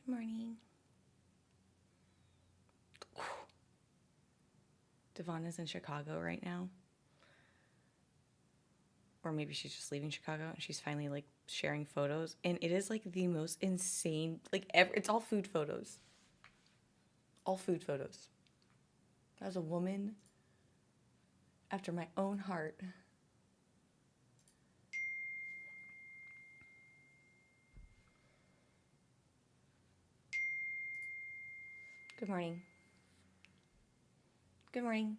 Morning. Devon is in Chicago right now. Or maybe she's just leaving Chicago and she's finally like sharing photos. And it is like the most insane, like it's all food photos. All food photos. That was a woman after my own heart. Good morning. Good morning.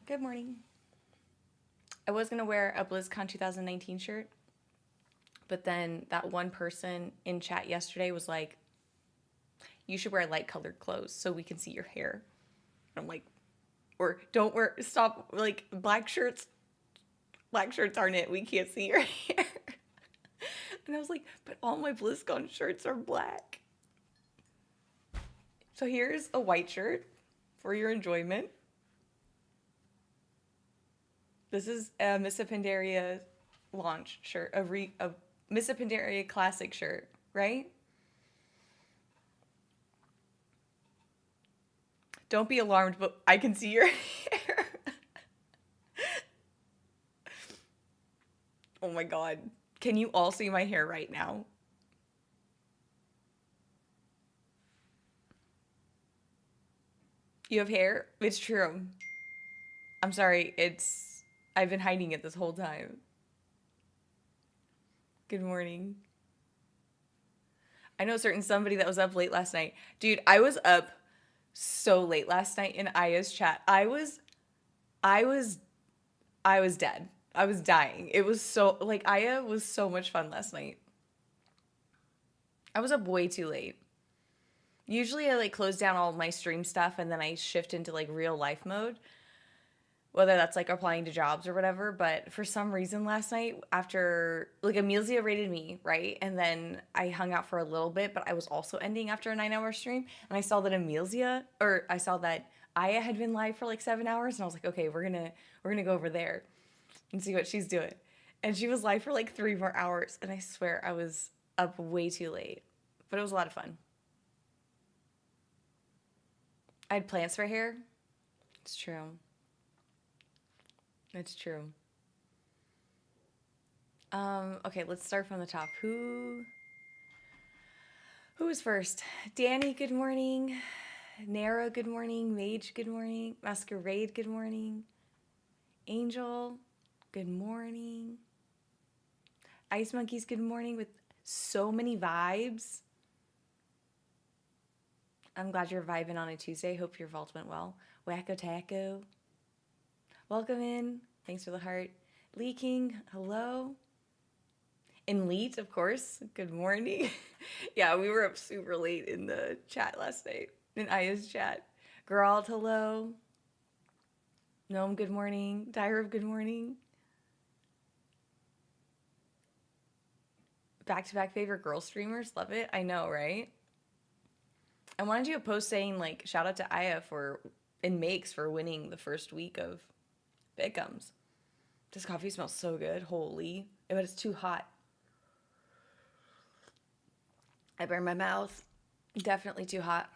Good morning. I was going to wear a BlizzCon 2019 shirt, but then that one person in chat yesterday was like, you should wear light colored clothes so we can see your hair. I'm like, or don't wear, stop, like black shirts aren't it. We can't see your hair. And I was like, but all my BlizzCon shirts are black. So here's a white shirt for your enjoyment. This is a Missa Pandaria launch shirt, a Missa Pandaria classic shirt, right? Don't be alarmed, but I can see your hair. Oh my God. Can you all see my hair right now? You have hair? It's true. I'm sorry, I've been hiding it this whole time. Good morning. I know somebody that was up late last night. Dude, I was up so late last night in Aya's chat. I was dead. I was dying. It was so, like, Aya was so much fun last night. I was up way too late. Usually I like close down all my stream stuff and then I shift into like real life mode. Whether that's like applying to jobs or whatever, but for some reason last night after, like Amelia rated me, right? And then I hung out for a little bit, but I was also ending after a 9-hour stream and I saw that Aya had been live for like 7 hours and I was like, okay, we're gonna go over there and see what she's doing. And she was live for like 3 more hours and I swear I was up way too late, but it was a lot of fun. I had plans for hair. It's true. It's true. Okay, let's start from the top. Who is first? Danny, good morning. Nara, good morning. Mage, good morning. Masquerade, good morning. Angel, good morning. Ice Monkeys, good morning with so many vibes. I'm glad you're vibing on a Tuesday. Hope your vault went well. Wacko Taco, welcome in. Thanks for the heart. Lee King, hello. And Leet, of course, good morning. Yeah, we were up super late in the chat last night, in Aya's chat. Geralt, hello. Gnome, good morning. Dyrab, good morning. Back-to-back favorite girl streamers, love it. I know, right? I wanted to do a post saying, like, shout out to Aya and Makes for winning the first week of PickEms. This coffee smells so good, holy. But it's too hot. I burned my mouth. Definitely too hot.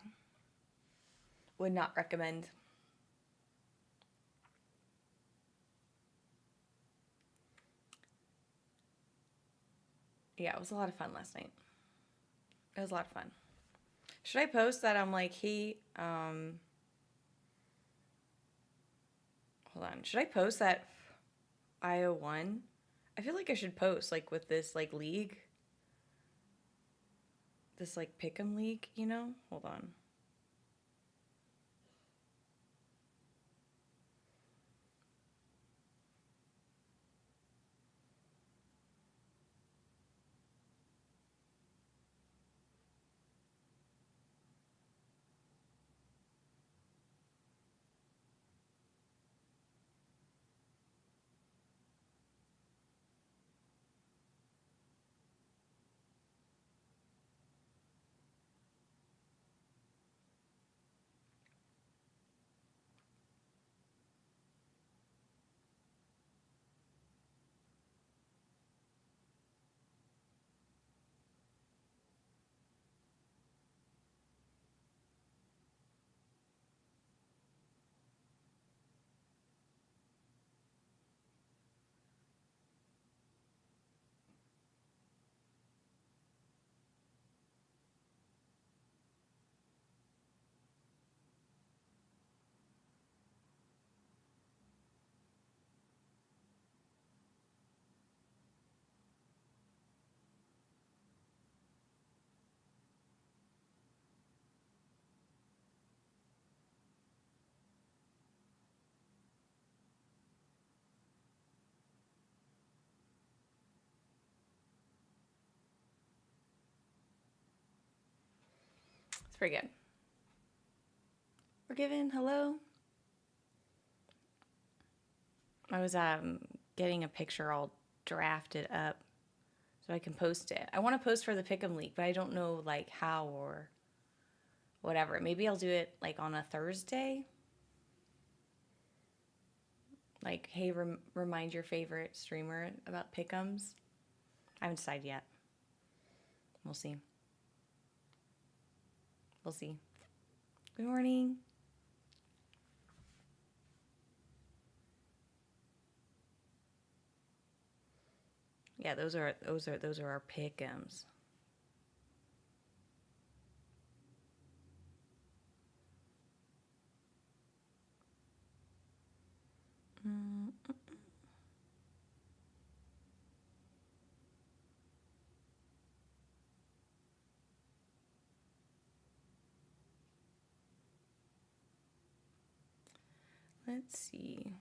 Would not recommend. Yeah, it was a lot of fun last night. It was a lot of fun. Should I post that I'm like, hold on. Should I post that Io won? I feel like I should post like with this like league. This like pick'em league, you know? Hold on. pretty good. We're given hello. I was getting a picture all drafted up so I can post it. I want to post for the Pick'em League, but I don't know like how or whatever. Maybe I'll do it like on a Thursday. Like, hey, remind your favorite streamer about Pick'ems. I haven't decided yet. We'll see. We'll see. Good morning. Yeah, those are our Pick'ems. Let's see.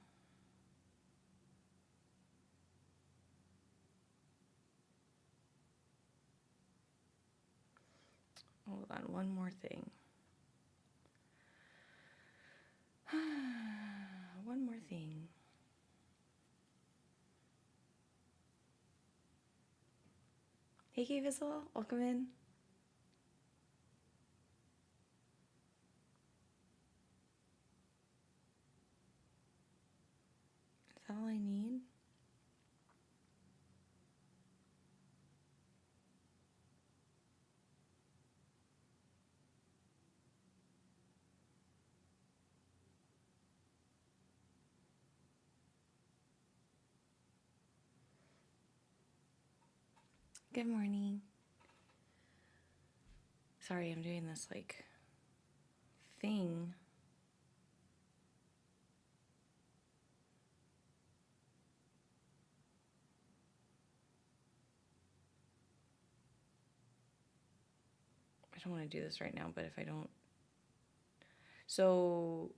Hold on, one more thing. One more thing. Hey, Kay Vissel, welcome in. Is that all I need? Good morning. Sorry, I'm doing this like thing. I don't want to do this right now, but if I don't. So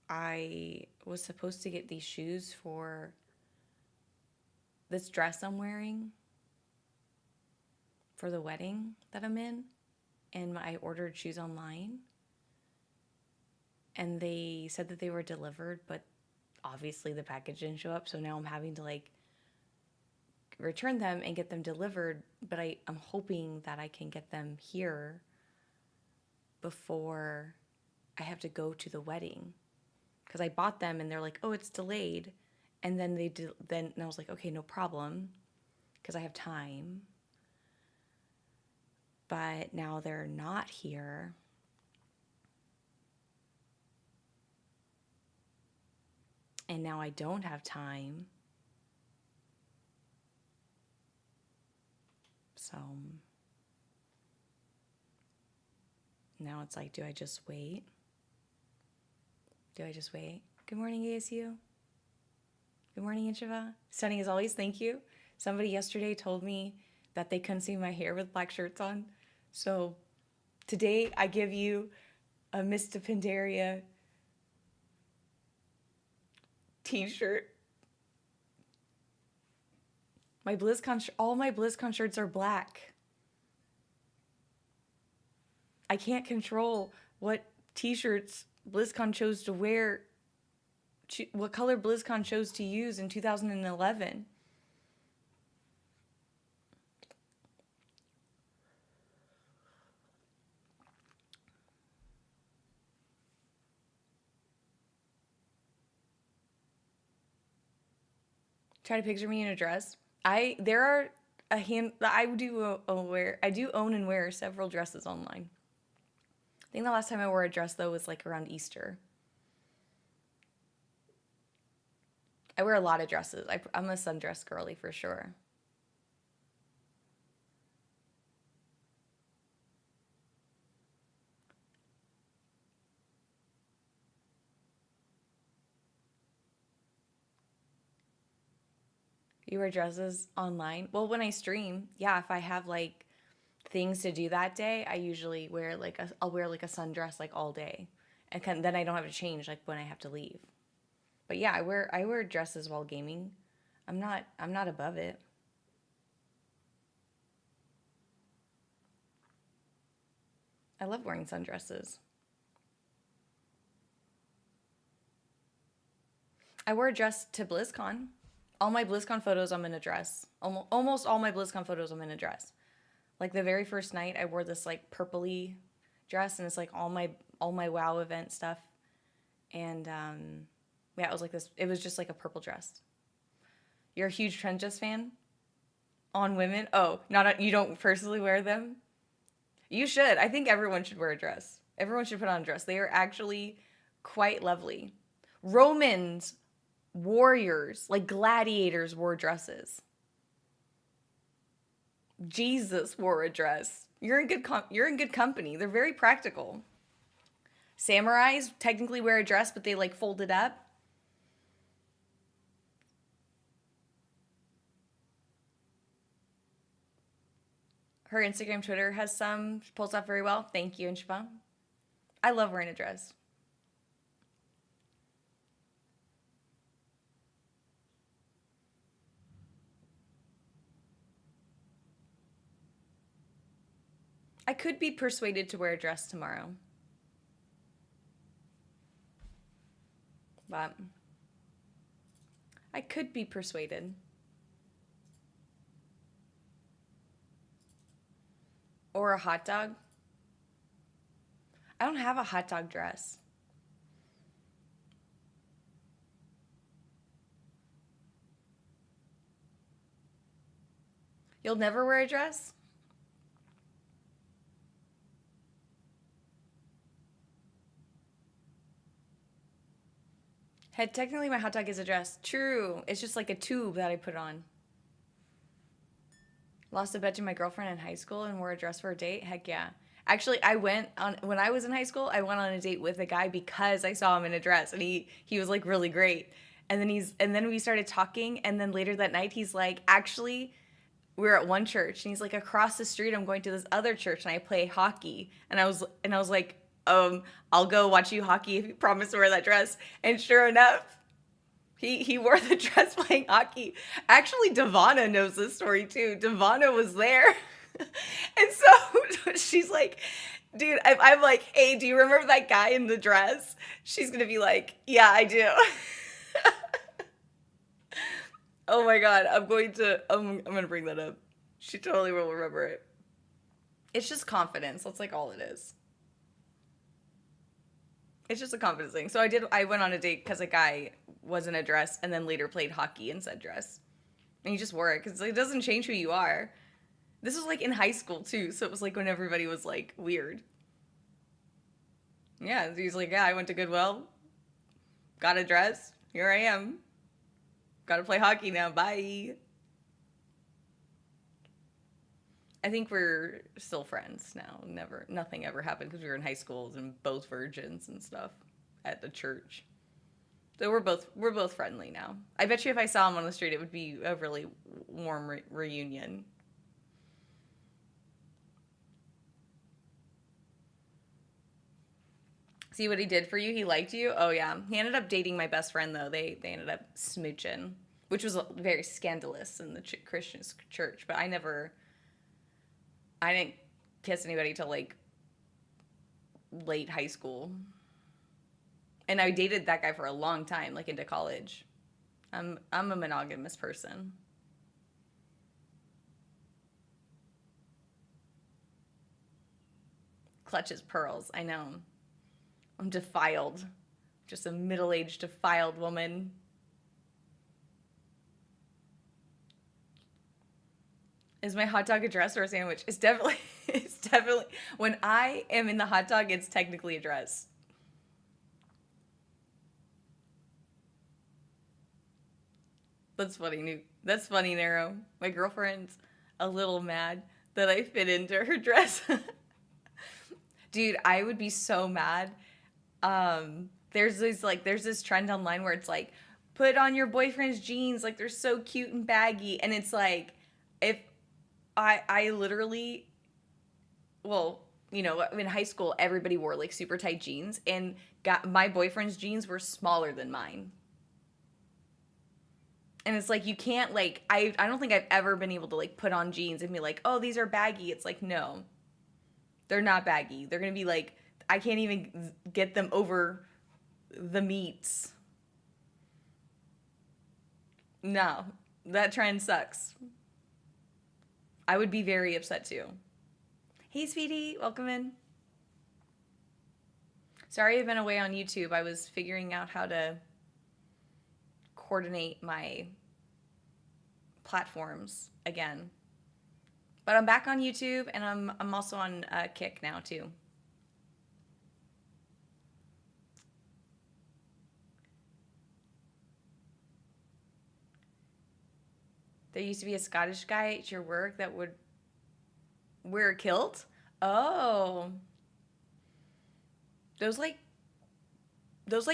I was supposed to get these shoes for this dress I'm wearing for the wedding that I'm in. And I ordered shoes online. And they said that they were delivered, but obviously the package didn't show up. So now I'm having to like return them and get them delivered. But I'm hoping that I can get them here before I have to go to the wedding. Because I bought them and they're like, oh, it's delayed. And then and I was like, okay, no problem. Because I have time. But now they're not here. And now I don't have time. So now it's like, do I just wait? Good morning, ASU. Good morning, Inshava. Stunning as always, thank you. Somebody yesterday told me that they couldn't see my hair with black shirts on. So today I give you a Mr. Pandaria t-shirt. All my BlizzCon shirts are black. I can't control what t-shirts BlizzCon chose to wear, what color BlizzCon chose to use in 2011. Try to picture me in a dress. I do own and wear several dresses online. I think the last time I wore a dress though was like around Easter. I wear a lot of dresses. I'm a sundress girly for sure. You wear dresses online? Well, when I stream, yeah, if I have like things to do that day, I usually wear I'll wear like a sundress like all day. And then I don't have to change like when I have to leave. But yeah, I wear dresses while gaming. I'm not above it. I love wearing sundresses. I wore a dress to BlizzCon. All my BlizzCon photos, I'm in a dress. Almost all my BlizzCon photos, I'm in a dress. Like the very first night, I wore this like purpley dress, and it's like all my WoW event stuff. And yeah, it was like this. It was just like a purple dress. You're a huge Trend Just fan on women? Oh, you don't personally wear them? You should. I think everyone should wear a dress. Everyone should put on a dress. They are actually quite lovely. Romans, warriors, like gladiators wore dresses. Jesus wore a dress. You're in good company. They're very practical. Samurais technically wear a dress, but they like fold it up. Her Instagram, Twitter has some. She pulls off very well. Thank you, Inshpa. I love wearing a dress. I could be persuaded to wear a dress tomorrow. But I could be persuaded. Or a hot dog. I don't have a hot dog dress. You'll never wear a dress? Technically my hot dog is a dress. True. It's just like a tube that I put on. Lost a bet to my girlfriend in high school and wore a dress for a date? Heck yeah. Actually, when I was in high school, I went on a date with a guy because I saw him in a dress, and he was like really great. And then we started talking, and then later that night he's like, actually, we're at one church, and he's like, across the street I'm going to this other church and I play hockey. And I was like, I'll go watch you hockey if you promise to wear that dress. And sure enough, he wore the dress playing hockey. Actually, Devana knows this story too. Devana was there. And so she's like, dude, I'm like, hey, do you remember that guy in the dress? She's going to be like, yeah, I do. Oh my God. I'm going to bring that up. She totally will remember it. It's just confidence. That's like all it is. It's just a confidence thing. So I went on a date because a guy was in a dress and then later played hockey in said dress. And you just wore it because it doesn't change who you are. This was like in high school too. So it was like when everybody was like weird. Yeah. He's like, yeah, I went to Goodwill. Got a dress. Here I am. Got to play hockey now. Bye. I think we're still friends now. Nothing ever happened because we were in high schools and both virgins and stuff at the church. So we're both friendly now. I bet you if I saw him on the street, it would be a really warm reunion. See what he did for you? He liked you? Oh, yeah. He ended up dating my best friend, though. They ended up smooching, which was very scandalous in the Christian church. But I didn't kiss anybody till, like, late high school. And I dated that guy for a long time, like, into college. I'm a monogamous person. Clutches pearls. I know. I'm defiled. Just a middle-aged, defiled woman. Is my hot dog a dress or a sandwich? It's definitely, when I am in the hot dog, it's technically a dress. That's funny, Nero. My girlfriend's a little mad that I fit into her dress. Dude, I would be so mad. There's this trend online where it's like, put on your boyfriend's jeans, like they're so cute and baggy. And it's like, if I literally, well, you know, in high school, everybody wore like super tight jeans, and my boyfriend's jeans were smaller than mine. And it's like, you can't like, I don't think I've ever been able to like put on jeans and be like, oh, these are baggy. It's like, no, They're not baggy. They're going to be like, I can't even get them over the meats. No, that trend sucks. I would be very upset too. Hey, sweetie, welcome in. Sorry I've been away on YouTube. I was figuring out how to coordinate my platforms again. But I'm back on YouTube, and I'm also on Kick now too. There used to be a Scottish guy at your work that would wear a kilt. Oh, those like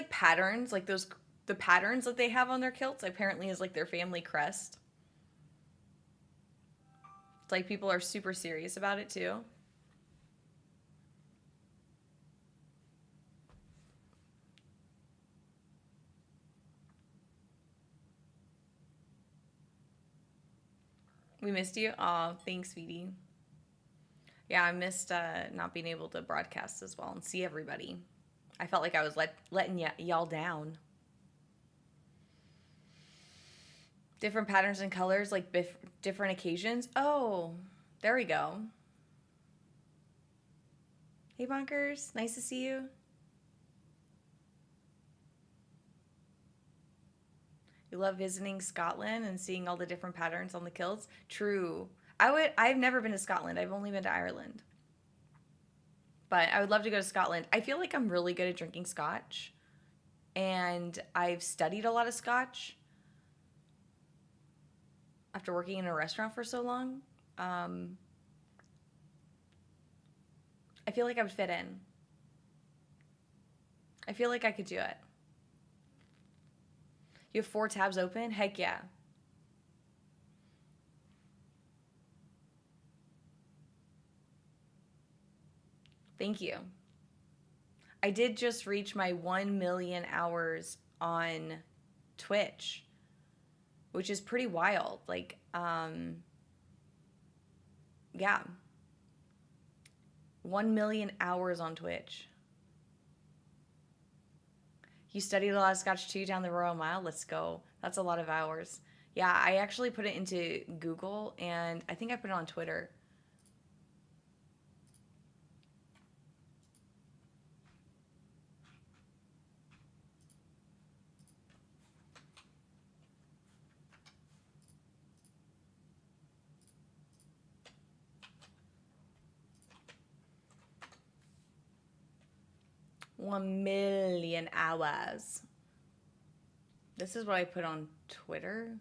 patterns, like the patterns that they have on their kilts apparently is like their family crest. It's like people are super serious about it too. We missed you. Aw, thanks, sweetie. Yeah, I missed not being able to broadcast as well and see everybody. I felt like I was letting y'all down. Different patterns and colors, like different occasions. Oh, there we go. Hey, Bonkers. Nice to see you. You love visiting Scotland and seeing all the different patterns on the kilts? True. I've never been to Scotland. I've only been to Ireland. But I would love to go to Scotland. I feel like I'm really good at drinking scotch. And I've studied a lot of scotch after working in a restaurant for so long. I feel like I would fit in. I feel like I could do it. You have 4 tabs open? Heck yeah. Thank you. I did just reach my 1 million hours on Twitch, which is pretty wild. Like, yeah. 1 million hours on Twitch. You studied a lot of scotch too down the Royal Mile? Let's go. That's a lot of hours. Yeah, I actually put it into Google, and I think I put it on Twitter. $1 million hours. This is what I put on Twitter.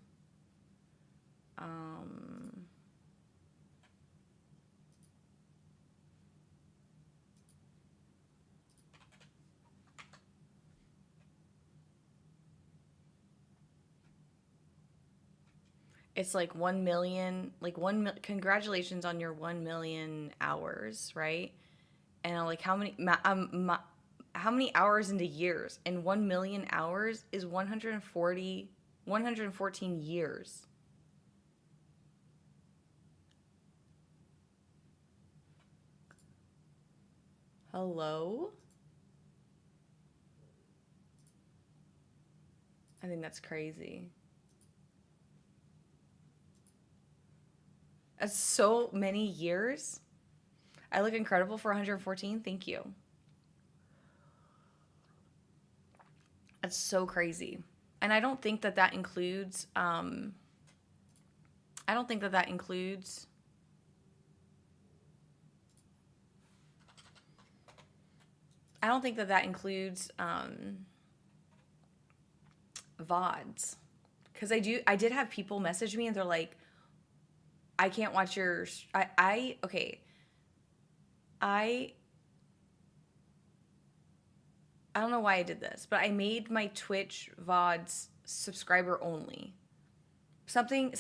It's like 1 million, congratulations on your 1 million hours, right? And I'm like, how many hours into years? And 1 million hours is 114 years. Hello? I think that's crazy. That's so many years. I look incredible for 114. Thank you. That's so crazy. And I don't think that includes I don't think that includes VODs. Because I did have people message me and they're like, I can't watch your okay. I don't know why I did this, but I made my Twitch VODs subscriber only. Something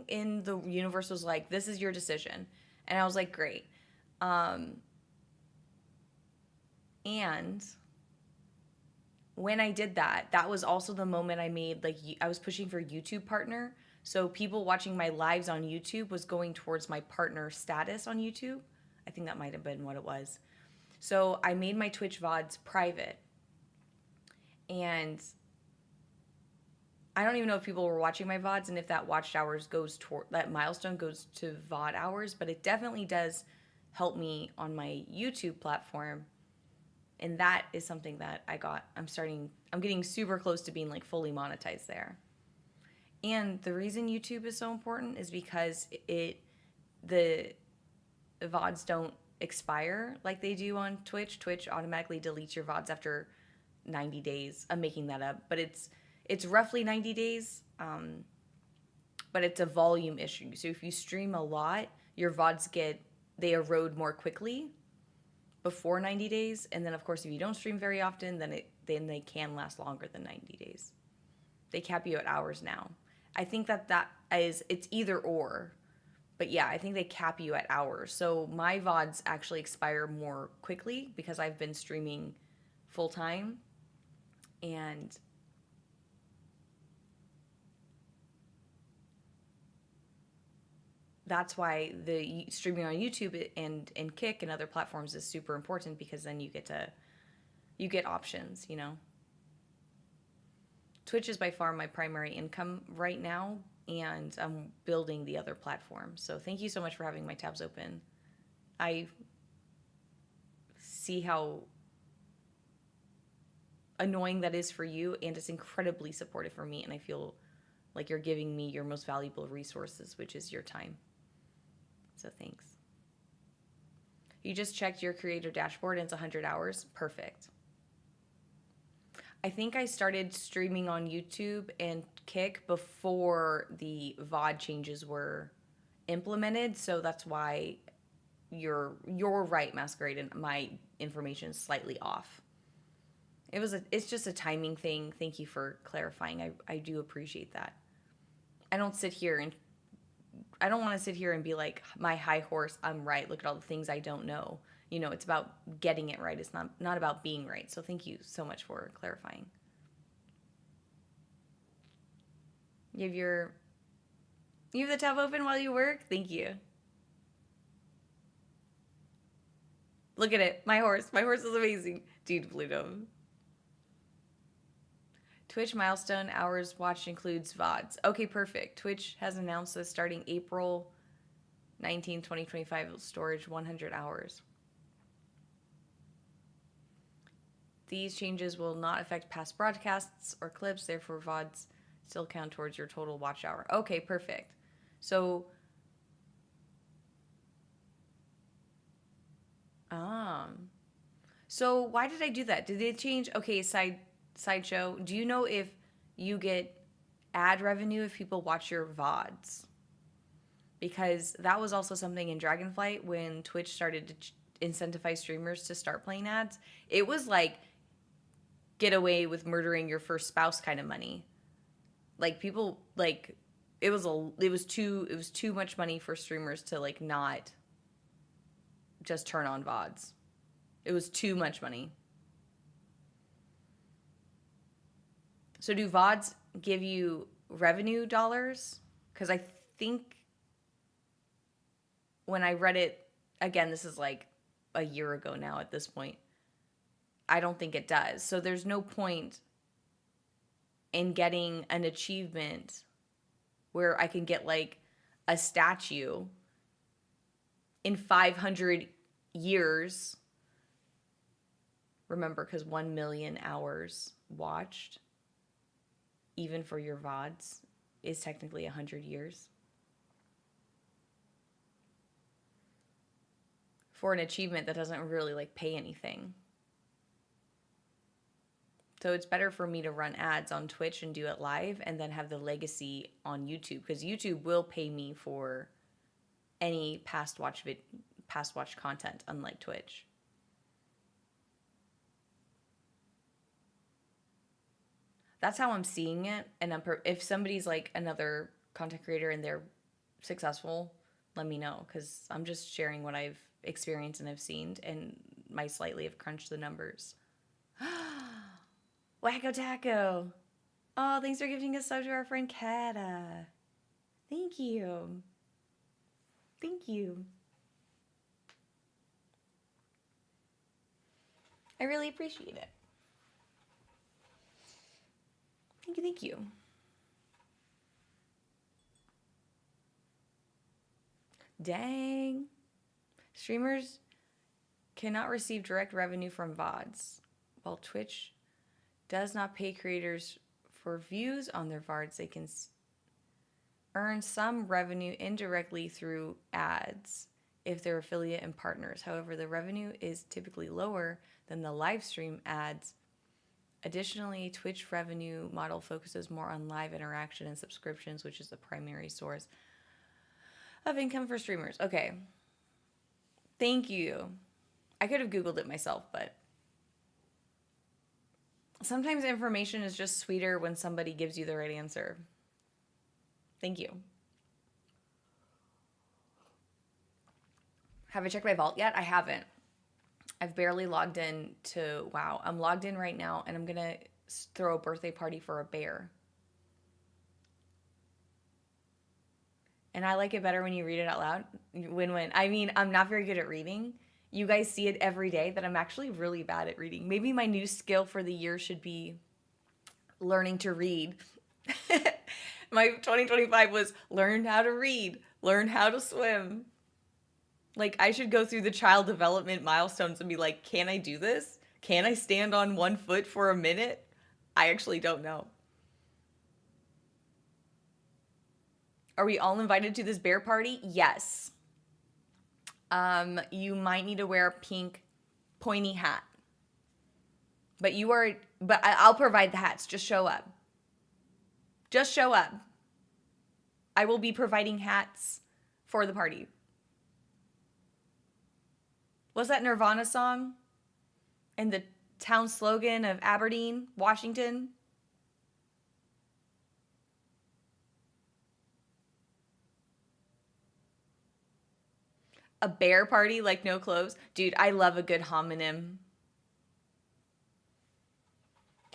in the universe was like, this is your decision. And I was like, great. And when I did that, that was also the moment I made, like, I was pushing for YouTube partner. So people watching my lives on YouTube was going towards my partner status on YouTube. I think that might have been what it was. So I made my Twitch VODs private. And I don't even know if people were watching my VODs and if that watched hours goes toward that milestone goes to VOD hours, but it definitely does help me on my YouTube platform. And that is something that I'm getting super close to being like fully monetized there. And the reason YouTube is so important is because the VODs don't expire like they do on Twitch. Twitch automatically deletes your VODs after 90 days. I'm making that up, but it's roughly 90 days, but it's a volume issue. So if you stream a lot, your VODs they erode more quickly before 90 days. And then, of course, if you don't stream very often, then they can last longer than 90 days. They cap you at hours now. I think it's either or. But yeah, I think they cap you at hours. So my VODs actually expire more quickly because I've been streaming full time. And that's why the streaming on YouTube and Kick and other platforms is super important, because then you get options, you know. Twitch is by far my primary income right now, and I'm building the other platforms. So thank you so much for having my tabs open. I see how annoying that is for you, and it's incredibly supportive for me, and I feel like you're giving me your most valuable resources, which is your time. So thanks. You just checked your creator dashboard and it's 100 hours. Perfect. I think I started streaming on YouTube and Kick before the VOD changes were implemented, so that's why you're right, Masquerade, and my information is slightly off. It's just a timing thing. Thank you for clarifying. I do appreciate that. I don't want to sit here and be like, my high horse, I'm right. Look at all the things I don't know. You know, it's about getting it right. It's not about being right. So thank you so much for clarifying. You have the tab open while you work? Thank you. Look at it. My horse. My horse is amazing. Dude, Pluto. Twitch milestone hours watched includes VODs. Okay, perfect. Twitch has announced that starting April 19, 2025, storage 100 hours. These changes will not affect past broadcasts or clips, therefore VODs still count towards your total watch hour. Okay, perfect. So, so why did I do that? Did they change? Okay, sideshow. Do you know if you get ad revenue if people watch your VODs? Because that was also something in Dragonflight when Twitch started to incentivize streamers to start playing ads. It was like get away with murdering your first spouse kind of money. Like people like it was too much money for streamers to like not just turn on VODs. It was too much money. So do VODs give you revenue dollars? Because I think when I read it, again, this is like a year ago now at this point, I don't think it does. So there's no point in getting an achievement where I can get like a statue in 500 years. Remember, because 1 million hours watched, even for your VODs, is technically 100 years. For an achievement that doesn't really like pay anything. So it's better for me to run ads on Twitch and do it live and then have the legacy on YouTube, because YouTube will pay me for any past watch content, unlike Twitch. That's how I'm seeing it. And if somebody's like another content creator and they're successful, let me know, because I'm just sharing what I've experienced and have seen, and might slightly have crunched the numbers. Wacko Taco. Oh, thanks for gifting a sub to our friend Kata. Thank you. Thank you. I really appreciate it. Thank you, thank you. Dang. Streamers cannot receive direct revenue from VODs, while Twitch does not pay creators for views on their VODs. They can earn some revenue indirectly through ads if they're affiliate and partners. However, the revenue is typically lower than the live stream ads. Additionally, Twitch revenue model focuses more on live interaction and subscriptions, which is the primary source of income for streamers. Okay. Thank you. I could have Googled it myself, but sometimes information is just sweeter when somebody gives you the right answer. Thank you. Have I checked my vault yet? I haven't. I've barely logged in to WoW. I'm logged in right now, and I'm going to throw a birthday party for a bear. And I like it better when you read it out loud. Win-win. I mean, I'm not very good at reading. You guys see it every day that I'm actually really bad at reading. Maybe my new skill for the year should be learning to read. My 2025 was learn how to read, learn how to swim. Like, I should go through the child development milestones and be like, can I do this? Can I stand on one foot for a minute? I actually don't know. Are we all invited to this bear party? Yes. You might need to wear a pink pointy hat. But I'll provide the hats. Just show up. Just show up. I will be providing hats for the party. What's that Nirvana song? And the town slogan of Aberdeen, Washington? A bear party like no clothes? Dude, I love a good homonym.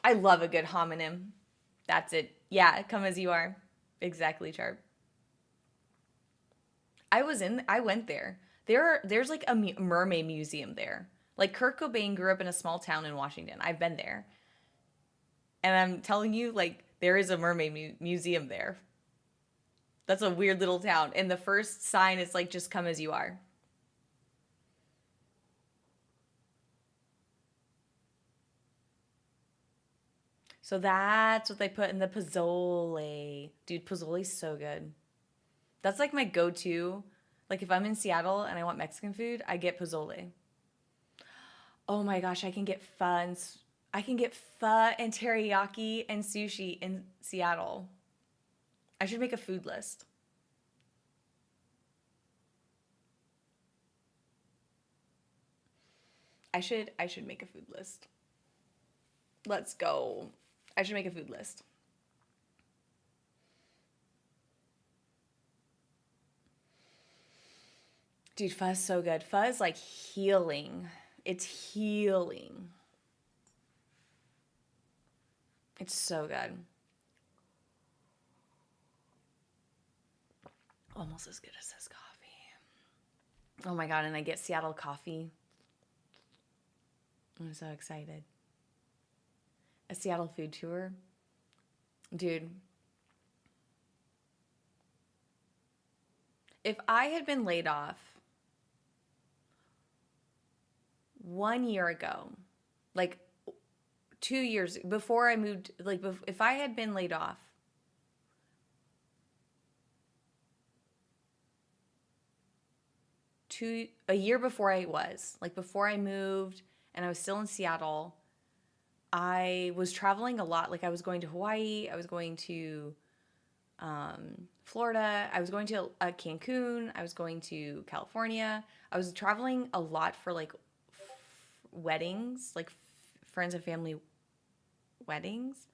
I love a good homonym. That's it. Yeah, come as you are. Exactly, Charp. I went there. There's like a mermaid museum there. Like Kurt Cobain grew up in a small town in Washington. I've been there. And I'm telling you, like, there is a mermaid museum there. That's a weird little town. And the first sign is like, just come as you are. So that's what they put in the pozole. Dude, pozzole's so good. That's like my go-to. Like if I'm in Seattle and I want Mexican food, I get pozole. Oh my gosh, I can get pho and teriyaki and sushi in Seattle. I should make a food list. I should make a food list. Let's go. I should make a food list. Dude, pho is so good. Pho is like healing. It's healing. It's so good. Almost as good as this coffee. Oh my God, and I get Seattle coffee. I'm so excited. A Seattle food tour. Dude. If I had been laid off 1 year ago, like 2 years before I moved, like if I had been laid off a year before before I moved and I was still in Seattle, I was traveling a lot. Like I was going to Hawaii, I was going to Florida, I was going to Cancun, I was going to California. I was traveling a lot for like weddings, like friends and family weddings.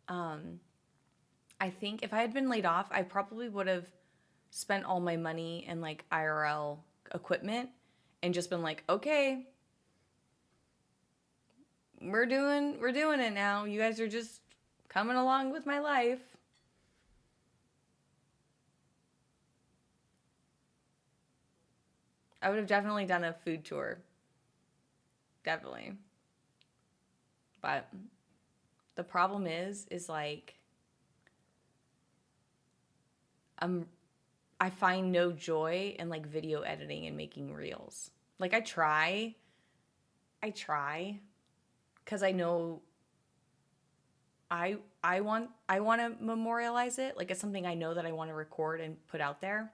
I think if I had been laid off, I probably would have spent all my money in like IRL equipment and just been like, okay, we're doing it now. You guys are just coming along with my life. I would have definitely done a food tour. Definitely. But the problem is like, I find no joy in like video editing and making reels. Like I try, because I know I want to memorialize it. Like it's something I know that I want to record and put out there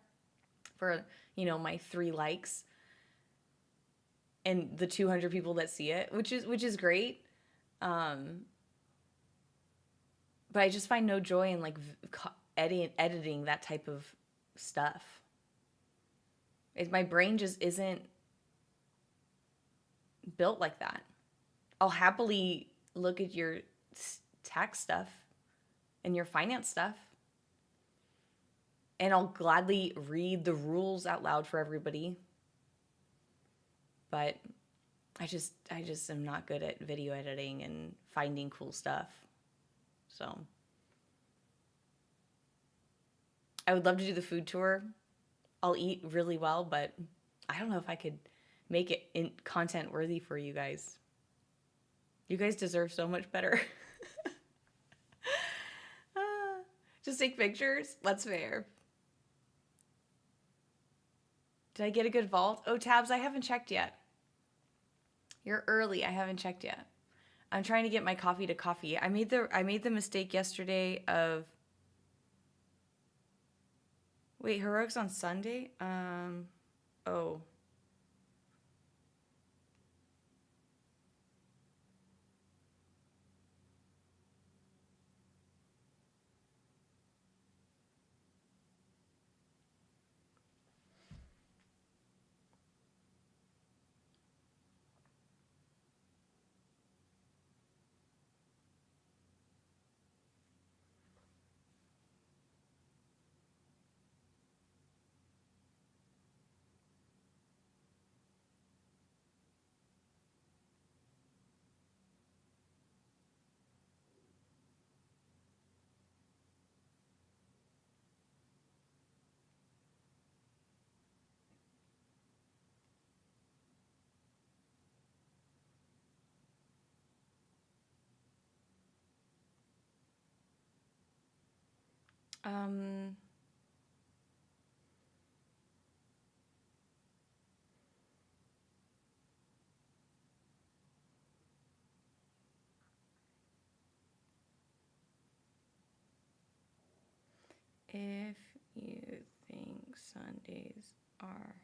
for, my 3 likes and the 200 people that see it, which is great. But I just find no joy in like editing that type of stuff. My brain just isn't built like that. I'll happily look at your tax stuff and your finance stuff, and I'll gladly read the rules out loud for everybody. But I just am not good at video editing and finding cool stuff. So I would love to do the food tour. I'll eat really well, but I don't know if I could make it in content worthy for you guys. You guys deserve so much better. Just take pictures. That's fair. Did I get a good vault? Oh, Tabs, I haven't checked yet. You're early. I haven't checked yet. I'm trying to get my coffee to coffee. I made the mistake yesterday of. Wait, Heroics on Sunday? Oh. Um. If you think Sundays are.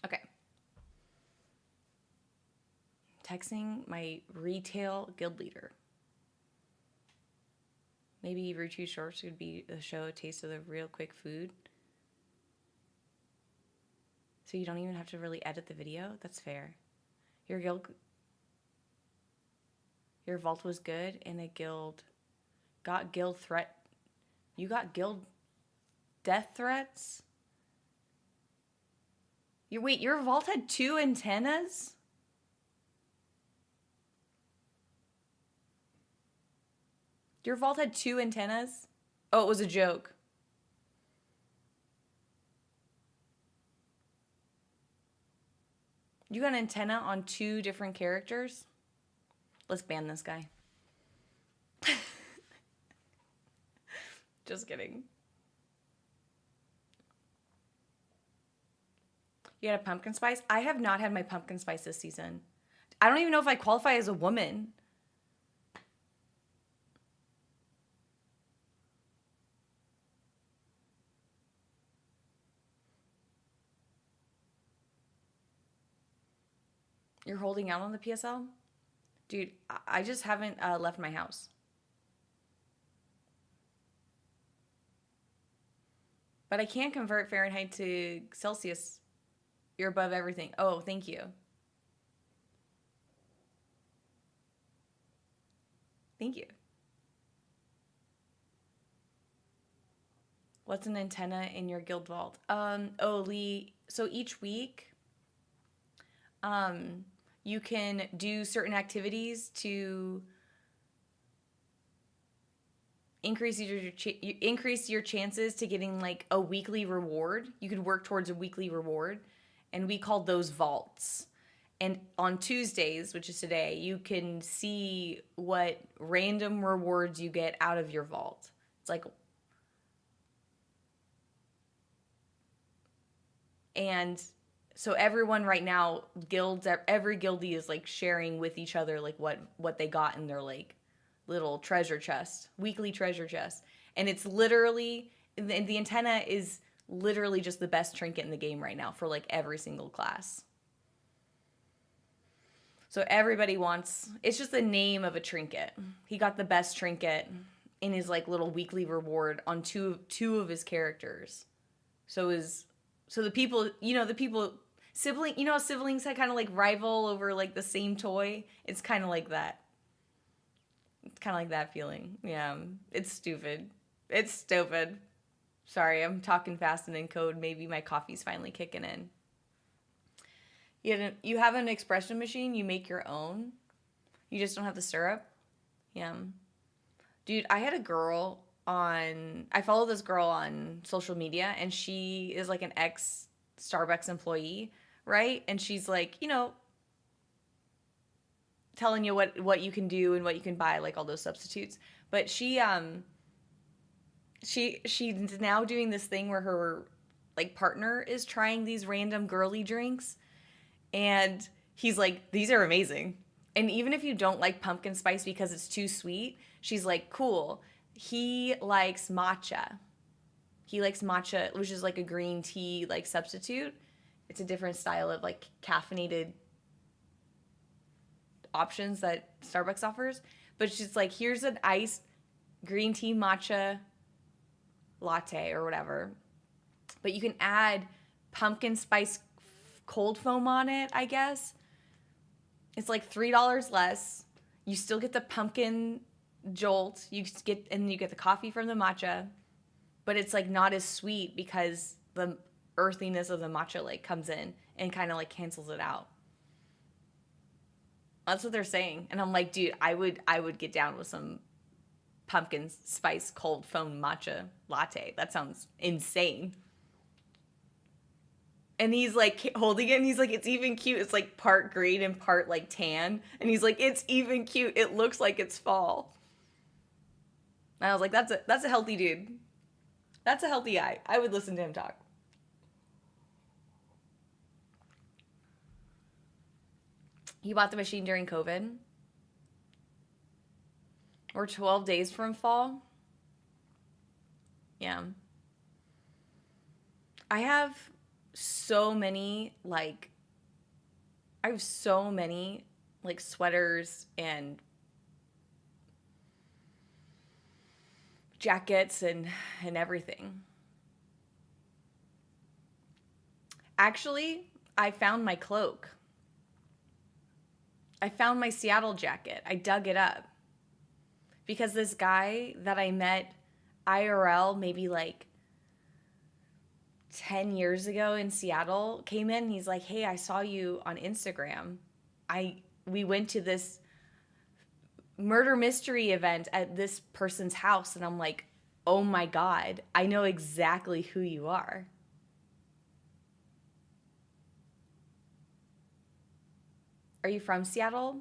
Okay. Texting my retail guild leader. Maybe Ruchu Shorts would be the show a taste of the real quick food. So you don't even have to really edit the video? That's fair. Your vault was good and a guild got guild threat. You got guild death threats? Wait, your vault had 2 antennas? Your vault had 2 antennas? Oh, it was a joke. You got an antenna on 2 different characters? Let's ban this guy. Just kidding. You had a pumpkin spice? I have not had my pumpkin spice this season. I don't even know if I qualify as a woman. You're holding out on the PSL? Dude, I just haven't left my house. But I can't convert Fahrenheit to Celsius. You're above everything. Oh, thank you. Thank you. What's an antenna in your guild vault? Oh, Lee, so each week, you can do certain activities to you increase your chances to getting like a weekly reward. You could work towards a weekly reward, and we called those vaults. And on Tuesdays, which is today, you can see what random rewards you get out of your vault. It's like, and so everyone right now, guilds, every guildie is like sharing with each other like what they got in their like little treasure chest, weekly treasure chest. And it's literally, the antenna is literally just the best trinket in the game right now for like every single class. So everybody wants, it's just the name of a trinket. He got the best trinket in his like little weekly reward on two of his characters. So the people, sibling, how siblings had kind of like rival over like the same toy? It's kind of like that. It's kind of like that feeling. Yeah, it's stupid. It's stupid. Sorry, I'm talking fast and in code. Maybe my coffee's finally kicking in. You have an espresso machine, you make your own. You just don't have the syrup. Yeah. Dude, I follow this girl on social media, and she is like an ex Starbucks employee, right? And she's like, telling you what you can do and what you can buy, like all those substitutes. But she's now doing this thing where her like partner is trying these random girly drinks. And he's like, these are amazing. And even if you don't like pumpkin spice because it's too sweet, she's like, cool. He likes matcha. Which is like a green tea like substitute. It's a different style of like caffeinated options that Starbucks offers. But she's like, here's an iced green tea matcha latte or whatever. But you can add pumpkin spice cold foam on it, I guess. It's like $3 less. You still get the pumpkin jolt. You get the coffee from the matcha, but it's like not as sweet because the earthiness of the matcha like comes in and kind of like cancels it out. That's what they're saying, and I'm like, dude, I would get down with some pumpkin spice cold foam matcha latte. That sounds insane. And he's like holding it, and he's like, it's even cute. It's like part green and part like tan. And he's like, it's even cute. It looks like it's fall. And I was like, that's a healthy dude. That's a healthy guy. I would listen to him talk. He bought the machine during COVID. We're 12 days from fall. Yeah. I have so many sweaters and jackets and everything. Actually, I found my cloak. I found my Seattle jacket. I dug it up because this guy that I met IRL maybe like 10 years ago in Seattle came in. He's like, hey, I saw you on Instagram. We went to this murder mystery event at this person's house. And I'm like, oh my God, I know exactly who you are. Are you from Seattle?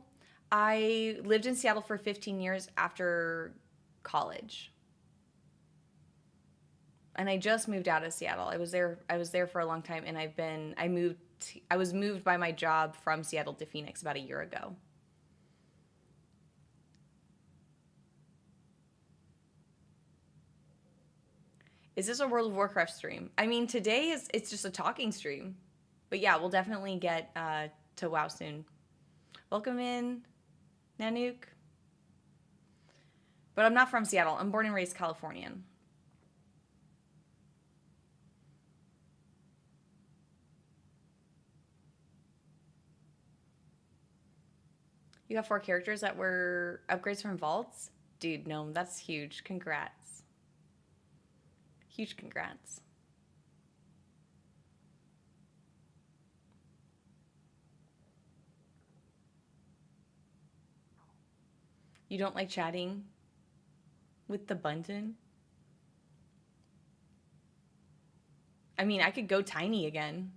I lived in Seattle for 15 years after college. And I just moved out of Seattle. I was there for a long time, and I was moved by my job from Seattle to Phoenix about a year ago. Is this a World of Warcraft stream? I mean, today it's just a talking stream. But yeah, we'll definitely get to WoW soon. Welcome in, Nanook. But I'm not from Seattle. I'm born and raised Californian. You have 4 characters that were upgrades from vaults? Dude, no, that's huge. Congrats. Huge congrats. You don't like chatting? with the button. I mean, I could go tiny again.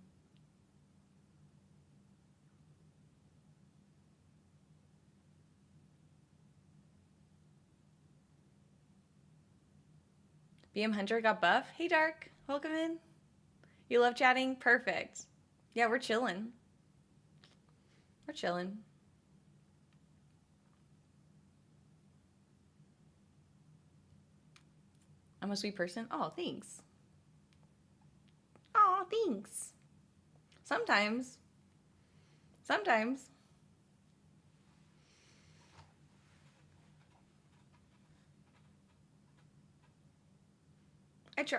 BM Hunter got buff. Hey, Dark. Welcome in. You love chatting? Perfect. Yeah, we're chilling. We're chilling. I'm a sweet person. Oh, thanks. Oh, thanks. Sometimes. Sometimes.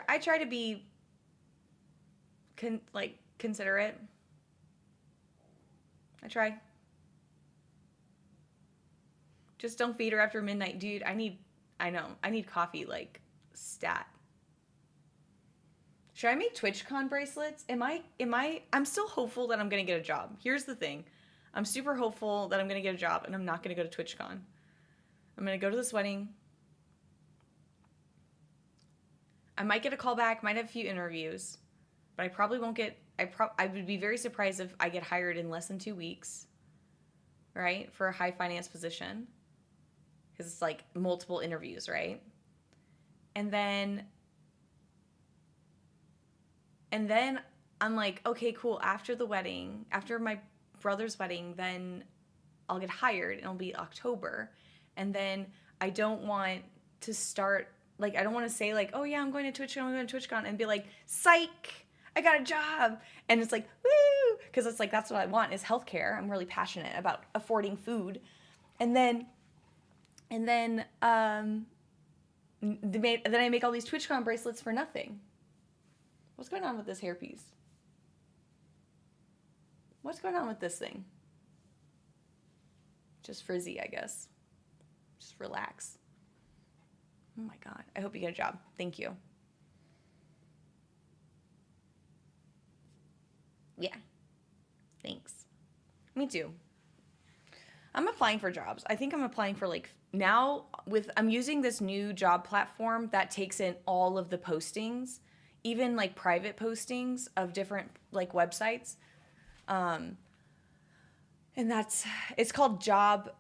I try to be considerate. I try. Just don't feed her after midnight, dude. I need coffee like stat. Should I make TwitchCon bracelets? I'm still hopeful that I'm going to get a job. Here's the thing. I'm super hopeful that I'm going to get a job and I'm not going to go to TwitchCon. I'm going to go to this wedding. I might get a call back, might have a few interviews, but I probably won't get, I would be very surprised if I get hired in less than 2 weeks, right? For a high finance position. Because it's like multiple interviews, right? And then I'm like, okay, cool. After the wedding, after my brother's wedding, then I'll get hired and it'll be October. And then I don't want to start, like, I don't want to say like, oh yeah, I'm going to TwitchCon and be like, psych, I got a job. And it's like, woo, because it's like, that's what I want is healthcare. I'm really passionate about affording food. And then I make all these TwitchCon bracelets for nothing. What's going on with this hairpiece? What's going on with this thing? Just frizzy, I guess. Just relax. Oh my God. I hope you get a job. Thank you. Yeah. Thanks. Me too. I'm applying for jobs. I think I'm applying for like now I'm using this new job platform that takes in all of the postings, even like private postings of different like websites. And it's called Job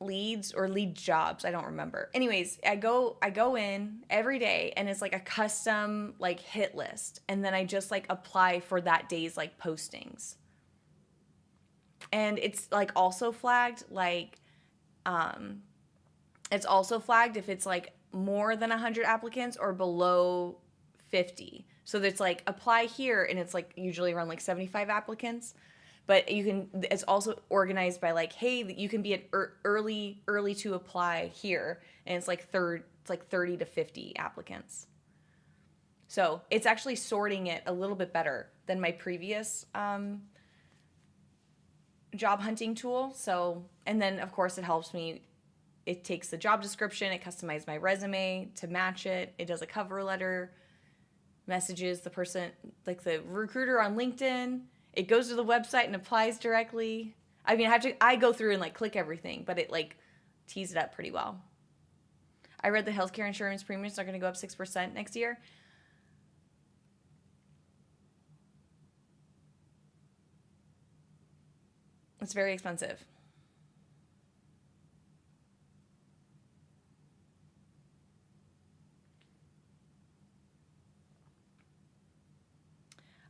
Leads or Lead Jobs. I don't remember. Anyways, I go in every day and it's like a custom like hit list. And then I just like apply for that day's like postings. And it's like also flagged like, it's also flagged if it's like more than 100 applicants or below 50. So it's like apply here and it's like usually around like 75 applicants. But it's also organized by like, hey, you can be an early to apply here. And it's like 30 to 50 applicants. So it's actually sorting it a little bit better than my previous job hunting tool. So, and then of course it helps me. It takes the job description, it customizes my resume to match it. It does a cover letter, messages the person, like the recruiter on LinkedIn. It goes to the website and applies directly. I mean, I go through and like click everything, but it like tees it up pretty well. I read the healthcare insurance premiums are going to go up 6% next year. It's very expensive.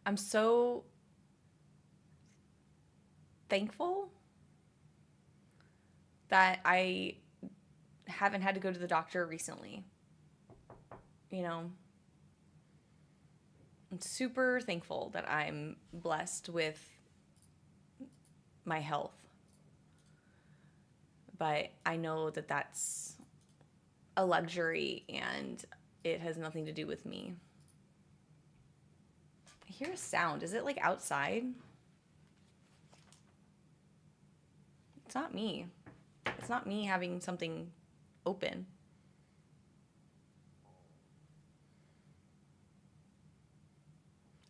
I'm so thankful that I haven't had to go to the doctor recently. You know, I'm super thankful that I'm blessed with my health. But I know that that's a luxury and it has nothing to do with me. I hear a sound. Is it like outside? It's not me. It's not me having something open.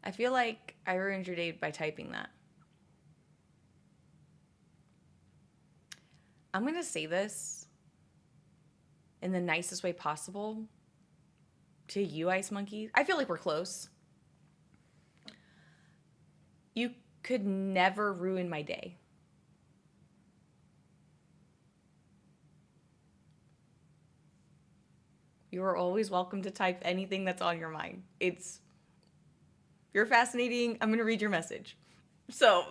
I feel like I ruined your day by typing that. I'm going to say this. in the nicest way possible to you, Ice Monkey. I feel like we're close. You could never ruin my day. You are always welcome to type anything that's on your mind. You're fascinating. I'm going to read your message. So,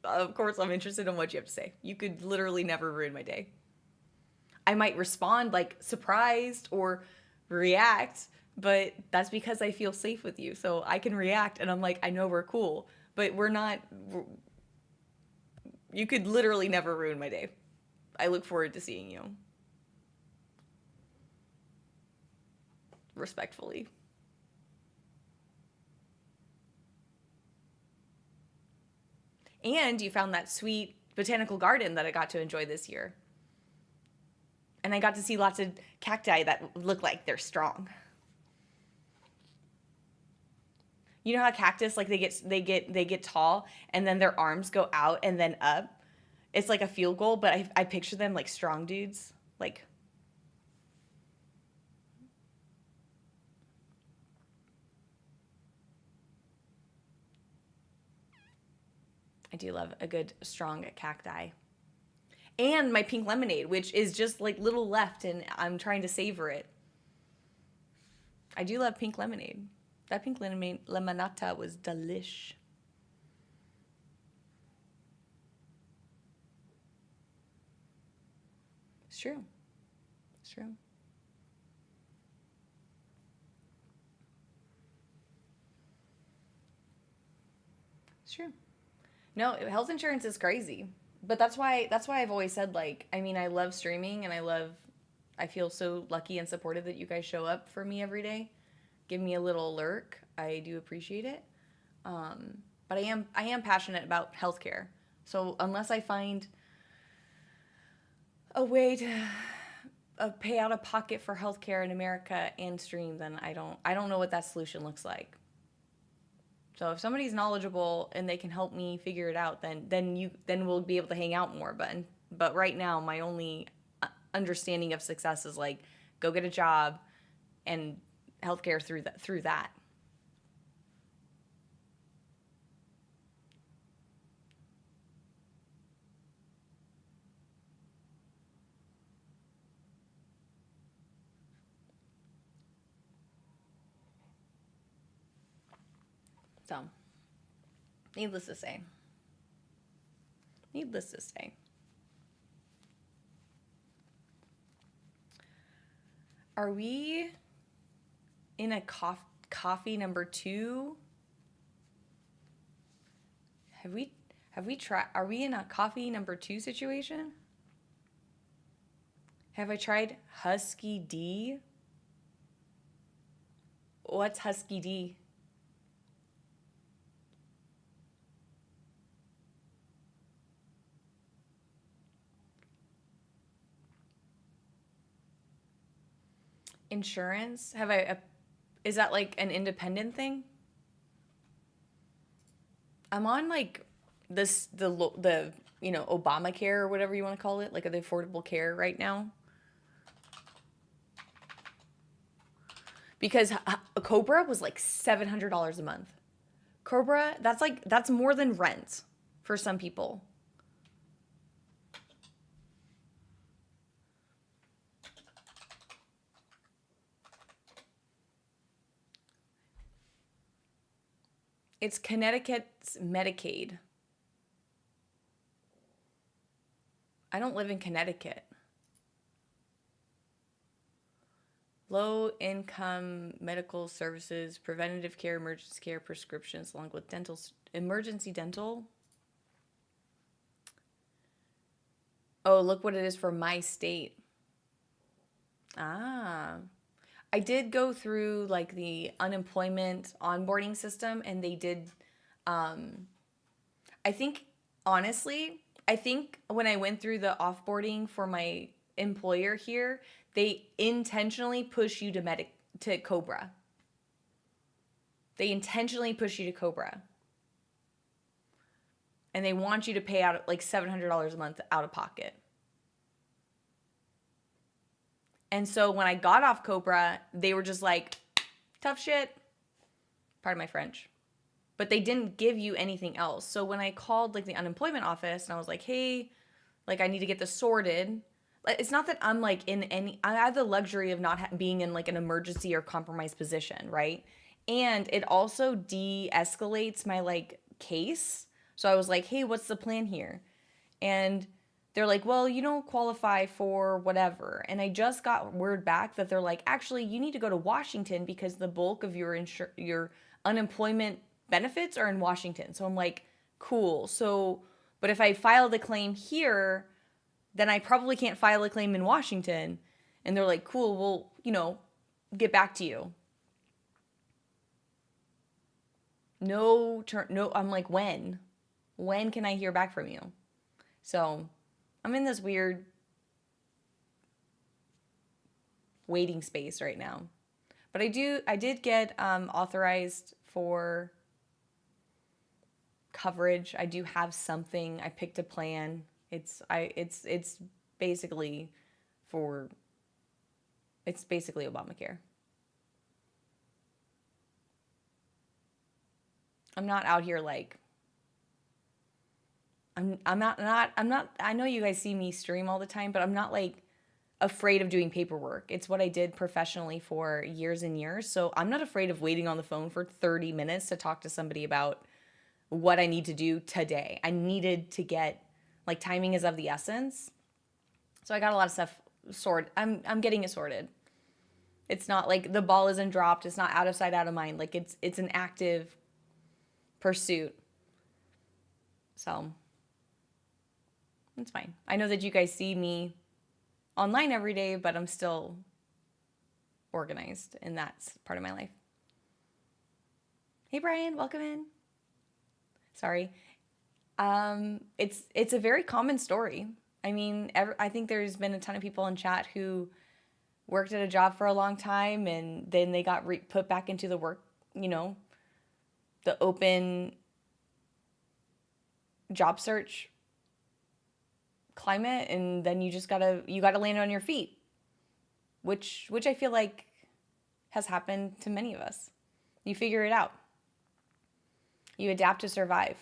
of course, I'm interested in what you have to say. You could literally never ruin my day. I might respond like surprised or react, but that's because I feel safe with you. So I can react and I'm like, I know we're cool, but you could literally never ruin my day. I look forward to seeing you. Respectfully. And you found that sweet botanical garden that I got to enjoy this year. And I got to see lots of cacti that look like they're strong. You know how cactus, like they get tall and then their arms go out and then up? It's like a field goal, but I picture them like strong dudes. Like, I do love a good strong cacti. And my pink lemonade, which is just like little left and I'm trying to savor it. I do love pink lemonade. That pink lemonata was delish. It's true. It's true. It's true. No, health insurance is crazy. But that's why I've always said, like, I mean, I love streaming and I feel so lucky and supportive that you guys show up for me every day. Give me a little lurk. I do appreciate it. But I am passionate about healthcare. So unless I find a way to pay out of pocket for healthcare in America and stream, then I don't know what that solution looks like. So if somebody's knowledgeable and they can help me figure it out, then we'll be able to hang out more. But right now, my only understanding of success is like go get a job and healthcare through that. So, needless to say. Needless to say. Are we in a coffee number 2? Have we tried? Are we in a coffee number 2 situation? Have I tried Husky D? What's Husky D? Insurance? Is that like an independent thing? I'm on like the Obamacare or whatever you want to call it, like the Affordable Care right now. Because Cobra was like $700 a month. Cobra, that's more than rent for some people. It's Connecticut's Medicaid. I don't live in Connecticut. Low income medical services, preventative care, emergency care, prescriptions, along with emergency dental. Oh, look what it is for my state. Ah. I did go through like the unemployment onboarding system and they did, I think, honestly, I think when I went through the offboarding for my employer here, they intentionally push you to Cobra. They intentionally push you to Cobra. And they want you to pay out like $700 a month out of pocket. And so when I got off Cobra, they were just like, tough shit. Pardon my French. But they didn't give you anything else. So when I called like the unemployment office and I was like, hey, like I need to get this sorted. It's not that I'm like I have the luxury of not being in like an emergency or compromised position, right? And it also de-escalates my like case. So I was like, hey, what's the plan here? And they're like, well, you don't qualify for whatever. And I just got word back that they're like, actually, you need to go to Washington because the bulk of your unemployment benefits are in Washington. So I'm like, cool. So, but if I file the claim here, then I probably can't file a claim in Washington. And they're like, cool, we'll, get back to you. No, I'm like, when? When can I hear back from you? So I'm in this weird waiting space right now. But I did get authorized for coverage. I do have something. I picked a plan. It's basically Obamacare. I'm not out here like I'm not I know you guys see me stream all the time, but I'm not like afraid of doing paperwork. It's what I did professionally for years and years. So I'm not afraid of waiting on the phone for 30 minutes to talk to somebody about what I need to do today. I needed to get, like, timing is of the essence. So I got a lot of stuff sorted. I'm getting it sorted. It's not like the ball isn't dropped. It's not out of sight, out of mind. Like it's an active pursuit. So it's fine. I know that you guys see me online every day, but I'm still organized, and that's part of my life. Hey Brian, welcome in. Sorry. It's a very common story. I mean, I think there's been a ton of people in chat who worked at a job for a long time and then they got put back into the work, the open job search climate, and then you gotta land on your feet, which I feel like has happened to many of us. You figure it out. You adapt to survive.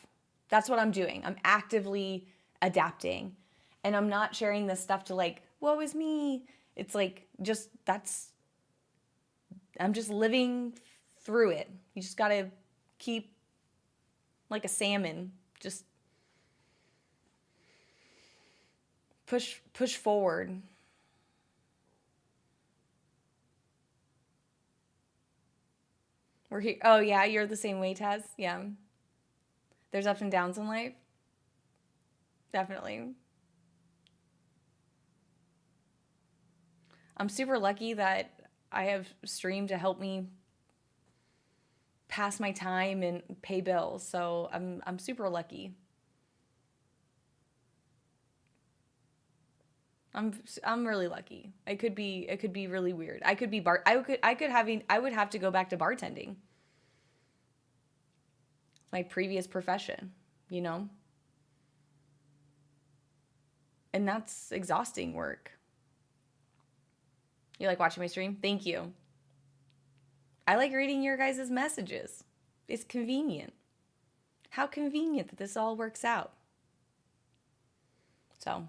That's what I'm doing. I'm actively adapting. And I'm not sharing this stuff to like, woe is me. It's like, I'm just living through it. You just gotta keep like a salmon, just push forward. We're here. Oh yeah, you're the same way, Taz. Yeah. There's ups and downs in life. Definitely. I'm super lucky that I have stream to help me pass my time and pay bills. So I'm super lucky. I'm really lucky. It could be really weird. I would have to go back to bartending. My previous profession, And that's exhausting work. You like watching my stream? Thank you. I like reading your guys' messages. It's convenient. How convenient that this all works out. So.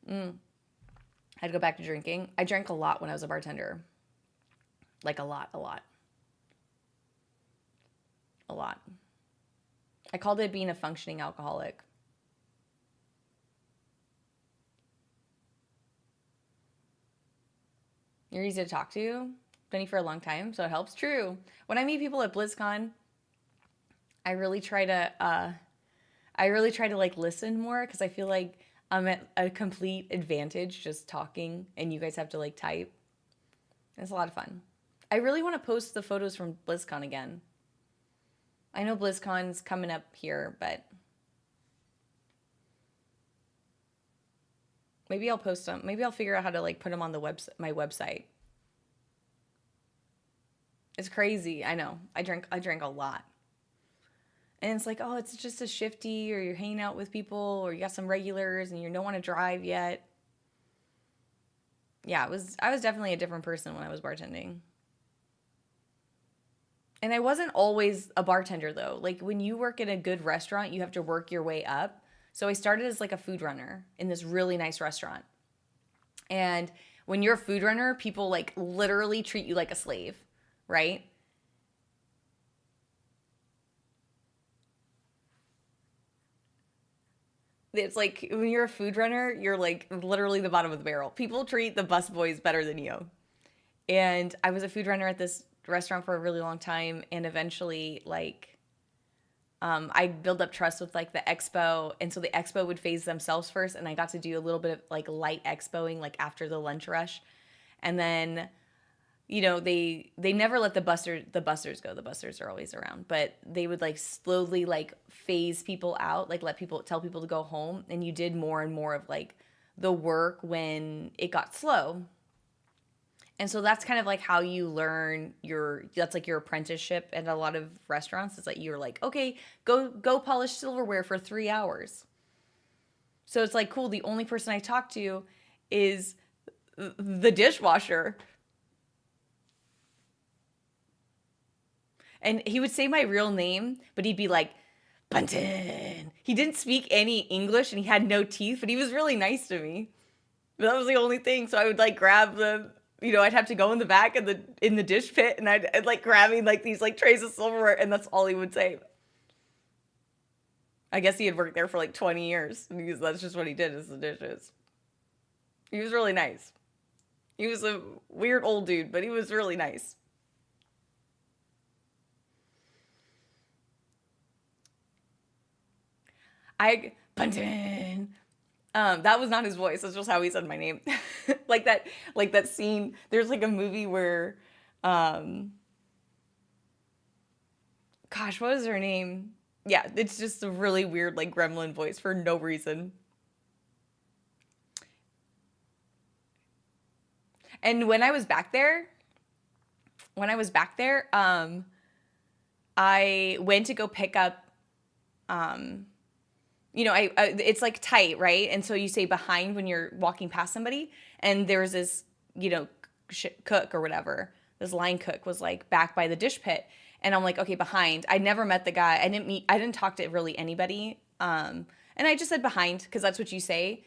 I had to go back to drinking. I drank a lot when I was a bartender. Like a lot. I called it being a functioning alcoholic. You're easy to talk to. Been here for a long time, so it helps. True. When I meet people at BlizzCon, I really try to like listen more because I feel like I'm at a complete advantage just talking, and you guys have to like type. It's a lot of fun. I really want to post the photos from BlizzCon again. I know BlizzCon's coming up here, but maybe I'll post them. Maybe I'll figure out how to like put them on the my website. It's crazy. I know. I drank a lot. And it's like, oh, it's just a shifty, or you're hanging out with people, or you got some regulars and you don't want to drive yet. Yeah, I was definitely a different person when I was bartending. And I wasn't always a bartender though. Like when you work in a good restaurant, you have to work your way up. So I started as like a food runner in this really nice restaurant. And when you're a food runner, people like literally treat you like a slave, right? It's like when you're a food runner, you're like literally the bottom of the barrel. People treat the busboys better than you. And I was a food runner at this restaurant for a really long time, and eventually like I built up trust with like the expo, and so the expo would phase themselves first, and I got to do a little bit of like light expoing like after the lunch rush. And then they never let the busters go. The busters are always around, but they would like slowly like phase people out, like let people tell people to go home, and you did more and more of like the work when it got slow. And so that's kind of like how you learn that's like your apprenticeship at a lot of restaurants. It's like you're like, okay, go polish silverware for 3 hours. So it's like, cool, the only person I talk to is the dishwasher. And he would say my real name, but he'd be like, Bunton. He didn't speak any English and he had no teeth, but he was really nice to me. But that was the only thing. So I would like grab I'd have to go in the back in the dish pit, and I'd like grabbing like these like trays of silverware, and that's all he would say. I guess he had worked there for like 20 years. And that's just what he did, is the dishes. He was really nice. He was a weird old dude, but he was really nice. Bunton. That was not his voice. That's just how he said my name. like that scene. There's like a movie where, gosh, what was her name? Yeah, it's just a really weird like gremlin voice for no reason. And when I was back there, I went to go pick up, it's like tight, right? And so you say behind when you're walking past somebody, and there's this, cook or whatever, this line cook was like back by the dish pit, and I'm like, okay, behind. I never met the guy. I didn't talk to really anybody. And I just said behind because that's what you say.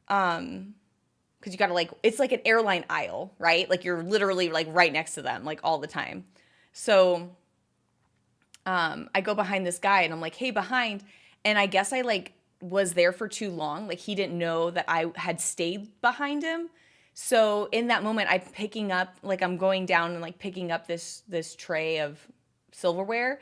Because you gotta like, it's like an airline aisle, right? Like you're literally like right next to them, like all the time. So I go behind this guy and I'm like, hey, behind. And I guess I like was there for too long. Like he didn't know that I had stayed behind him. So in that moment, I'm going down and like picking up this tray of silverware.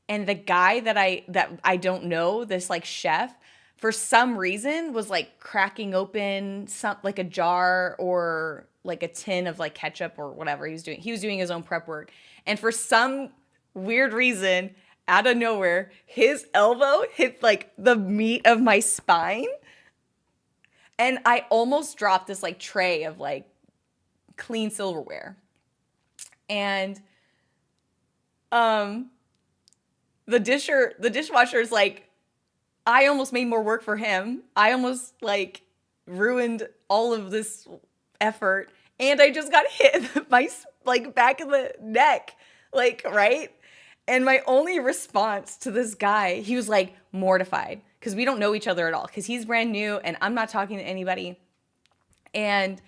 And the guy that I don't know, this like chef, for some reason was like cracking open some like a jar or like a tin of like ketchup or whatever he was doing. He was doing his own prep work. And for some weird reason, out of nowhere, his elbow hit like the meat of my spine. And I almost dropped this like tray of like clean silverware. And the dishwasher is like, I almost made more work for him. I almost like ruined all of this effort, and I just got hit in my like back of the neck, like, right? And my only response to this guy, he was like mortified because we don't know each other at all, because he's brand new and I'm not talking to anybody. And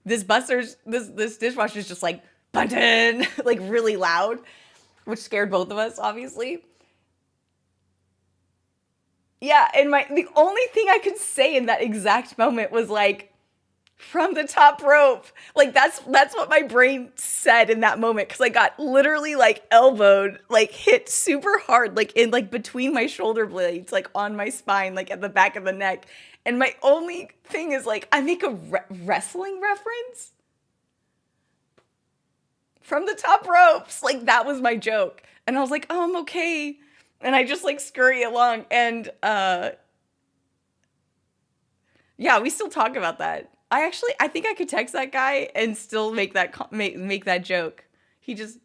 this dishwasher's just like, Bunton, like really loud, which scared both of us, obviously. Yeah, and the only thing I could say in that exact moment was like, from the top rope. Like that's what my brain said in that moment, because I got literally like elbowed, like hit super hard, like in like between my shoulder blades, like on my spine, like at the back of the neck. And my only thing is like, I make a wrestling reference from the top ropes. Like that was my joke. And I was like, oh, I'm okay. And I just like scurry along, and yeah, we still talk about that. I think I could text that guy and still make that make that joke. He just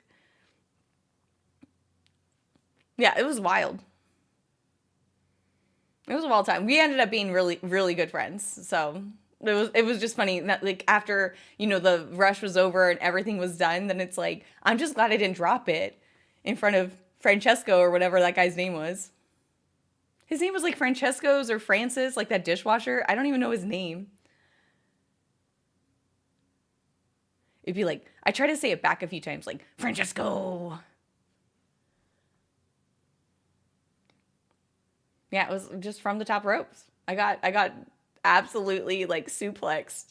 Yeah, it was wild. It was a wild time. We ended up being really, really good friends. So it was just funny that like after, the rush was over and everything was done, then it's like, I'm just glad I didn't drop it in front of Francesco or whatever that guy's name was. His name was like Francesco's or Francis, like that dishwasher. I don't even know his name. It'd be like, I try to say it back a few times, like, Francesco. Yeah, it was just from the top ropes. I got absolutely like suplexed.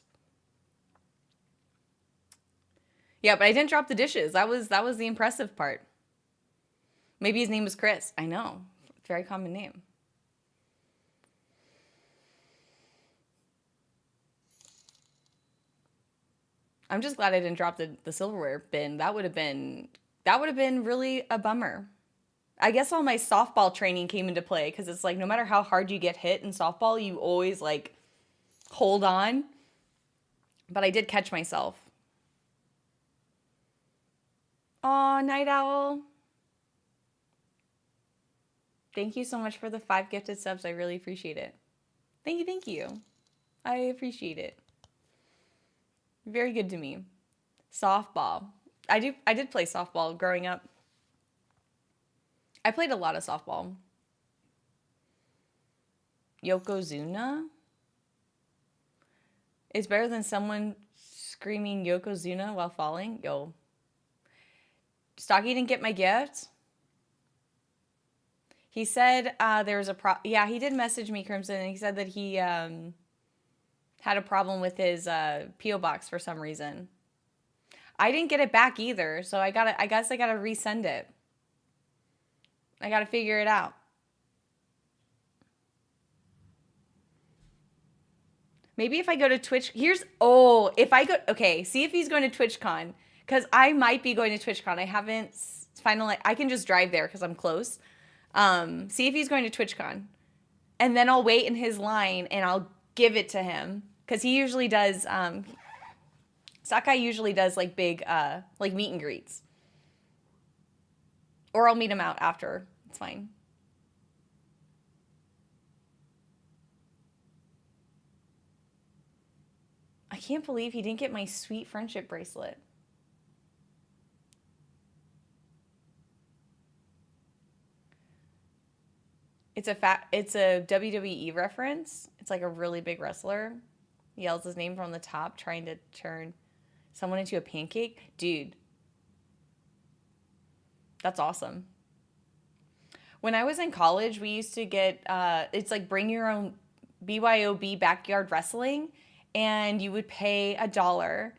Yeah, but I didn't drop the dishes. That was the impressive part. Maybe his name was Chris. I know. Very common name. I'm just glad I didn't drop the silverware bin. That would have been really a bummer. I guess all my softball training came into play because it's like no matter how hard you get hit in softball, you always like hold on. But I did catch myself. Aw, Night Owl. Thank you so much for the 5 gifted subs. I really appreciate it. Thank you, thank you. I appreciate it. Very good to me. Softball. I did play softball growing up. I played a lot of softball. Yokozuna is better than someone screaming Yokozuna while falling. Yo. Stocky didn't get my gift. He said there was yeah, he did message me, Crimson, and he said that he had a problem with his P.O. box for some reason. I didn't get it back either, so I guess I gotta resend it. I gotta figure it out. Maybe if I go to Twitch, if I go, okay, see if he's going to TwitchCon, because I might be going to TwitchCon. I haven't finally, I can just drive there because I'm close. See if he's going to TwitchCon, and then I'll wait in his line and I'll give it to him, because he usually does, Sakai usually does like big, like meet and greets. Or I'll meet him out after. It's fine. I can't believe he didn't get my sweet friendship bracelet. It's a WWE reference. It's like a really big wrestler. He yells his name from the top, trying to turn someone into a pancake. Dude, that's awesome. When I was in college, we used to get, it's like bring your own BYOB backyard wrestling, and you would pay $1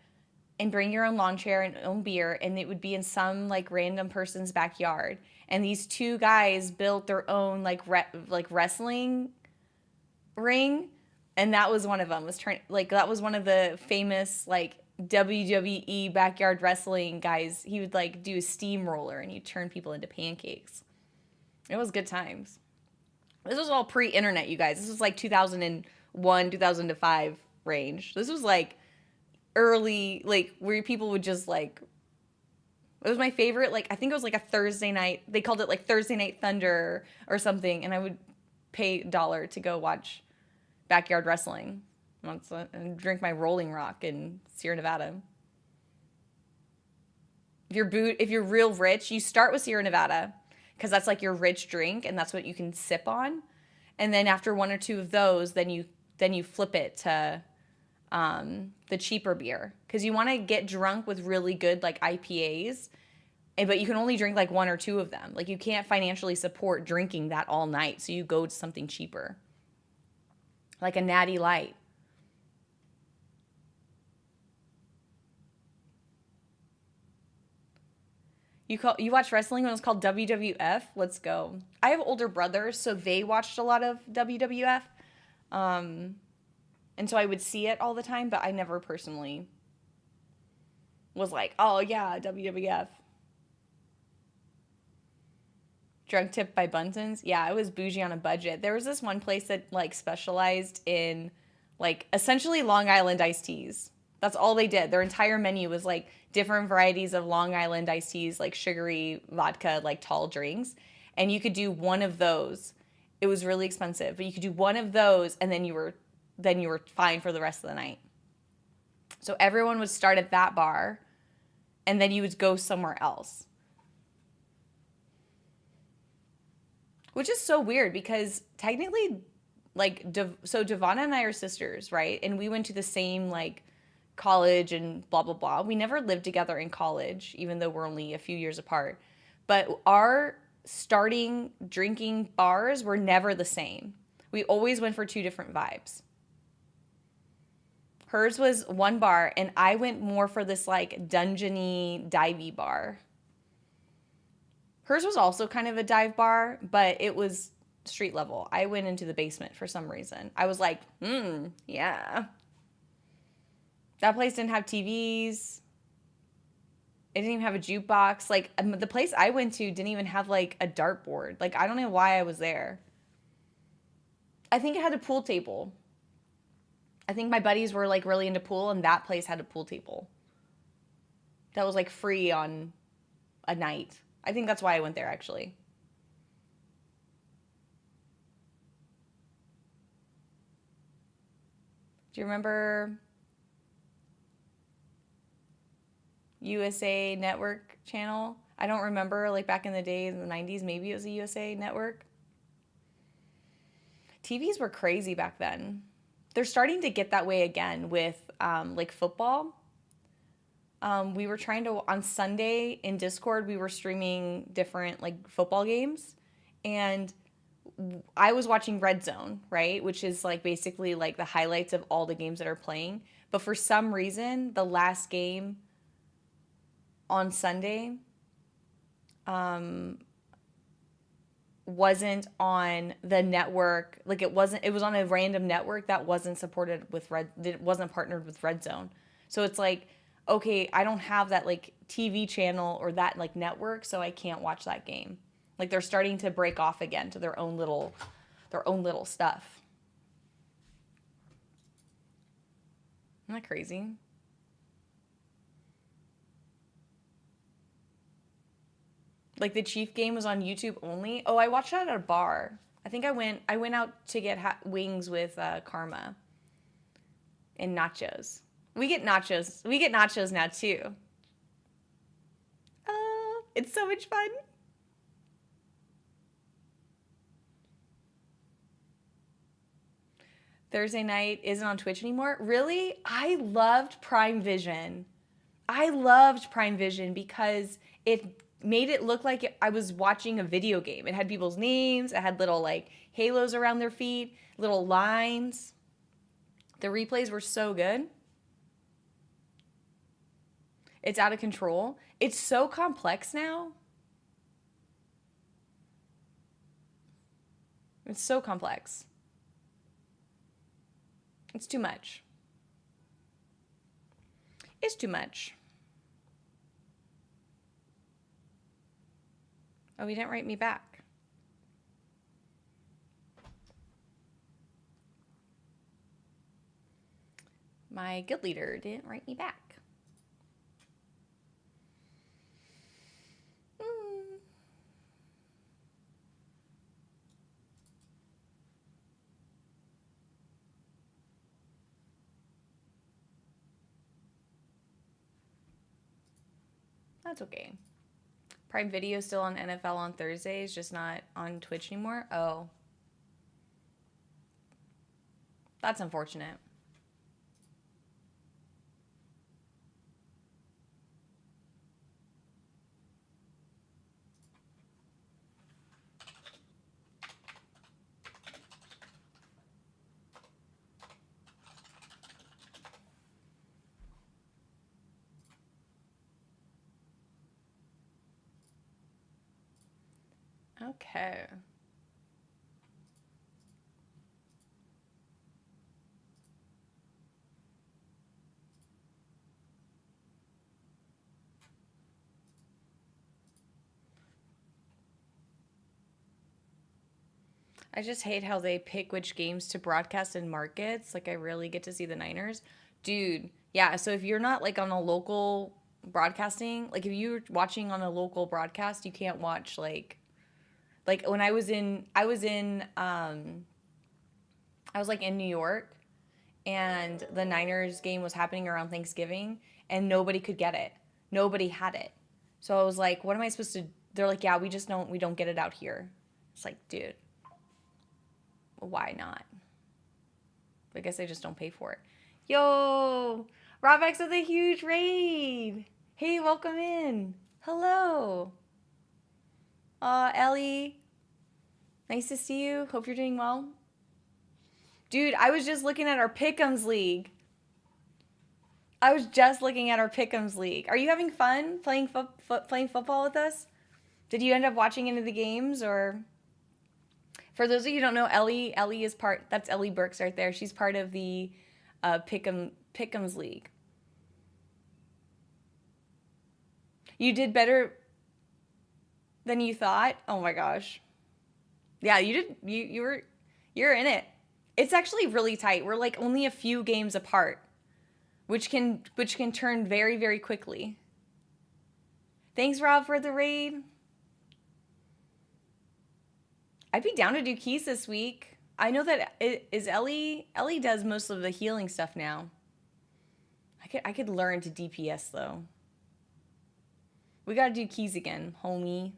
and bring your own lawn chair and own beer, and it would be in some like random person's backyard. And these two guys built their own like wrestling ring, and that was one of them. That was one of the famous like WWE backyard wrestling guys. He would like do a steamroller and he'd turn people into pancakes. It was good times. This was all pre-internet, you guys. This was like 2001, 2005 range. This was like early, like where people would just like, it was my favorite, like I think it was like a Thursday night. They called it like Thursday Night Thunder or something, and I would pay $1 to go watch backyard wrestling and drink my Rolling Rock in Sierra Nevada. If you're real rich, you start with Sierra Nevada because that's like your rich drink and that's what you can sip on. And then after one or two of those, then you flip it to the cheaper beer, because you want to get drunk with really good like IPAs, but you can only drink like one or two of them. Like you can't financially support drinking that all night, so you go to something cheaper, like a Natty Light. You watch wrestling when it was called WWF? Let's go. I have older brothers, so they watched a lot of WWF. And so I would see it all the time, but I never personally was like, oh yeah, WWF. Drunk tip by Bunton's? Yeah, I was bougie on a budget. There was this one place that like specialized in like essentially Long Island iced teas. That's all they did. Their entire menu was like different varieties of Long Island iced teas, like sugary vodka, like tall drinks. and you could do one of those. It was really expensive, but you could do one of those, and then you were fine for the rest of the night. So everyone would start at that bar, and then you would go somewhere else. Which is so weird because technically, like, so Devonna and I are sisters, right? And we went to the same, like, college and blah, blah, blah. We never lived together in college, even though we're only a few years apart. But our starting drinking bars were never the same. We always went for two different vibes. Hers was one bar, and I went more for this, like, dungeony, divey bar. Hers was also kind of a dive bar, but it was street level. I went into the basement for some reason. I was like, yeah. That place didn't have TVs. It didn't even have a jukebox. Like, the place I went to didn't even have, like, a dartboard. Like, I don't know why I was there. I think it had a pool table. I think my buddies were, like, really into pool, and that place had a pool table. That was, like, free on a night. I think that's why I went there, actually. Do you remember USA Network channel? I don't remember, like, back in the day in the 90s, maybe it was a USA Network. TVs were crazy back then. They're starting to get that way again with, like, football. We were trying to, on Sunday in Discord, we were streaming different, like, football games. And I was watching Red Zone, right? Which is, like, basically, like, the highlights of all the games that are playing. But for some reason, the last game on Sunday wasn't on the network. Like, it was on a random network that wasn't supported with it wasn't partnered with Red Zone. So it's like, okay, I don't have that, like, TV channel or that, like, network, so I can't watch that game. Like, they're starting to break off again to their own little stuff. Isn't that crazy? Like, the Chief game was on YouTube only. Oh, I watched that at a bar. I think I went out to get wings with Karma and nachos. We get nachos. We get nachos now too. It's so much fun. Thursday night isn't on Twitch anymore. Really? I loved Prime Vision. I loved Prime Vision because it made it look like I was watching a video game. It had people's names. It had little, like, halos around their feet, little lines. The replays were so good. It's out of control. It's so complex now. It's so complex. It's too much. It's too much. Oh, he didn't write me back. My guild leader didn't write me back. That's okay. Prime Video is still on NFL on Thursdays, just not on Twitch anymore. Oh. That's unfortunate. Okay. I just hate how they pick which games to broadcast in markets. Like, I rarely get to see the Niners. Dude, yeah, so if you're not, like, on a local broadcasting, like, if you're watching on a local broadcast, you can't watch, like Like when I was like in New York, and the Niners game was happening around Thanksgiving, and nobody could get it. Nobody had it. So I was like, what am I supposed to? They're like, yeah, we don't get it out here. It's like, dude, why not? I guess I just don't pay for it. Yo, Robex with a huge raid. Hey, welcome in. Hello. Ellie. Nice to see you. Hope you're doing well. Dude, I was just looking at our PickEms League. Are you having fun playing football with us? Did you end up watching any of the games? Or for those of you who don't know, Ellie is that's Ellie Burks right there. She's part of the PickEms League. You did better than you thought? Oh my gosh. Yeah, you did. You're in it. It's actually really tight. We're like only a few games apart, which can turn very, very quickly. Thanks, Rob, for the raid. I'd be down to do keys this week. I know that Ellie does most of the healing stuff now. I could learn to DPS though. We gotta do keys again, homie.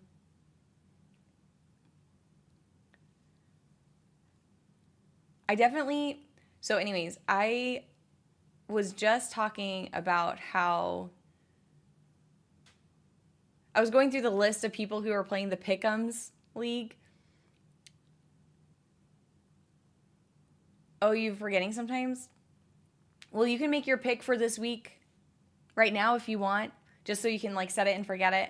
So anyways, I was just talking about how I was going through the list of people who are playing the PickEms League. Oh, you're forgetting sometimes? Well, you can make your pick for this week right now if you want, just so you can like set it and forget it.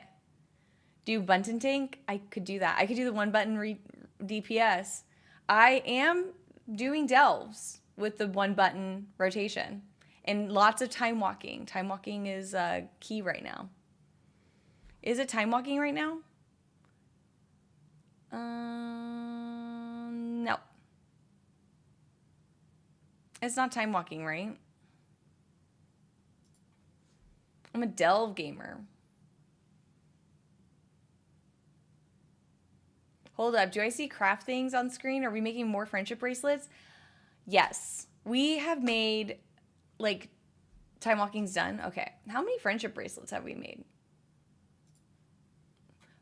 Do Bunton Tank? I could do that. I could do the one button DPS. I am doing delves with the one button rotation and lots of time walking. Time walking is key right now. Is it time walking right now? No. It's not time walking, right? I'm a delve gamer. Hold up. Do I see craft things on screen? Are we making more friendship bracelets? Yes. We have made, like, time walking's done. Okay. How many friendship bracelets have we made?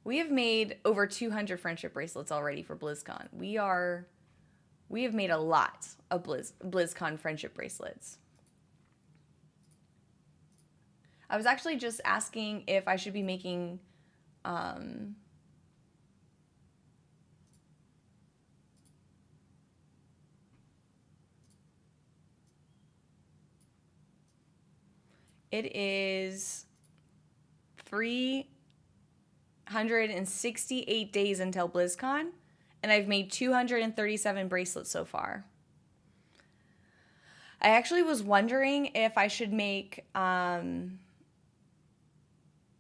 We have made over 200 friendship bracelets already for BlizzCon. We have made a lot of BlizzCon friendship bracelets. I was actually just asking if I should be making it is 368 days until BlizzCon, and I've made 237 bracelets so far. I actually was wondering if I should make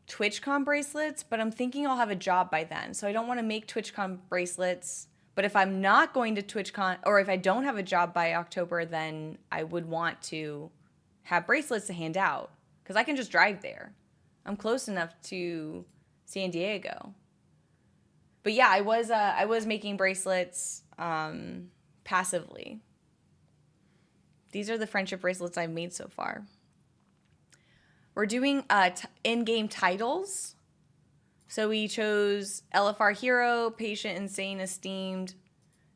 TwitchCon bracelets, but I'm thinking I'll have a job by then, so I don't want to make TwitchCon bracelets. But if I'm not going to TwitchCon, or if I don't have a job by October, then I would want to have bracelets to hand out, because I can just drive there. I'm close enough to San Diego. But yeah, I was making bracelets passively. These are the friendship bracelets I've made so far. We're doing in-game titles. So we chose LFR Hero, Patient, Insane, Esteemed,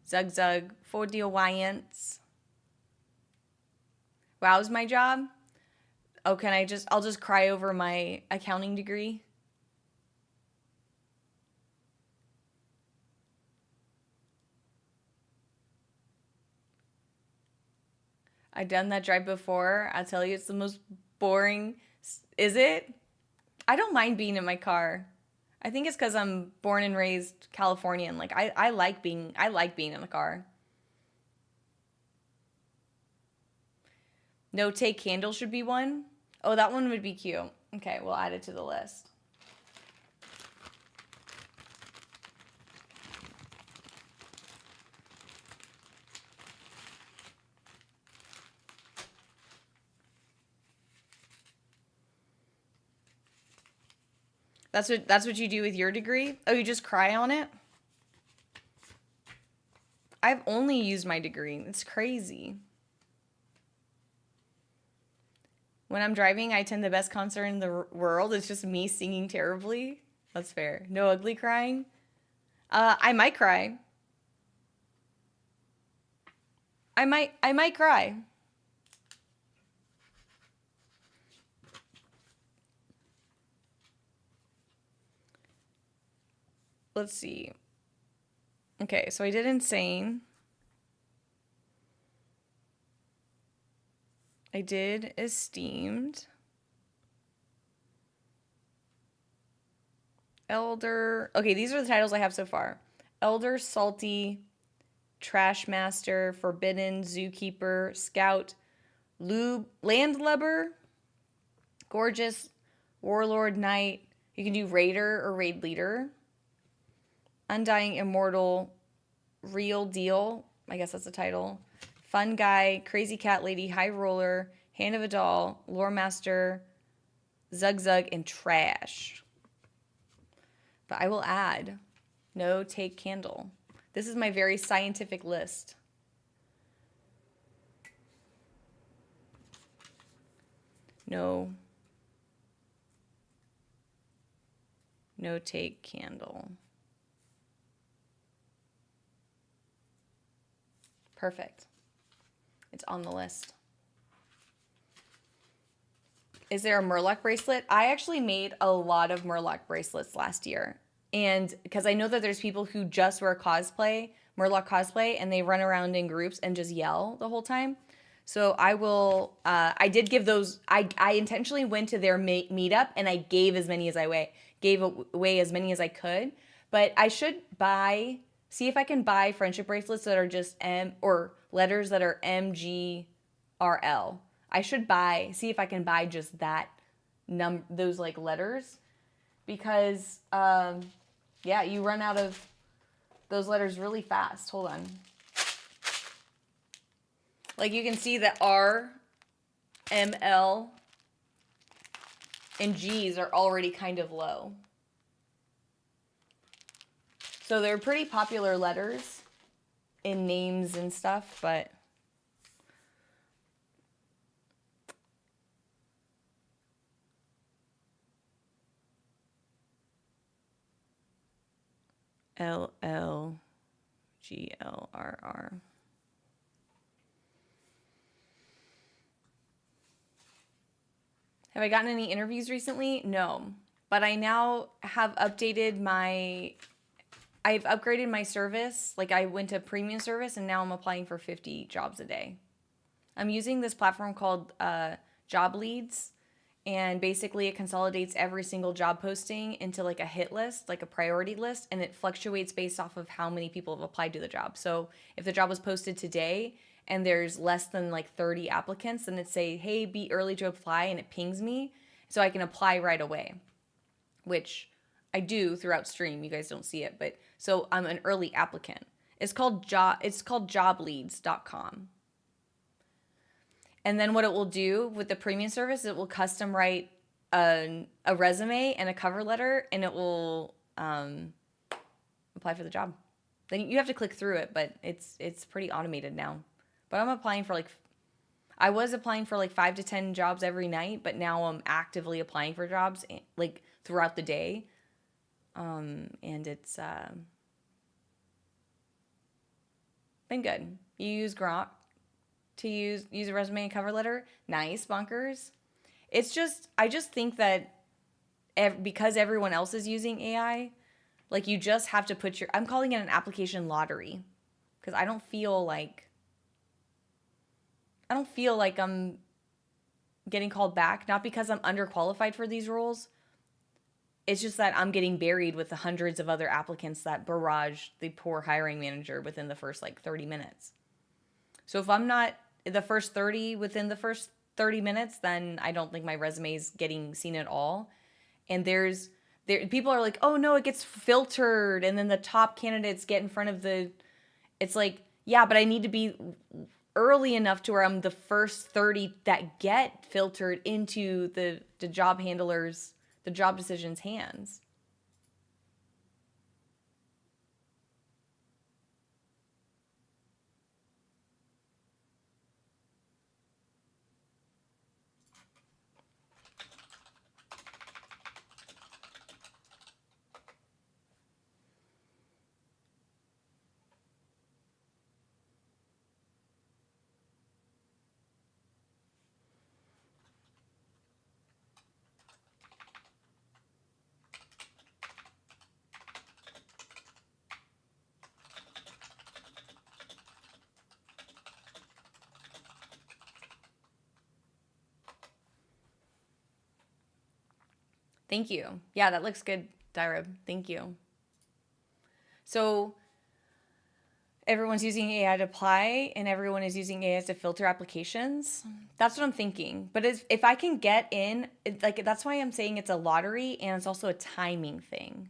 Zug Zug, Fordioyance. Wow's my job? Oh, I'll just cry over my accounting degree? I've done that drive before. I tell you, it's the most boring. Is it? I don't mind being in my car. I think it's because I'm born and raised Californian. Like I like being in the car. No take candle should be one. Oh, that one would be cute. Okay, we'll add it to the list. That's what you do with your degree? Oh, you just cry on it? I've only used my degree. It's crazy. When I'm driving, I attend the best concert in the world. It's just me singing terribly. That's fair. No ugly crying. I might cry. I might cry. Let's see. Okay, so I did insane. I did esteemed. Elder. Okay, these are the titles I have so far. Elder, Salty, Trash Master, Forbidden, Zookeeper, Scout, Landlubber, Gorgeous, Warlord, Knight. You can do Raider or Raid Leader. Undying Immortal, Real Deal. I guess that's the title. Fun Guy, Crazy Cat Lady, High Roller, Hand of a Doll, Lore Master, Zug Zug, and Trash. But I will add No Take Candle. This is my very scientific list. No Take Candle. Perfect. It's on the list. Is there a Murloc bracelet? I actually made a lot of Murloc bracelets last year. And because I know that there's people who just wear cosplay, Murloc cosplay, and they run around in groups and just yell the whole time. So I did give those, I intentionally went to their meetup and I gave as many as gave away as many as I could. But I should see if I can buy friendship bracelets that are just or letters that are MGRL. I should see if I can buy just those like letters, because yeah, you run out of those letters really fast. Hold on. Like you can see that R, M, L, and G's are already kind of low. So they're pretty popular letters in names and stuff, but L, L, G, L, R, R. Have I gotten any interviews recently? No. But I now have updated I've upgraded my service. Like I went to premium service and now I'm applying for 50 jobs a day. I'm using this platform called Job Leads. And basically it consolidates every single job posting into like a hit list, like a priority list. And it fluctuates based off of how many people have applied to the job. So if the job was posted today and there's less than like 30 applicants, then it say, hey, be early to apply, and it pings me so I can apply right away, which I do throughout stream. You guys don't see it, but so I'm an early applicant. It's called jobleads.com. And then what it will do with the premium service, it will custom write a resume and a cover letter, and it will apply for the job. Then you have to click through it, but it's pretty automated now. But I'm applying for I was applying for 5 to 10 jobs every night, but now I'm actively applying for jobs like throughout the day. And it's been good. You use Grok to use a resume and cover letter. Nice, bonkers. I just think that because everyone else is using AI, like you just have to I'm calling it an application lottery, because I don't feel like I'm getting called back, not because I'm underqualified for these roles. It's just that I'm getting buried with the hundreds of other applicants that barrage the poor hiring manager within the first 30 minutes. So if I'm not the first 30 within the first 30 minutes, then I don't think my resume is getting seen at all. And people are like, oh no, it gets filtered, and then the top candidates get in front of it's like, yeah, but I need to be early enough to where I'm the first 30 that get filtered into the job handlers, the job decision's hands. Thank you. Yeah, that looks good, Dyrab. Thank you. So everyone's using AI to apply and everyone is using AI to filter applications. That's what I'm thinking. But if I can get in, like, that's why I'm saying it's a lottery and it's also a timing thing.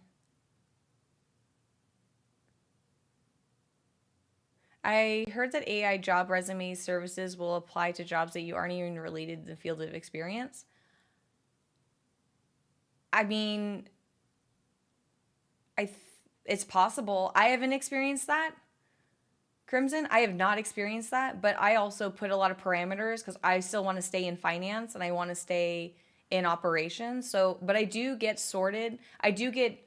I heard that AI job resume services will apply to jobs that you aren't even related to the field of experience. I mean, it's possible. I haven't experienced that. Crimson, I have not experienced that, but I also put a lot of parameters because I still want to stay in finance and I want to stay in operations. So, but I do get sorted. I do get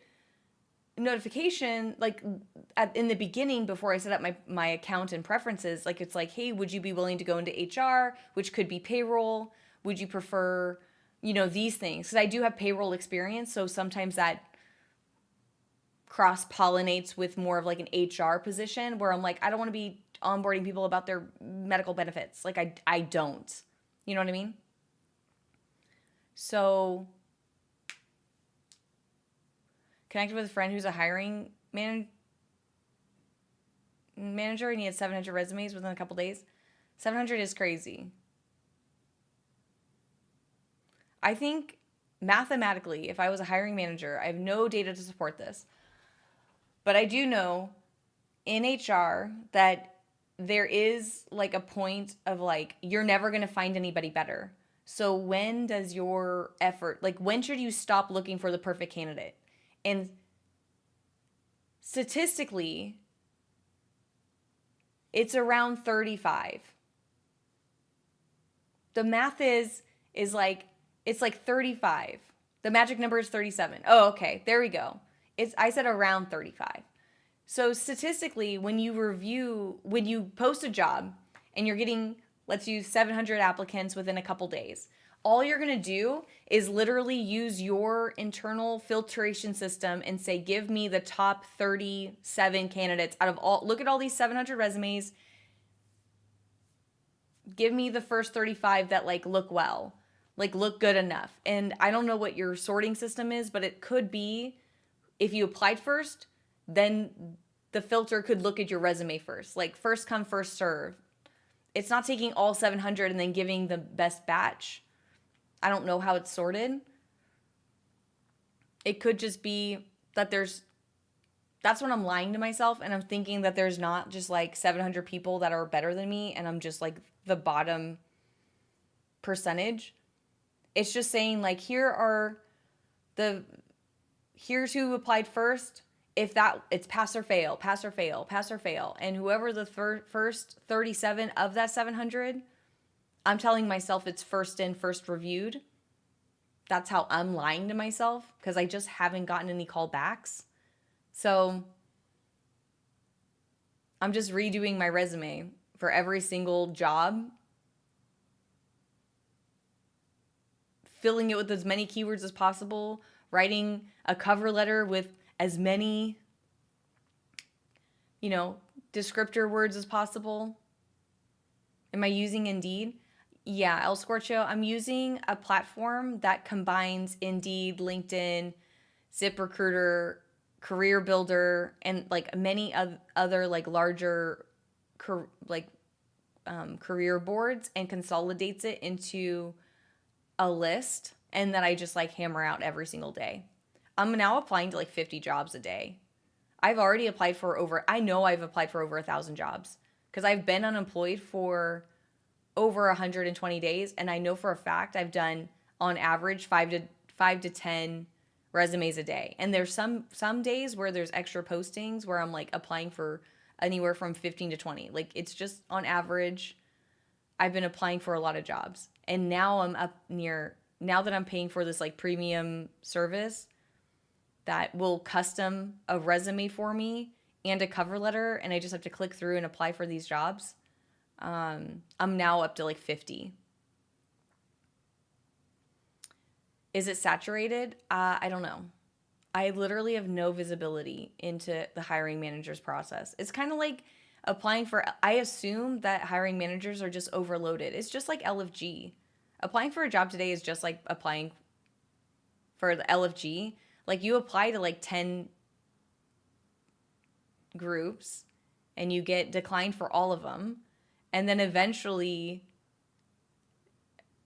notification like in the beginning before I set up my account and preferences. Like it's like, hey, would you be willing to go into HR, which could be payroll? Would you prefer, these things? Because I do have payroll experience, so sometimes that cross pollinates with more of like an HR position where I'm like, I don't want to be onboarding people about their medical benefits. Like I don't. You know what I mean? So connected with a friend who's a hiring manager and he had 700 resumes within a couple days. 700 is crazy. I think mathematically, if I was a hiring manager, I have no data to support this. But I do know in HR that there is like a point of like, you're never going to find anybody better. So when does your effort, like when should you stop looking for the perfect candidate? And statistically, it's around 35. The math is like, it's like 35. The magic number is 37. Oh, okay. There we go. I said around 35. So statistically, when you post a job and you're getting, let's use 700 applicants within a couple days, all you're going to do is literally use your internal filtration system and say, give me the top 37 candidates out of all, look at all these 700 resumes. Give me the first 35 that like look well, like look good enough. And I don't know what your sorting system is, but it could be if you applied first, then the filter could look at your resume first, like first come, first serve. It's not taking all 700 and then giving the best batch. I don't know how it's sorted. It could just be that that's when I'm lying to myself and I'm thinking that there's not just like 700 people that are better than me and I'm just like the bottom percentage. It's just saying like, here's who applied first. If it's pass or fail, pass or fail, pass or fail. And whoever the first 37 of that 700, I'm telling myself it's first in, first reviewed. That's how I'm lying to myself because I just haven't gotten any callbacks. So I'm just redoing my resume for every single job, filling it with as many keywords as possible, writing a cover letter with as many, descriptor words as possible. Am I using Indeed? Yeah, El Scorcho, I'm using a platform that combines Indeed, LinkedIn, ZipRecruiter, Career Builder, and like many other like larger career boards and consolidates it into a list and then I just like hammer out every single day. I'm now applying to like 50 jobs a day. I've applied for over 1,000 jobs because I've been unemployed for over 120 days. And I know for a fact I've done on average 5 to 10 resumes a day. And there's some days where there's extra postings where I'm like applying for anywhere from 15 to 20. Like it's just on average, I've been applying for a lot of jobs. And now now that I'm paying for this like premium service that will custom a resume for me and a cover letter, and I just have to click through and apply for these jobs. I'm now up to like 50. Is it saturated? I don't know. I literally have no visibility into the hiring manager's process. It's kind of like applying for, I assume that hiring managers are just overloaded. It's just like LFG. Applying for a job today is just like applying for the LFG, like you apply to like 10 groups and you get declined for all of them. And then eventually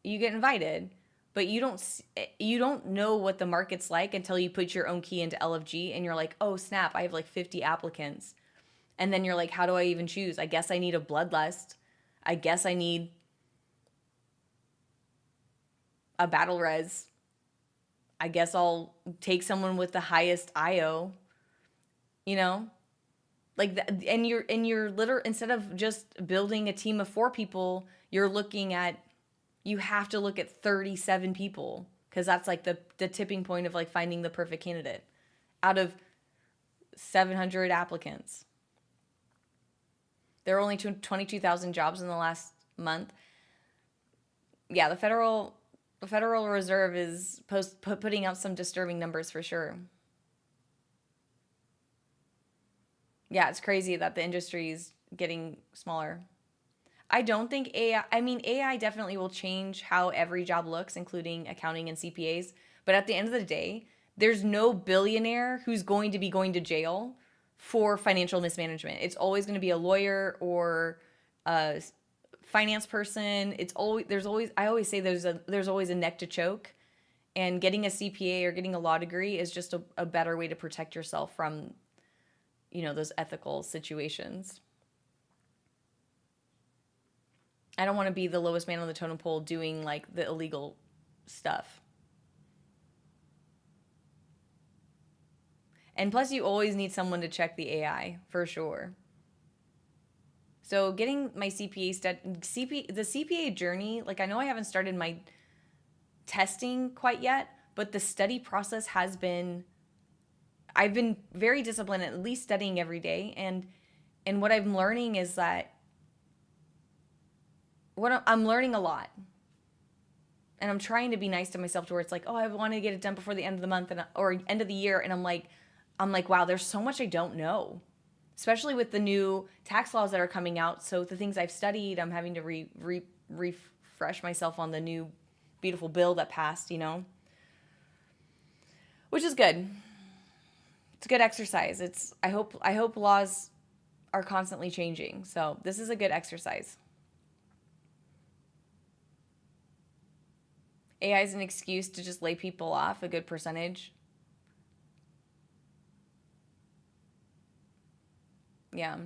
you get invited, but you don't know what the market's like until you put your own key into LFG and you're like, "Oh, snap, I have like 50 applicants." And then you're like, "How do I even choose? I guess I need a bloodlust. I guess I need a battle res. I guess I'll take someone with the highest IO." You know? Like and you're literally, instead of just building a team of 4 people, you have to look at 37 people, because that's like the tipping point of like finding the perfect candidate out of 700 applicants. There are only 22,000 jobs in the last month. Yeah, the Federal Reserve is putting out some disturbing numbers for sure. Yeah, it's crazy that the industry is getting smaller. I don't think AI definitely will change how every job looks, including accounting and CPAs. But at the end of the day, there's no billionaire who's going to be going to jail for financial mismanagement. It's always going to be a lawyer or a finance person. I always say there's always a neck to choke. And getting a CPA or getting a law degree is just a better way to protect yourself from, those ethical situations. I don't want to be the lowest man on the totem pole doing like the illegal stuff. And plus, you always need someone to check the AI for sure. So getting my the CPA journey, like I know I haven't started my testing quite yet, but the study process I've been very disciplined, at least studying every day. And what I'm learning is that I'm learning a lot. And I'm trying to be nice to myself to where it's like, oh, I want to get it done before the end of the month or end of the year. And I'm like, wow, there's so much I don't know, especially with the new tax laws that are coming out. So the things I've studied, I'm having to refresh myself on the new beautiful bill that passed, which is good. It's a good exercise. I hope laws are constantly changing. So this is a good exercise. AI is an excuse to just lay people off, a good percentage. Yeah.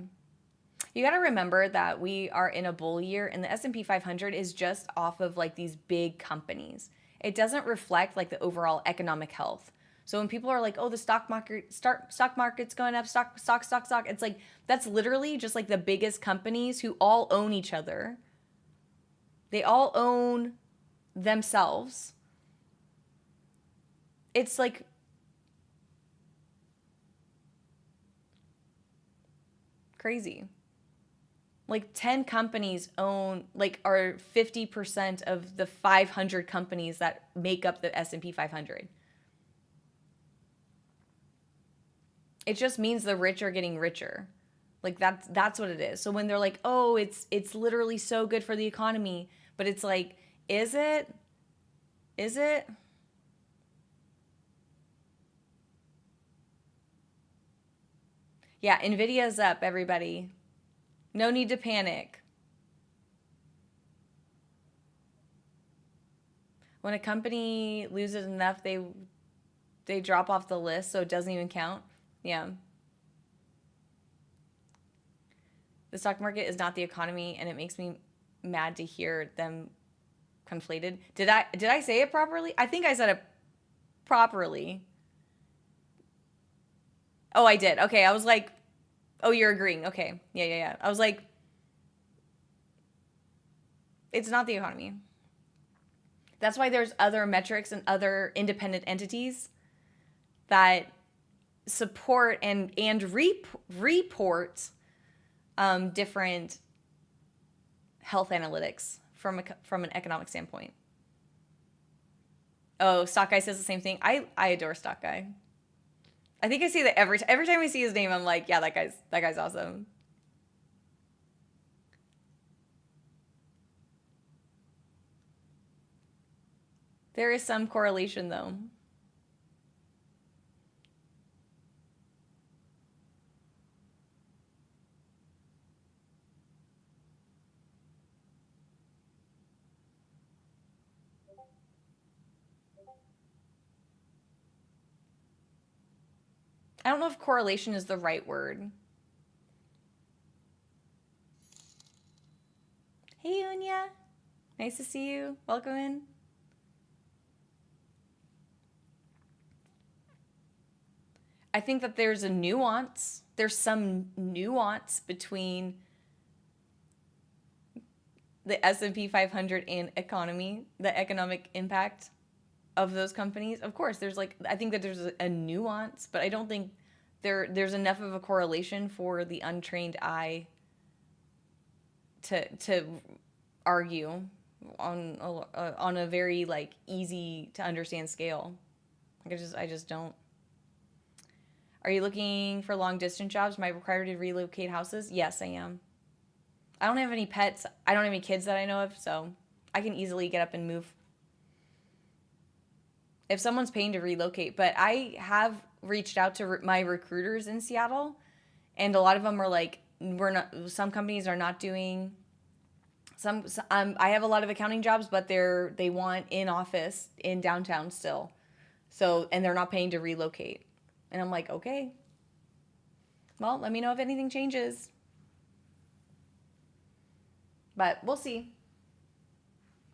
You got to remember that we are in a bull year, and the S&P 500 is just off of like these big companies. It doesn't reflect like the overall economic health. So when people are like, "Oh, the stock market's going up, stock," it's like that's literally just like the biggest companies who all own each other. They all own themselves. It's like crazy. Like 10 companies are 50% of the 500 companies that make up the S&P 500. It just means the rich are getting richer. Like that's what it is. So when they're like, "Oh, it's literally so good for the economy," but it's like, is it? Is it? Yeah, Nvidia's up, everybody. No need to panic. When a company loses enough, they drop off the list, so it doesn't even count. Yeah. The stock market is not the economy, and it makes me mad to hear them conflated. Did I say it properly? I think I said it properly. Oh, I did. Okay, I was like, oh, you're agreeing. Okay. Yeah. I was like, it's not the economy. That's why there's other metrics and other independent entities that support and report different health analytics from an economic standpoint. Oh, Stock Guy says the same thing. I adore Stock Guy. I think I see that every time I see his name, I'm like, yeah, that guy's awesome. There is some correlation though. I don't know if correlation is the right word. Hey, Unya. Nice to see you. Welcome in. I think that there's a nuance. There's some nuance between the S&P 500 and economy, the economic impact of those companies. Of course, there's like, I think that there's a nuance, but I don't think there's enough of a correlation for the untrained eye to argue on a very like easy to understand scale. Like I just don't. Are you looking for long distance jobs? Might require to relocate houses? Yes, I am. I don't have any pets. I don't have any kids that I know of, so I can easily get up and move. If someone's paying to relocate, but I have reached out to my recruiters in Seattle, and a lot of them are like, some companies are not doing some. I have a lot of accounting jobs, but they want in office in downtown still, so and they're not paying to relocate, and I'm like, okay, well, let me know if anything changes. But we'll see.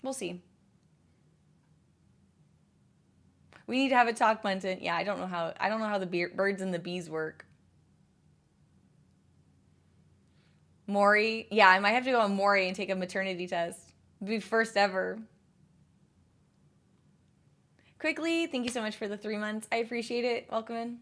We'll see. We need to have a talk, Munton. Yeah, I don't know how the birds and the bees work. Maury. Yeah, I might have to go on Maury and take a maternity test. It'll be first ever. Quickly, thank you so much for the 3 months. I appreciate it. Welcome in.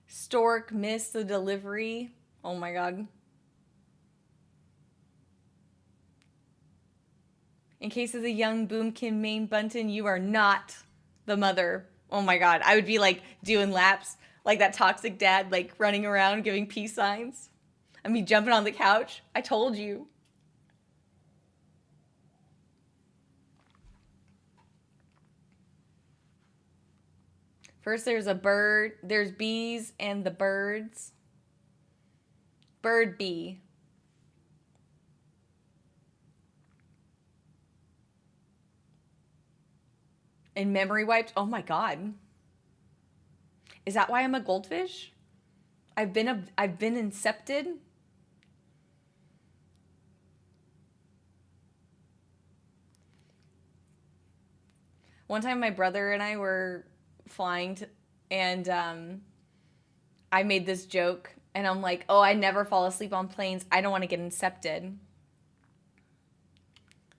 Stork missed the delivery. Oh my God. In case of the young Boom Kim Main Bunton, you are not the mother. Oh my God. I would be like doing laps like that toxic dad, like running around giving peace signs. I'd be jumping on the couch. I told you. First, there's a bird. There's bees and the birds. Bird bee. And memory wiped. Oh my God. Is that why I'm a goldfish? I've been incepted. One time, my brother and I were flying and I made this joke and I'm like, oh, I never fall asleep on planes. I don't want to get incepted.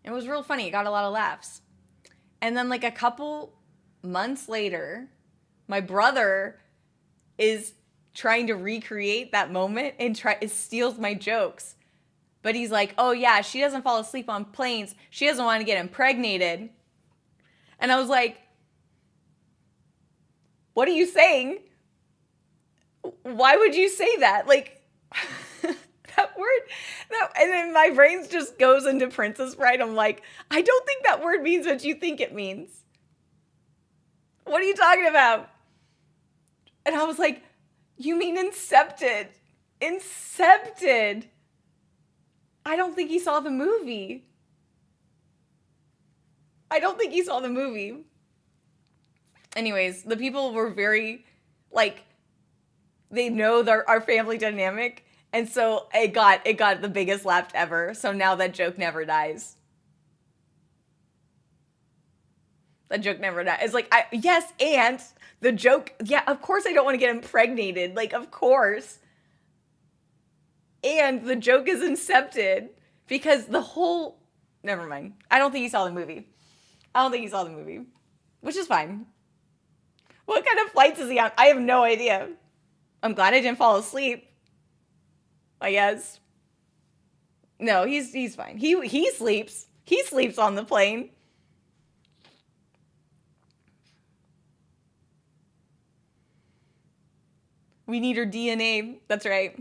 It was real funny. It got a lot of laughs. And then like a couple months later, my brother is trying to recreate that moment and steals my jokes. But he's like, oh yeah, she doesn't fall asleep on planes. She doesn't want to get impregnated. And I was like, what are you saying? Why would you say that? Like, that word, and then my brain just goes into Princess Bride. I'm like, I don't think that word means what you think it means. What are you talking about? And I was like, you mean incepted. Incepted. I don't think he saw the movie. I don't think he saw the movie. Anyways, the people were very, like, they know our family dynamic, and so it got the biggest laugh ever. So now that joke never dies. That joke never dies. It's like, yes, and the joke, yeah, of course I don't want to get impregnated. Like, of course. And the joke is incepted because the whole, never mind. I don't think he saw the movie. Which is fine. What kind of flights is he on? I have no idea. I'm glad I didn't fall asleep. I guess. No, he's fine. He sleeps. He sleeps on the plane. We need her DNA. That's right.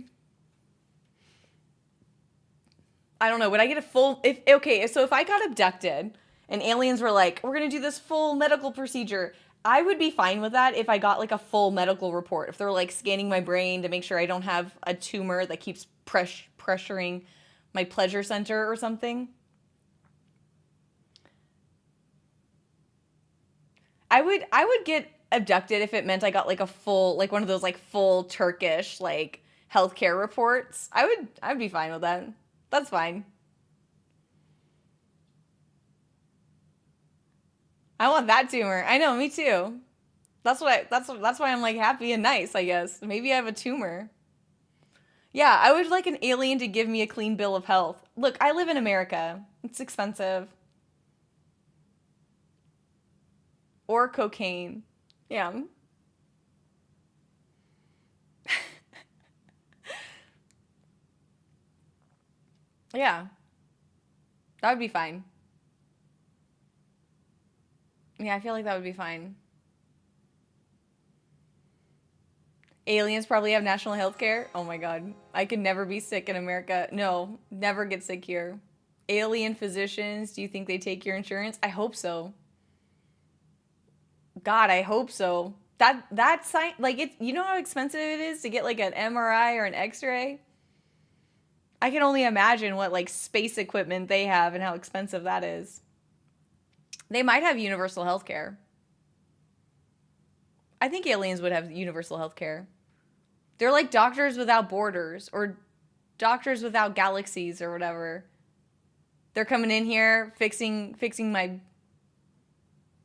I don't know. Would I get a full... So if I got abducted and aliens were like, we're going to do this full medical procedure, I would be fine with that if I got like a full medical report. If they're like scanning my brain to make sure I don't have a tumor that keeps pressuring my pleasure center or something. I would get abducted if it meant I got like a full, like one of those like full Turkish like healthcare reports. I'd be fine with that. That's fine. I want that tumor. I know, me too. That's why I'm like happy and nice, I guess. Maybe I have a tumor. Yeah, I would like an alien to give me a clean bill of health. Look, I live in America. It's expensive. Or cocaine. Yeah. Yeah. That would be fine. Yeah, I feel like that would be fine. Aliens probably have national health care. Oh my god. I could never be sick in America. No, never get sick here. Alien physicians, do you think they take your insurance? I hope so. God, I hope so. That sign like it you know how expensive it is to get like an MRI or an X-ray? I can only imagine what like space equipment they have and how expensive that is. They might have universal health care. I think aliens would have universal health care. They're like doctors without borders or doctors without galaxies or whatever. They're coming in here fixing my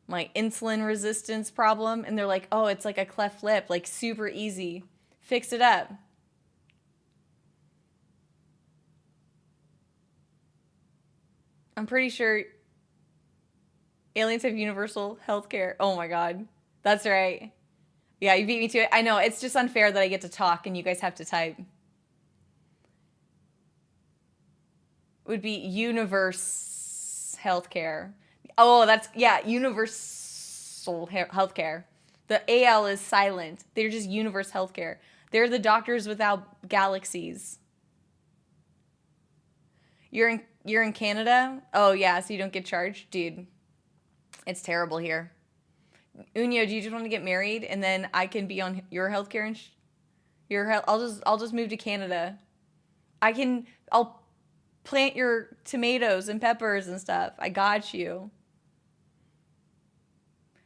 insulin resistance problem and they're like, "Oh, it's like a cleft lip, like super easy. Fix it up." I'm pretty sure aliens have universal health care. Oh my god. That's right. Yeah, you beat me to it. I know, it's just unfair that I get to talk and you guys have to type. It would be universe healthcare. Oh, that's yeah, universal healthcare. The AL is silent. They're just universe healthcare. They're the doctors without galaxies. You're in Canada? Oh yeah, so you don't get charged? Dude, it's terrible here. Unyo, do you just want to get married and then I can be on your healthcare and your health? I'll just move to Canada. I'll plant your tomatoes and peppers and stuff. I got you.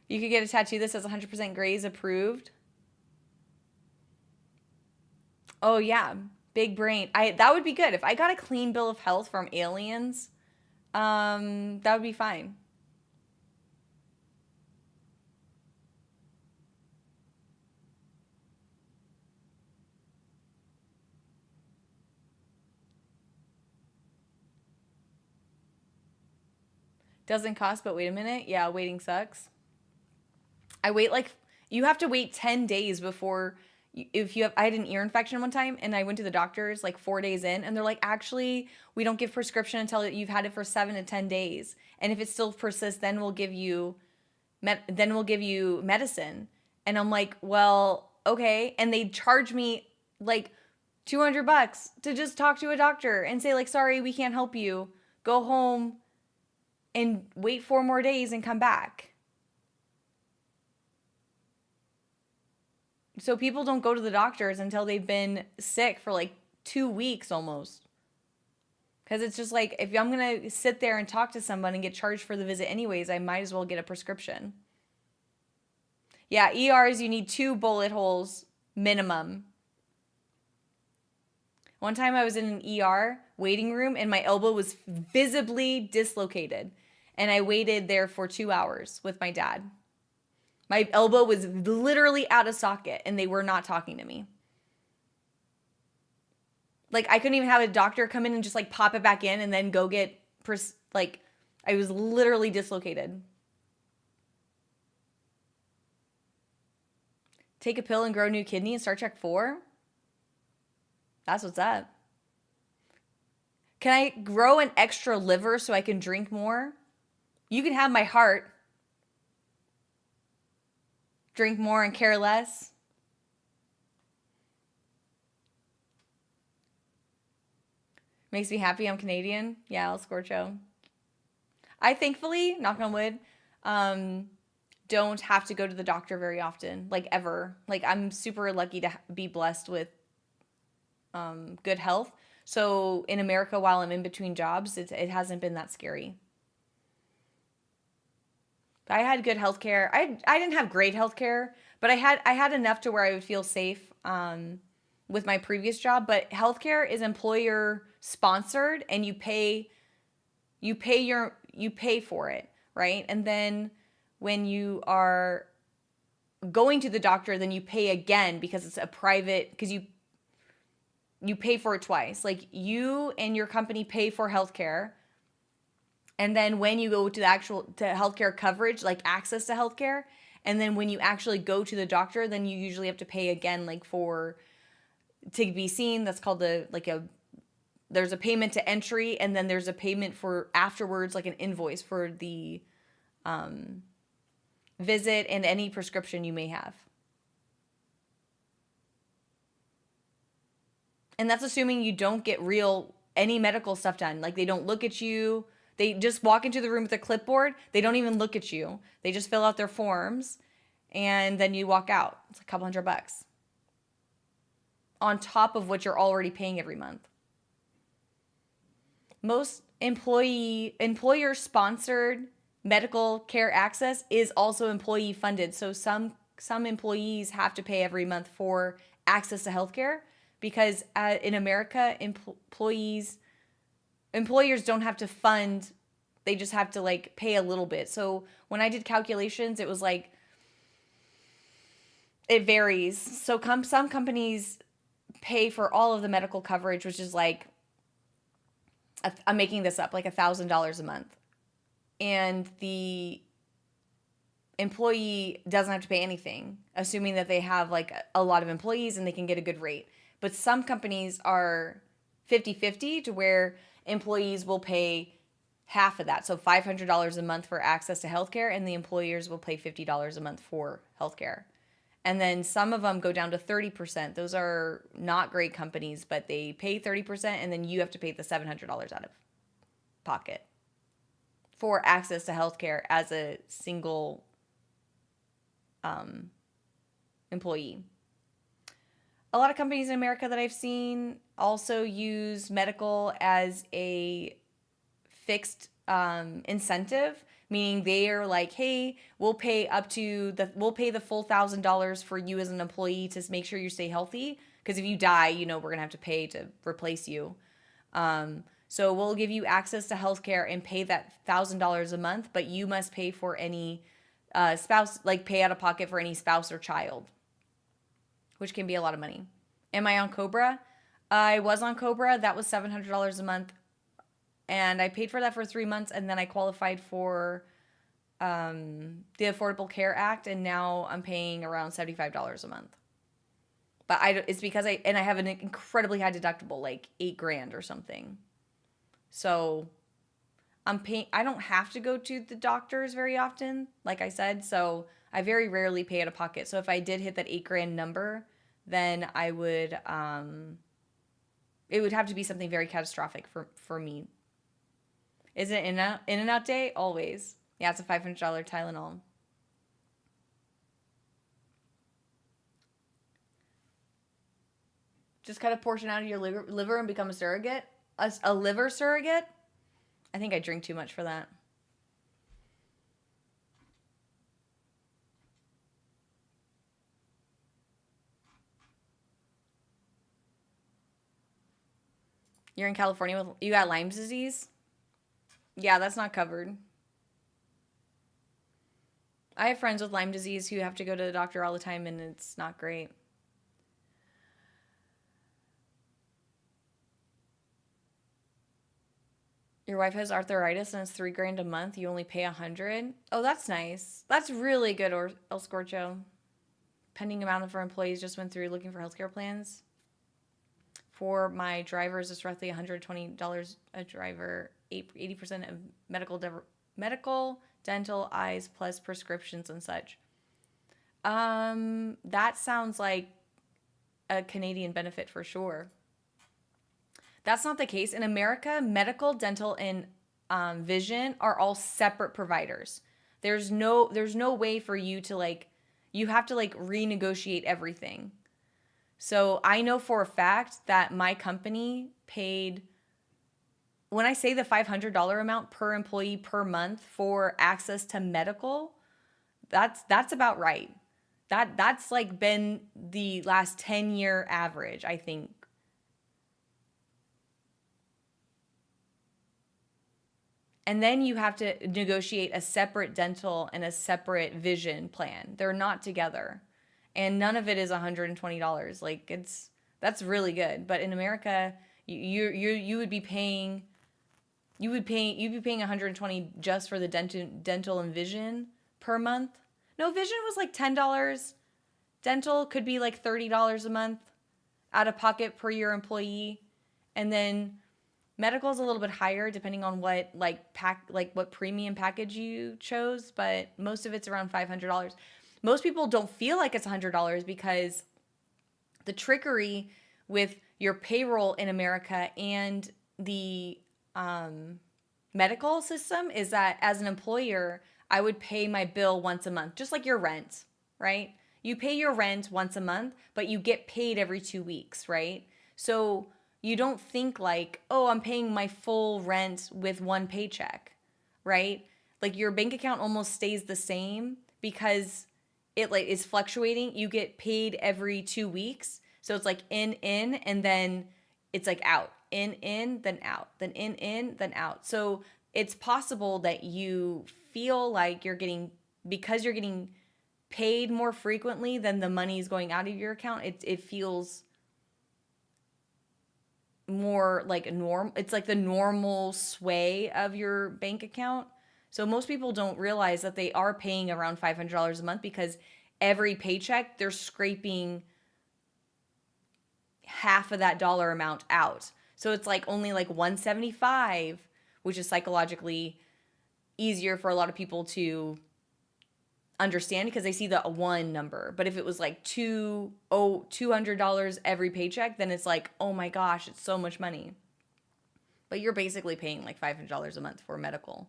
You could get a tattoo that says 100% Grays approved. Oh yeah, big brain. I that would be good if I got a clean bill of health from aliens. That would be fine. Doesn't cost, but wait a minute. Yeah, waiting sucks. I wait like you have to wait 10 days before if you have I had an ear infection one time and I went to the doctors like 4 days in and they're like actually we don't give prescription until you've had it for 7 to 10 days and if it still persists then we'll give you medicine. And I'm like, "Well, okay." And they charge me like $200 to just talk to a doctor and say like, "Sorry, we can't help you. Go home and wait 4 more days and come back." So people don't go to the doctors until they've been sick for like 2 weeks almost. Because it's just like, if I'm going to sit there and talk to someone and get charged for the visit anyways, I might as well get a prescription. Yeah, ERs, you need 2 bullet holes minimum. One time I was in an ER waiting room and my elbow was visibly dislocated. And I waited there for 2 hours with my dad. My elbow was literally out of socket and they were not talking to me. Like I couldn't even have a doctor come in and just like pop it back in and then go get like I was literally dislocated. Take a pill and grow a new kidney in Star Trek 4? That's what's up. Can I grow an extra liver so I can drink more? You can have my heart. Drink more and care less. Makes me happy I'm Canadian. Yeah, I'll Scorcho. I thankfully, knock on wood, don't have to go to the doctor very often, like ever. Like I'm super lucky to be blessed with good health. So in America, while I'm in between jobs, it hasn't been that scary. I had good healthcare. I didn't have great healthcare, but I had enough to where I would feel safe with my previous job. But healthcare is employer sponsored, and you pay for it, right? And then when you are going to the doctor, then you pay again because it's a private, because you pay for it twice. Like you and your company pay for healthcare. And then when you go to the actual to healthcare coverage, like access to healthcare, and then when you actually go to the doctor, then you usually have to pay again, like for to be seen. That's called there's a payment to entry, and then there's a payment for afterwards, like an invoice for the visit and any prescription you may have. And that's assuming you don't get any medical stuff done. Like they don't look at you. They just walk into the room with a clipboard. They don't even look at you. They just fill out their forms and then you walk out. It's a couple $100 on top of what you're already paying every month. Most employer sponsored medical care access is also employee funded. So some employees have to pay every month for access to healthcare because in America, employers don't have to fund, they just have to like pay a little bit. So when I did calculations, it was like, it varies. So some companies pay for all of the medical coverage, which is like, I'm making this up, like $1,000 a month. And the employee doesn't have to pay anything, assuming that they have like a lot of employees and they can get a good rate. But some companies are 50-50 to where employees will pay half of that. So $500 a month for access to healthcare, and the employers will pay $50 a month for healthcare. And then some of them go down to 30%. Those are not great companies, but they pay 30%, and then you have to pay the $700 out of pocket for access to healthcare as a single employee. A lot of companies in America that I've seen also use medical as a fixed incentive, meaning they are like, hey, we'll pay the full $1,000 for you as an employee to make sure you stay healthy. Because if you die, we're gonna have to pay to replace you. So we'll give you access to healthcare and pay that $1,000 a month, but you must pay for any spouse, like pay out of pocket for any spouse or child, which can be a lot of money. Am I on Cobra? I was on Cobra. That was $700 a month. And I paid for that for 3 months, and then I qualified for the Affordable Care Act, and now I'm paying around $75 a month. But it's because I have an incredibly high deductible, like $8,000 or something. So I'm paying. I don't have to go to the doctors very often, like I said. So I very rarely pay out of pocket. So if I did hit that $8,000 number, then I would. It would have to be something very catastrophic for me. Is it in and out day? Always. Yeah, it's a $500 Tylenol. Just cut a portion out of your liver and become a surrogate? A liver surrogate? I think I drink too much for that. You're in California you got Lyme's disease? Yeah, that's not covered. I have friends with Lyme disease who have to go to the doctor all the time, and it's not great. Your wife has arthritis and it's $3,000 a month. You only pay $100. Oh, that's nice. That's really good, El Scorcho. Pending amount of our employees just went through looking for healthcare plans. For my drivers, it's roughly $120 a driver. 80% of medical, dental, eyes, plus prescriptions and such. That sounds like a Canadian benefit for sure. That's not the case. In America, medical, dental, and vision are all separate providers. There's no way for you to you have to renegotiate everything. So I know for a fact that my company paid, when I say the $500 amount per employee per month for access to medical, that's about right. That's like been the last 10-year average, I think. And then you have to negotiate a separate dental and a separate vision plan. They're not together. And none of it is $120. Like that's really good. But in America, you would be paying you'd be paying 120 just for the dental and vision per month. No, vision was like $10. Dental could be like $30 a month out of pocket per your employee. And then medical is a little bit higher depending on what what premium package you chose, but most of it's around $500. Most people don't feel like it's $100 because the trickery with your payroll in America and the medical system is that as an employer, I would pay my bill once a month, just like your rent, right? You pay your rent once a month, but you get paid every 2 weeks, right? So you don't think like, oh, I'm paying my full rent with one paycheck, right? Like your bank account almost stays the same because it like is fluctuating. You get paid every 2 weeks. So it's like in, and then it's like out. In, then out. Then in, then out. So it's possible that you feel like because you're getting paid more frequently than the money is going out of your account, it feels more like norm. It's like the normal sway of your bank account. So most people don't realize that they are paying around $500 a month because every paycheck they're scraping half of that dollar amount out. So it's like only like 175, which is psychologically easier for a lot of people to understand because they see the one number. But if it was like $200 every paycheck, then it's like, oh my gosh, it's so much money. But you're basically paying like $500 a month for medical.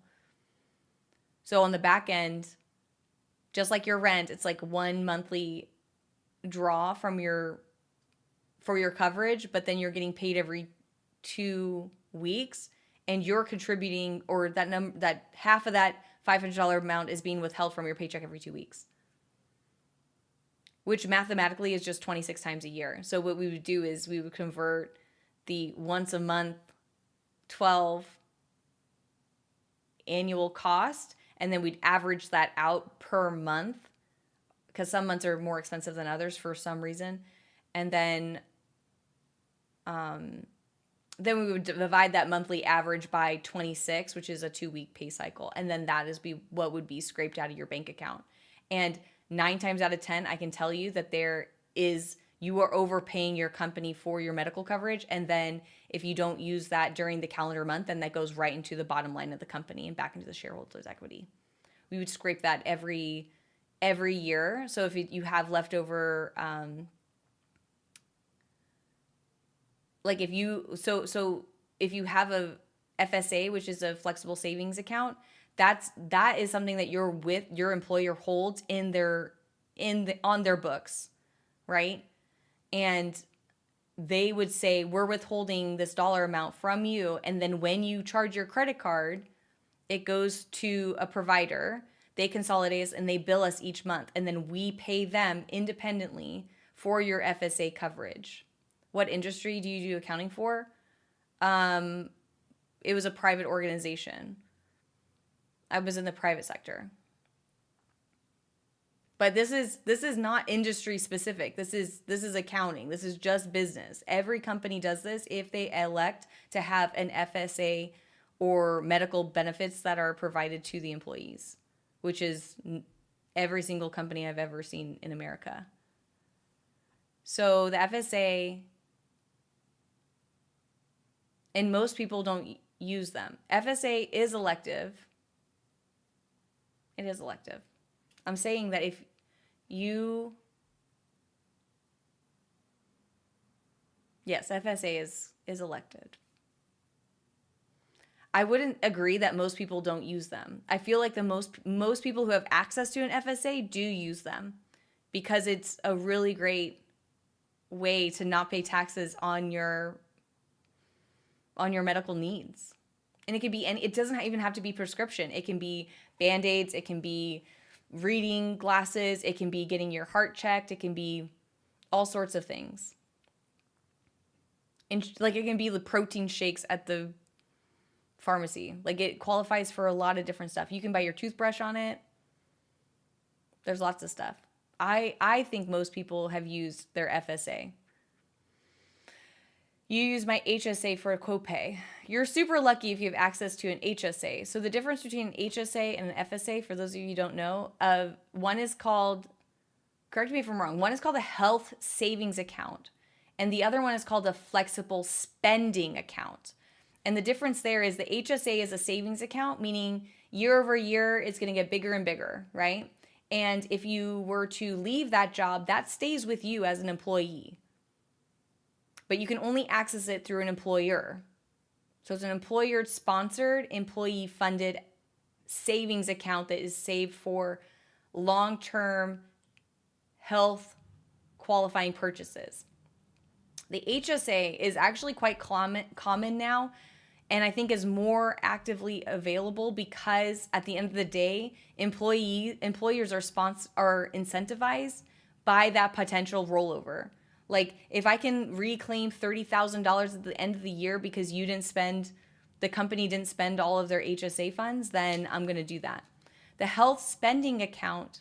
So on the back end, just like your rent, it's like one monthly draw for your coverage, but then you're getting paid every 2 weeks, and you're contributing, or that half of that $500 amount is being withheld from your paycheck every 2 weeks, which mathematically is just 26 times a year. So what we would do is we would convert the once a month 12 annual cost, and then we'd average that out per month because some months are more expensive than others for some reason. And then we would divide that monthly average by 26, which is a 2-week pay cycle. And then that is what would be scraped out of your bank account. And 9 times out of 10, I can tell you that you are overpaying your company for your medical coverage. And then if you don't use that during the calendar month, then that goes right into the bottom line of the company and back into the shareholders' equity. We would scrape that every year. So if you have leftover, like if you have a FSA, which is a flexible savings account, that is something that your employer holds on their books, right? And they would say, we're withholding this dollar amount from you, and then when you charge your credit card, it goes to a provider. They consolidate us and they bill us each month, and then we pay them independently for your FSA coverage. What industry do you do accounting for? It was a private organization. I was in the private sector. But this is not industry specific. This is accounting. This is just business. Every company does this if they elect to have an FSA or medical benefits that are provided to the employees, which is every single company I've ever seen in America. So the FSA, and most people don't use them. FSA is elective. It is elective. I'm saying that if you... Yes, FSA is elected. I wouldn't agree that most people don't use them. I feel like most people who have access to an FSA do use them because it's a really great way to not pay taxes on your medical needs. And it can be, and it doesn't even have to be prescription. It can be Band-Aids, it can be reading glasses, it can be getting your heart checked, it can be all sorts of things. And like it can be the protein shakes at the pharmacy. Like it qualifies for a lot of different stuff. You can buy your toothbrush on it. There's lots of stuff. I think most people have used their FSA. You use my HSA for a copay. You're super lucky if you have access to an HSA. So the difference between an HSA and an FSA, for those of you who don't know, one is called, correct me if I'm wrong, one is called a health savings account, and the other one is called a flexible spending account. And the difference there is the HSA is a savings account, meaning year over year it's going to get bigger and bigger, right? And if you were to leave that job, that stays with you as an employee. But you can only access it through an employer. So it's an employer-sponsored, employee-funded savings account that is saved for long-term health qualifying purchases. The HSA is actually quite common now, and I think is more actively available because at the end of the day, employers are incentivized by that potential rollover. Like if I can reclaim $30,000 at the end of the year because the company didn't spend all of their HSA funds, then I'm going to do that. The health spending account,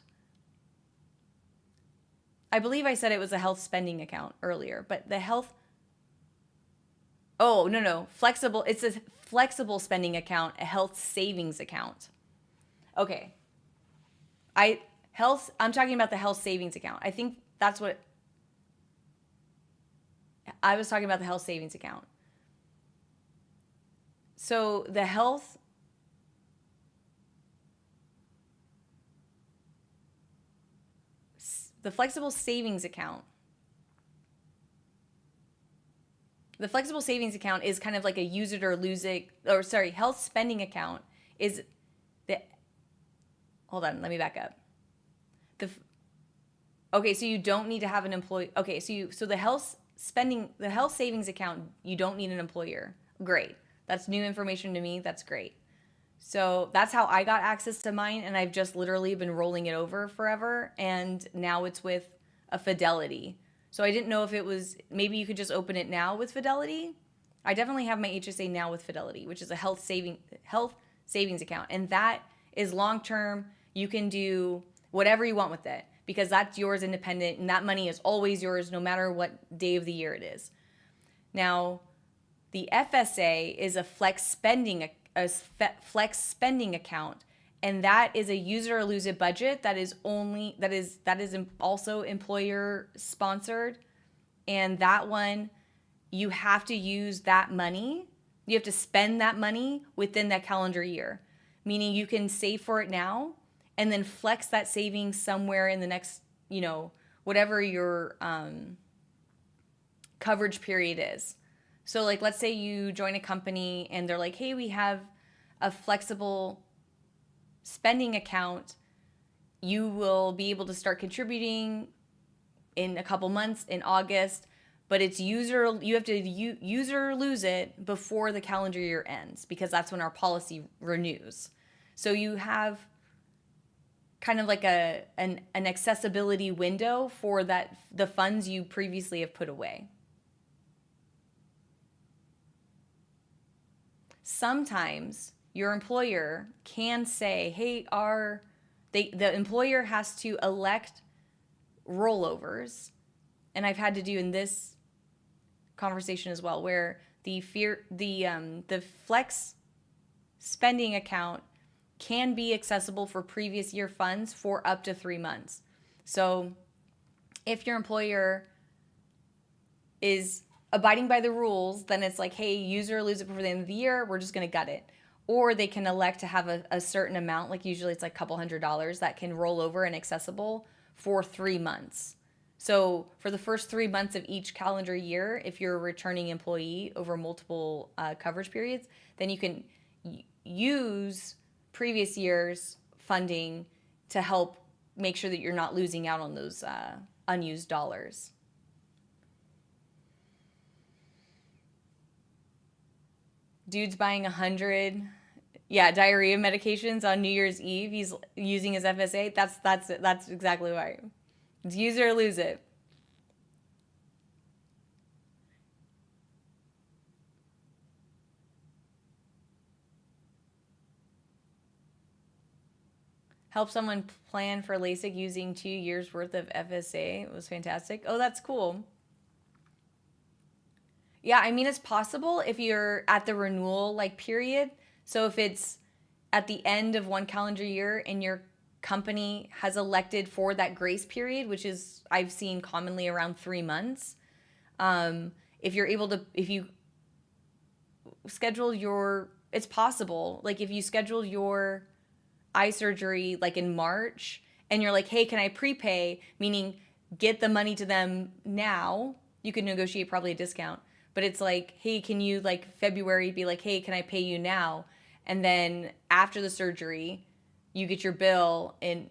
I believe I said it was a health spending account earlier, but flexible, it's a flexible spending account, a health savings account. Okay. I'm talking about the health savings account. I think that's what I was talking about, the health savings account. So the flexible savings account. The flexible savings account is kind of like a use it or lose it, health spending account is hold on, let me back up. Okay, so you don't need to have an employee. Okay, so the health savings account, you don't need an employer. Great. That's new information to me. That's great. So that's how I got access to mine, and I've just literally been rolling it over forever, and now it's with a Fidelity. So I didn't know if it was, maybe you could just open it now with Fidelity. I definitely have my HSA now with Fidelity, which is a health savings account, and that is long-term. You can do whatever you want with it because that's yours independent, and that money is always yours no matter what day of the year it is. Now, the FSA is a flex spending account, and that is a use it or lose it budget that is also employer sponsored, and that one you have to use that money. You have to spend that money within that calendar year, meaning you can save for it now and then flex that savings somewhere in the next, whatever your coverage period is. So like, let's say you join a company and they're like, hey, we have a flexible spending account. You will be able to start contributing in a couple months in August, but it's you have to use or lose it before the calendar year ends because that's when our policy renews. So you have kind of like an accessibility window for the funds you previously have put away. Sometimes your employer can say, hey, the employer has to elect rollovers, and I've had to do in this conversation as well, where the flex spending account can be accessible for previous year funds for up to 3 months. So if your employer is abiding by the rules, then it's like, hey, use it or lose it before the end of the year, we're just going to gut it. Or they can elect to have a certain amount, like usually it's like a couple $100s that can roll over and accessible for 3 months. So for the first 3 months of each calendar year, if you're a returning employee over multiple coverage periods, then you can use previous year's funding to help make sure that you're not losing out on those unused dollars. Dude's buying 100, yeah, diarrhea medications on New Year's Eve. He's using his FSA. That's exactly why. It's use it or lose it. Help someone plan for LASIK using 2 years worth of FSA. It was fantastic. Oh, that's cool. Yeah, I mean, it's possible if you're at the renewal like period. So if it's at the end of one calendar year and your company has elected for that grace period, which is I've seen commonly around 3 months. If you're able to, if you schedule your, it's possible. Like if you schedule your eye surgery like in March and you're like, hey, can I prepay? Meaning get the money to them now. You could negotiate probably a discount. But it's like, hey, can you like February be like, hey, can I pay you now? And then after the surgery, you get your bill in,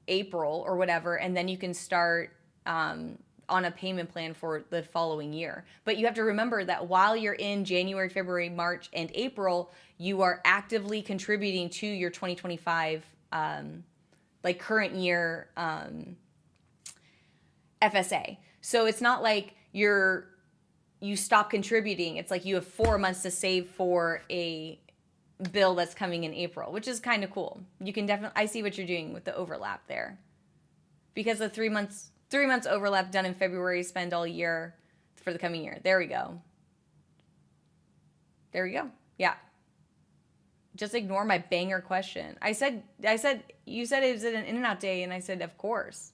April or whatever, and then you can start on a payment plan for the following year. But you have to remember that while you're in January, February, March, and April, you are actively contributing to your 2025 like current year FSA. So it's not like you stop contributing. It's like you have 4 months to save for a bill that's coming in April, which is kind of cool. You can definitely, I see what you're doing with the overlap there. Because the 3 months overlap done in February, spend all year for the coming year. There we go. There we go. Yeah. Just ignore my banger question. You said it was an In-N-Out day, and I said, of course.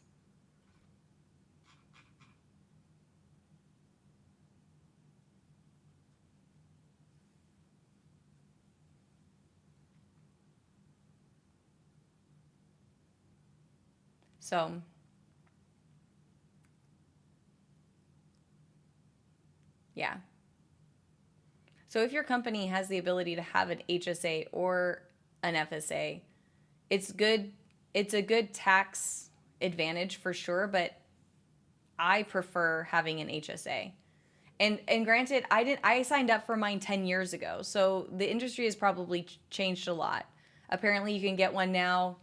So, yeah. So if your company has the ability to have an HSA or an FSA, it's good. It's a good tax advantage for sure, but I prefer having an HSA. And granted, I signed up for mine 10 years ago. So the industry has probably changed a lot. Apparently you can get one now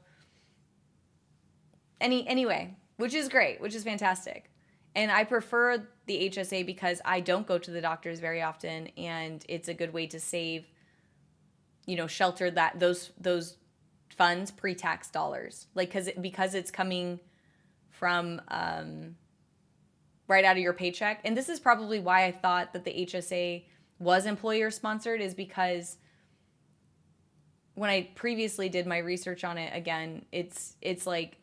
anyway, which is great, which is fantastic. And I prefer the HSA because I don't go to the doctors very often, and it's a good way to save, shelter those funds, pre-tax dollars, like because it's coming from right out of your paycheck. And this is probably why I thought that the HSA was employer sponsored, is because when I previously did my research on it, again, it's like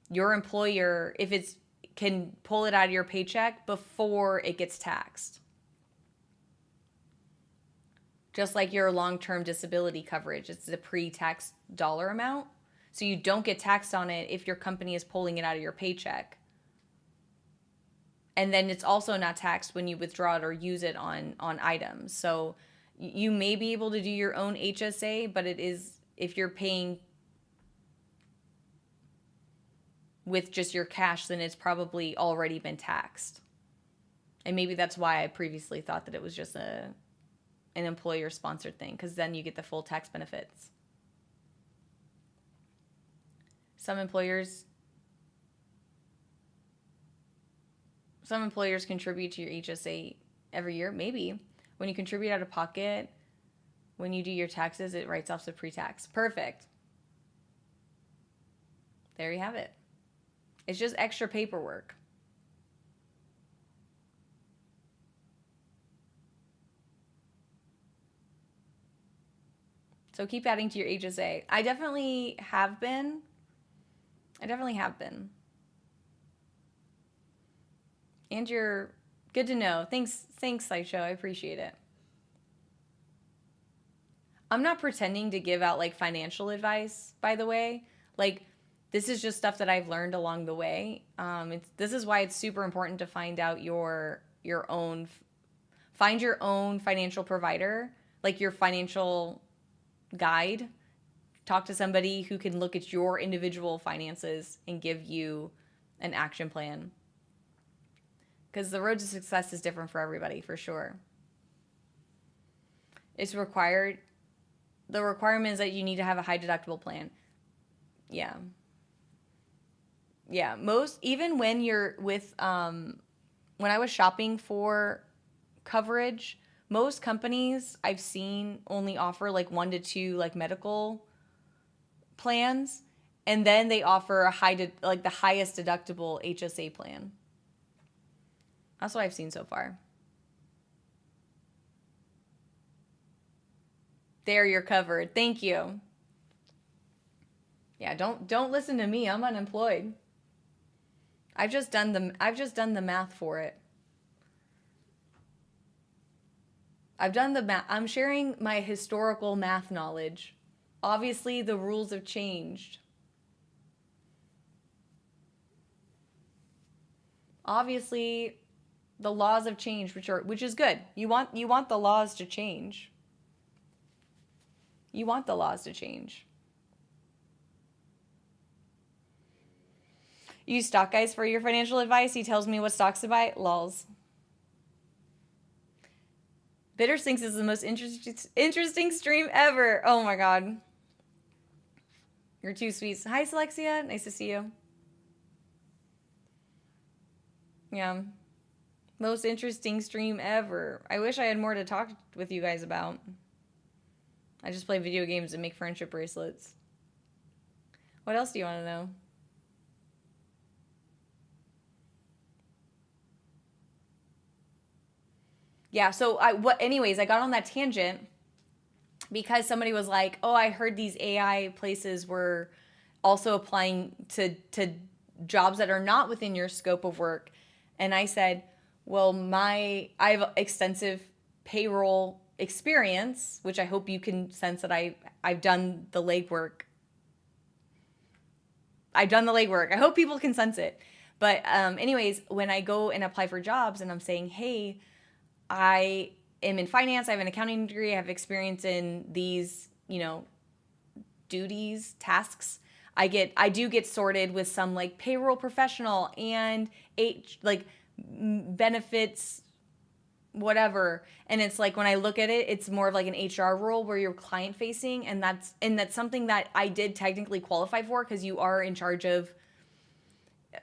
your employer, if it's can pull it out of your paycheck before it gets taxed. Just like your long-term disability coverage, it's a pre-tax dollar amount. So you don't get taxed on it if your company is pulling it out of your paycheck. And then it's also not taxed when you withdraw it or use it on items. So you may be able to do your own HSA, but it is, if you're paying with just your cash, then it's probably already been taxed. And maybe that's why I previously thought that it was just an employer sponsored thing, because then you get the full tax benefits. Some employers contribute to your HSA every year. Maybe when you contribute out of pocket, when you do your taxes, it writes off the pre-tax. Perfect. There you have it. It's just extra paperwork. So keep adding to your HSA. I definitely have been. And you're good to know. Thanks, Sideshow. I appreciate it. I'm not pretending to give out like financial advice, by the way. Like, this is just stuff that I've learned along the way. This is why it's super important to find out find your own financial provider, like your financial guide. Talk to somebody who can look at your individual finances and give you an action plan. Because the road to success is different for everybody, for sure. It's required. The requirement is that you need to have a high deductible plan. Yeah. Yeah. Most, even when you're with, when I was shopping for coverage, most companies I've seen only offer like 1 to 2 like medical plans, and then they offer like the highest deductible HSA plan. That's what I've seen so far. There, you're covered. Thank you. Yeah, don't listen to me. I'm unemployed. I've just done the math for it. I've done the math. I'm sharing my historical math knowledge. Obviously, the rules have changed. Obviously, the laws have changed, which is good. You want the laws to change. You want the laws to change. Use Stock Guys for your financial advice. He tells me what stocks to buy. Lols. Bitter Sinks is the most interesting stream ever. Oh my god. You're too sweet. Hi, Selexia. Nice to see you. Yeah. Most interesting stream ever. I wish I had more to talk with you guys about. I just play video games and make friendship bracelets. What else do you want to know? Yeah, so anyways, I got on that tangent because somebody was like, "Oh, I heard these AI places were also applying to jobs that are not within your scope of work." And I said, "Well, I have extensive payroll experience, which I hope you can sense that I've done the legwork. I've done the legwork. I hope people can sense it." But anyways, when I go and apply for jobs and I'm saying, "Hey, I am in finance. I have an accounting degree. I have experience in these, duties, tasks." I do get sorted with some like payroll professional and benefits, whatever. And it's like when I look at it, it's more of like an HR role where you're client facing, and that's something that I did technically qualify for because you are in charge of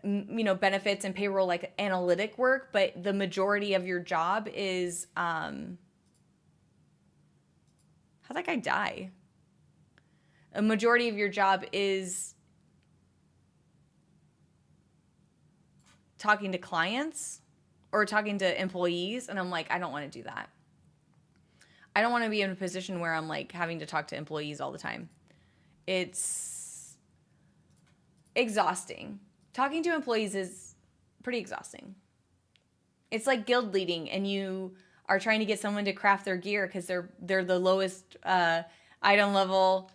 benefits and payroll, like analytic work, but the majority of your job is how'd that guy die? A majority of your job is talking to clients or talking to employees, and I'm like, I don't want to do that. I don't want to be in a position where I'm like having to talk to employees all the time. It's exhausting. Talking to employees is pretty exhausting. It's like guild leading, and you are trying to get someone to craft their gear because they're the lowest item level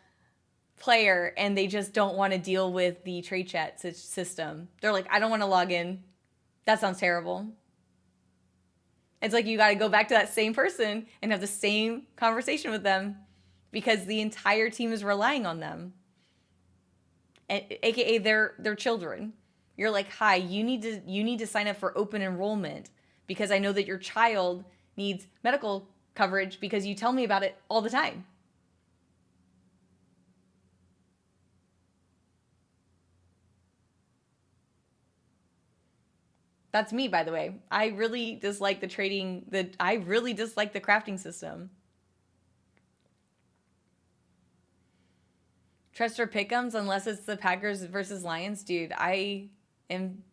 player, and they just don't want to deal with the trade chat system. They're like, I don't want to log in. That sounds terrible. It's like you got to go back to that same person and have the same conversation with them because the entire team is relying on them, aka their children. You're like, hi, you need to sign up for open enrollment because I know that your child needs medical coverage because you tell me about it all the time. That's me, by the way. I really dislike the crafting system. Trust or PickEms unless it's the Packers versus Lions, dude. I am.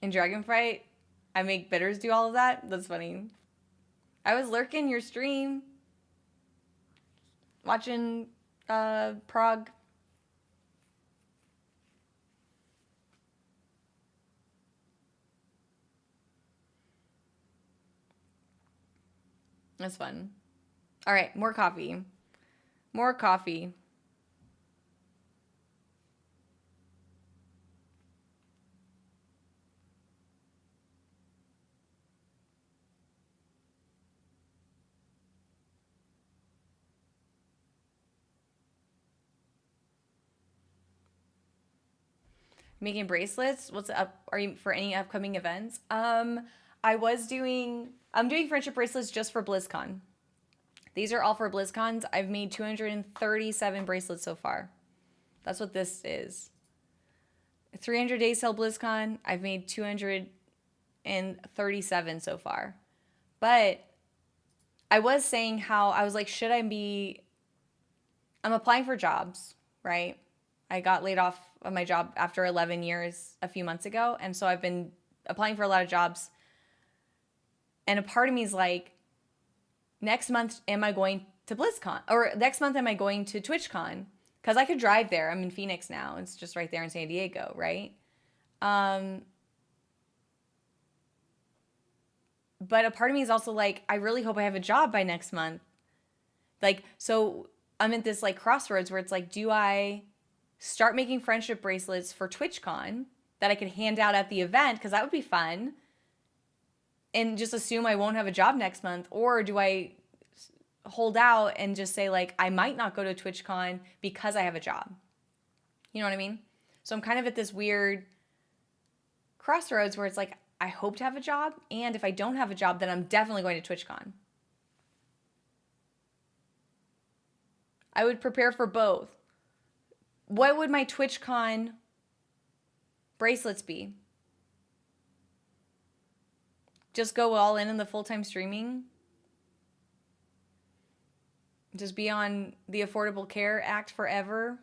In Dragonflight, I make bitters do all of that. That's funny. I was lurking your stream, watching Prague. That's fun. All right, more coffee. More coffee. Making bracelets. What's up? Are you for any upcoming events? I'm doing friendship bracelets just for BlizzCon. These are all for BlizzCons. I've made 237 bracelets so far. That's what this is. 300 days till BlizzCon. I've made 237 so far. But I was saying how I was like, I'm applying for jobs, right? I got laid off of my job after 11 years a few months ago. And so I've been applying for a lot of jobs. And a part of me is like, next month, am I going to BlizzCon? Or next month, am I going to TwitchCon? Because I could drive there. I'm in Phoenix now. It's just right there in San Diego, right? But a part of me is also like, I really hope I have a job by next month. Like, so I'm at this like crossroads where it's like, do I start making friendship bracelets for TwitchCon that I could hand out at the event? Because that would be fun. And just assume I won't have a job next month. Or do I hold out and just say like, I might not go to TwitchCon because I have a job. You know what I mean? So I'm kind of at this weird crossroads where it's like, I hope to have a job. And if I don't have a job, then I'm definitely going to TwitchCon. I would prepare for both. What would my TwitchCon bracelets be? Just go all in the full-time streaming? Just be on the Affordable Care Act forever?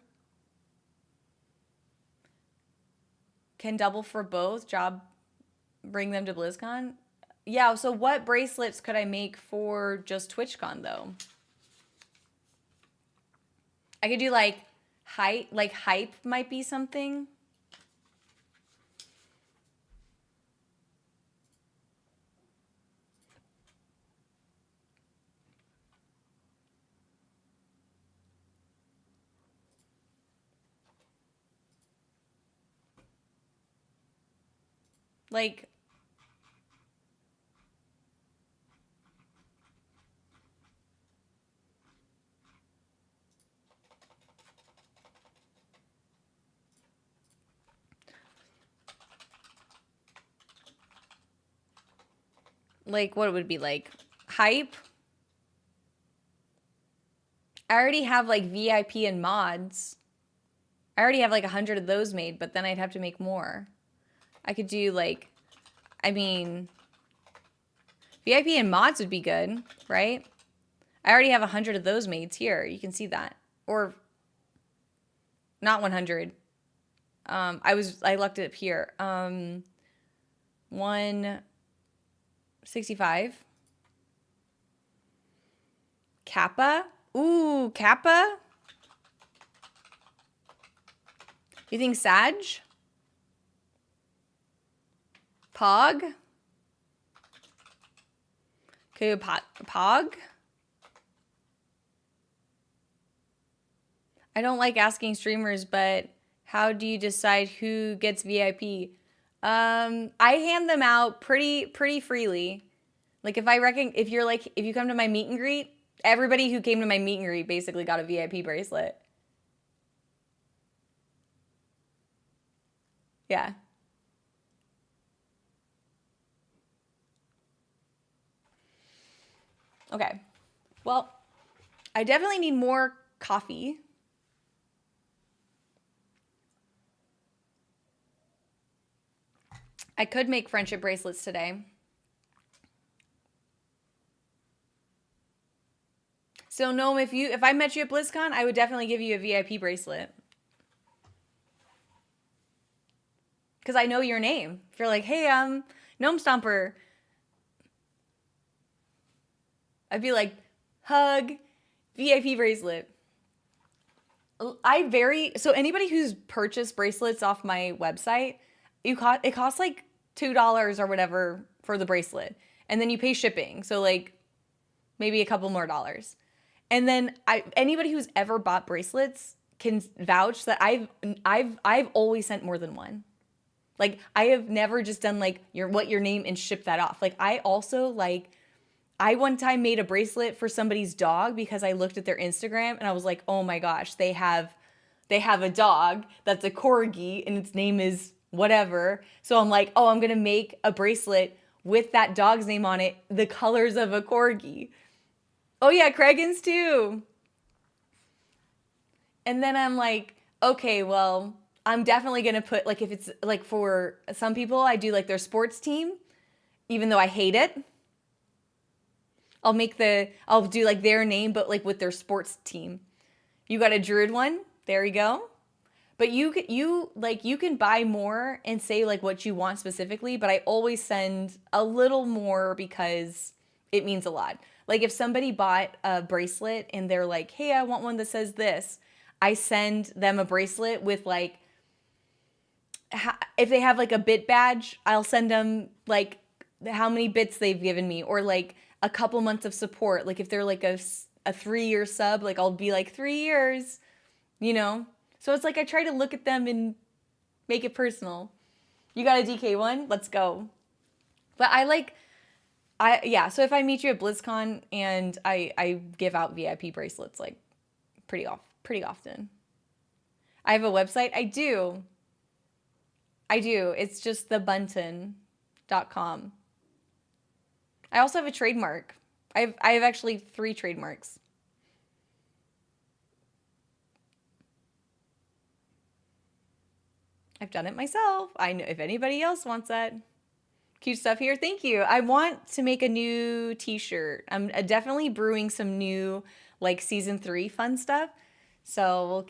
Can double for both? Job, bring them to BlizzCon? Yeah, so what bracelets could I make for just TwitchCon, though? I could do, like hype might be something. Like, what it would be like? Hype? I already have like VIP and mods. I already have like 100 of those made, but then I'd have to make more. I could do like, I mean, VIP and mods would be good, right? I already have 100 of those made here. You can see that. Or not 100. I looked it up here. 165. Kappa. Ooh, Kappa. You think Sag? Pog? Okay, Pog? I don't like asking streamers, but how do you decide who gets VIP? I hand them out pretty freely. Like if you come to my meet and greet, everybody who came to my meet and greet basically got a VIP bracelet. Yeah. Okay. Well, I definitely need more coffee. I could make friendship bracelets today. So Gnome, if I met you at BlizzCon, I would definitely give you a VIP bracelet. Because I know your name. If you're like, hey, Gnome Stomper, I'd be like, hug, VIP bracelet. So anybody who's purchased bracelets off my website, it costs like $2 or whatever for the bracelet. And then you pay shipping. So like maybe a couple more dollars. And then anybody who's ever bought bracelets can vouch that I've always sent more than one. Like I have never just done like your name and ship that off. Like I also I one time made a bracelet for somebody's dog because I looked at their Instagram and I was like, oh my gosh, they have they have a dog that's a corgi and its name is whatever. So I'm like, oh, I'm going to make a bracelet with that dog's name on it, the colors of a corgi. Oh yeah, Craigan's too. And then I'm like, okay, well, I'm definitely going to put, like, if it's like for some people, I do like their sports team, even though I hate it. I'll do like their name, but like with their sports team. You got a Druid one? There you go. But you can buy more and say like what you want specifically, but I always send a little more because it means a lot. Like if somebody bought a bracelet and they're like, "Hey, I want one that says this." I send them a bracelet with like if they have like a bit badge, I'll send them like how many bits they've given me or like a couple months of support. Like if they're like a 3-year sub, like I'll be like 3 years, you know? So it's like I try to look at them and make it personal. You got a DK one? Let's go. But yeah, so if I meet you at BlizzCon and I give out VIP bracelets like pretty often. I have a website. I do. It's just thebunton.com. I also have a trademark. I have actually 3 trademarks. I've done it myself. I know if anybody else wants that. Cute stuff here. Thank you. I want to make a new t-shirt. I'm definitely brewing some new like season 3 fun stuff. So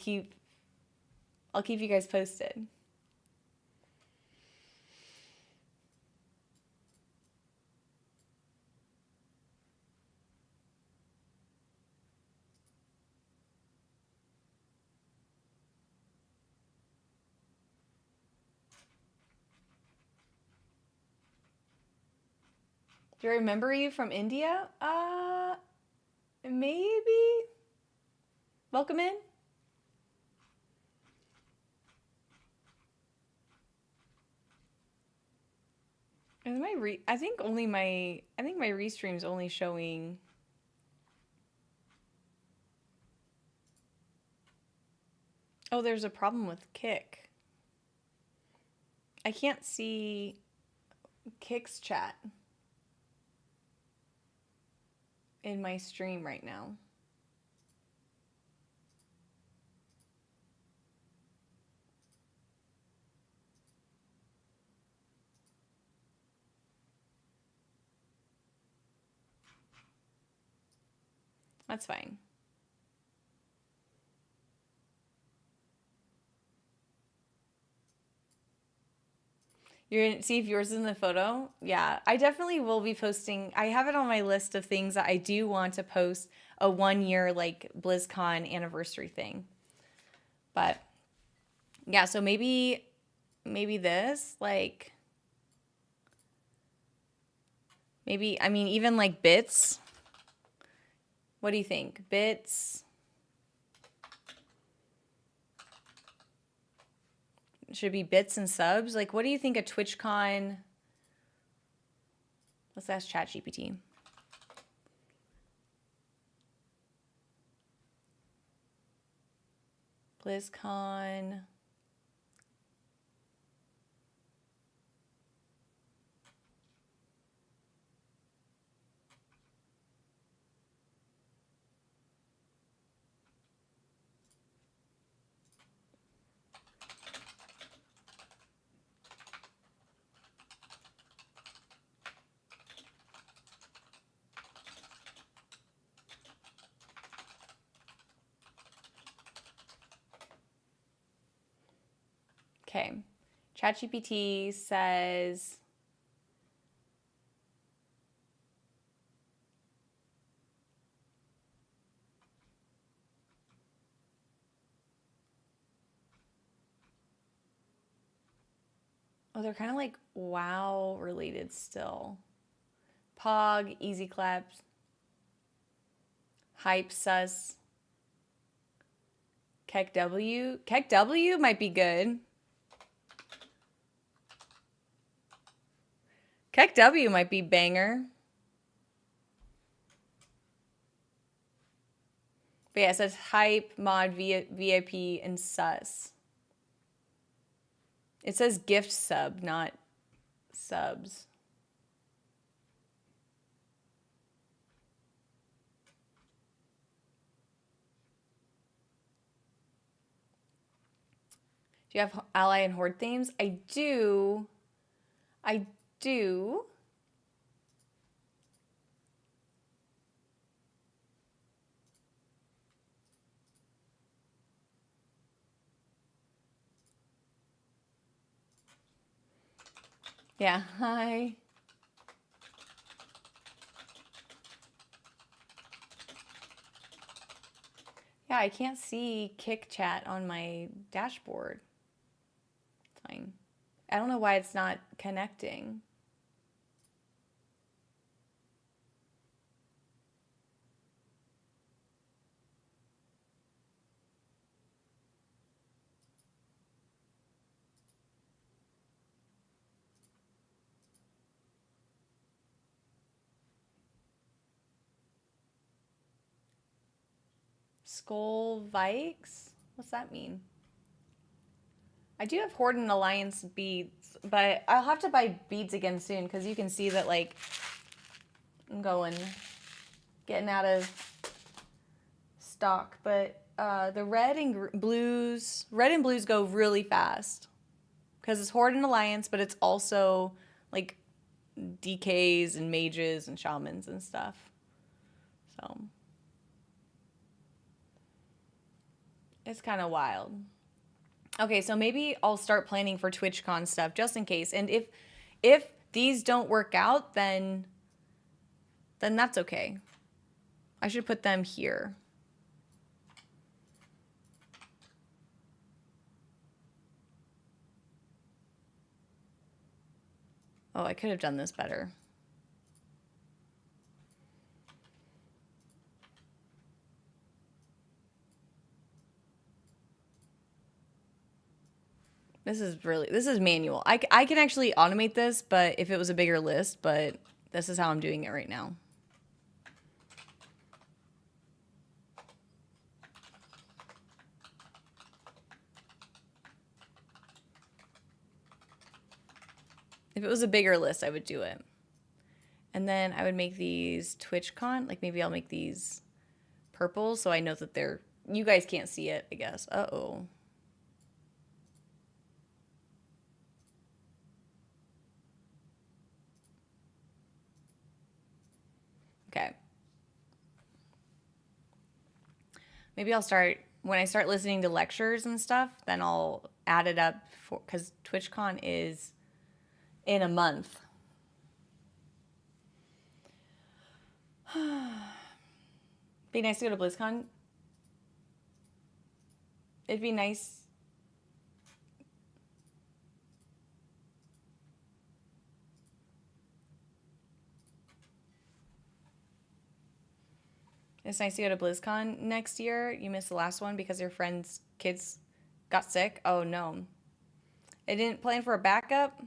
I'll keep you guys posted. Do I remember you from India? Maybe. Welcome in. I think my restream's only showing. Oh, there's a problem with Kick. I can't see Kick's chat in my stream right now. That's fine. You're gonna see if yours is in the photo? Yeah, I definitely will be posting. I have it on my list of things that I do want to post a 1-year like BlizzCon anniversary thing. But yeah, so maybe this like maybe I mean even like bits. What do you think? Bits should be bits and subs. Like what do you think a TwitchCon? Let's ask ChatGPT. BlizzCon. Okay. ChatGPT says oh, they're kind of like WoW related still. Pog, Easy Claps, Hype Sus, Keck W. Keck W might be good. Keck W might be banger. But yeah, it says hype, mod, VIP, and sus. It says gift sub, not subs. Do you have ally and horde themes? I do. I do. Yeah, hi. Yeah, I can't see Kick Chat on my dashboard. It's fine. I don't know why it's not connecting. Skull Vikes? What's that mean? I do have Horde and Alliance beads, but I'll have to buy beads again soon because you can see that, like, I'm getting out of stock. But the red and blues go really fast because it's Horde and Alliance, but it's also like DKs and mages and shamans and stuff. So it's kind of wild. Okay, so maybe I'll start planning for TwitchCon stuff just in case. And if these don't work out, then that's okay. I should put them here. Oh, I could have done this better. This is manual. I can actually automate this, but if it was a bigger list, but this is how I'm doing it right now. If it was a bigger list, I would do it. And then I would make these TwitchCon, like maybe I'll make these purple so I know that they're, you guys can't see it, I guess. Uh-oh. Okay. Maybe I'll start, when I start listening to lectures and stuff, then I'll add it up for, because TwitchCon is in a month. Be nice to go to BlizzCon. It'd be nice. It's nice to go to BlizzCon next year. You missed the last one because your friend's kids got sick. Oh no. I didn't plan for a backup.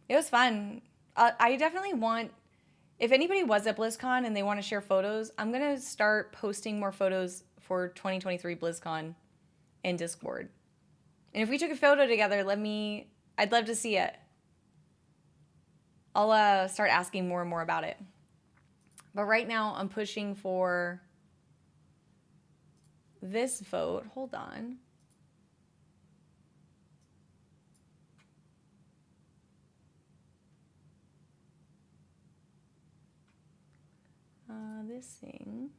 It was fun. I definitely want, if anybody was at BlizzCon and they want to share photos, I'm going to start posting more photos for 2023 BlizzCon in Discord. And if we took a photo together, I'd love to see it. I'll start asking more and more about it. But right now I'm pushing for this vote. Hold on. This thing.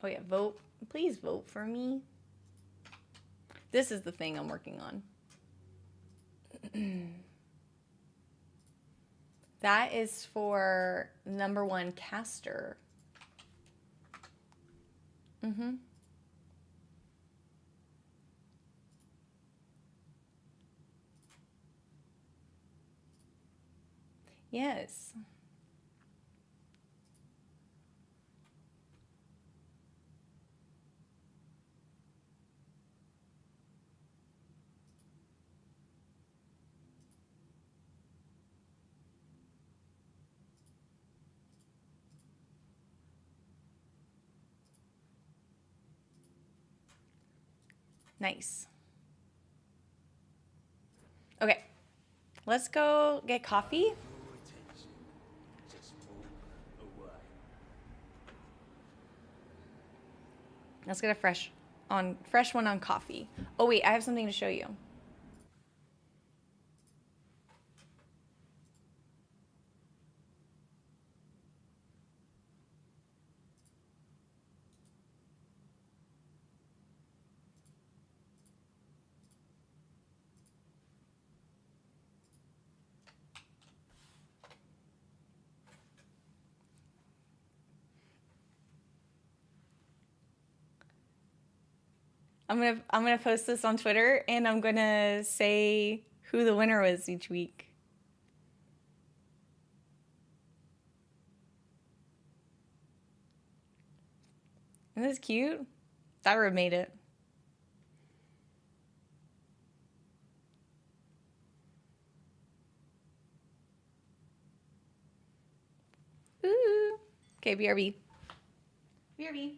Oh yeah, vote. Please vote for me. This is the thing I'm working on. That is for #1 caster. Yes. Nice. Okay, let's go get coffee. Let's get a fresh one on coffee. Oh wait, I have something to show you. I'm gonna post this on Twitter and I'm gonna say who the winner was each week. Isn't this cute? Thyra made it. Ooh. Okay, BRB. BRB.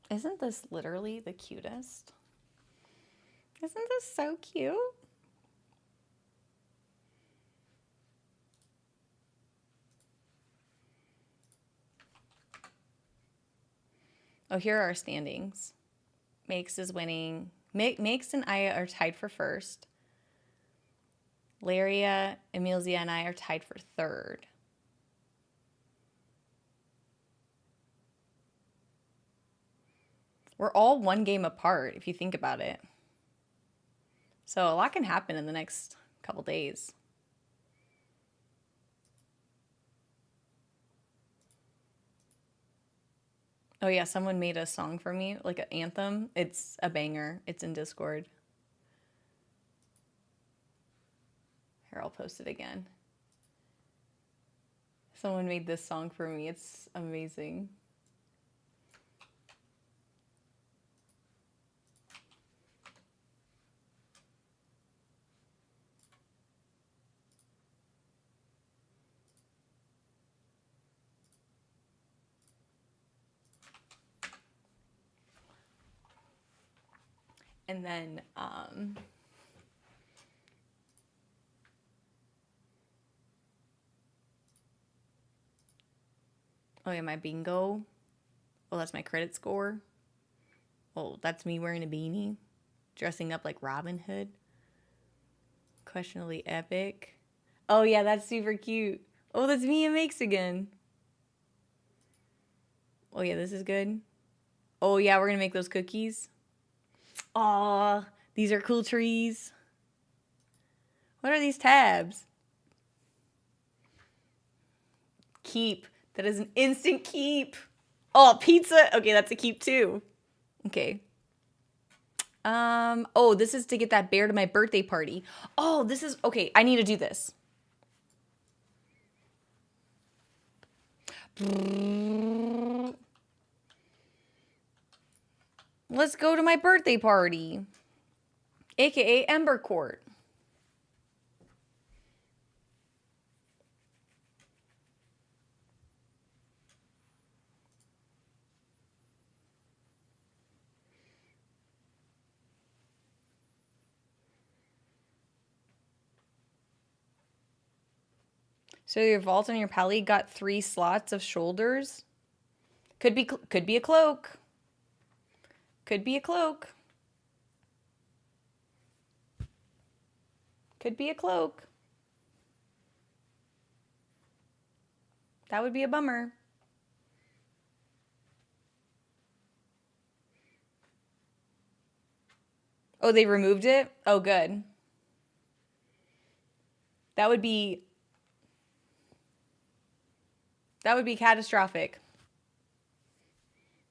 Isn't this literally the cutest? Isn't this so cute? Oh, here are our standings. Makes is winning. Makes and I are tied for first. Laria, Emilzia, and I are tied for third. We're all one game apart, if you think about it. So a lot can happen in the next couple days. Oh yeah, someone made a song for me, like an anthem. It's a banger. It's in Discord. Here, I'll post it again. Someone made this song for me. It's amazing. And then, oh yeah, my bingo. Oh, that's my credit score. Oh, that's me wearing a beanie, dressing up like Robin Hood. Questionably epic. Oh yeah, that's super cute. Oh, that's me and Makes again. Oh yeah, this is good. Oh yeah, we're gonna make those cookies. Aw, these are cool trees. What are these tabs? Keep. That is an instant keep. Oh, pizza. Okay, that's a keep too. Okay. Oh, this is to get that bear to my birthday party. Oh, this is, okay, I need to do this. Let's go to my birthday party, aka Ember Court. So your vault on your pally got 3 slots of shoulders. Could be a cloak. Could be a cloak. Could be a cloak. That would be a bummer. Oh, they removed it? Oh, good. That would be catastrophic.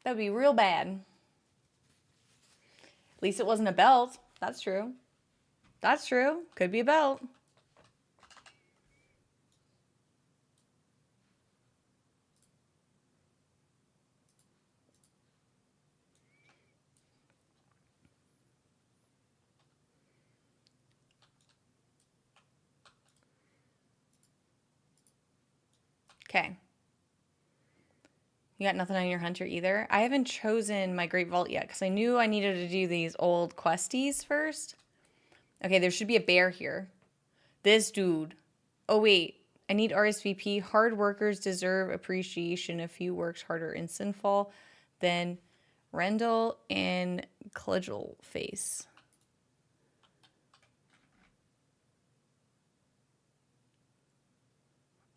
That would be real bad. At least it wasn't a belt. That's true. That's true. Could be a belt. Okay. You got nothing on your hunter either? I haven't chosen my Great Vault yet because I knew I needed to do these old questies first. Okay, there should be a bear here. This dude. Oh, wait. I need RSVP. Hard workers deserve appreciation if you worked harder in Sinfall than Rendell and Cudgel Face.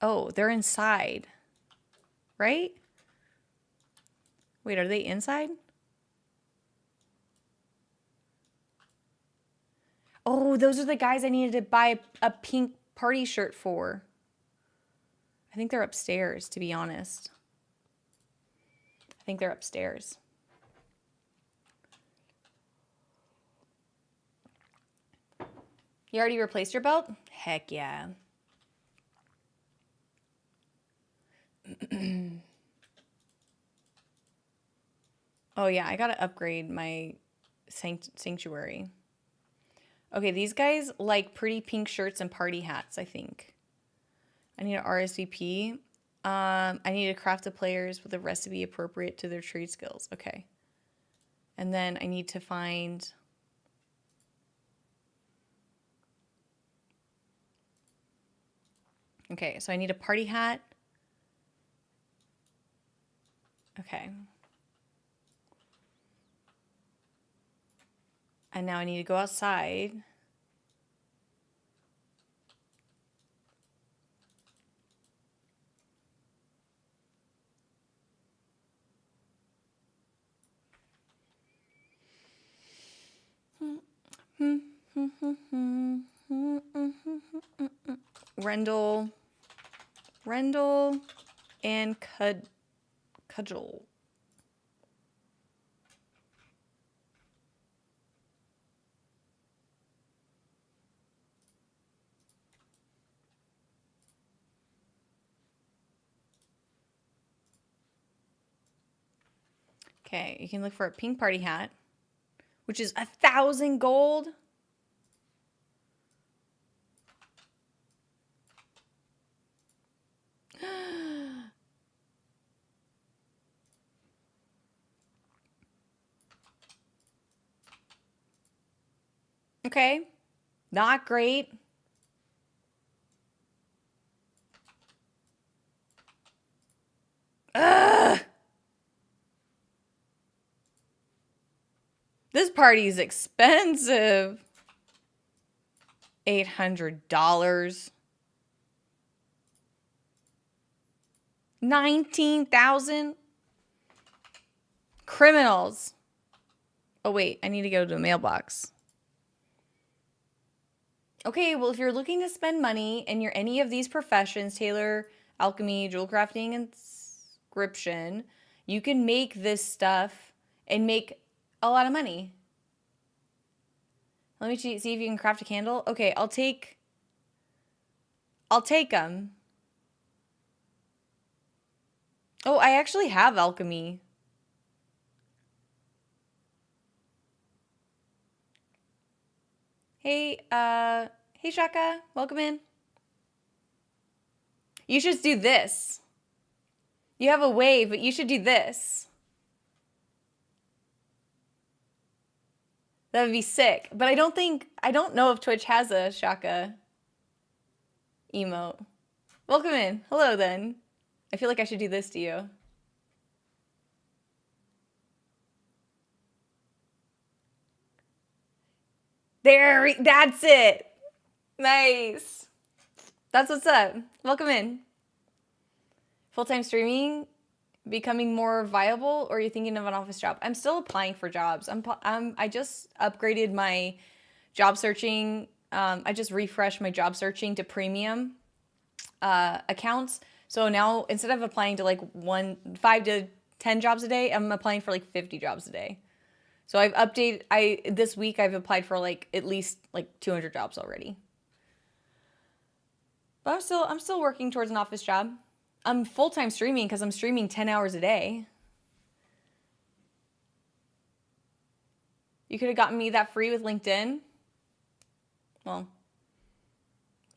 Oh, they're inside. Right? Wait, are they inside? Oh, those are the guys I needed to buy a pink party shirt for. I think they're upstairs, to be honest. I think they're upstairs. You already replaced your belt? Heck yeah. Oh yeah, I gotta upgrade my sanctuary. Okay, these guys like pretty pink shirts and party hats, I think. I need an RSVP. I need to craft the players with a recipe appropriate to their trade skills. Okay. And then I need to find... Okay, so I need a party hat. Okay. And now I need to go outside. Rendell and Cudgel. Okay, you can look for a pink party hat, which is 1,000 gold. Okay, not great. Ugh. This party is expensive. $800. 19,000. Criminals. Oh wait, I need to go to a mailbox. Okay, well, if you're looking to spend money and you're any of these professions, tailor, alchemy, jewel crafting, inscription, you can make this stuff and make a lot of money. Let me see if you can craft a candle. Okay, I'll take them. Oh, I actually have alchemy. Hey, hey Shaka, welcome in. You should do this. You have a wave, but you should do this. That would be sick. But I don't know if Twitch has a Shaka emote. Welcome in. Hello then. I feel like I should do this to you. There, that's it. Nice. That's what's up. Welcome in. Full-time streaming becoming more viable, or are you thinking of an office job? I'm still applying for jobs. I just upgraded my job searching. I just refreshed my job searching to premium accounts. So now instead of applying to like 5 to 10 jobs a day, I'm applying for like 50 jobs a day. So I've updated, this week I've applied for like at least like 200 jobs already. But I'm still working towards an office job. I'm full-time streaming because I'm streaming 10 hours a day. You could have gotten me that free with LinkedIn. Well,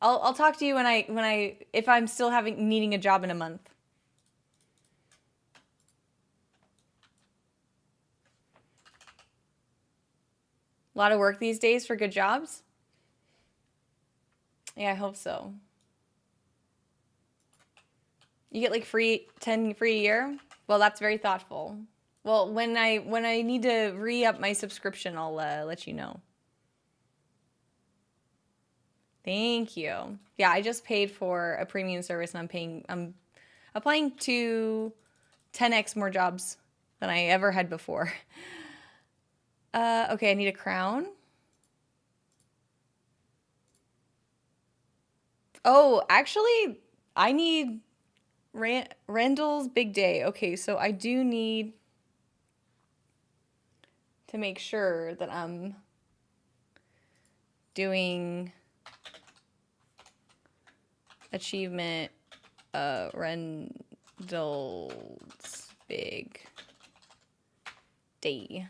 I'll talk to you if I'm still needing a job in a month. A lot of work these days for good jobs. Yeah, I hope so. You get like 10 free a year? Well, that's very thoughtful. Well, when I need to re-up my subscription, I'll let you know. Thank you. Yeah, I just paid for a premium service and I'm applying to 10x more jobs than I ever had before. Okay, I need a crown. Oh, actually, I need Randall's big day. Okay, so I do need to make sure that I'm doing achievement Randall's big day.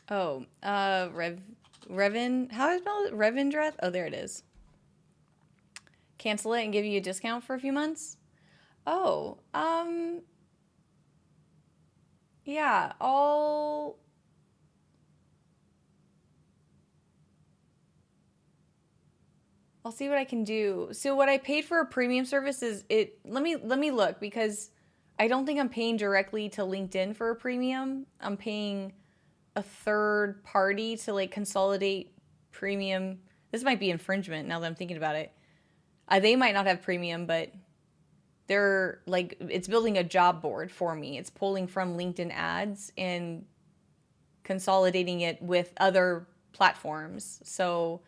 Oh, Revin, how do I spell it? Revendreth? Oh, there it is. Cancel it and give you a discount for a few months? Oh, yeah, I'll see what I can do. So what I paid for a premium service is let me look, because I don't think I'm paying directly to LinkedIn for a premium. I'm paying a third party to like consolidate premium. This might be infringement now that I'm thinking about it. They might not have premium, but they're like, it's building a job board for me. It's pulling from LinkedIn ads and consolidating it with other platforms. So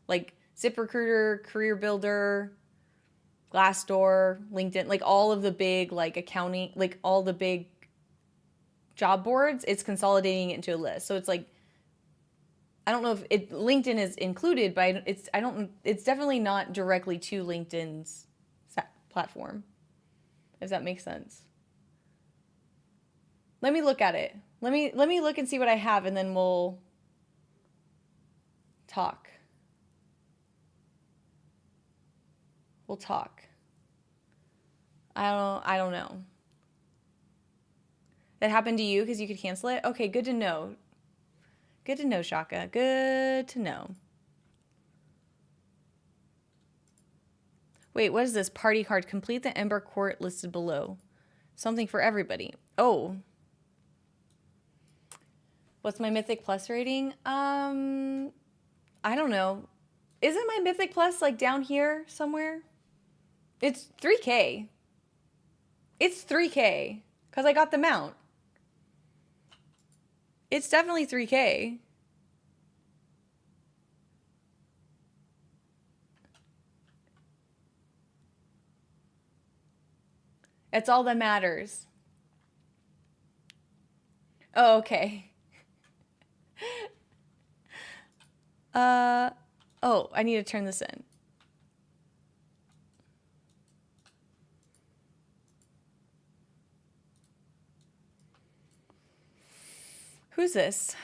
like ZipRecruiter, Career Builder, Glassdoor, LinkedIn, like all of the big like accounting, like all the big job boards, it's consolidating it into a list. So it's like, I don't know if LinkedIn is included, but it's definitely not directly to LinkedIn's platform, if that makes sense. Let me look at it. Let me look and see what I have, and then we'll talk. We'll talk. I don't know. That happened to you because you could cancel it? Okay, good to know. Good to know, Shaka. Good to know. Wait, what is this? Party card. Complete the Ember Court listed below. Something for everybody. Oh. What's my Mythic Plus rating? I don't know. Isn't my Mythic Plus like down here somewhere? It's 3K. It's 3K because I got the mount. It's definitely 3K. It's all that matters. Oh, okay. Oh, I need to turn this in. Who's this?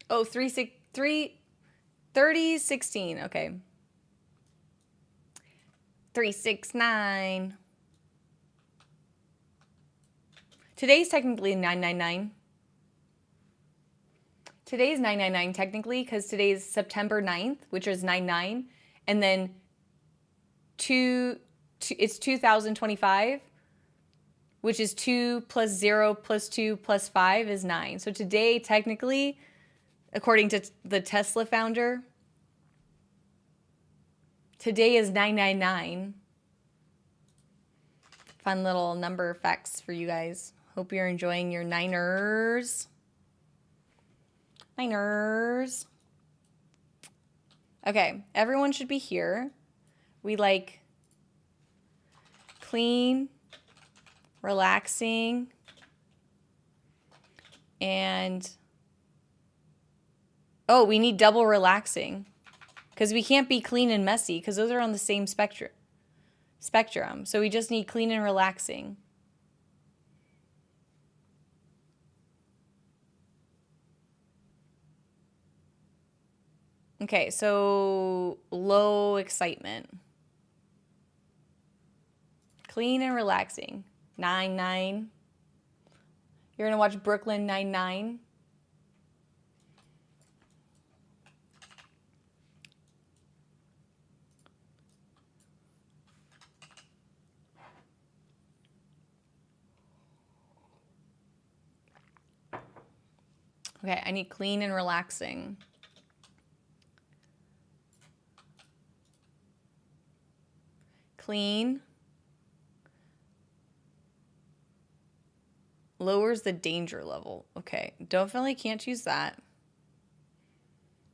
Oh, 3016. Okay. 369. Today's technically 999. Today's 999 technically, because today's September 9th, which is 99, and then it's 2025, which is 2 plus 0 plus 2 plus 5 is 9. So today, technically, according to the Tesla founder, today is 999. Fun little number facts for you guys. Hope you're enjoying your Niners. Niners. Okay, everyone should be here. We like clean, relaxing, and oh, we need double relaxing because we can't be clean and messy because those are on the same spectrum. So we just need clean and relaxing. Okay, so low excitement. Clean and relaxing. 9-9. You're going to watch Brooklyn 9-9. Okay, I need clean and relaxing. Clean. Lowers the danger level. Okay, definitely can't choose that.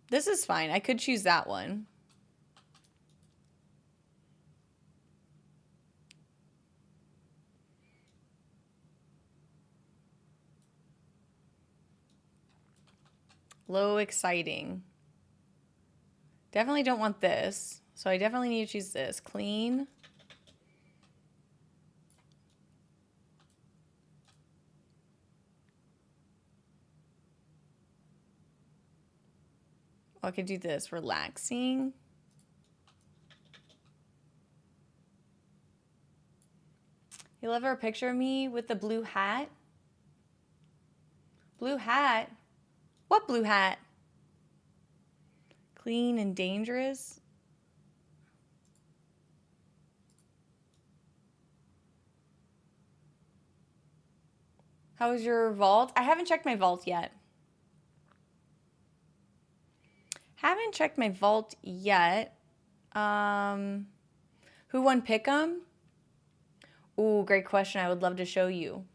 This is fine. I could choose that one. Low exciting. Definitely don't want this. So I definitely need to choose this. Clean. I could do this. Relaxing. You love her picture of me with the blue hat? Blue hat? What blue hat? Clean and dangerous? How was your vault? I haven't checked my vault yet. Haven't checked my vault yet. Who won PickEm? Ooh, great question. I would love to show you.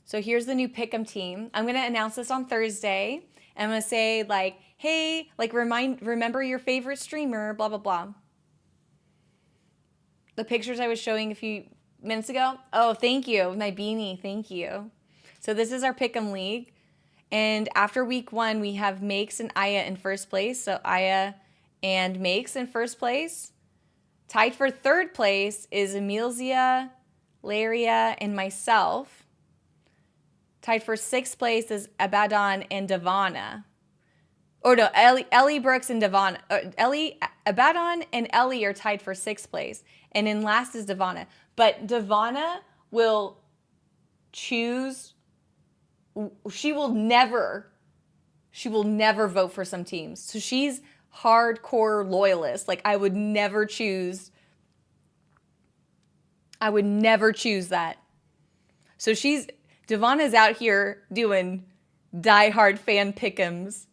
So here's the new PickEm team. I'm going to announce this on Thursday. I'm going to say like, hey, like remember your favorite streamer, blah, blah, blah. The pictures I was showing a few minutes ago. Oh, thank you. My beanie. Thank you. So this is our PickEm League. And after week 1, we have Makes and Aya in first place. So Aya and Makes in first place. Tied for third place is Emilzia, Laria, and myself. Tied for sixth place is Abaddon and Devana. Or no, Ellie Brooks and Devana. Abaddon and Ellie are tied for sixth place. And in last is Devana. But Devana will choose... She will never vote for some teams. So she's hardcore loyalist. Like I would never choose that. So Devana's out here doing diehard fan pick'ems.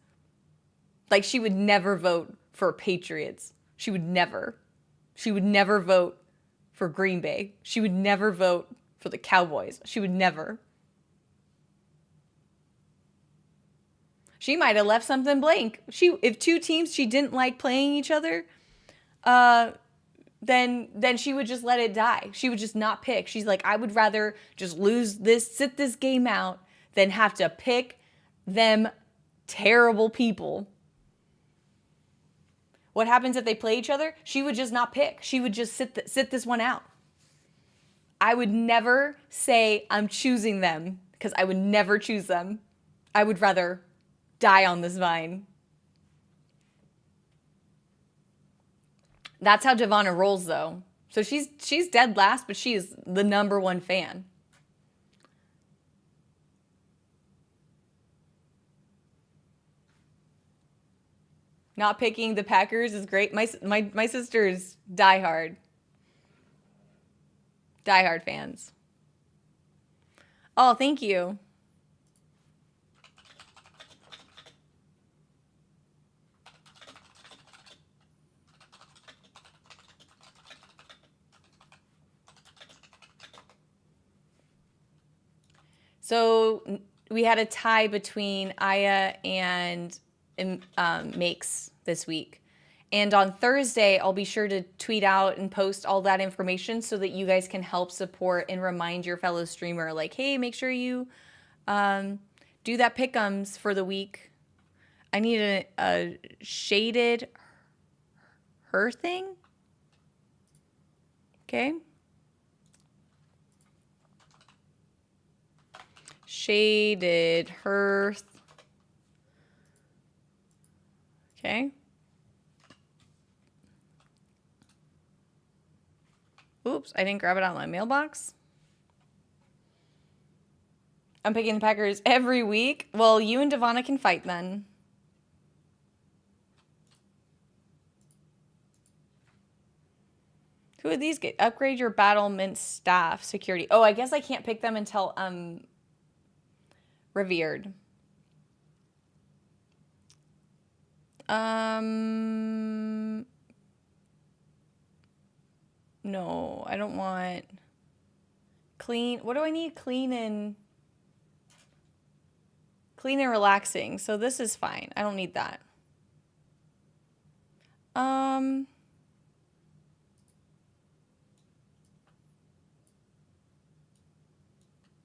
Like she would never vote for Patriots. She would never vote for Green Bay. She would never vote for the Cowboys. She would never. She might have left something blank. If two teams she didn't like playing each other, then she would just let it die. She would just not pick. She's like, I would rather just sit this game out than have to pick them terrible people. What happens if they play each other? She would just not pick. She would just sit this one out. I would never say I'm choosing them because I would never choose them. I would rather die on this vine. That's how Devana rolls, though. So she's dead last, but she is the #1 fan. Not picking the Packers is great. My sister's diehard fans. Oh, thank you. So we had a tie between Aya and Makes this week. And on Thursday, I'll be sure to tweet out and post all that information so that you guys can help support and remind your fellow streamer, like, hey, make sure you do that pick'ems for the week. I need a shaded her thing. Okay. Shaded hearth. Okay. Oops, I didn't grab it out of my mailbox. I'm picking the Packers every week. Well, you and Devana can fight then. Who would these get? Upgrade your battlement staff security. Oh, I guess I can't pick them until revered. No, I don't want clean. What do I need? Clean and relaxing. So this is fine. I don't need that.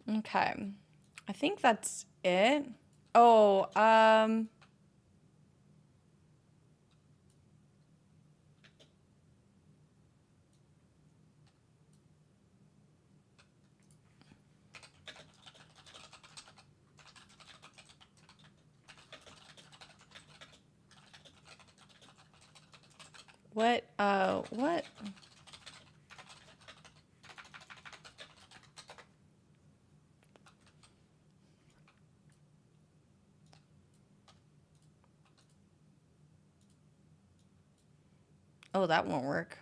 Okay. I think that's it. Oh, What? What? Oh, that won't work.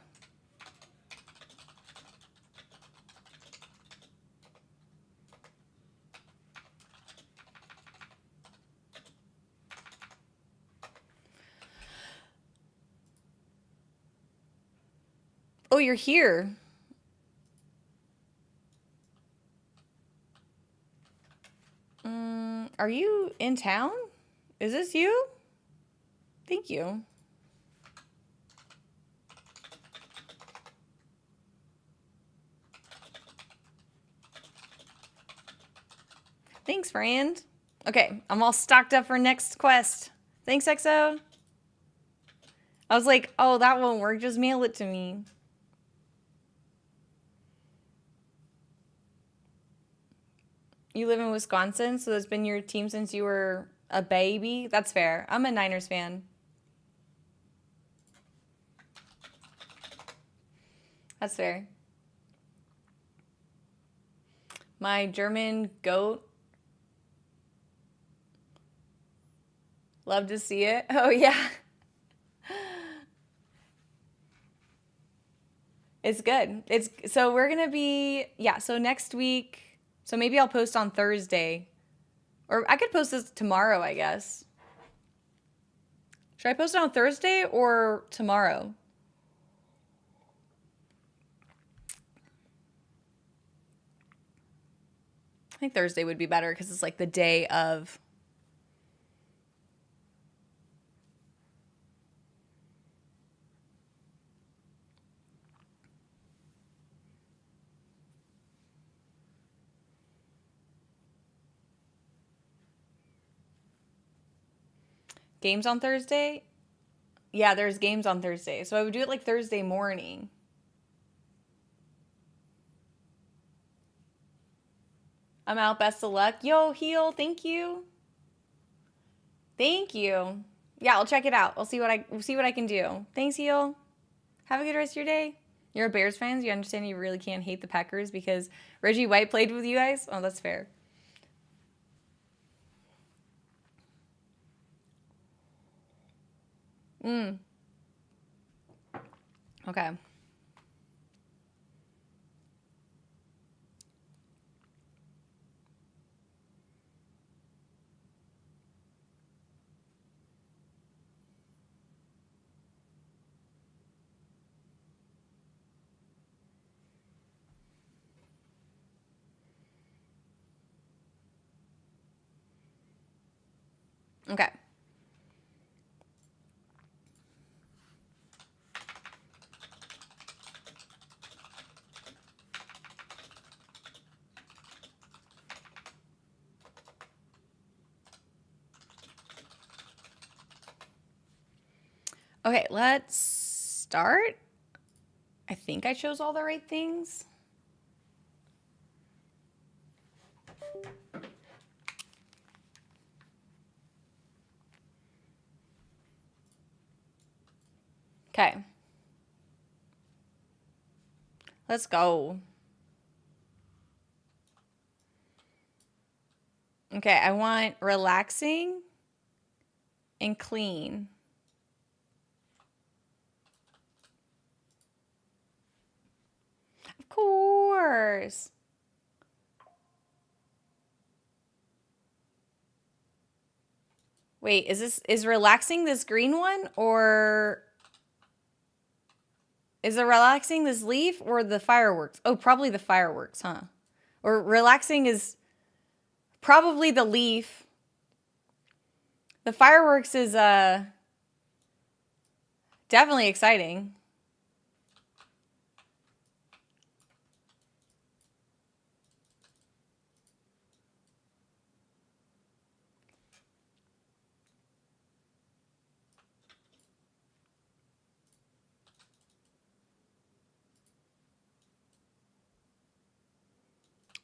Oh, you're here. Are you in town? Is this you? Thank you. Thanks, friend. Okay, I'm all stocked up for next quest. Thanks, XO. I was like, oh, that won't work. Just mail it to me. You live in Wisconsin, so that's been your team since you were a baby? That's fair. I'm a Niners fan. That's fair. My German goat. Love to see it. Oh, yeah. It's good. So we're going to be, yeah, so next week, so maybe I'll post on Thursday. Or I could post this tomorrow, I guess. Should I post it on Thursday or tomorrow? I think Thursday would be better because it's like the day of. Games on Thursday? Yeah, there's games on Thursday. So I would do it like Thursday morning. I'm out. Best of luck. Yo, Heal, thank you. Thank you. Yeah, I'll check it out. I'll see what I can do. Thanks, Heal. Have a good rest of your day. You're a Bears fan. You understand you really can't hate the Packers because Reggie White played with you guys? Oh, that's fair. Okay. Okay. Okay, let's start. I think I chose all the right things. Okay. Let's go. Okay, I want relaxing and clean. Of course. Wait, is relaxing this green one or is it relaxing this leaf or the fireworks? Oh, probably the fireworks, huh? Or relaxing is probably the leaf. The fireworks is definitely exciting.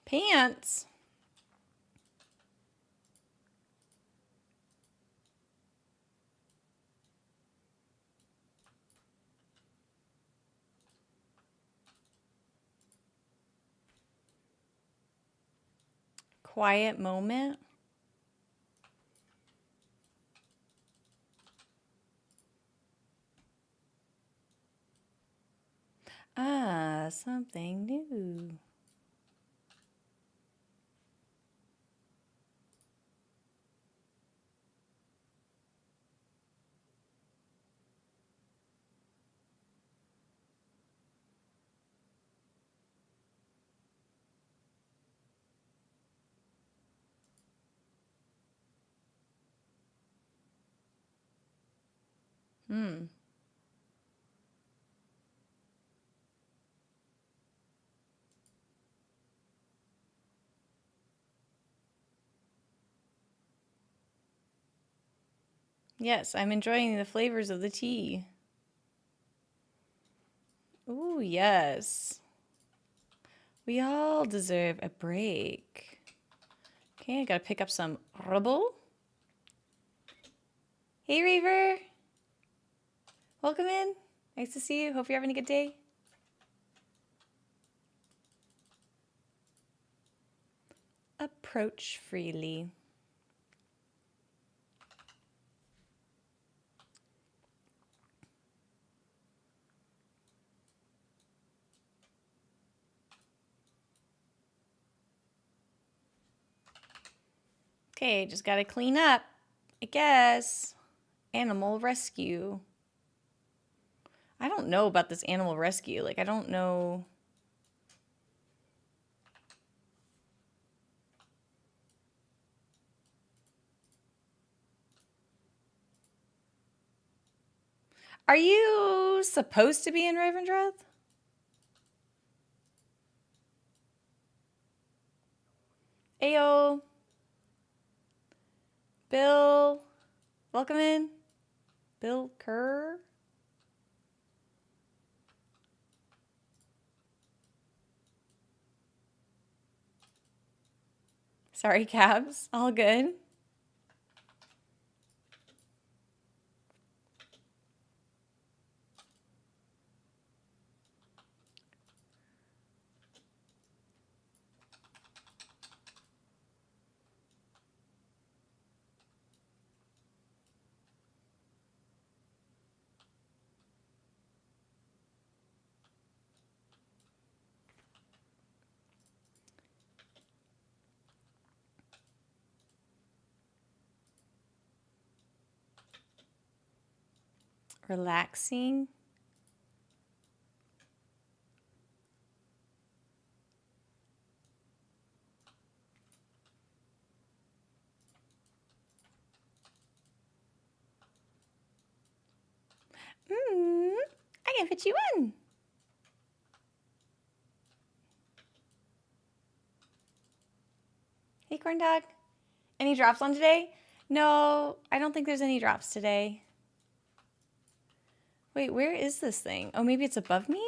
Pants. quiet moment. Ah, something new. Hmm. Yes, I'm enjoying the flavors of the tea. Ooh, yes. We all deserve a break. Okay, I gotta pick up some rubble. Hey, Reaver. Welcome in. Nice to see you. Hope you're having a good day. Approach freely. Okay, just gotta clean up, I guess. Animal rescue. I don't know about this animal rescue. Like, I don't know. Are you supposed to be in Ravendreth? Ayo. Bill. Welcome in. Bill Kerr. Sorry, Cabs. All good. Relaxing. I can fit you in. Hey, corn dog. Any drops on today? No, I don't think there's any drops today. Wait, where is this thing? Oh, maybe it's above me?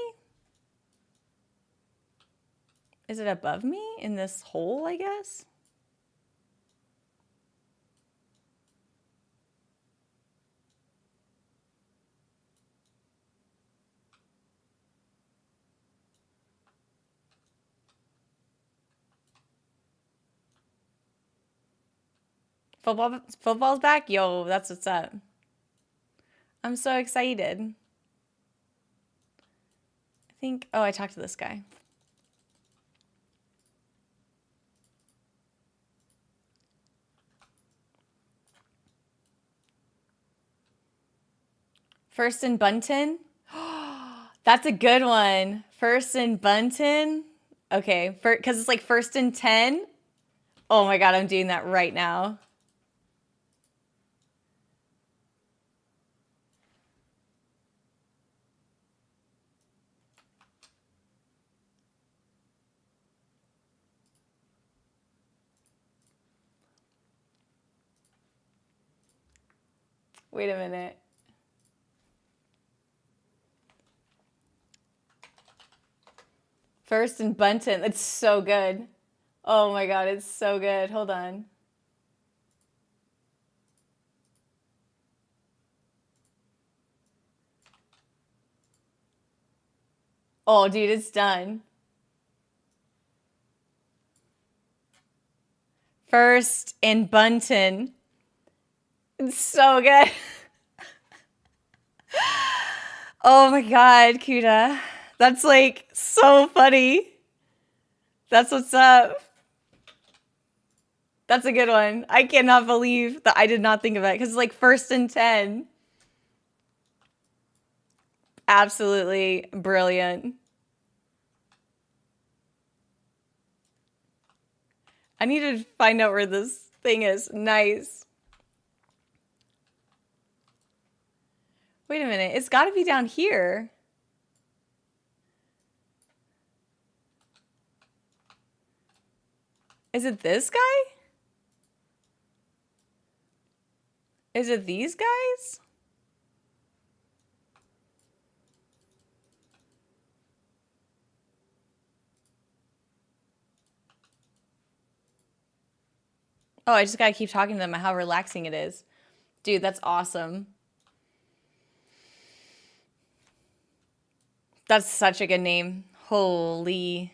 Is it above me in this hole, I guess? Football's back? Yo, that's what's up. I'm so excited. I think, oh, I talked to this guy. First and Bunton? That's a good one. First and Bunton? Okay, because it's like first and 10. Oh my God, I'm doing that right now. Wait a minute. First and Bunton. It's so good. Oh my God, it's so good. Hold on. Oh, dude, it's done. First in Bunton. It's so good. Oh my God, Kuda. That's like so funny. That's what's up. That's a good one. I cannot believe that I did not think of that because it's like first and 10. Absolutely brilliant. I need to find out where this thing is. Nice. Wait a minute. It's got to be down here. Is it this guy? Is it these guys? Oh, I just gotta keep talking to them about how relaxing it is. Dude, that's awesome. That's such a good name. Holy.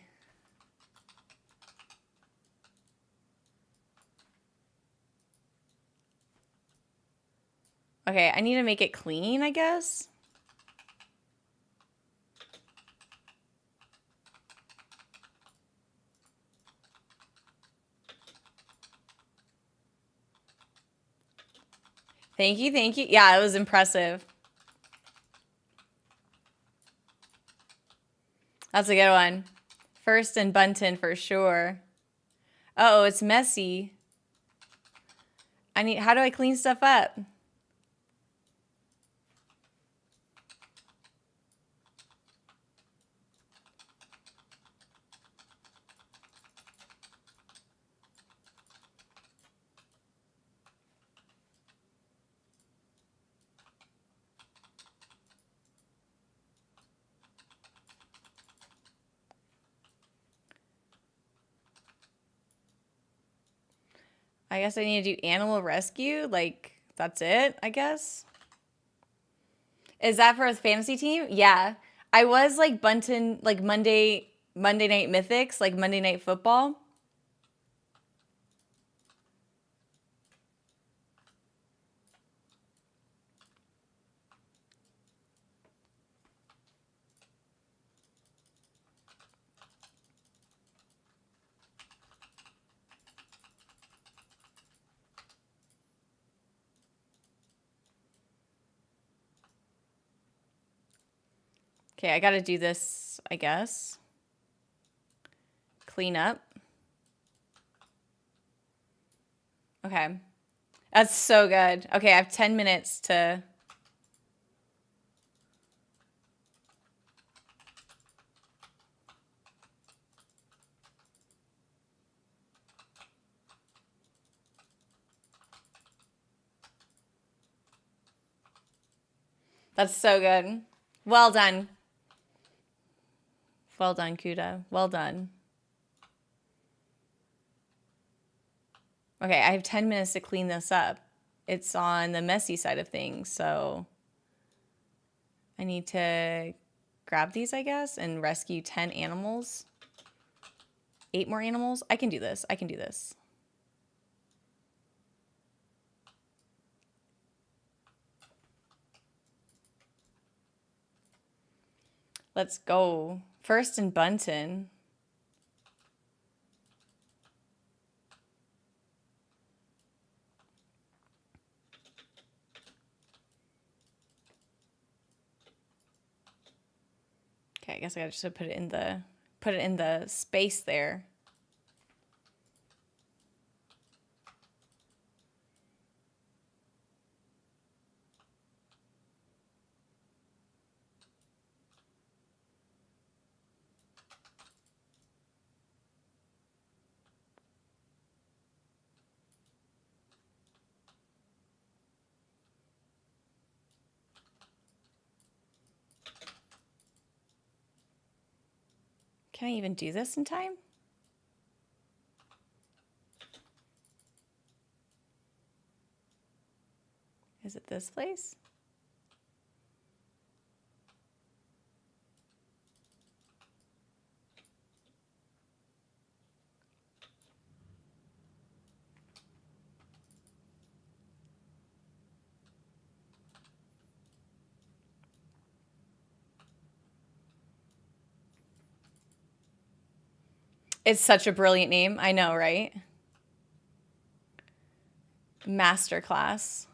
Okay, I need to make it clean, I guess. Thank you, thank you. Yeah, it was impressive. That's a good one. First and Bunton for sure. Uh-oh, it's messy. How do I clean stuff up? I guess I need to do animal rescue. Like, that's it, I guess. Is that for a fantasy team? Yeah. I was like Bunton, like Monday Night Mythics, like Monday Night Football. Okay, I gotta do this, I guess. Clean up. Okay. That's so good. Okay, I have 10 minutes to... That's so good. Well done. Well done, Kuda. Well done. Okay, I have 10 minutes to clean this up. It's on the messy side of things, so I need to grab these, I guess, and rescue 10 animals. 8 more animals. I can do this. I can do this. Let's go. First in Bunton. Okay, I guess I gotta just put it in the space there. Can I even do this in time? Is it this place? It's such a brilliant name. I know, right? Masterclass.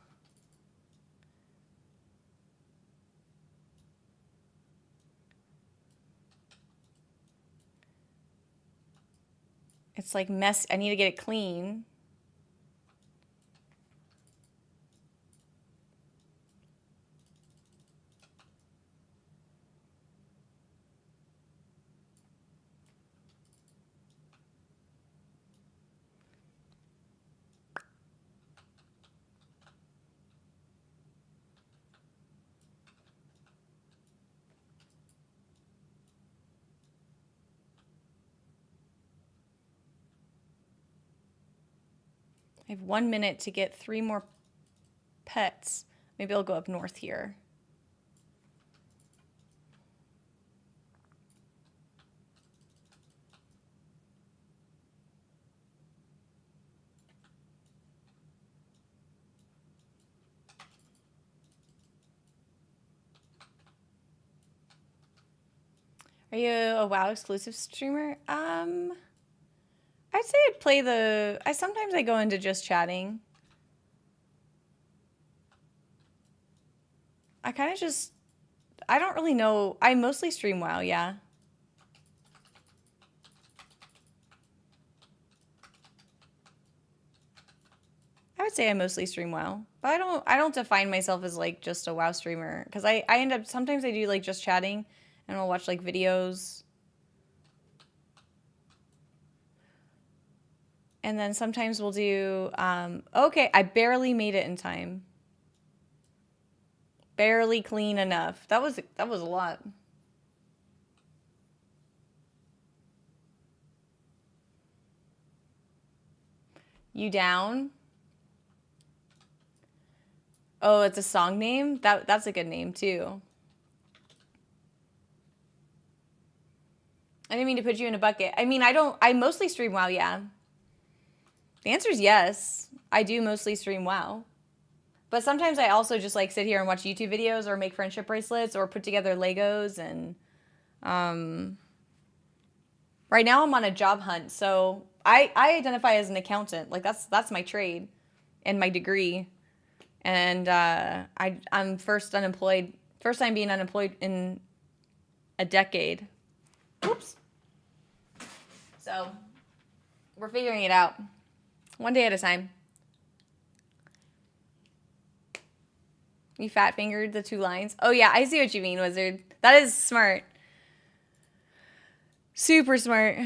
It's like mess. I need to get it clean. I have 1 minute to get 3 more pets. Maybe I'll go up north here. Are you a WoW exclusive streamer? I'd say I'd play the... sometimes I go into just chatting. I kind of just... I don't really know. I mostly stream WoW, yeah. I would say I mostly stream WoW. But I don't define myself as like just a WoW streamer. Because I end up... Sometimes I do like just chatting. And I'll watch like videos. And then sometimes we'll do... okay, I barely made it in time. Barely clean enough. That was a lot. You down? Oh, it's a song name? That's a good name too. I didn't mean to put you in a bucket. I mean, I mostly stream WoW, yeah. The answer is yes. I do mostly stream WoW. But sometimes I also just like sit here and watch YouTube videos or make friendship bracelets or put together Legos and right now I'm on a job hunt. So I identify as an accountant. Like that's my trade and my degree. And I'm first time being unemployed in a decade. Oops. So we're figuring it out. One day at a time. You fat fingered the 2 lines. Oh yeah, I see what you mean, Wizard. That is smart. Super smart.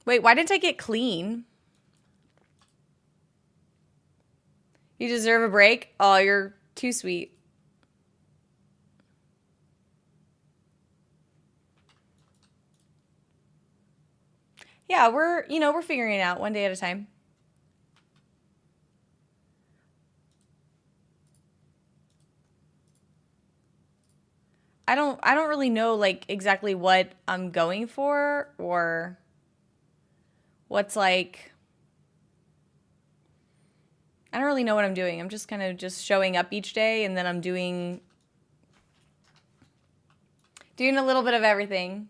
Wait, why didn't I get clean? You deserve a break? Oh, you're too sweet. Yeah, we're figuring it out one day at a time. I don't really know like exactly what I'm going for or what's like I don't really know what I'm doing. I'm just kind of just showing up each day and then I'm doing a little bit of everything.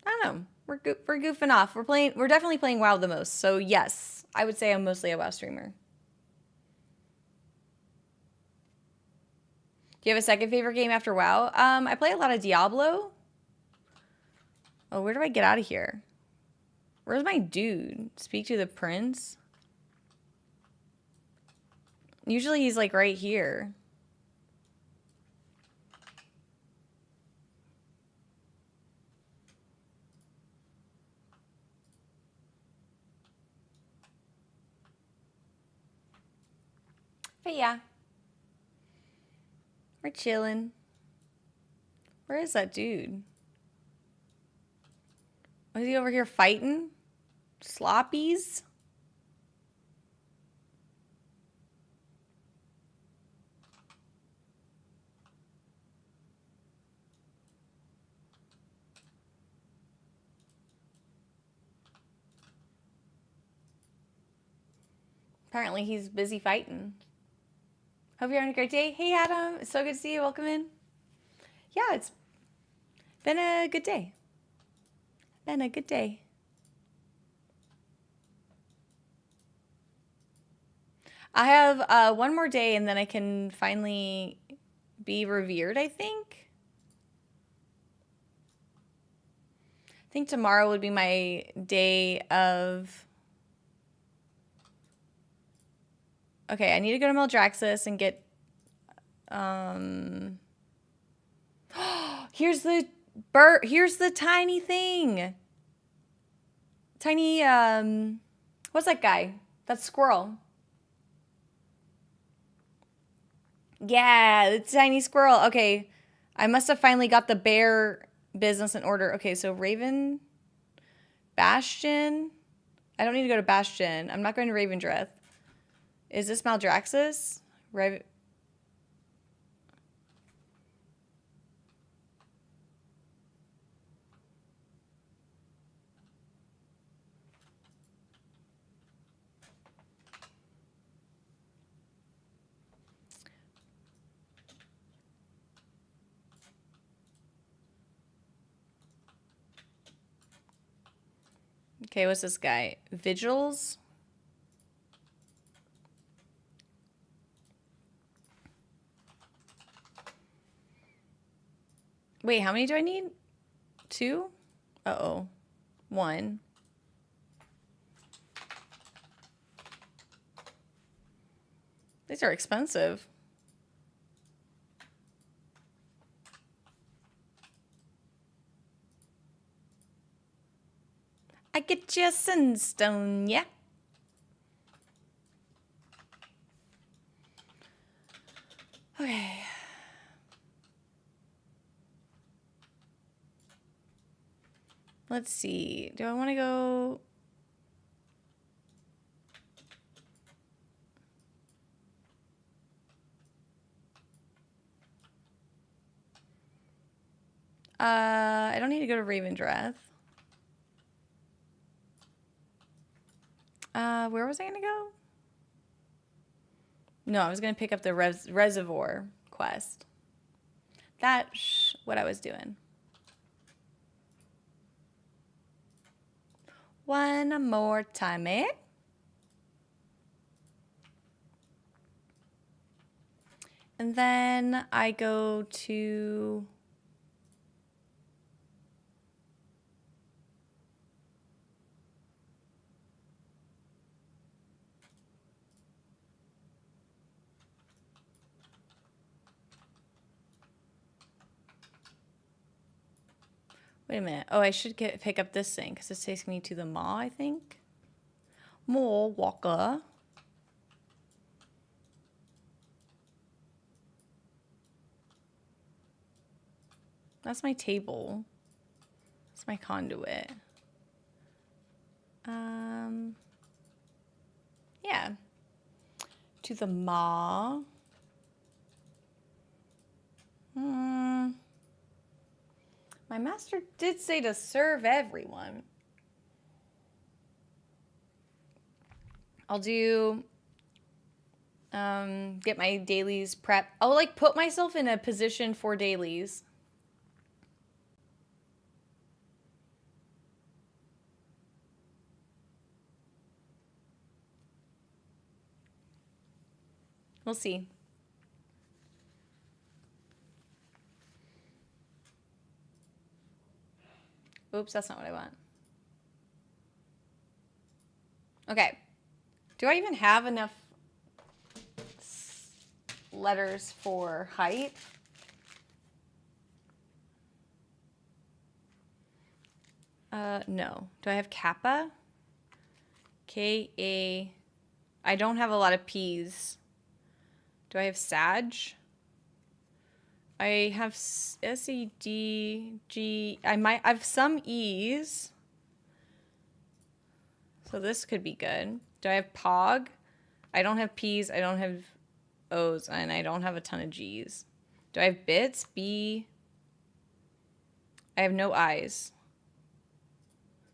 I don't know. We're goofing off. We're definitely playing WoW the most. So yes, I would say I'm mostly a WoW streamer. Do you have a second favorite game after WoW? I play a lot of Diablo. Oh, where do I get out of here? Where's my dude? Speak to the prince? Usually he's like right here. But yeah. We're chilling. Where is that dude? Is he over here fighting? Sloppies? Apparently he's busy fighting. Hope you're having a great day. Hey, Adam. It's so good to see you. Welcome in. Yeah, Been a good day. Been a good day. I have one more day and then I can finally be revered, I think. I think tomorrow would be my day of... Okay, I need to go to Maldraxxus and get... Here's the bird. Here's the tiny thing. Tiny, what's that guy? That squirrel. Yeah, the tiny squirrel. Okay, I must have finally got the bear business in order. Okay, so Raven, Bastion. I don't need to go to Bastion. I'm not going to Ravendreth. Is this Maldraxxus? Okay, what's this guy? Vigils? Wait, how many do I need? 2? Uh-oh. 1. These are expensive. I get you a sunstone, yeah? Okay. Let's see. Do I want to go... I don't need to go to Ravendreth. Where was I going to go? No, I was going to pick up the reservoir quest. That's what I was doing. One more time, eh? And then I go to... Wait a minute. Oh, I should pick up this thing because it's taking me to the mall, I think. Mall Walker. That's my table. That's my conduit. Yeah. To the mall. My master did say to serve everyone. I'll do, get my dailies prep. I'll like put myself in a position for dailies. We'll see. Oops, that's not what I want. Okay. Do I even have enough letters for height? No. Do I have Kappa? K-A... I don't have a lot of P's. Do I have Sag? I have S-E-D-G... I have some E's. So this could be good. Do I have Pog? I don't have P's. I don't have O's. And I don't have a ton of G's. Do I have Bits? B... I have no I's.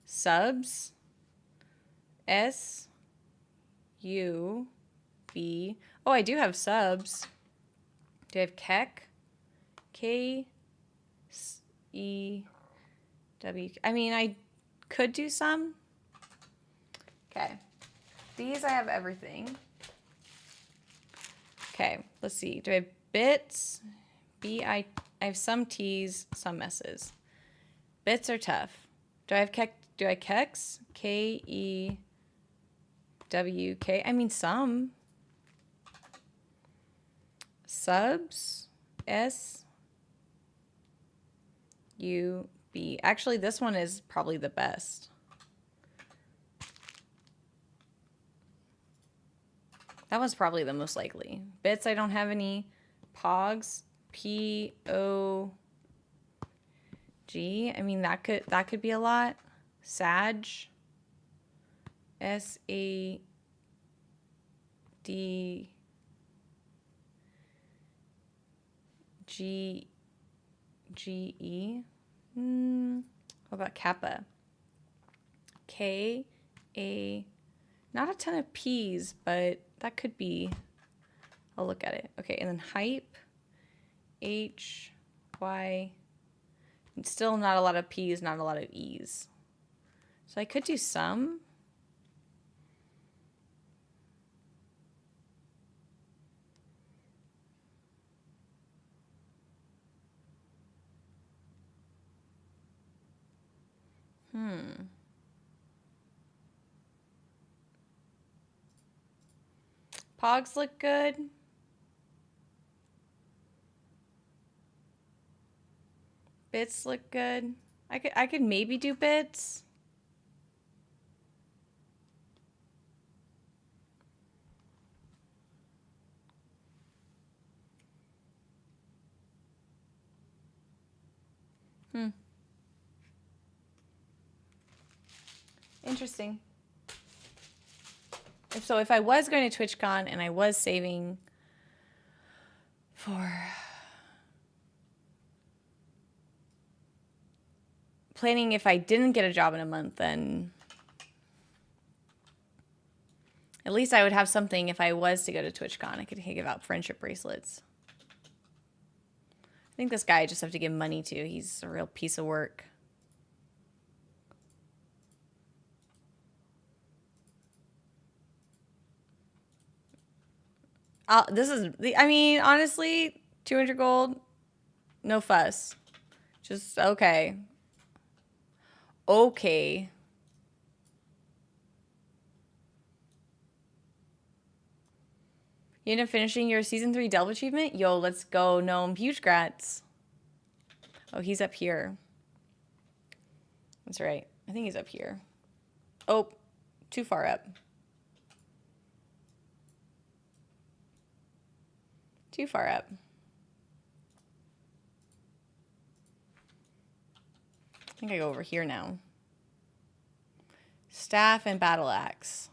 Subs? S... U... B... Oh, I do have subs. Do I have Keck? K... I mean, I could do some. Okay. These I have everything. Okay, let's see. Do I have bits? I have some T's, some S's. Bits are tough. Do I have kex? Kewk? I mean, some. Subs? SUB. Actually, this one is probably the best. That one's probably the most likely. Bits, I don't have any. Pogs, POG. I mean, that could be a lot. Sag, SADGE. What about Kappa? KA. Not a ton of P's, but that could be. I'll look at it. Okay, and then hype. HY. Still not a lot of P's, not a lot of E's. So I could do some. Pogs look good. Bits look good. I could maybe do bits. Interesting. So if I was going to TwitchCon and I was saving for planning if I didn't get a job in a month, then at least I would have something if I was to go to TwitchCon. I could give out friendship bracelets. I think this guy I just have to give money to. He's a real piece of work. I mean, honestly, 200 gold, no fuss. Just, okay. Okay. You end up finishing your Season 3 Delve achievement? Yo, let's go, Gnome. Huge grats. Oh, he's up here. That's right. I think he's up here. Oh, too far up. Too far up. I think I go over here now. Staff and battle axe.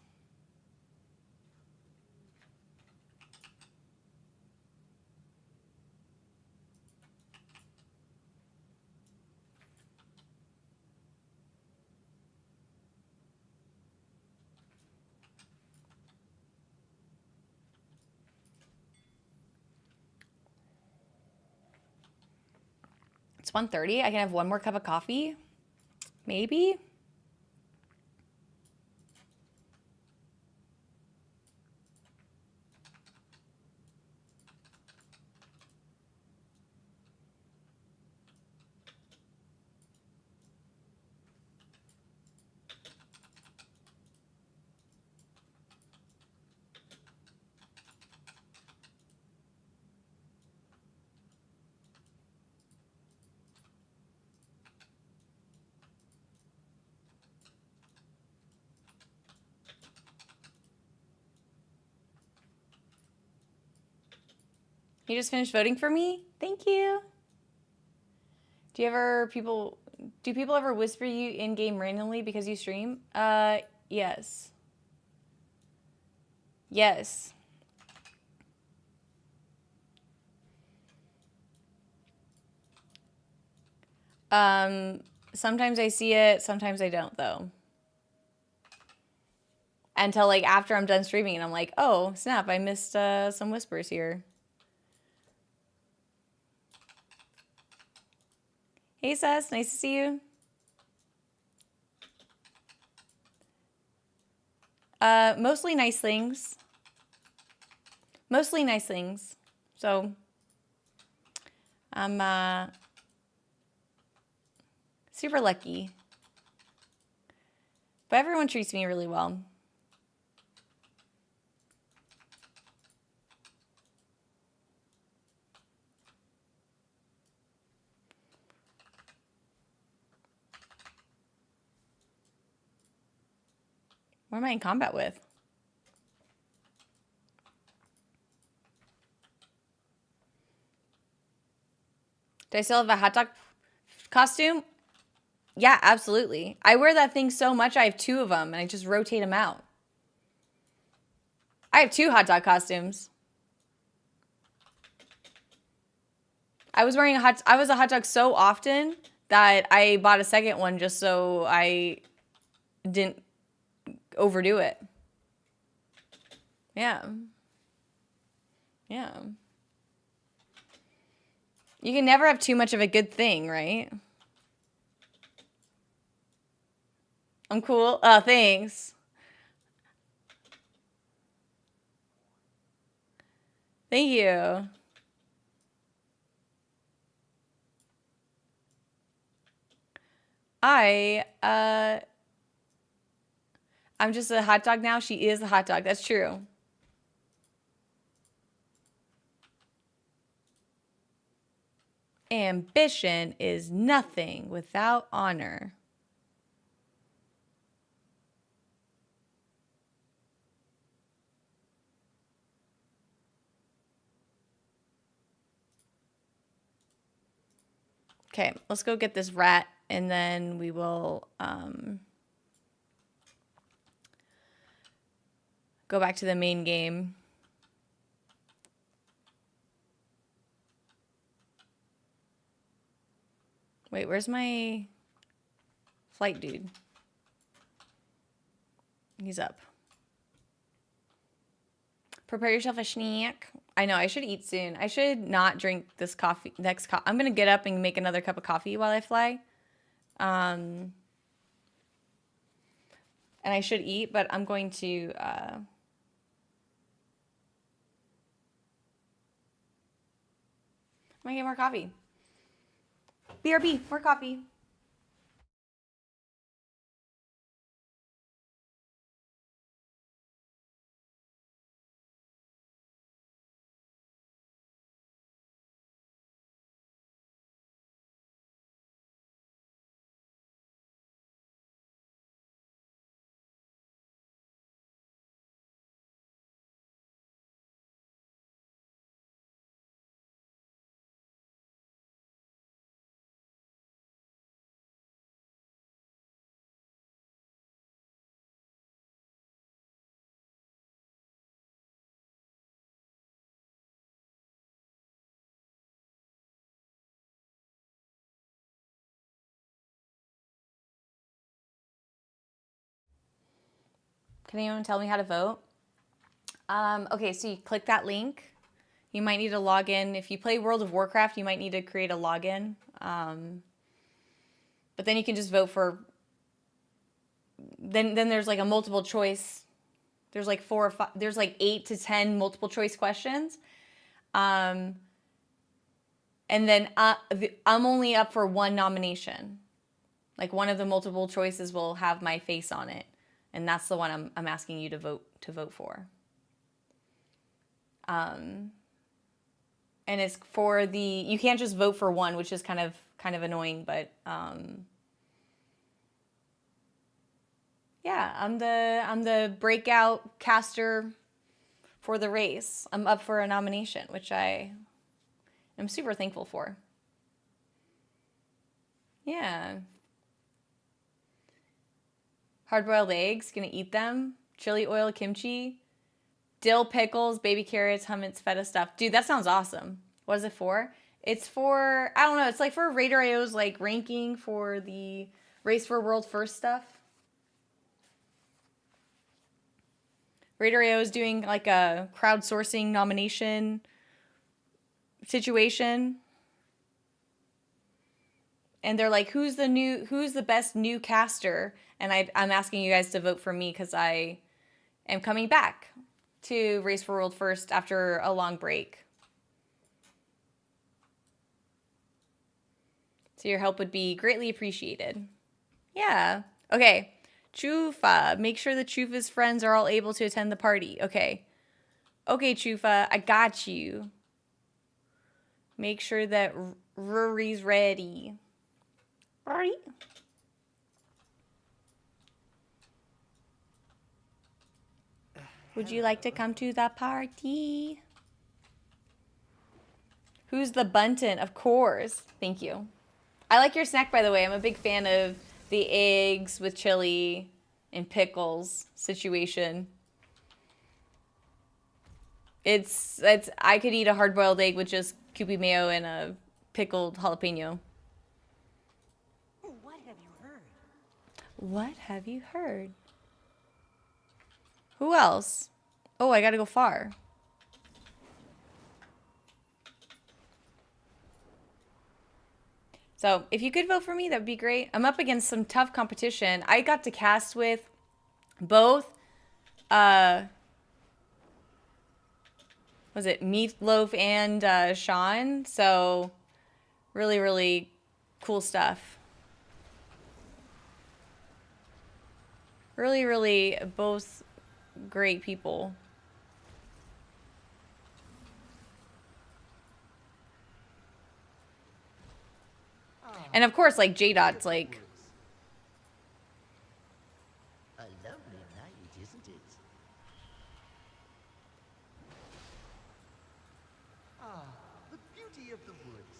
It's 1:30. I can have one more cup of coffee. Maybe. You just finished voting for me? Thank you. Do people ever whisper you in game randomly because you stream? Yes. Yes. Sometimes I see it, sometimes I don't though. Until like after I'm done streaming and I'm like, oh snap, I missed some whispers here. Hey, Sess. Nice to see you. Mostly nice things. Mostly nice things. So, I'm super lucky. But everyone treats me really well. What am I in combat with? Do I still have a hot dog costume? Yeah, absolutely. I wear that thing so much, I have 2 of them, and I just rotate them out. I have 2 hot dog costumes. I was a hot dog so often that I bought a second one just so I didn't overdo it. Yeah. Yeah. You can never have too much of a good thing, right? I'm cool. Oh, thanks. Thank you. I'm just a hot dog now. She is a hot dog. That's true. Ambition is nothing without honor. Okay, let's go get this rat, and then we will go back to the main game. Wait, where's my flight dude? He's up. Prepare yourself a snack. I know, I should eat soon. I should not drink this coffee. I'm going to get up and make another cup of coffee while I fly. And I should eat, but I'm going to... I'm going to get more coffee. BRB, more coffee. Can anyone tell me how to vote? Okay, so you click that link. You might need to log in. If you play World of Warcraft, you might need to create a login. But then you can just vote for... Then there's like a multiple choice. There's like 4 or 5... There's like 8 to 10 multiple choice questions. And then I'm only up for 1 nomination. Like one of the multiple choices will have my face on it. And that's the one I'm asking you to vote for. And it's for the... You can't just vote for one, which is kind of annoying, but yeah, I'm the breakout caster for the race. I'm up for a nomination, which I am super thankful for. Yeah. Hard-boiled eggs, gonna eat them. Chili oil kimchi. Dill pickles, baby carrots, hummus, feta stuff. Dude, that sounds awesome. What is it for? It's for, I don't know, it's like for Raider.io's like ranking for the Race for World First stuff. Raider.io is doing like a crowdsourcing nomination situation. and they're like, who's the best new caster? And I'm asking you guys to vote for me because I am coming back to Race for World First after a long break. So your help would be greatly appreciated. Yeah. Okay. Chufa. Make sure that Chufa's friends are all able to attend the party. Okay. Okay, Chufa. I got you. Make sure that Rory's ready. Rory? Would you like to come to the party? Who's the buntin? Of course. Thank you. I like your snack, by the way. I'm a big fan of the eggs with chili and pickles situation. It's I could eat a hard-boiled egg with just Kewpie mayo and a pickled jalapeno. What have you heard? What have you heard? Who else? Oh, I gotta go far. So if you could vote for me, that would be great. I'm up against some tough competition. I got to cast with both, was it Meatloaf and Sean? So really, really cool stuff. Really, really both great people. And of course, like, J-Dot's like... A lovely night, isn't it? Ah, the beauty of the woods.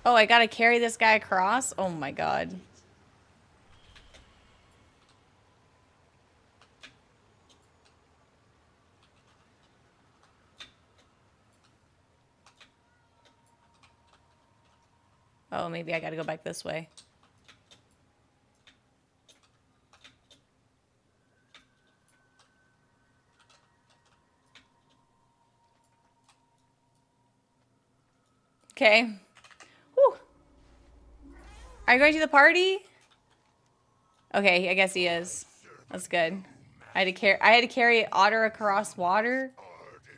Oh, I gotta carry this guy across? Oh my god. Oh, maybe I gotta go back this way. Okay. Whew. Are you going to the party? Okay, I guess he is. That's good. I had to carry Otter across water,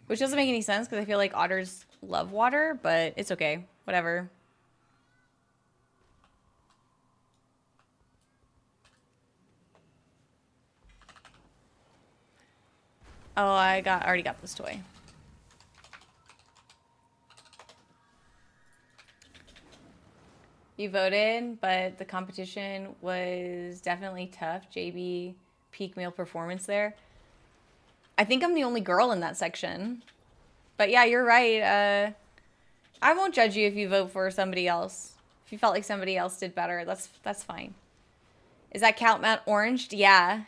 which doesn't make any sense because I feel like otters love water, but it's okay. Whatever. Oh, I already got this toy. You voted, but the competition was definitely tough. JB peak male performance there. I think I'm the only girl in that section. But yeah, you're right. I won't judge you if you vote for somebody else. If you felt like somebody else did better, that's fine. Is that Count Mount Oranged? Yeah.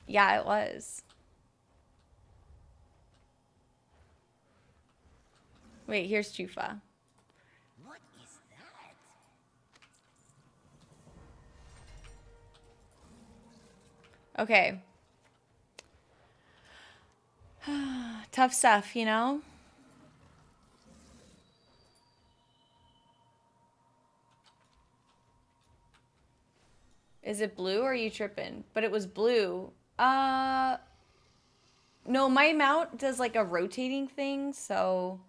Yeah, it was. Wait, here's Chufa. What is that? Okay. Tough stuff, you know? Is it blue or are you tripping? But it was blue. No, my mount does like a rotating thing, so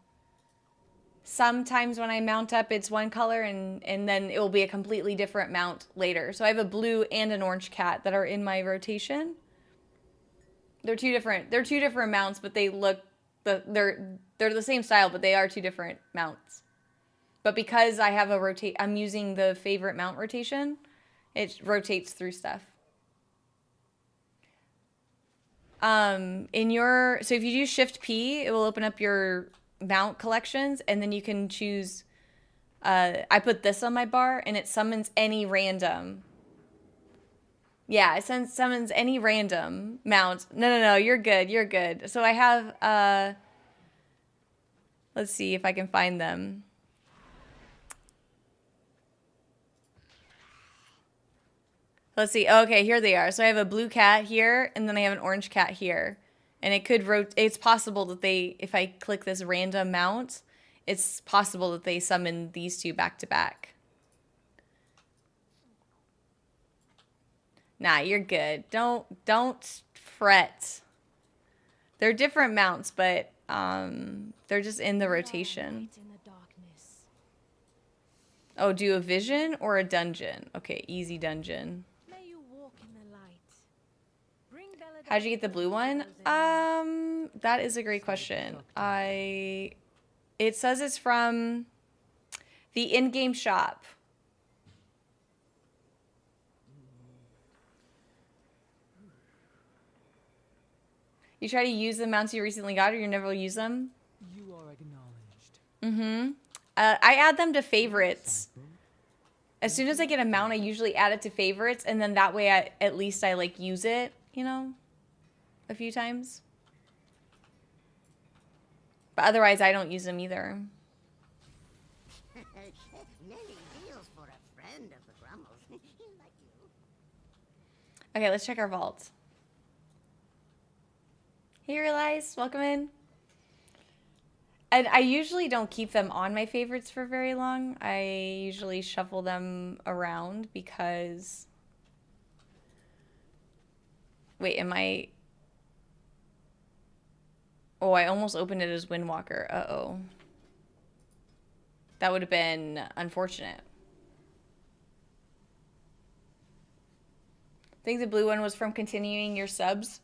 sometimes when I mount up it's one color and then it will be a completely different mount later. So I have a blue and an orange cat that are in my rotation. They're two different mounts, but they look they're the same style, but they are two different mounts. But because I have I'm using the favorite mount rotation, it rotates through stuff. So if you do Shift P, it will open up your mount collections, and then you can choose. I put this on my bar, and it summons any random. Yeah, it summons any random mount. No, you're good. You're good. So I have. Let's see if I can find them. Let's see. Okay, here they are. So I have a blue cat here, and then I have an orange cat here. And it could it's possible that they, if I click this random mount, it's possible that they summon these two back to back. Nah, you're good. Don't fret. They're different mounts, but they're just in the rotation. Oh, do a vision or a dungeon? Okay, easy dungeon. How'd you get the blue one? That is a great question. It says it's from the in-game shop. You try to use the mounts you recently got, or you never use them? You are acknowledged. Mm-hmm. I add them to favorites. As soon as I get a mount, I usually add it to favorites, and then that way at least I like use it, you know, a few times. But otherwise, I don't use them either. Many deals for a friend of the Grummles. He like you. Okay, let's check our vault. Hey, Realize, welcome in. And I usually don't keep them on my favorites for very long. I usually shuffle them around because... Wait, am I... Oh, I almost opened it as Windwalker. Uh-oh. That would have been unfortunate. I think the blue one was from continuing your subs.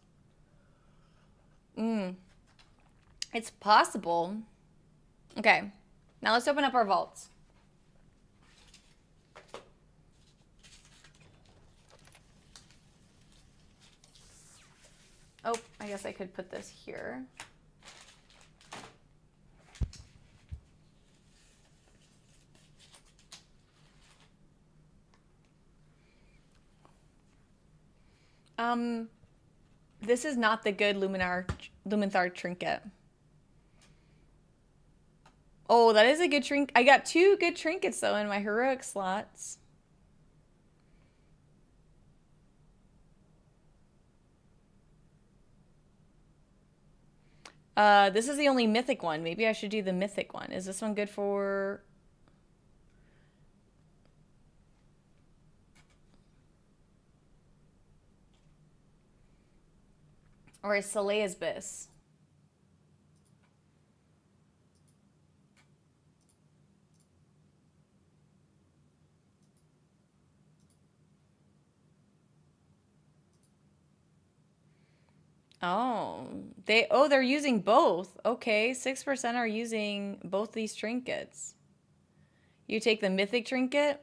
It's possible. Okay. Now let's open up our vaults. Oh, I guess I could put this here. This is not the good Luminthar trinket. Oh, that is a good trinket. I got 2 good trinkets, though, in my heroic slots. This is the only mythic one. Maybe I should do the mythic one. Is this one good for... Or is Soleil's Biss? Oh, they're using both. Okay, 6% are using both these trinkets. You take the mythic trinket.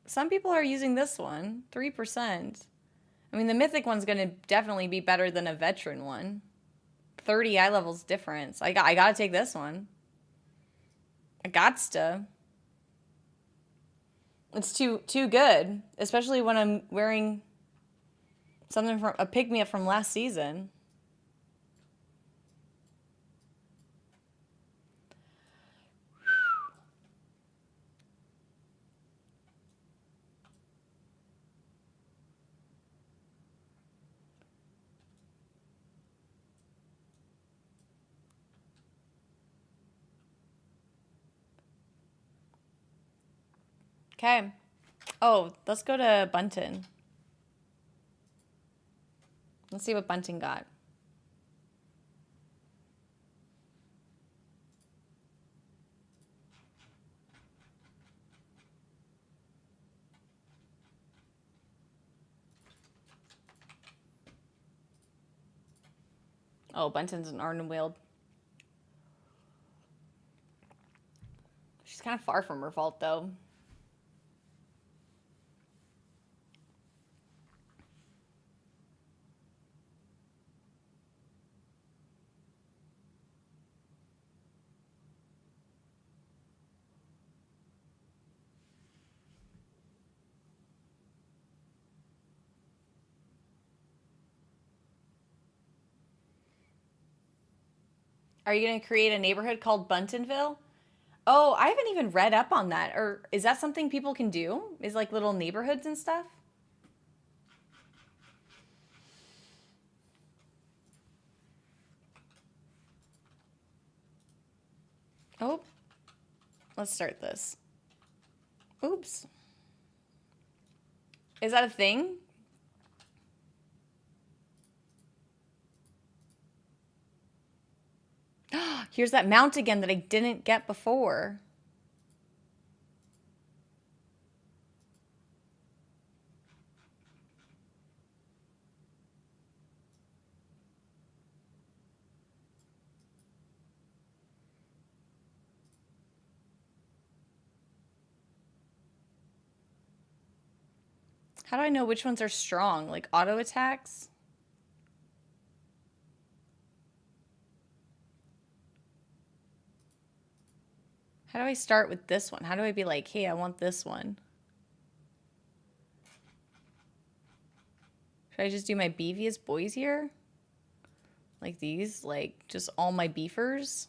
Some people are using this one, 3%. I mean, the mythic one's going to definitely be better than a veteran one. 30 eye levels difference. I got to take this one. I gots to. It's too good, especially when I'm wearing something from a pick-me-up from last season. Okay. Oh, let's go to Bunton. Let's see what Bunton got. Oh, Bunton's an Ardenweald. She's kind of far from her vault, though. Are you going to create a neighborhood called Buntonville? Oh, I haven't even read up on that. Or is that something people can do? Is like little neighborhoods and stuff? Oh, let's start this. Oops. Is that a thing? Here's that mount again that I didn't get before. How do I know which ones are strong? Like auto attacks? How do I start with this one? How do I be like, hey, I want this one? Should I just do my beefiest boys here? Like these? Like just all my beefers?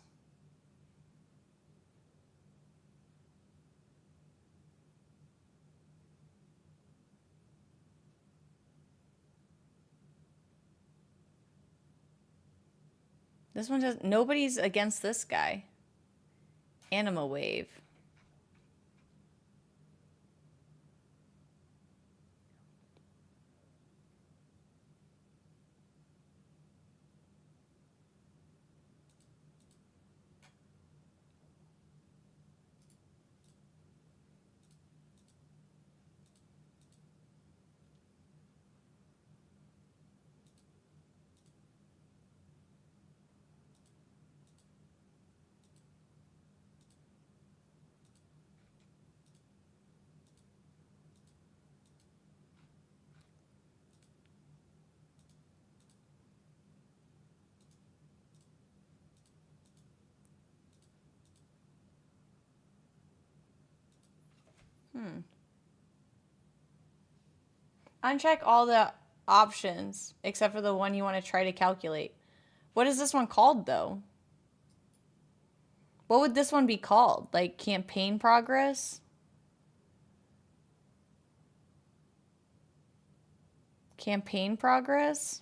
This one does. Nobody's against this guy. Anima Wave. Uncheck all the options except for the one you want to try to calculate. What is this one called though? What would this one be called? Like campaign progress? Campaign progress?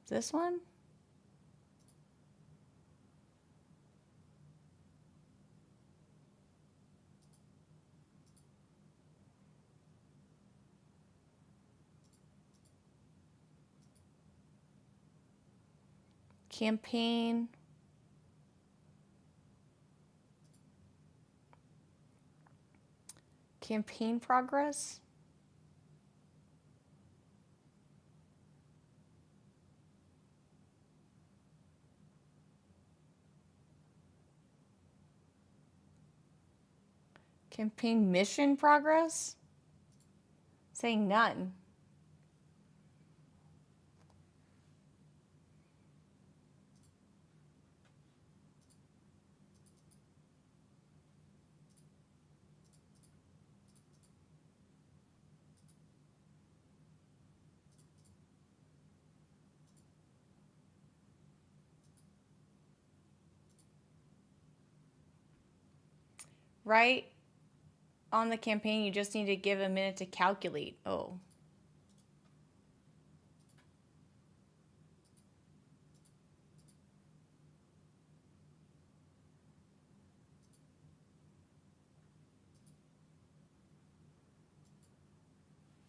This one? Campaign. Campaign progress? Campaign mission progress? Saying none. Right on the campaign, you just need to give a minute to calculate. Oh.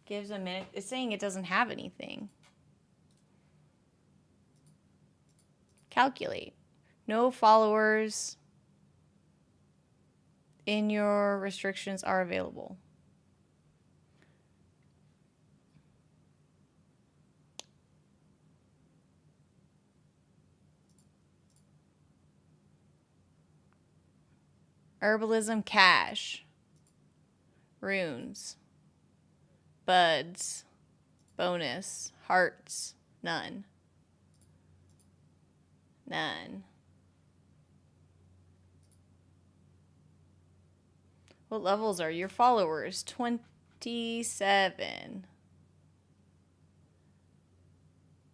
Gives a minute. It's saying it doesn't have anything. Calculate. No followers in your restrictions are available. Herbalism cash. Runes. Buds. Bonus. Hearts. None. None. What levels are your followers? 27.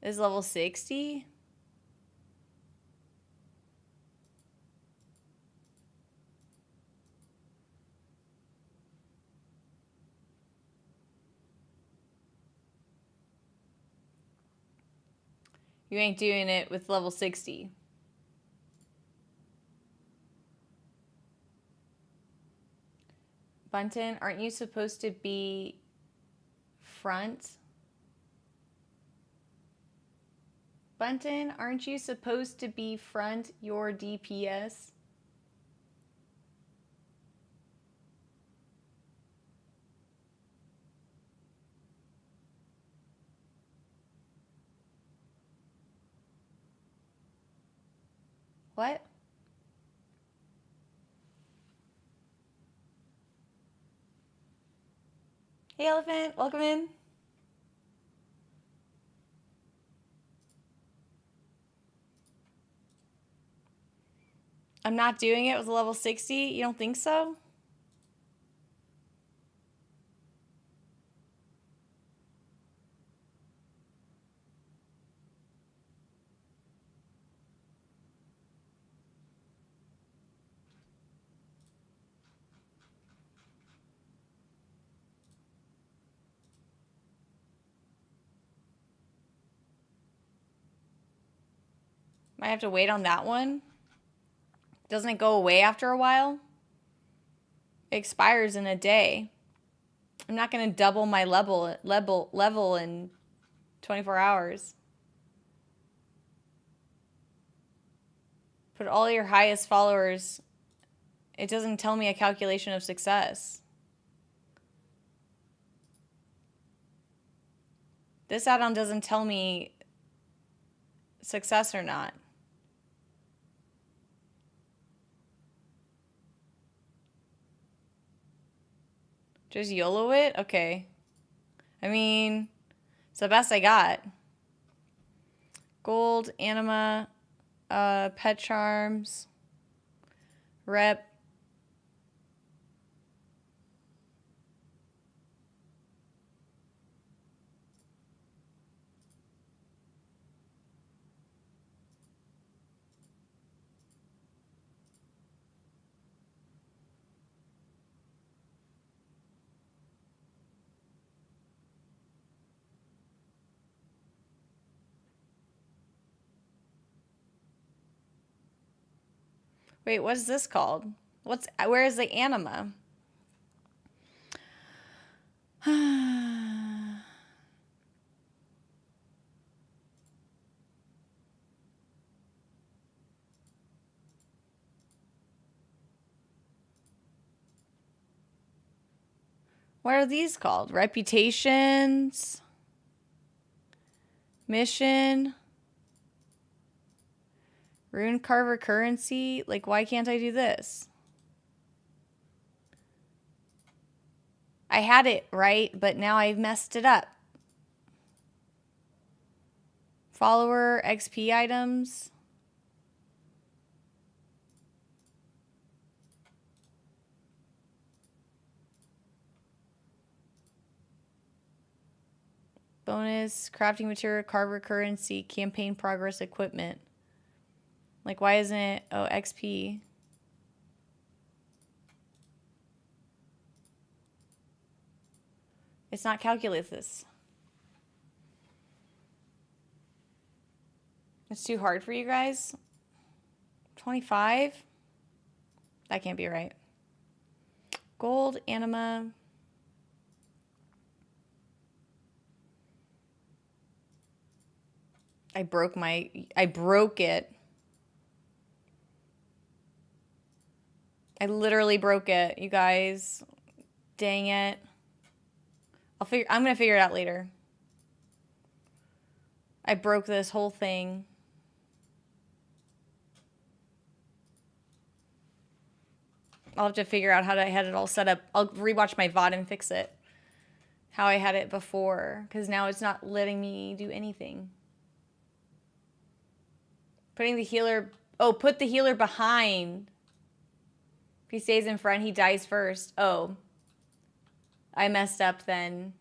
Is level 60? You ain't doing it with level 60. Bunton, aren't you supposed to be front? Bunton, aren't you supposed to be front your DPS? What? Hey, Elephant, welcome in. I'm not doing it with level 60? You don't think so? Might have to wait on that one. Doesn't it go away after a while? It expires in a day. I'm not going to double my level in 24 hours. Put all your highest followers. It doesn't tell me a calculation of success. This add-on doesn't tell me success or not. Just YOLO it? Okay. I mean, it's the best I got. Gold, anima, pet charms, rep. Wait, what is this called? Where is the anima? What are these called? Reputations? Mission? Rune Carver currency? Like, why can't I do this? I had it right, but now I've messed it up. Follower XP items. Bonus, crafting material, Carver currency, campaign progress equipment. Like, why isn't it? Oh, XP. It's not calculate this. It's too hard for you guys? 25? That can't be right. Gold, anima. I broke it. I literally broke it, you guys. Dang it. I'm gonna figure it out later. I broke this whole thing. I'll have to figure out how I had it all set up. I'll rewatch my VOD and fix it. How I had it before, because now it's not letting me do anything. Putting the healer... Oh, put the healer behind. If he stays in front, he dies first. Oh. I messed up then.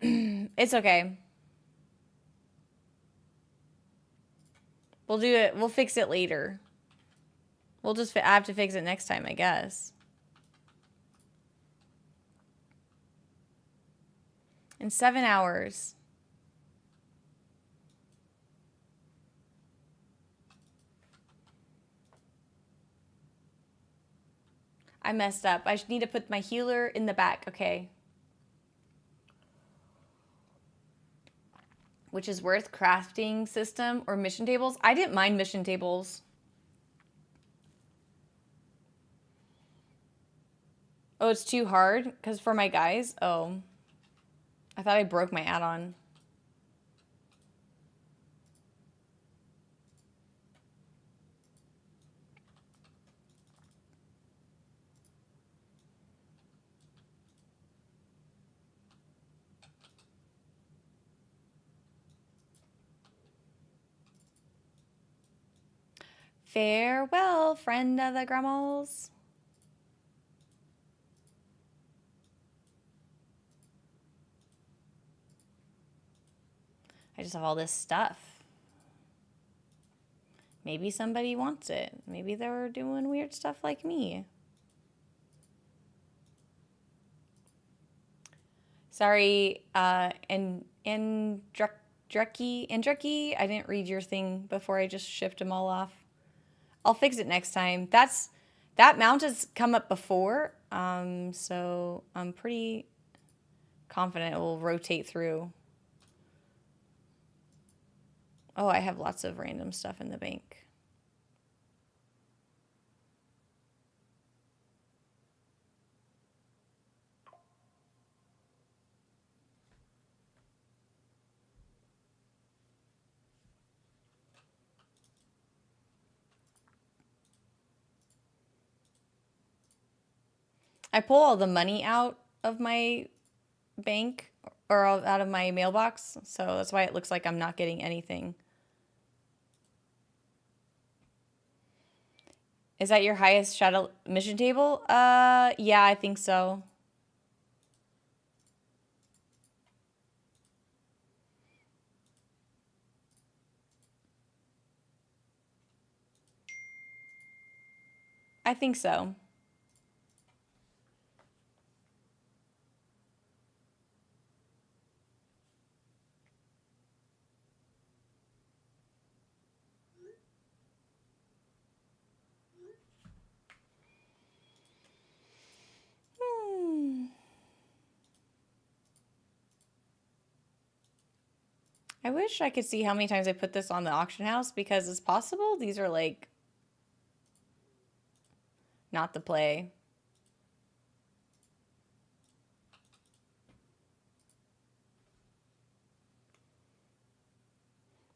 It's okay. We'll do it. We'll fix it later. We'll just... I have to fix it next time, I guess. In 7 hours. I messed up. I need to put my healer in the back. Okay. Which is worth crafting system or mission tables? I didn't mind mission tables. Oh, it's too hard? Because for my guys? Oh. I thought I broke my add-on. Farewell, friend of the Grummels. I just have all this stuff. Maybe somebody wants it. Maybe they're doing weird stuff like me. Sorry, Drucky, I didn't read your thing before I just shipped them all off. I'll fix it next time. That mount has come up before, so I'm pretty confident it will rotate through. Oh, I have lots of random stuff in the bank. I pull all the money out of my bank or out of my mailbox, so that's why it looks like I'm not getting anything. Is that your highest shadow mission table? Yeah, I think so. I think so. I wish I could see how many times I put this on the auction house because it's possible these are like not the play.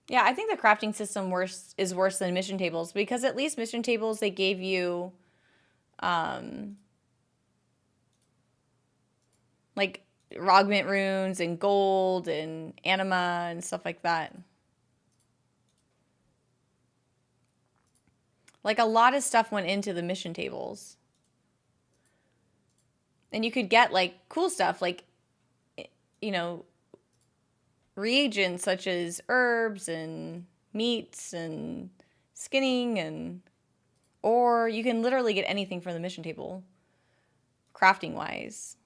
Yeah, I think the crafting system is worse than mission tables because at least mission tables they gave you like Rogment runes and gold and anima and stuff like that. Like a lot of stuff went into the mission tables. And you could get like cool stuff like, you know, reagents such as herbs and meats and skinning and, or you can literally get anything from the mission table, crafting wise.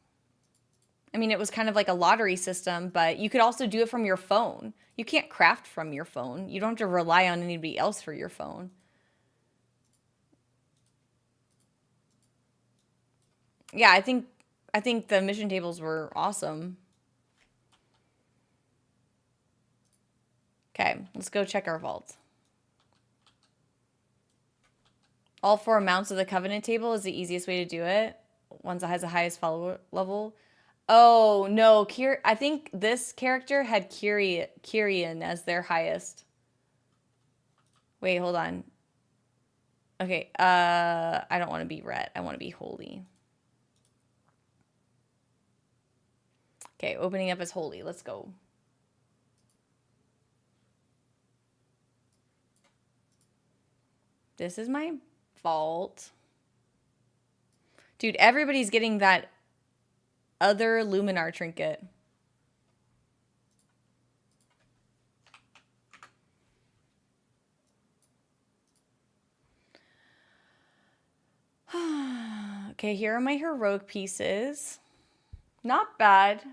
I mean, it was kind of like a lottery system, but you could also do it from your phone. You can't craft from your phone. You don't have to rely on anybody else for your phone. Yeah, I think the mission tables were awesome. Okay, let's go check our vault. All 4 mounts of the Covenant table is the easiest way to do it. One that has the highest follower level. Oh, no. I think this character had Kyrian as their highest. Wait, hold on. Okay, I don't want to be red. I want to be holy. Okay, opening up as holy. Let's go. This is my vault. Dude, everybody's getting that other Luminar trinket. Okay, here are my heroic pieces. Not bad.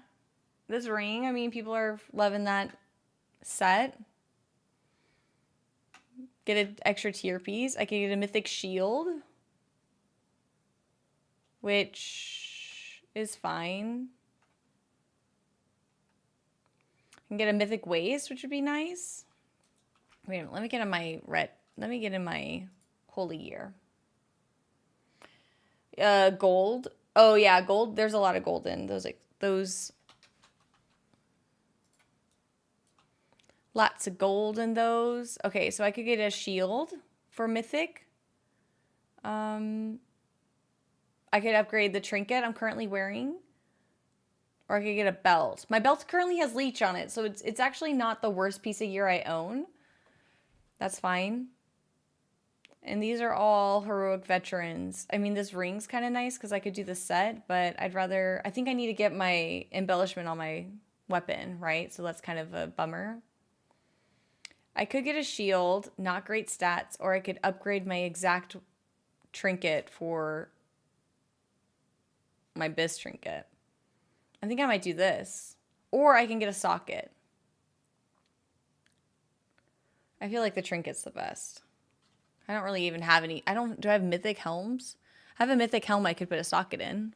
This ring, I mean, people are loving that set. Get an extra tier piece. I can get a mythic shield. which is fine. I can get a mythic waste, which would be nice. Wait a minute, let me get in my holy year. Gold. Oh yeah, gold. There's a lot of gold in those. Lots of gold in those. Okay, so I could get a shield for mythic. I could upgrade the trinket I'm currently wearing. Or I could get a belt. My belt currently has leech on it, so it's actually not the worst piece of gear I own. That's fine. And these are all heroic veterans. I mean, this ring's kind of nice because I could do the set, but I think I need to get my embellishment on my weapon, right? So that's kind of a bummer. I could get a shield, not great stats, or I could upgrade my exact trinket for my bis trinket. I think I might do this. Or I can get a socket. I feel like the trinket's the best. I don't really even have any. Do I have mythic helms? I have a mythic helm I could put a socket in.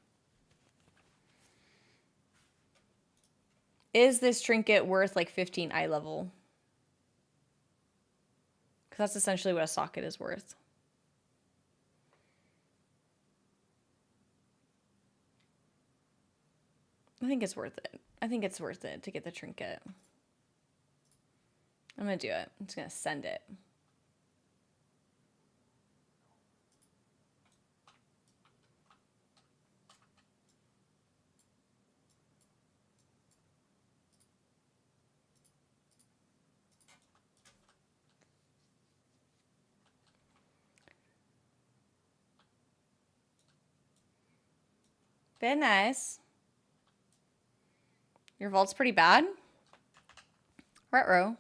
Is this trinket worth like 15 eye level? Because that's essentially what a socket is worth. I think it's worth it. I think it's worth it to get the trinket. I'm going to do it. I'm just going to send it. Very nice. Your vault's pretty bad. Retro.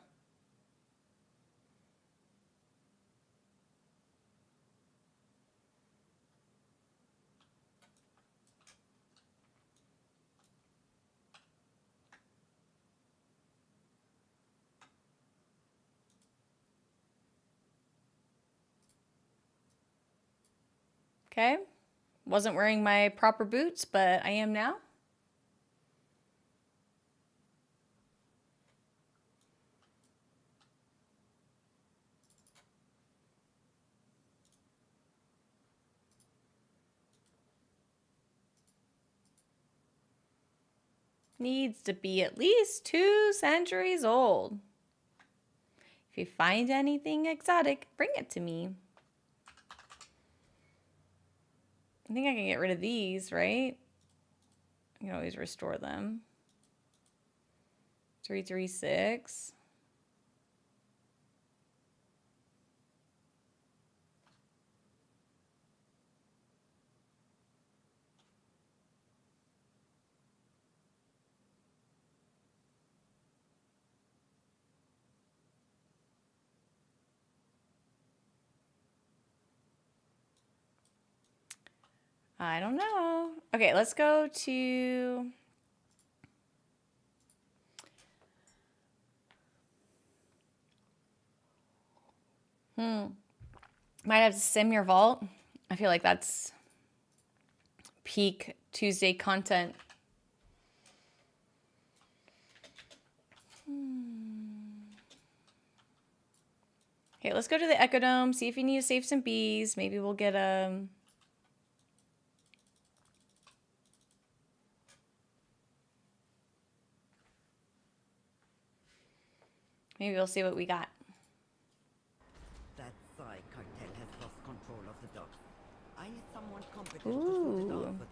Okay. Wasn't wearing my proper boots, but I am now. Needs to be at least 2 centuries old. If you find anything exotic, bring it to me. I think I can get rid of these, right? I can always restore them. 336. I don't know. Okay, let's go to... Might have to sim your vault. I feel like that's peak Tuesday content. Okay, let's go to the Ecodome, see if you need to save some bees. Maybe we'll get a... Maybe we'll see what we got. That Thai cartel has lost control of the dogs. I need someone competent to sort it out for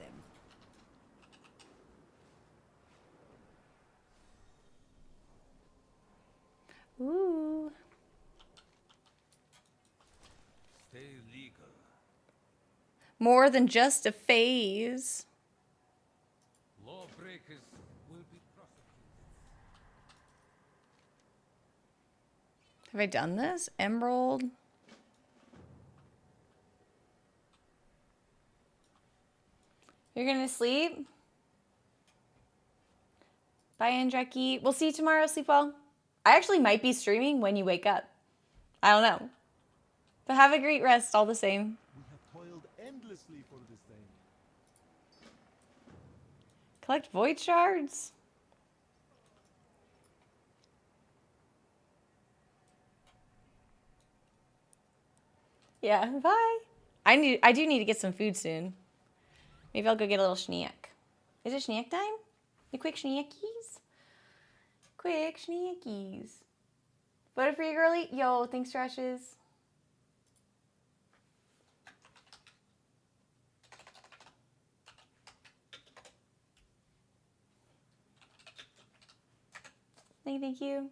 them. Ooh. Stay legal. More than just a phase. Lawbreakers will be prosecuted. Have I done this? Emerald. You're gonna sleep? Bye, Andraki. We'll see you tomorrow. Sleep well. I actually might be streaming when you wake up. I don't know. But have a great rest all the same. We have toiled endlessly for this day. Collect void shards? Yeah, bye. I do need to get some food soon. Maybe I'll go get a little snack. Is it snack time? The quick snackies? Quick snackies. Voted for you, girly? Yo, thanks, Trashes. Thank you.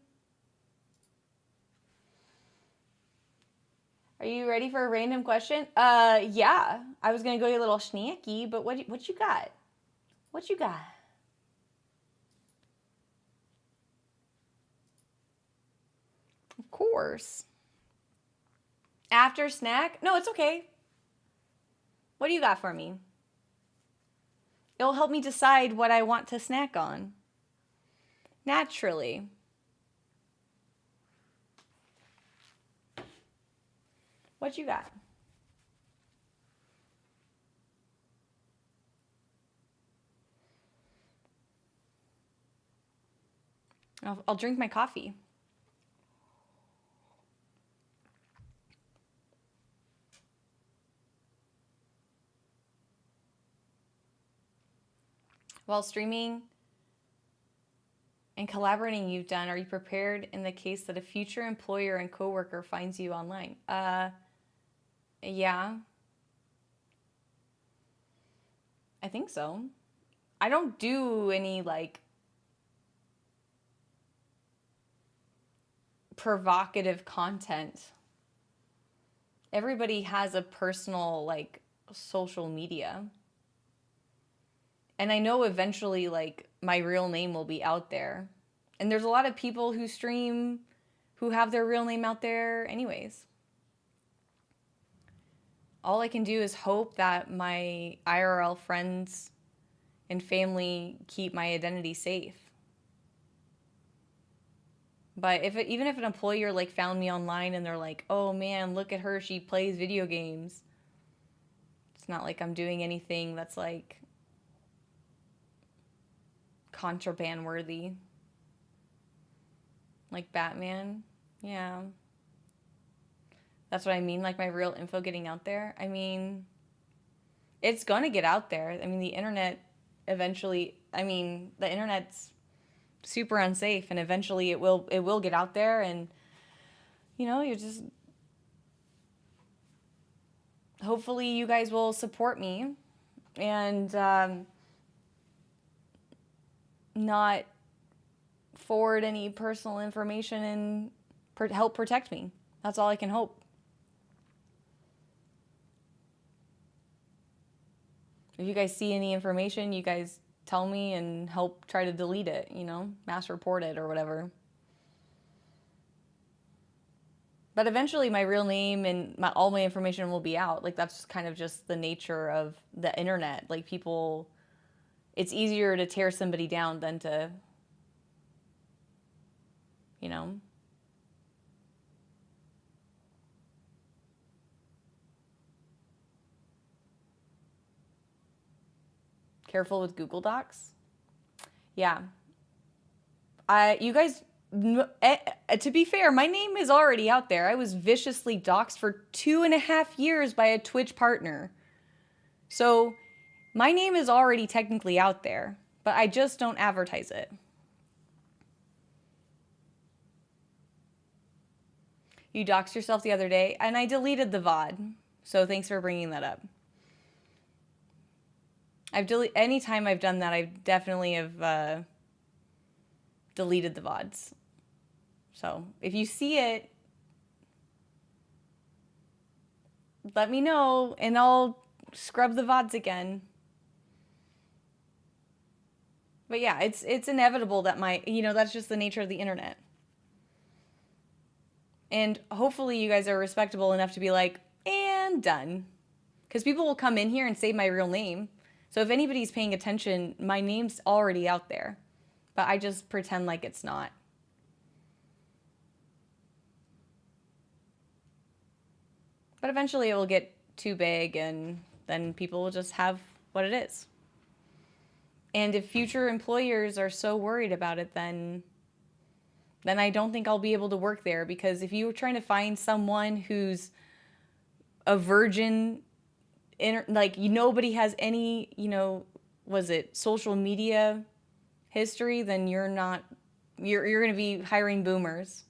Are you ready for a random question? Yeah. I was gonna go get a little snacky, but what you got? What you got? Of course. After snack? No, it's okay. What do you got for me? It'll help me decide what I want to snack on. Naturally. What you got? I'll drink my coffee. While streaming and collaborating you've done, are you prepared in the case that a future employer and coworker finds you online? Yeah. I think so. I don't do any like provocative content. Everybody has a personal like social media. And I know eventually like my real name will be out there. And there's a lot of people who stream who have their real name out there anyways. All I can do is hope that my IRL friends and family keep my identity safe. But even if an employer like found me online and they're like, "Oh man, look at her, she plays video games." It's not like I'm doing anything that's like contraband worthy. Like Batman. Yeah. That's what I mean, like my real info getting out there. I mean, it's gonna get out there. I mean, the internet eventually, the internet's super unsafe and eventually it will get out there and you just hopefully you guys will support me and not forward any personal information and help protect me. That's all I can hope. If you guys see any information, you guys tell me and help try to delete it, mass report it or whatever. But eventually my real name and all my information will be out. Like that's kind of just the nature of the internet. Like people, it's easier to tear somebody down than to, Careful with Google Docs. Yeah. You guys, to be fair, my name is already out there. I was viciously doxxed for 2.5 years by a Twitch partner. So my name is already technically out there, but I just don't advertise it. You doxed yourself the other day, and I deleted the VOD. So thanks for bringing that up. Anytime I've done that, I definitely have deleted the VODs. So if you see it, let me know and I'll scrub the VODs again. But yeah, it's inevitable that that's just the nature of the internet. And hopefully you guys are respectable enough to be like, and done. Because people will come in here and say my real name. So if anybody's paying attention, my name's already out there. But I just pretend like it's not. But eventually it will get too big and then people will just have what it is. And if future employers are so worried about it, then I don't think I'll be able to work there, because if you were trying to find someone who's a virgin, like nobody has any, was it social media history, then you're going to be hiring boomers.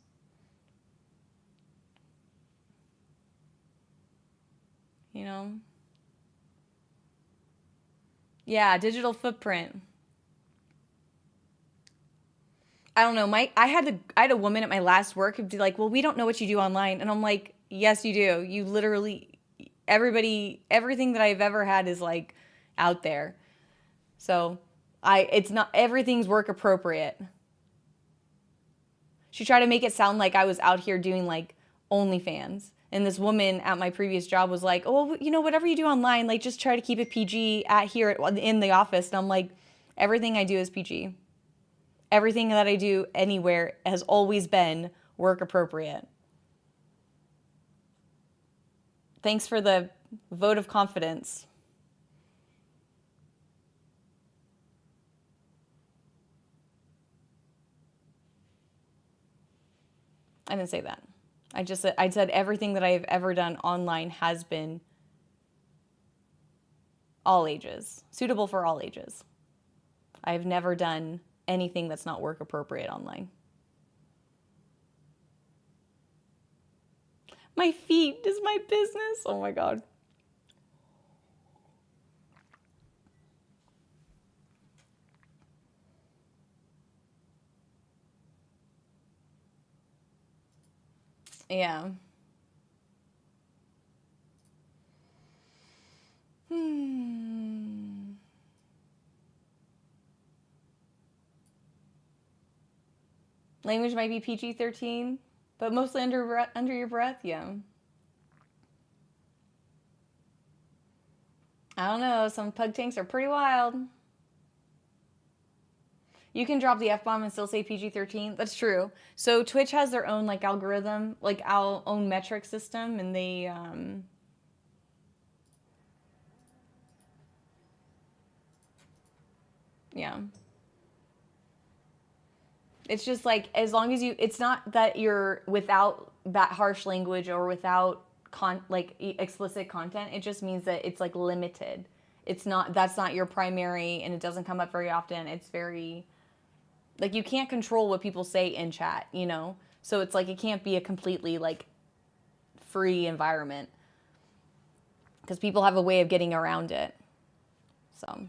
Yeah, digital footprint. I don't know. I had a woman at my last work who'd be like, "Well, we don't know what you do online," and I'm like, "Yes, you do. You literally, everything that I've ever had is like out there." So it's not everything's work appropriate. She tried to make it sound like I was out here doing like OnlyFans. And this woman at my previous job was like, "Oh, well, whatever you do online, like just try to keep it PG in the office." And I'm like, everything I do is PG. Everything that I do anywhere has always been work appropriate. Thanks for the vote of confidence. I didn't say that. I said everything that I've ever done online has been all ages, suitable for all ages. I've never done anything that's not work appropriate online. My feet is my business. Oh my God. Yeah. Language might be PG-13, but mostly under your breath, yeah. I don't know, some pug tanks are pretty wild. You can drop the F-bomb and still say PG-13. That's true. So Twitch has their own like algorithm, like our own metric system, and they yeah. It's just like, as long as it's not that you're without that harsh language or without explicit content. It just means that it's like limited. That's not your primary, and it doesn't come up very often. It's very, like, you can't control what people say in chat, So it's like, it can't be a completely like free environment, because people have a way of getting around it. So.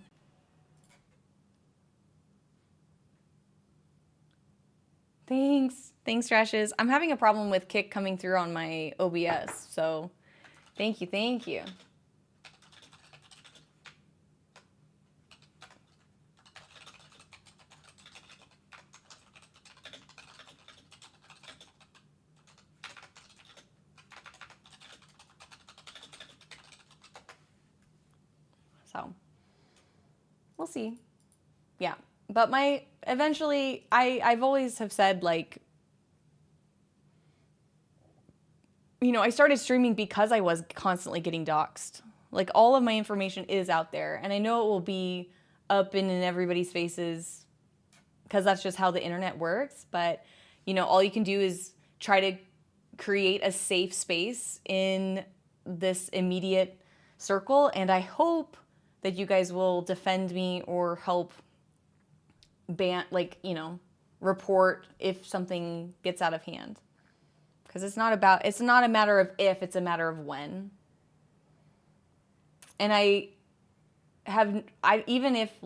Thanks, Trashes. I'm having a problem with Kick coming through on my OBS, so thank you. So, we'll see. Yeah. But I've always have said, like, I started streaming because I was constantly getting doxxed. Like, all of my information is out there, and I know it will be up and in everybody's faces because that's just how the internet works. But, all you can do is try to create a safe space in this immediate circle, and I hope that you guys will defend me or help report if something gets out of hand. Because it's not a matter of if, it's a matter of when. And even if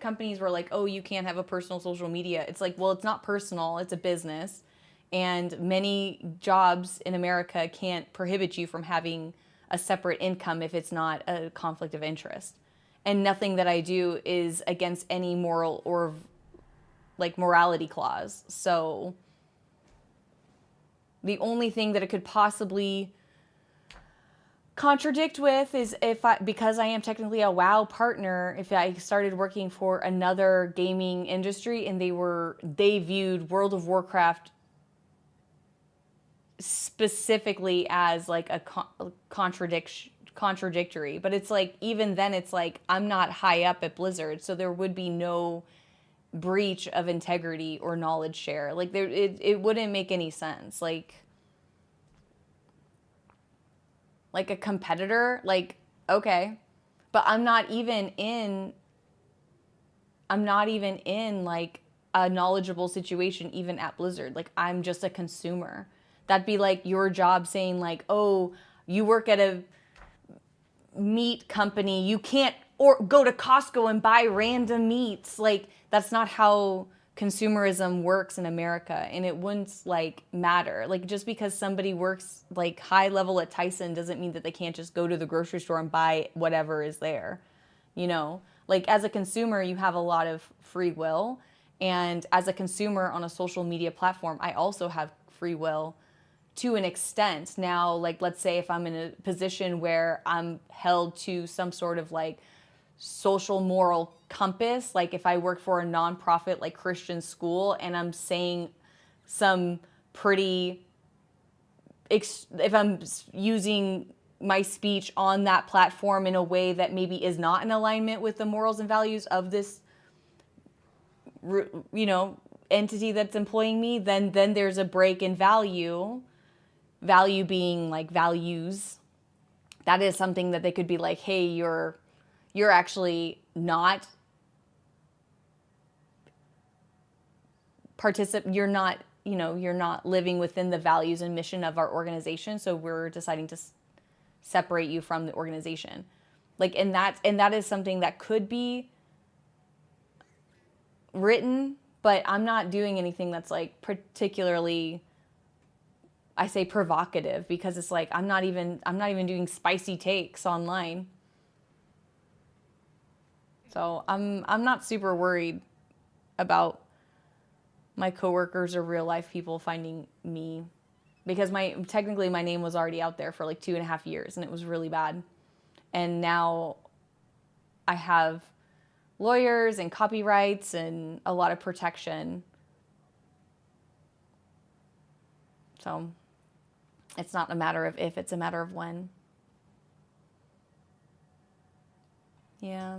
companies were like, "Oh, you can't have a personal social media," it's like, well, it's not personal, it's a business. And many jobs in America can't prohibit you from having a separate income if it's not a conflict of interest. And nothing that I do is against any moral or like morality clause. So the only thing that it could possibly contradict with is because I am technically a WoW partner, if I started working for another gaming industry and they viewed World of Warcraft specifically as like a contradiction contradictory. But it's like, even then, it's like, I'm not high up at Blizzard, so there would be no breach of integrity or knowledge share. Like, it wouldn't make any sense. Like a competitor, like, okay, but I'm not even in like a knowledgeable situation even at Blizzard. Like, I'm just a consumer. That'd be like your job saying like, oh, you work at a meat company, you can't or go to Costco and buy random meats. Like, that's not how consumerism works in America, and it wouldn't like matter. Like, just because somebody works like high level at Tyson doesn't mean that they can't just go to the grocery store and buy whatever is there. You know, like, as a consumer, you have a lot of free will, and as a consumer on a social media platform, I also have free will to an extent. Now, like, let's say if I'm in a position where I'm held to some sort of like social moral compass, like if I work for a nonprofit like Christian school and I'm saying some pretty, if I'm using my speech on that platform in a way that maybe is not in alignment with the morals and values of this, you know, entity that's employing me, then there's a break in value being like values. That is something that they could be like, hey, you're actually not you're not, you know, you're not living within the values and mission of our organization, so we're deciding to separate you from the organization. Like, and that is something that could be written, but I'm not doing anything that's like particularly, I say provocative, because it's like I'm not even doing spicy takes online. So I'm not super worried about my coworkers or real life people finding me, because technically my name was already out there for like 2.5 years and it was really bad. And now I have lawyers and copyrights and a lot of protection. So it's not a matter of if, it's a matter of when. Yeah.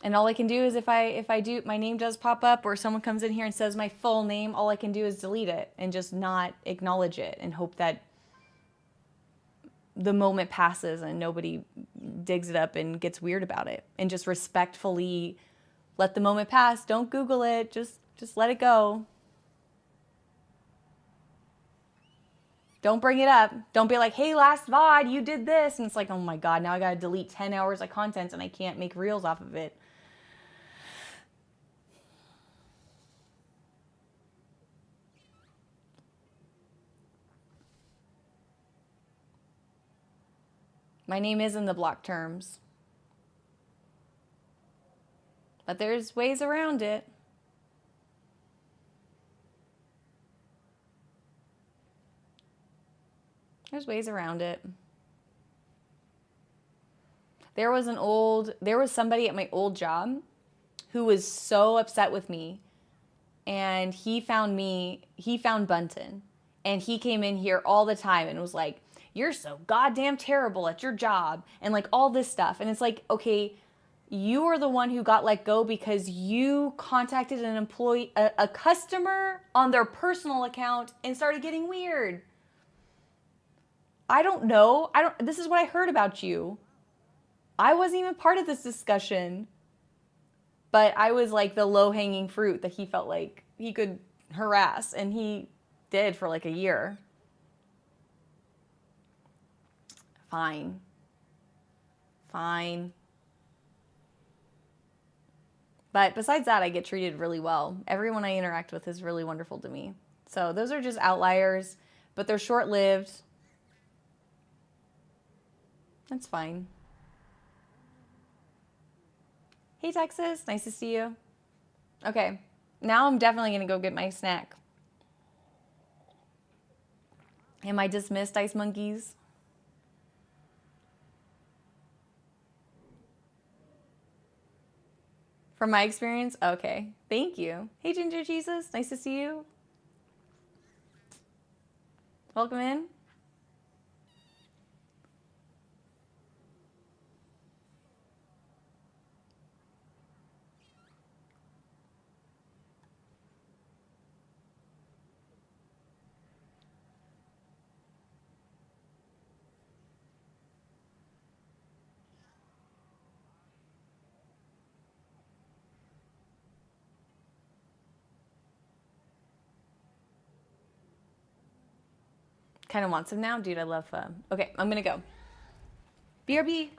And all I can do is if I do, my name does pop up or someone comes in here and says my full name, all I can do is delete it and just not acknowledge it and hope that the moment passes and nobody digs it up and gets weird about it, and just respectfully let the moment pass. Don't Google it. Just let it go. Don't bring it up. Don't be like, hey, last VOD, you did this. And it's like, oh my God, now I got to delete 10 hours of content and I can't make reels off of it. My name is in the block terms. But there's ways around it. There's ways around it. There was somebody at my old job who was so upset with me, and he found Bunton, and he came in here all the time and was like, you're so goddamn terrible at your job, and like all this stuff. And it's like, okay, you are the one who got let go because you contacted an employee, a customer on their personal account and started getting weird. I don't know. This is what I heard about you. I wasn't even part of this discussion. But I was like the low-hanging fruit that he felt like he could harass, and he did for like a year. Fine. But besides that, I get treated really well. Everyone I interact with is really wonderful to me. So those are just outliers, but they're short-lived. That's fine. Hey, Texas. Nice to see you. Okay. Now I'm definitely going to go get my snack. Am I dismissed, Ice Monkeys? From my experience? Okay. Thank you. Hey, Ginger Jesus. Nice to see you. Welcome in. Kind of want some now, dude. I love pho. Okay, I'm gonna go. BRB.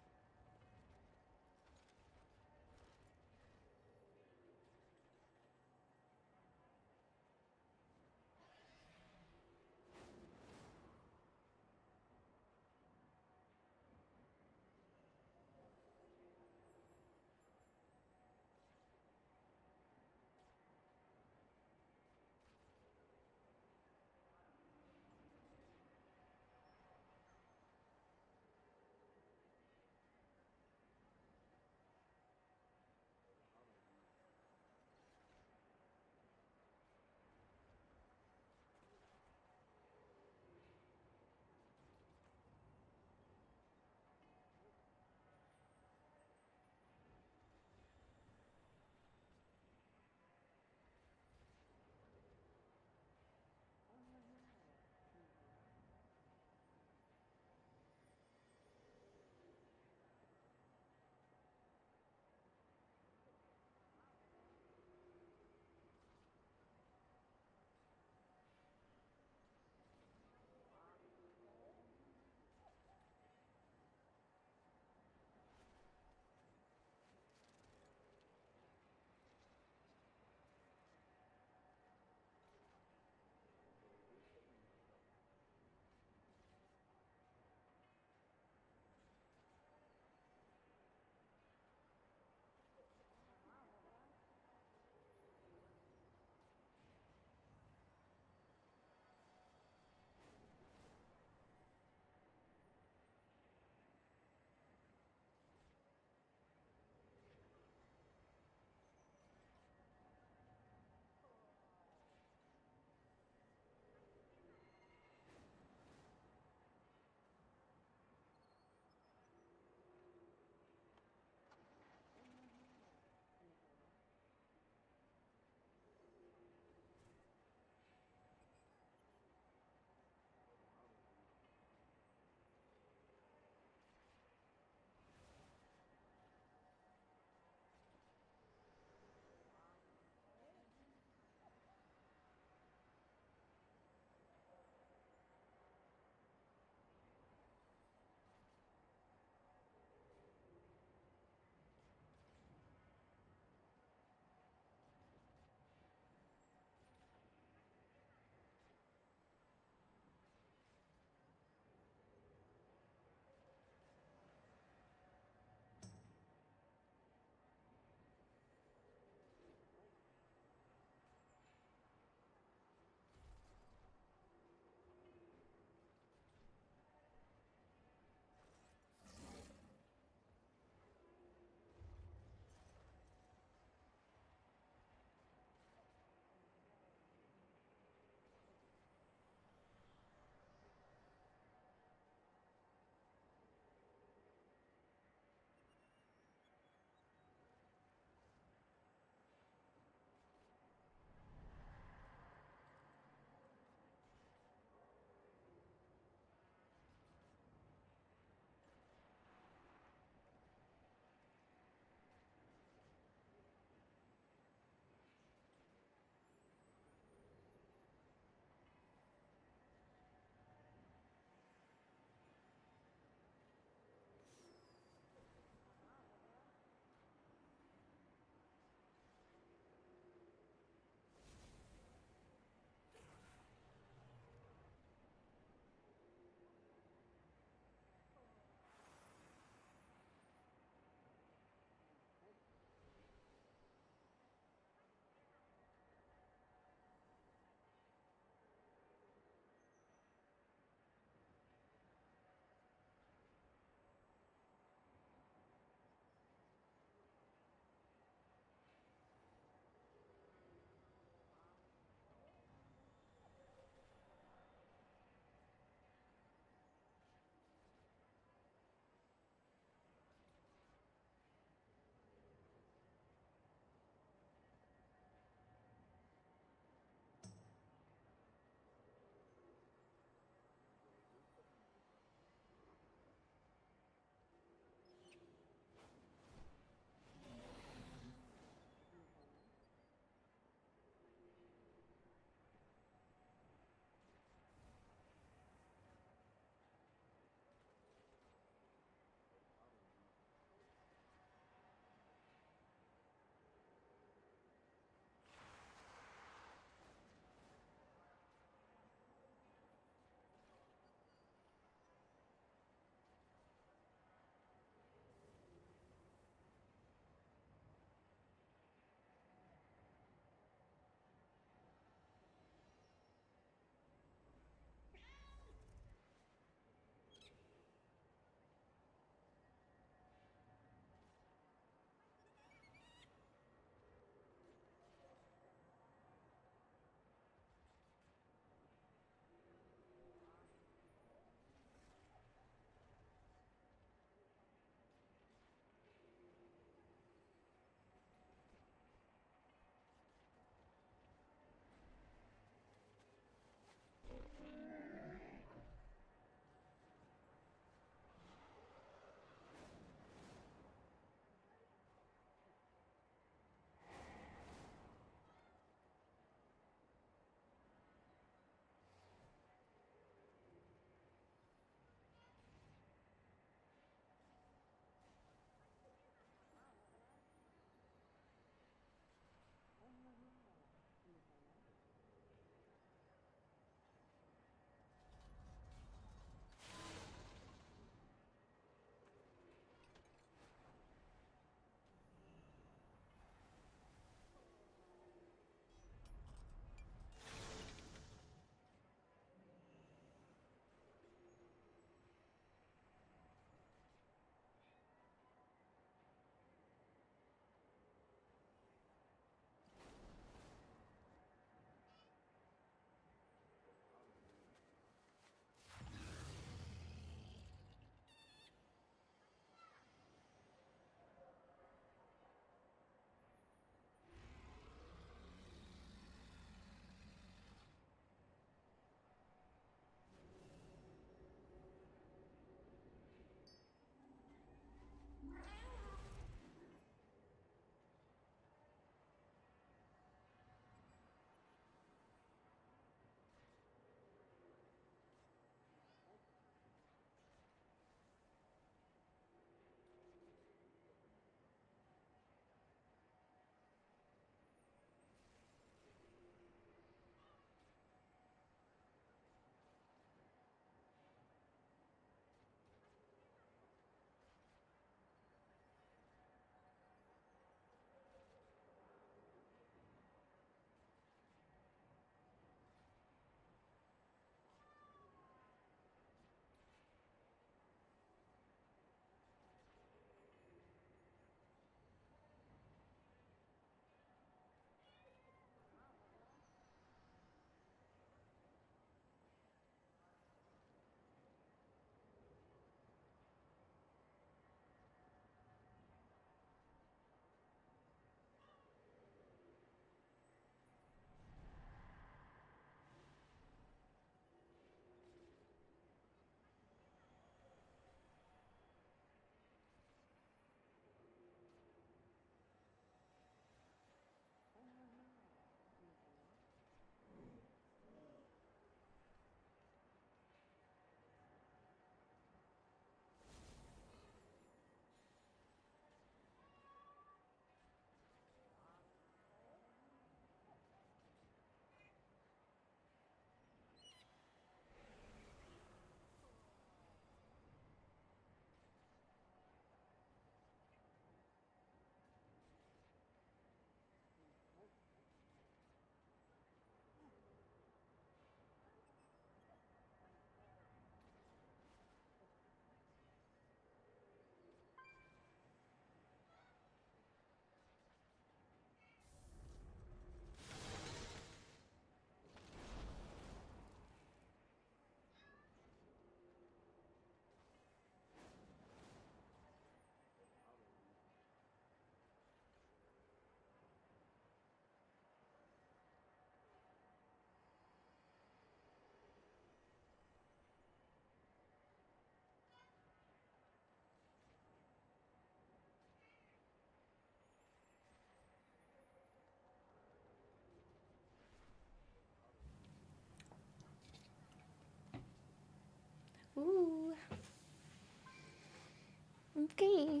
Okay.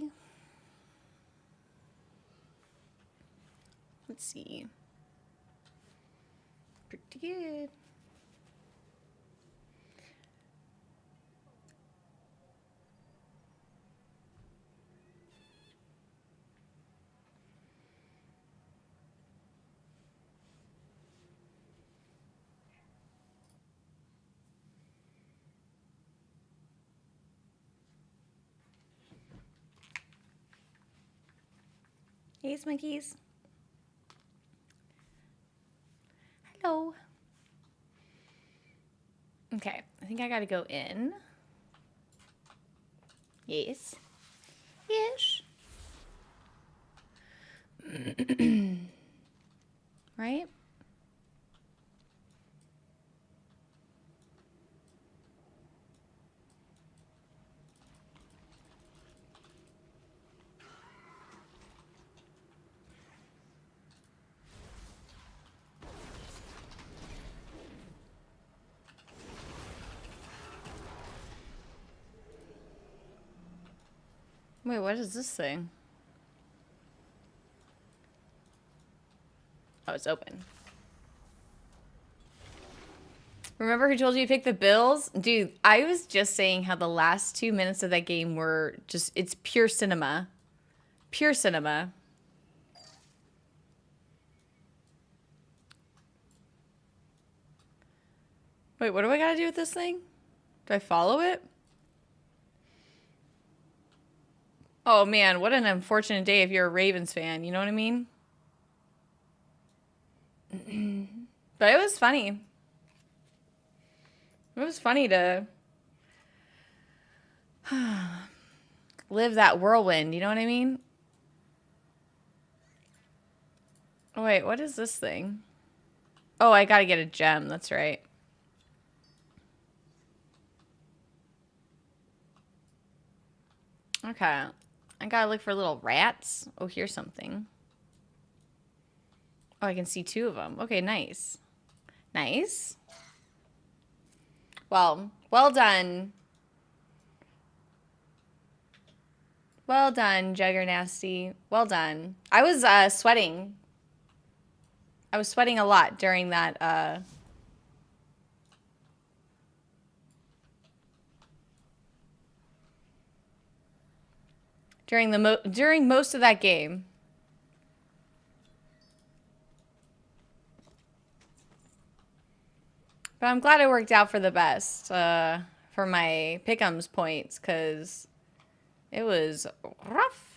Let's see. Pretty good. Hey, Smokies. Hello. Okay, I think I gotta go in. Yes. Yes. Right? Wait, what is this thing? Oh, it's open. Remember who told you to pick the Bills? Dude, I was just saying how the last 2 minutes of that game were just, it's pure cinema. Pure cinema. Wait, what do I gotta do with this thing? Do I follow it? Oh man, what an unfortunate day if you're a Ravens fan, you know what I mean? But it was funny. It was funny to live that whirlwind, you know what I mean? Oh, wait, what is this thing? Oh, I gotta get a gem, that's right. Okay. I gotta look for little rats. Oh, here's something. Oh, I can see 2 of them. Okay, nice. Nice. Well done. Well done, Juggernasty. Well done. I was sweating. I was sweating a lot during that during most of that game. But I'm glad it worked out for the best for my PickEms points, because it was rough.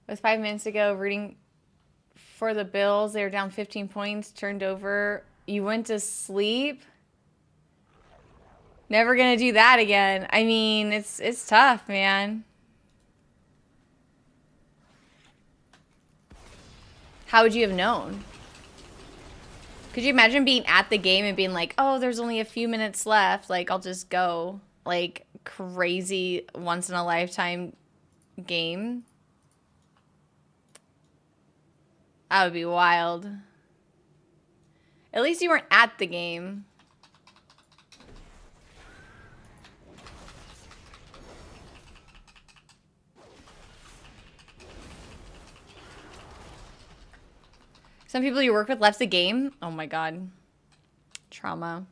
It was 5 minutes ago, rooting for the Bills. They were down 15 points, turned over. You went to sleep? Never gonna do that again. I mean, it's tough, man. How would you have known? Could you imagine being at the game and being like, oh, there's only a few minutes left. Like, I'll just go. Like, crazy once-in-a-lifetime game. That would be wild. At least you weren't at the game. Some people you work with left the game. Oh my god. Trauma.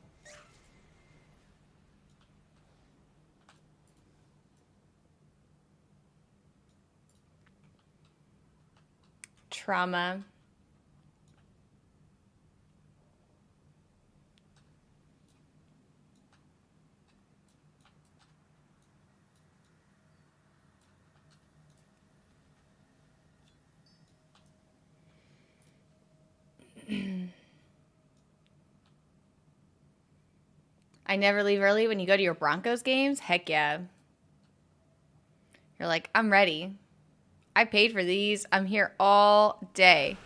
Trauma. I never leave early when you go to your Broncos games? Heck yeah. You're like, I'm ready. I paid for these. I'm here all day.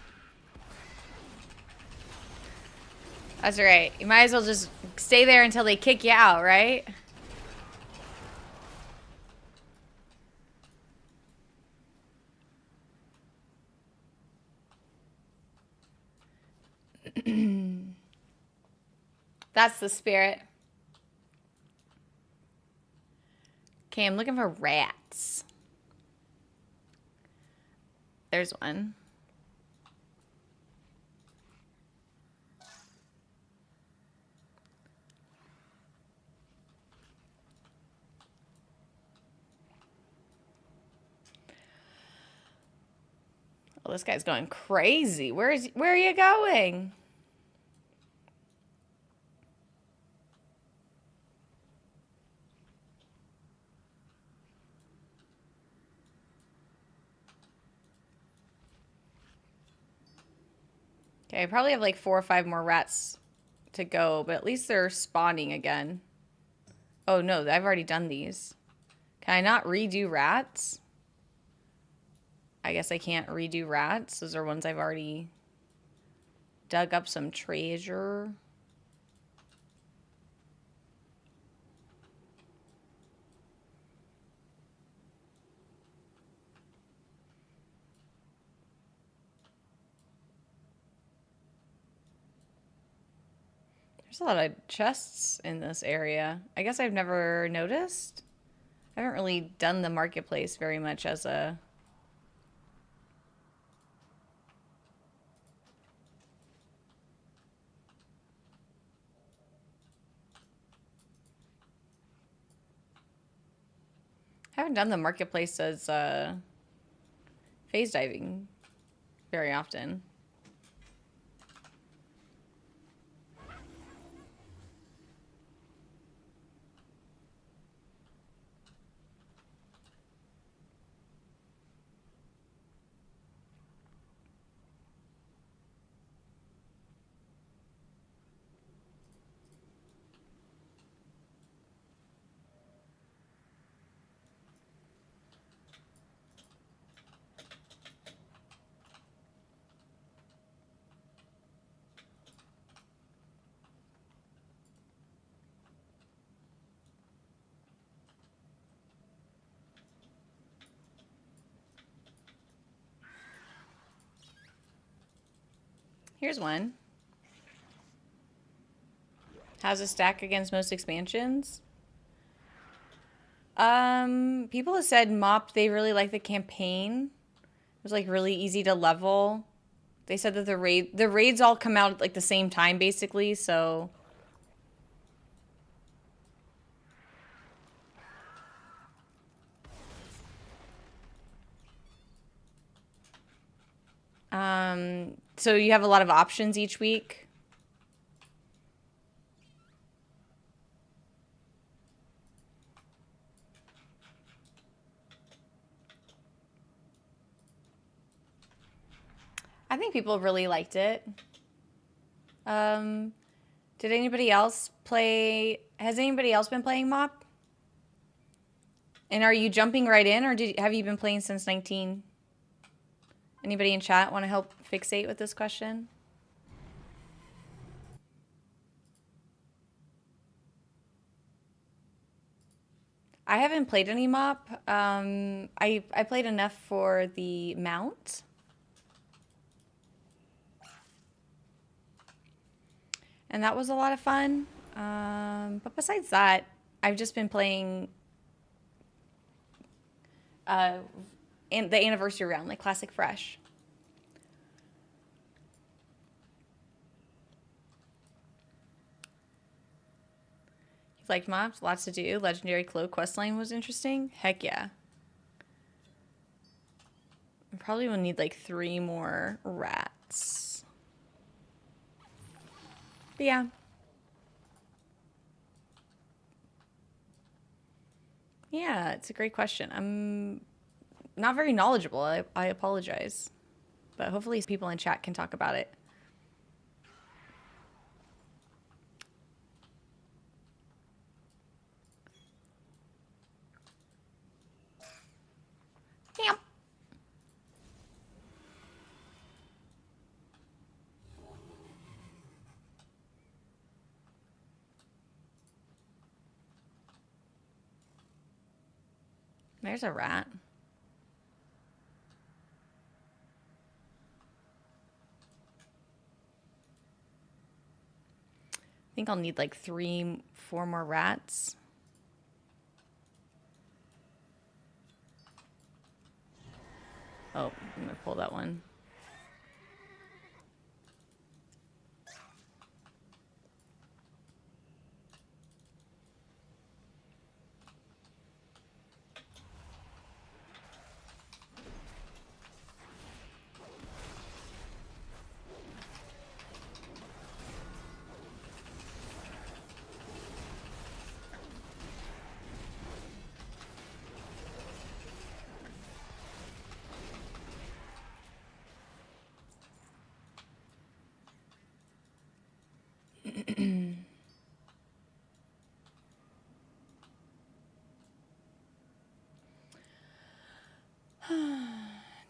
That's right. You might as well just stay there until they kick you out, right? That's the spirit. Okay, I'm looking for rats. There's one. Oh, this guy's going crazy. Where are you going? Okay, I probably have like 4 or 5 more rats to go, but at least they're spawning again. Oh no, I've already done these. Can I not redo rats? I guess I can't redo rats. Those are ones I've already dug up some treasure. There's a lot of chests in this area. I guess I've never noticed. I haven't really done the marketplace very much as a... I haven't done the marketplace as phase diving very often. Here's one. How's it stack against most expansions? People have said MOP, they really like the campaign. It was like really easy to level. They said that the raids all come out at like the same time basically, so so you have a lot of options each week. I think people really liked it. Did anybody else play? Has anybody else been playing MOP? And are you jumping right in, or have you been playing since 19? Anybody in chat want to help fixate with this question? I haven't played any MOP. I played enough for the mount. And that was a lot of fun. But besides that, I've just been playing in the anniversary round, like Classic Fresh. You liked mobs? Lots to do. Legendary Cloak questline was interesting. Heck yeah. I probably will need like 3 more rats. But yeah. Yeah, it's a great question. I'm not very knowledgeable. I apologize. But hopefully people in chat can talk about it. Yeah. There's a rat. think I'll need like 4 more rats. Oh, I'm gonna pull that one.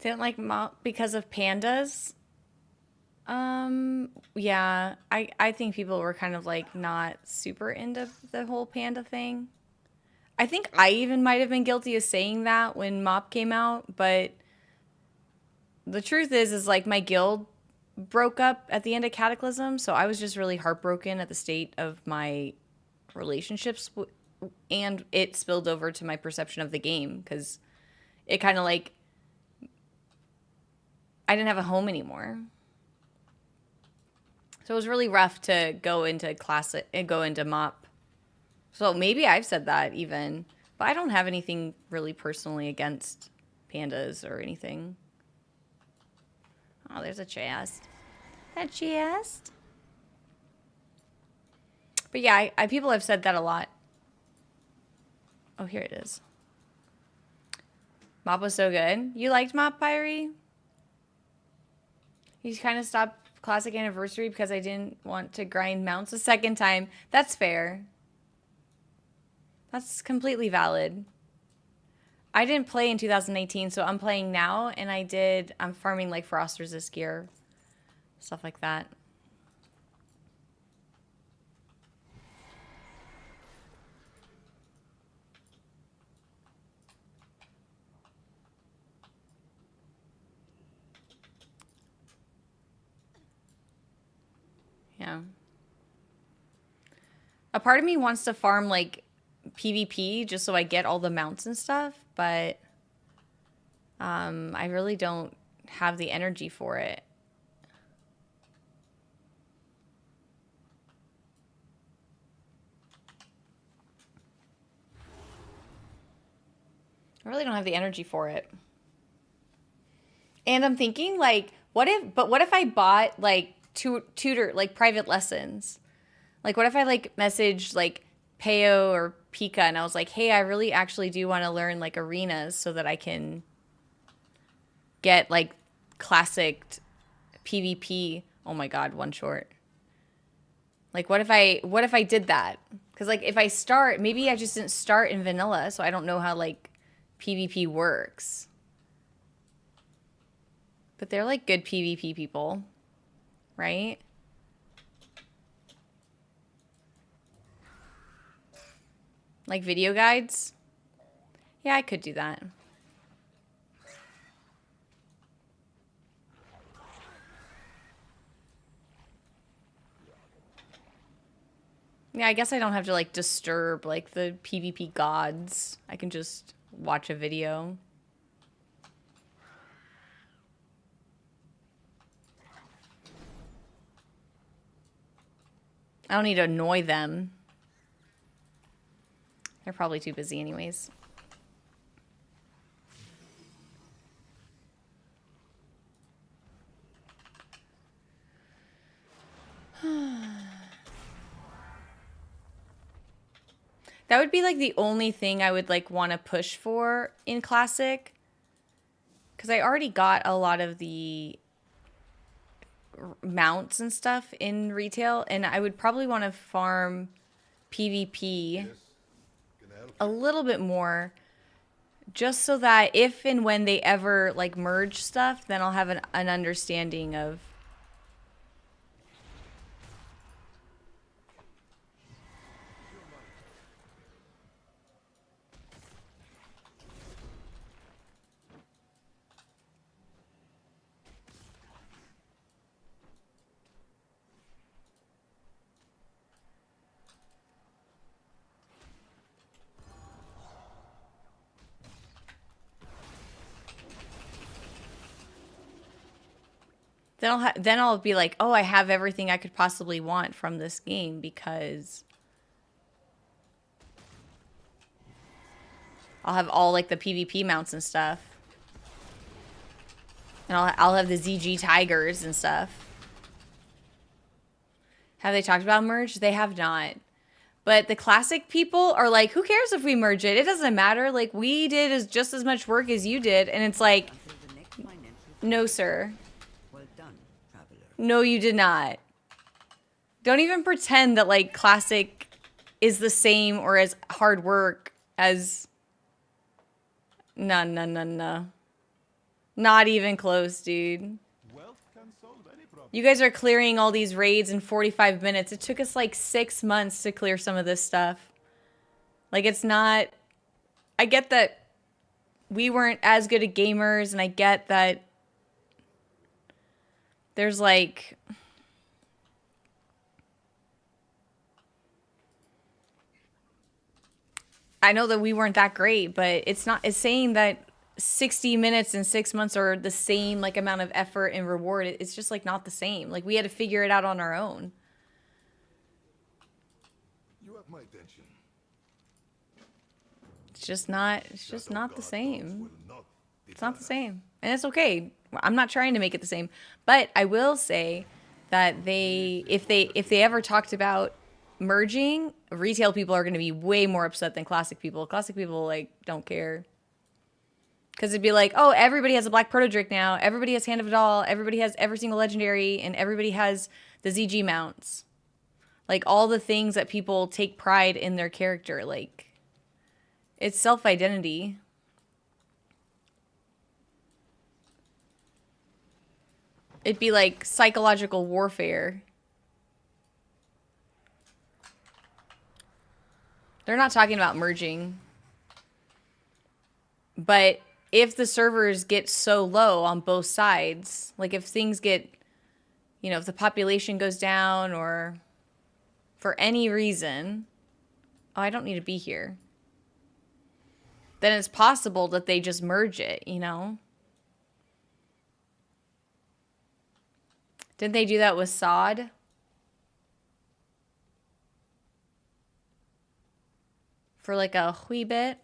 Didn't like mop because of pandas. Yeah, I think people were kind of like not super into the whole panda thing. I think I even might have been guilty of saying that when Mop came out, but the truth is like my guild broke up at the end of Cataclysm, so I was just really heartbroken at the state of my relationships, and it spilled over to my perception of the game because it kind of like I didn't have a home anymore. So it was really rough to go into classic and go into Mop. So maybe I've said that even, but I don't have anything really personally against pandas or anything. Oh, there's a chest. That chest. But yeah, people have said that a lot. Oh, here it is. Mop was so good. You liked Mop, Pyrie? You kind of stopped Classic Anniversary because I didn't want to grind mounts a second time. That's fair. That's completely valid. I didn't play in 2018, so I'm playing now, and I'm farming like frost resist gear, stuff like that. Yeah. A part of me wants to farm like PvP just so I get all the mounts and stuff, but I really don't have the energy for it. I really don't have the energy for it. And I'm thinking like, what if I bought like tutor, like private lessons? Like what if I like messaged like Peo or Pika and I was like, hey, I really actually do want to learn like arenas so that I can get like classic PvP. Oh my God, one short. Like what if I did that? Because like if I start, maybe I just didn't start in vanilla, so I don't know how like PvP works. But they're like good PvP people, right? Like video guides? Yeah, I could do that. Yeah, I guess I don't have to like disturb like the PvP gods. I can just watch a video. I don't need to annoy them. They're probably too busy anyways. That would be like the only thing I would like want to push for in Classic. Because I already got a lot of the mounts and stuff in retail. And I would probably want to farm PvP a little bit more. Just so that if and when they ever like merge stuff, then I'll have an understanding of then I'll be like, oh, I have everything I could possibly want from this game because I'll have all like the PvP mounts and stuff. And I'll have the ZG Tigers and stuff. Have they talked about merge? They have not. But the classic people are like, who cares if we merge it? It doesn't matter. Like, we did just as much work as you did. And it's like, Until the next financial. no, sir. Well done, traveler. No, you did not. Don't even pretend that, like, classic is the same or as hard work as... No, no, no, no. Not even close, dude. Wealth can solve any problem. You guys are clearing all these raids in 45 minutes. It took us like 6 months to clear some of this stuff. Like, it's not... I get that we weren't as good at gamers, and I get that there's like... I know that we weren't that great, but it's saying that 60 minutes and 6 months are the same like amount of effort and reward. It's just like not the same. Like, we had to figure it out on our own. You have my attention. It's just not the same. Will not It's not the same. And it's okay. I'm not trying to make it the same. But I will say that if they ever talked about merging, retail people are going to be way more upset than classic people. Classic people like don't care. Because it'd be like, oh, everybody has a Black Proto-Drake now. Everybody has Hand of Doll. Everybody has every single legendary. And everybody has the ZG mounts. Like, all the things that people take pride in their character. Like, it's self-identity. It'd be like psychological warfare. They're not talking about merging. But if the servers get so low on both sides, like if things get, you know, if the population goes down or for any reason, oh, I don't need to be here, then it's possible that they just merge it, you know? Didn't they do that with SOD? For like a wee bit?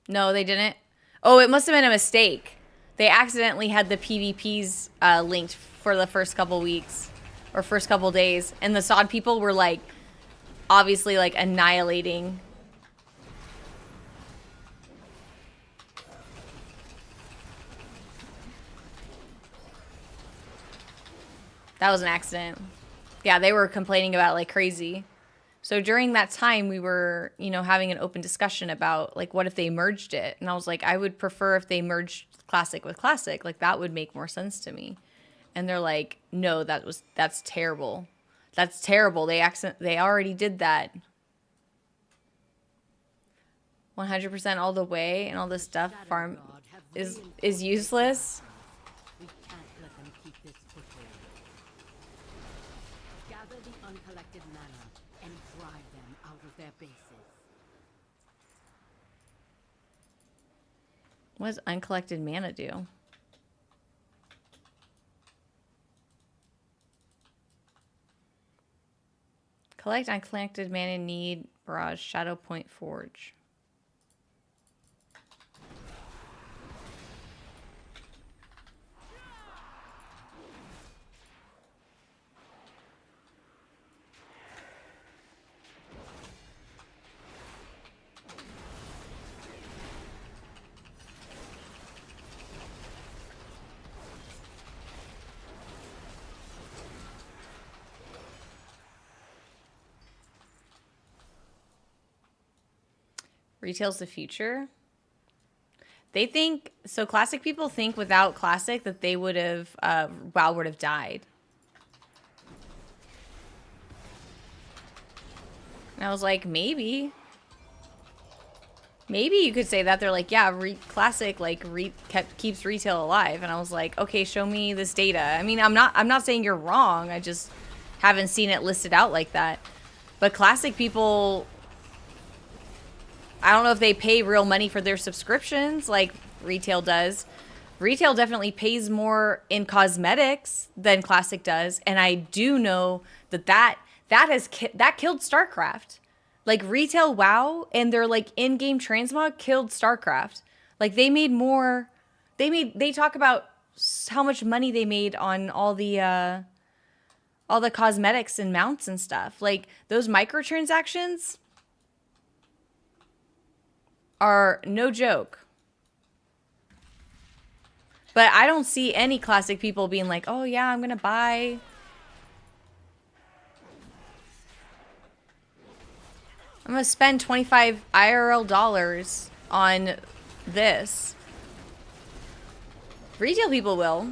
No, they didn't. Oh, it must have been a mistake. They accidentally had the PvPs linked for the first couple weeks or first couple days. And the SOD people were like, obviously like annihilating. That was an accident. Yeah, they were complaining about it like crazy. So during that time, we were, you know, having an open discussion about, like, what if they merged it? And I was like, I would prefer if they merged Classic with Classic. Like, that would make more sense to me. And they're like, no, that's terrible. That's terrible. They already did that. 100% all the way and all this stuff farm is useless. We can't let them keep this foothold. Gather the uncollected mana and drive them out of their bases. What does uncollected mana do? Collect uncollected mana need Barrage Shadow Point Forge. Retail's the future. They think, so Classic people think without Classic that they would have, WoW would have died. And I was like, maybe. Maybe you could say that. They're like, yeah, Classic like keeps retail alive. And I was like, okay, show me this data. I mean, I'm not saying you're wrong. I just haven't seen it listed out like that. But Classic people, I don't know if they pay real money for their subscriptions like retail does, Retail definitely pays more in cosmetics than Classic does, and I do know that killed StarCraft. Like retail WoW and their like in-game transmog killed StarCraft. Like they made more. They talk about how much money they made on all the cosmetics and mounts and stuff. Like those microtransactions are no joke. But I don't see any Classic people being like, oh yeah, I'm gonna buy. I'm gonna spend 25 IRL dollars on this. Retail people will.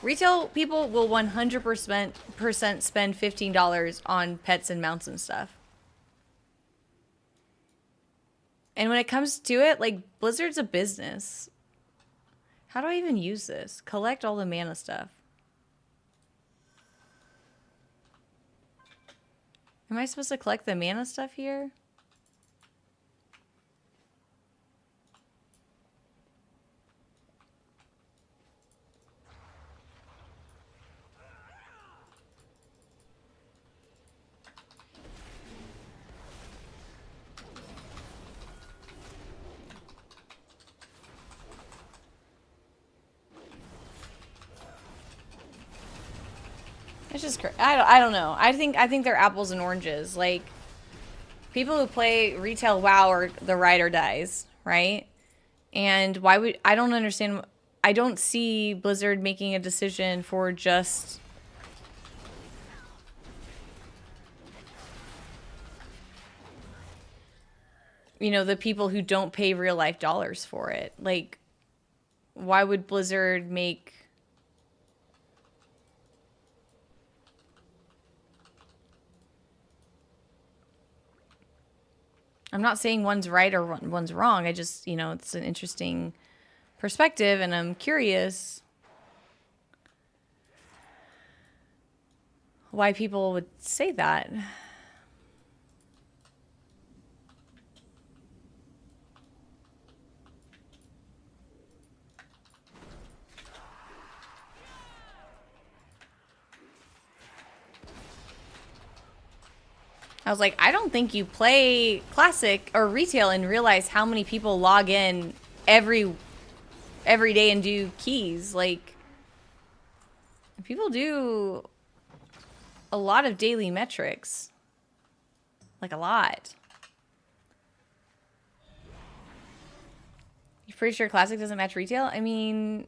Retail people will 100% spend $15 on pets and mounts and stuff. And when it comes to it, like, Blizzard's a business. How do I even use this? Collect all the mana stuff. Am I supposed to collect the mana stuff here? It's just I don't know. I think they're apples and oranges. Like people who play retail WoW are the ride or dies, right? And why would I don't understand. I don't see Blizzard making a decision for just the people who don't pay real life dollars for it. Like why would Blizzard make I'm not saying one's right or one's wrong. I just, it's an interesting perspective and I'm curious why people would say that. I was like, I don't think you play Classic or retail and realize how many people log in every day and do keys. Like, people do a lot of daily metrics. Like, a lot. You're pretty sure Classic doesn't match retail? I mean,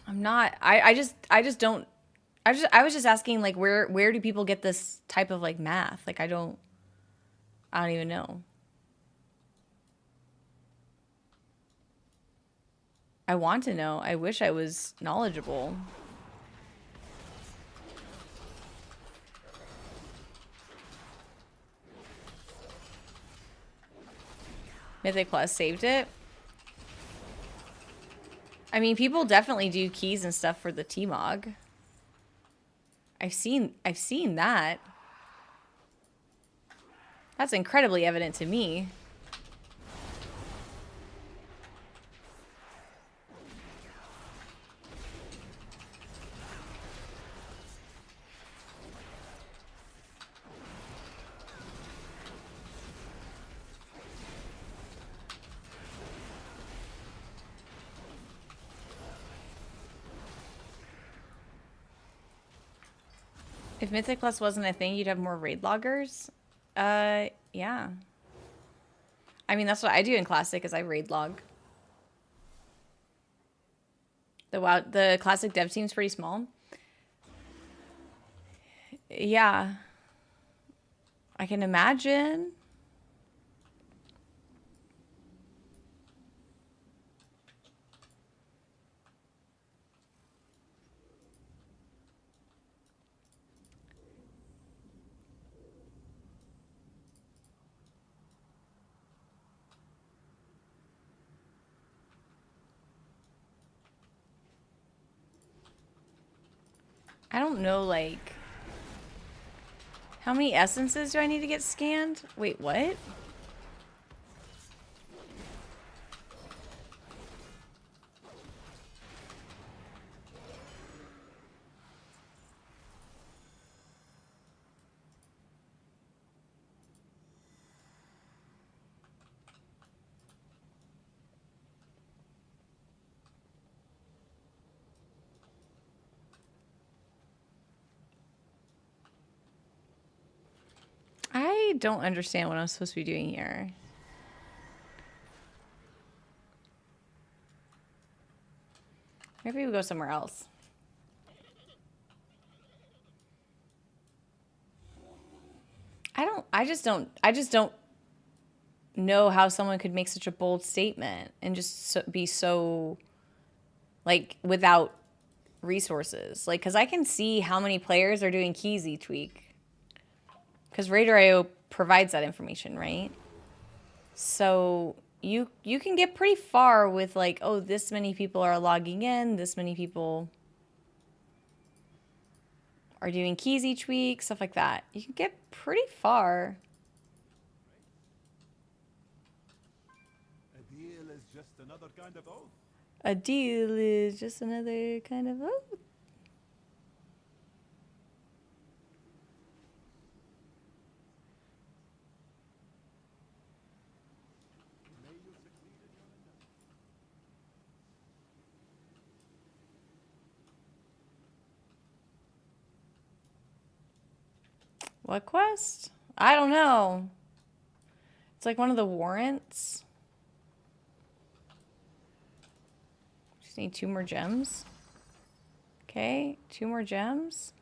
I'm not. I just don't. I was just asking, like, where do people get this type of, like, math? Like, I don't even know. I want to know. I wish I was knowledgeable. Mythic Plus saved it. I mean, people definitely do keys and stuff for the T-Mog. I've seen that. That's incredibly evident to me. If Mythic Plus wasn't a thing, you'd have more raid loggers? Yeah. I mean, that's what I do in Classic, is I raid log. The Classic dev team's pretty small. Yeah. I can imagine. I don't know, like, how many essences do I need to get scanned? Wait, what? don't understand what I'm supposed to be doing here. Maybe we go somewhere else. I just don't know how someone could make such a bold statement and just be so, like, without resources. Like, because I can see how many players are doing keys each week. Because Raider.io provides that information, right? So you can get pretty far with, like, oh, this many people are logging in, this many people are doing keys each week, stuff like that. You can get pretty far. A deal is just another kind of oath. A deal is just another kind of oath. What quest? I don't know. It's like one of the warrants. Just need 2 more gems. Okay, 2 more gems.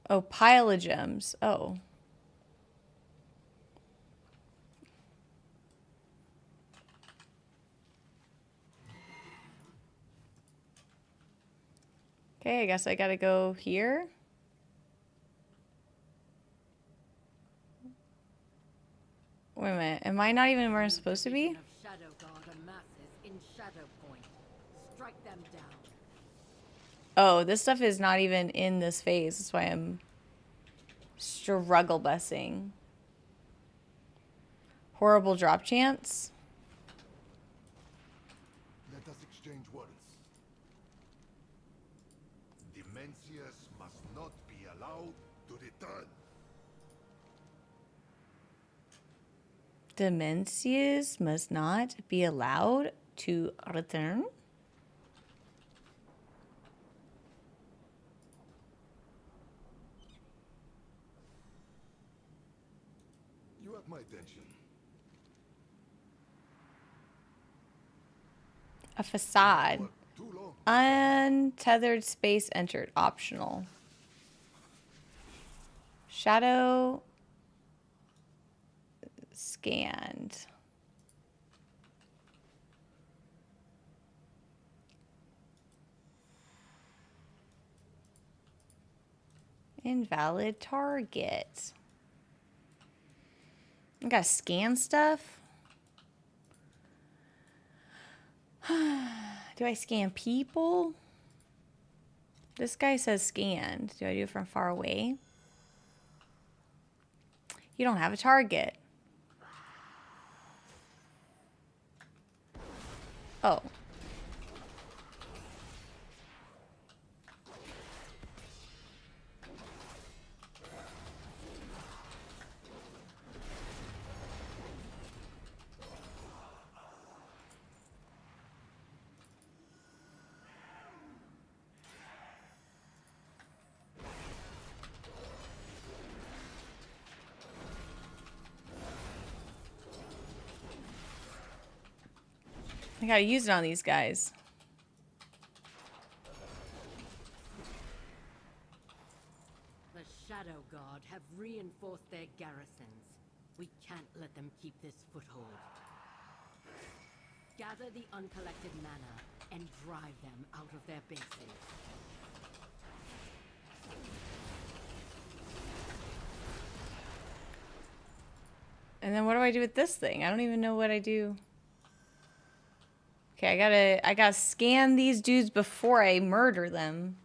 Oh, pile of gems. Oh. Okay, I guess I gotta go here. Wait a minute. Am I not even where I'm supposed to be? Shadow Guard amasses in Shadow Point. Strike them down. Oh, this stuff is not even in this phase. That's why I'm struggle bussing. Horrible drop chance. Let us exchange words. Demencius must not be allowed to return. Demencius must not be allowed to return. You have my attention. A facade. Work too long. Untethered space entered. Optional. Shadow scanned. Invalid target. I gotta scan stuff. Do I scan people? This guy says scanned. Do I do it from far away? You don't have a target. Oh. I gotta use it on these guys. The Shadow Guard have reinforced their garrisons. We can't let them keep this foothold. Gather the uncollected mana and drive them out of their bases. And then what do I do with this thing? I don't even know what I do. Okay, I gotta scan these dudes before I murder them.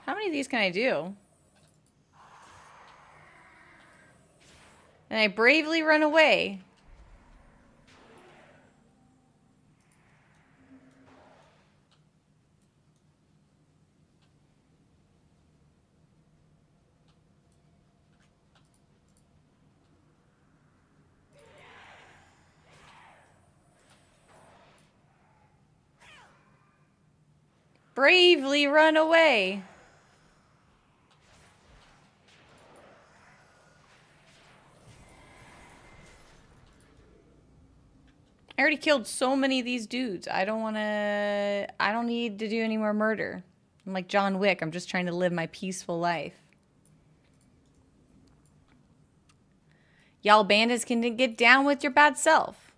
How many of these can I do? And I bravely run away. Bravely run away. I already killed so many of these dudes. I don't need to do any more murder. I'm like John Wick. I'm just trying to live my peaceful life. Y'all bandits can get down with your bad self.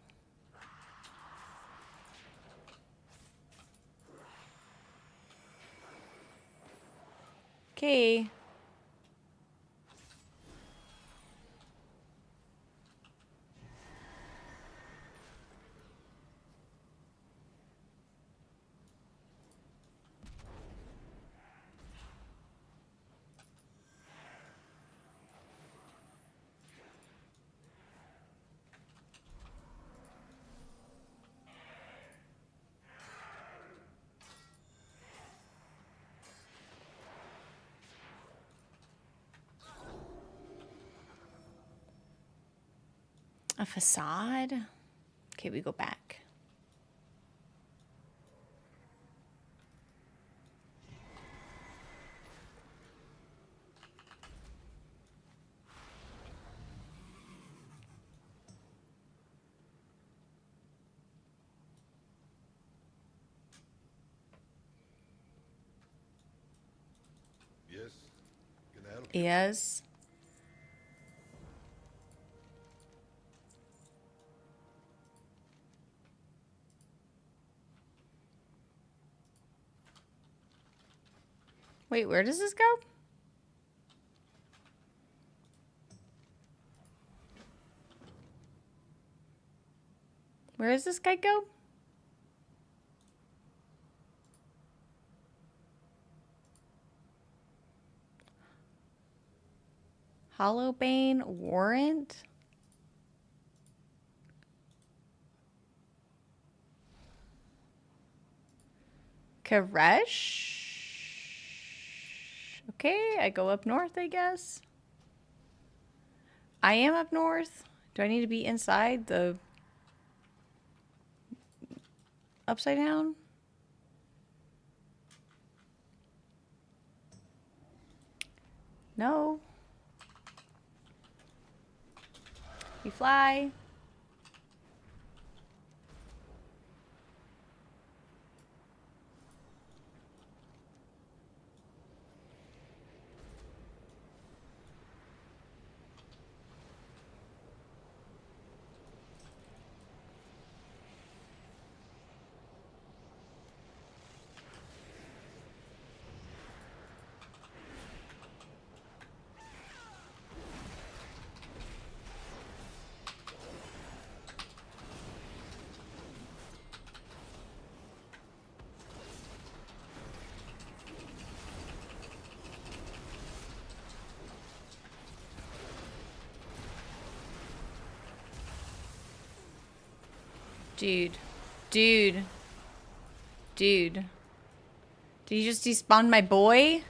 Okay. A facade? Okay, we go back. Yes? Can I help you? Yes. Wait, where does this go? Where does this guy go? Hollowbane Warrant? Koresh? Okay, I go up north, I guess. I am up north. Do I need to be inside the upside down? No. We fly. Dude. Dude. Dude. Did you just despawn my boy?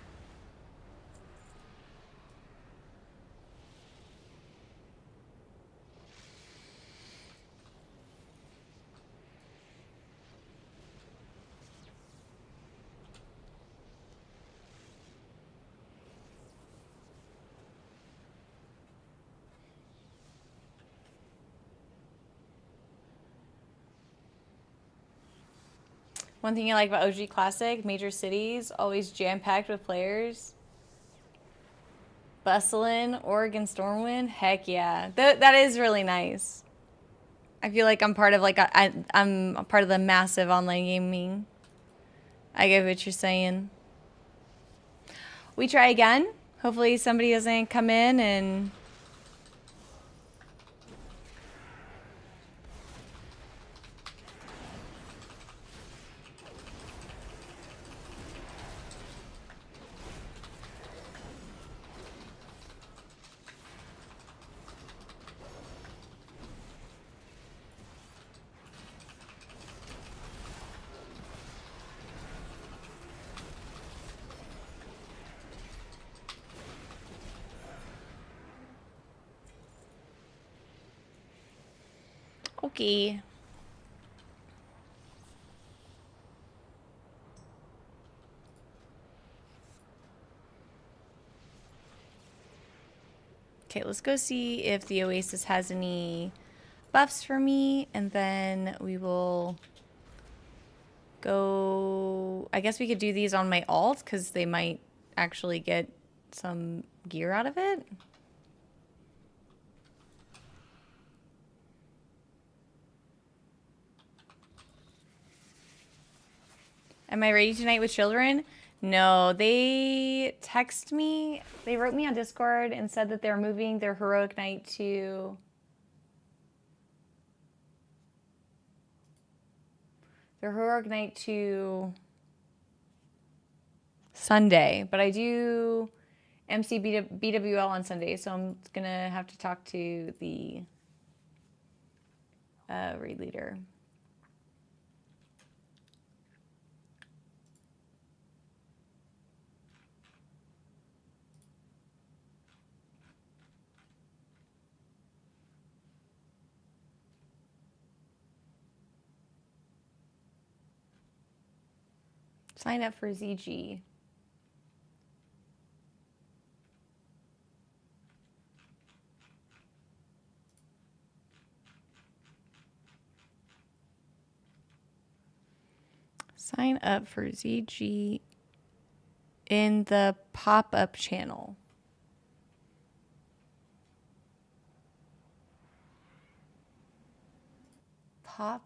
One thing I like about OG Classic, major cities, always jam-packed with players. Bustling, Oregon Stormwind, heck yeah. That is really nice. I feel like I'm part of I'm a part of the massive online gaming. I get what you're saying. We try again. Hopefully somebody doesn't come in and... Okay. Okay, let's go see if the Oasis has any buffs for me, and then we will go... I guess we could do these on my alt, because they might actually get some gear out of it. Am I ready tonight with children? No, they text me. They wrote me on Discord and said that they're moving their heroic night to... Their heroic night to Sunday. But I do MC BWL on Sunday, so I'm going to have to talk to the raid leader. Sign up for ZG. Sign up for ZG in the pop-up channel. Pop.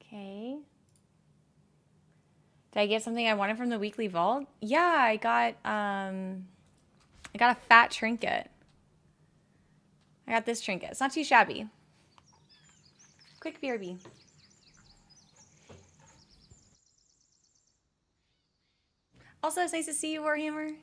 Okay. Did I get something I wanted from the weekly vault? Yeah, I got a fat trinket. I got this trinket. It's not too shabby. Quick BRB. Also, it's nice to see you, Warhammer.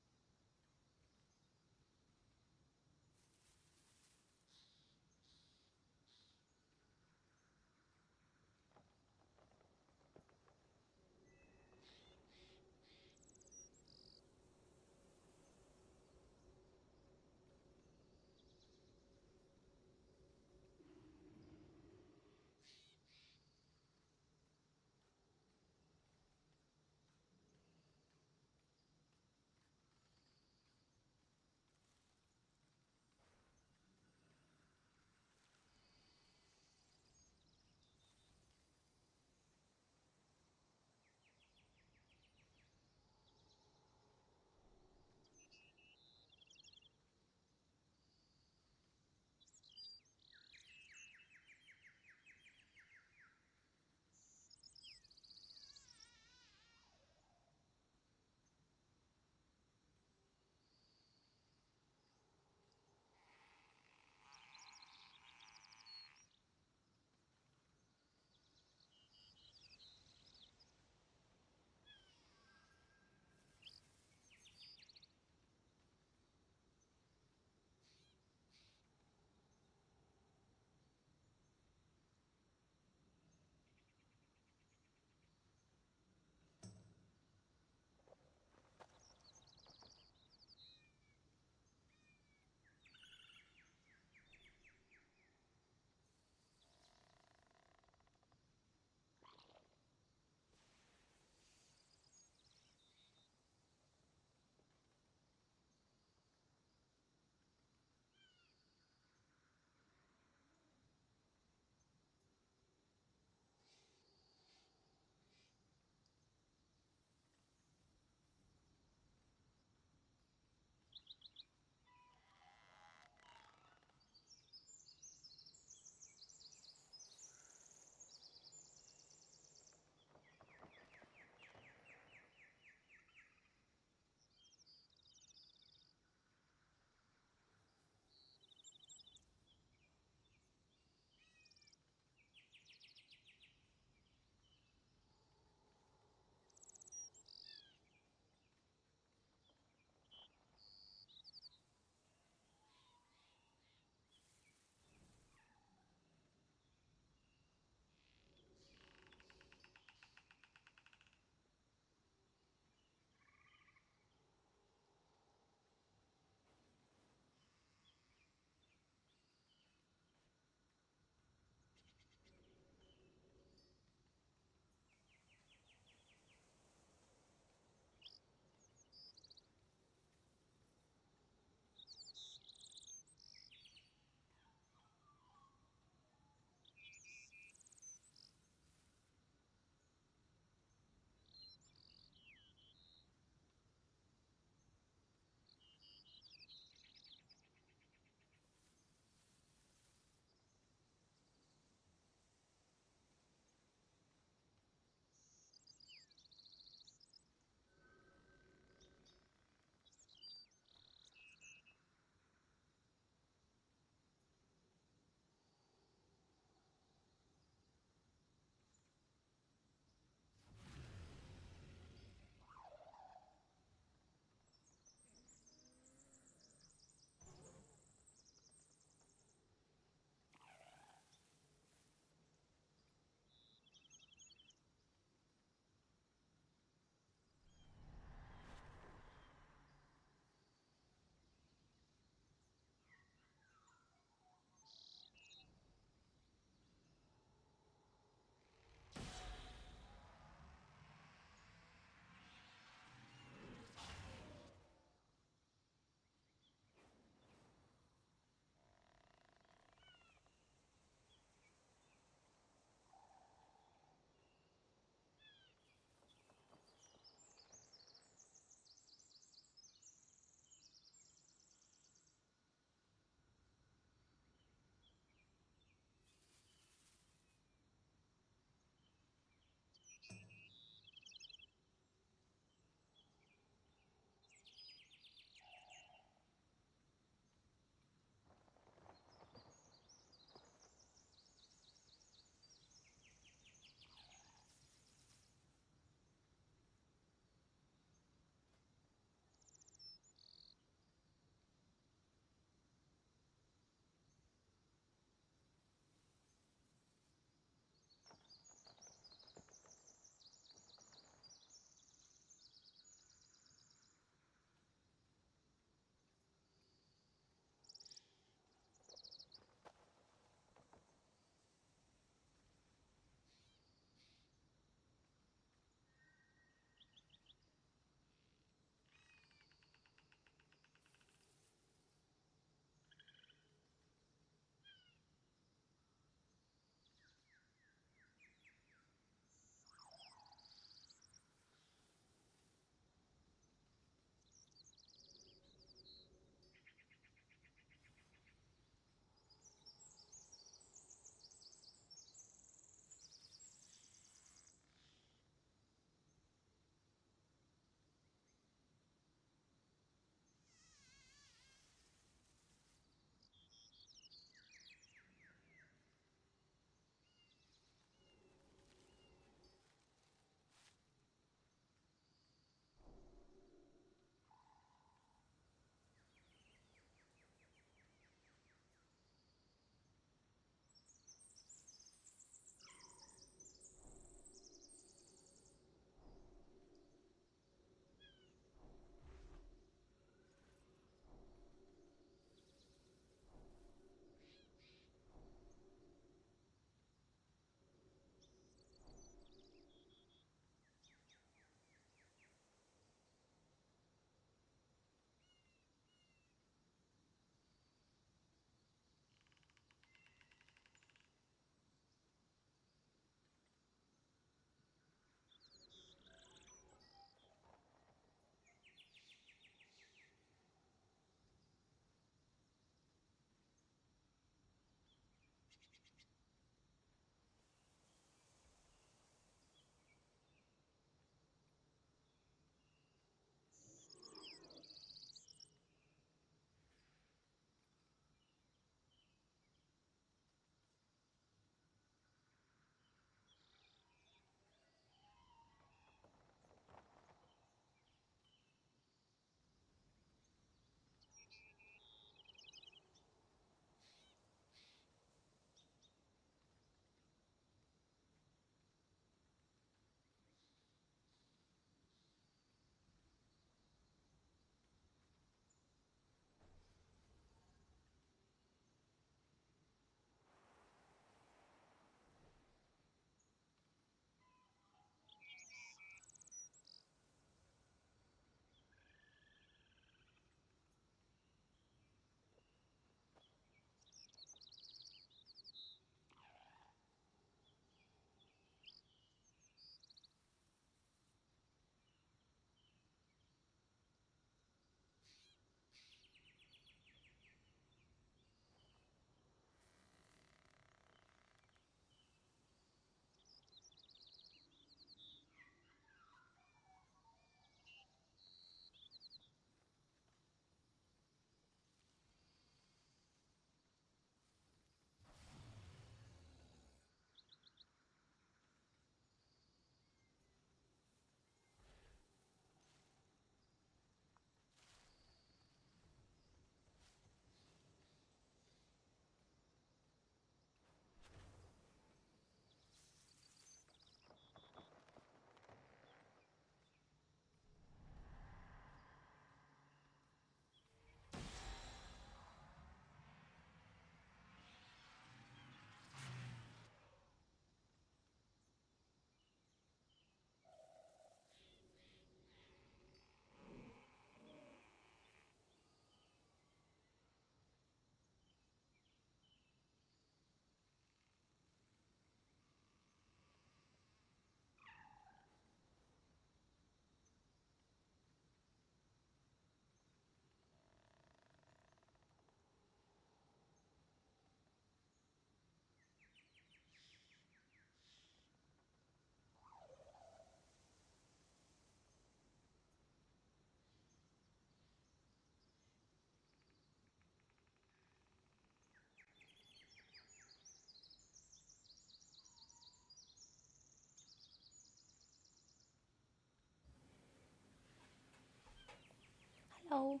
Hello.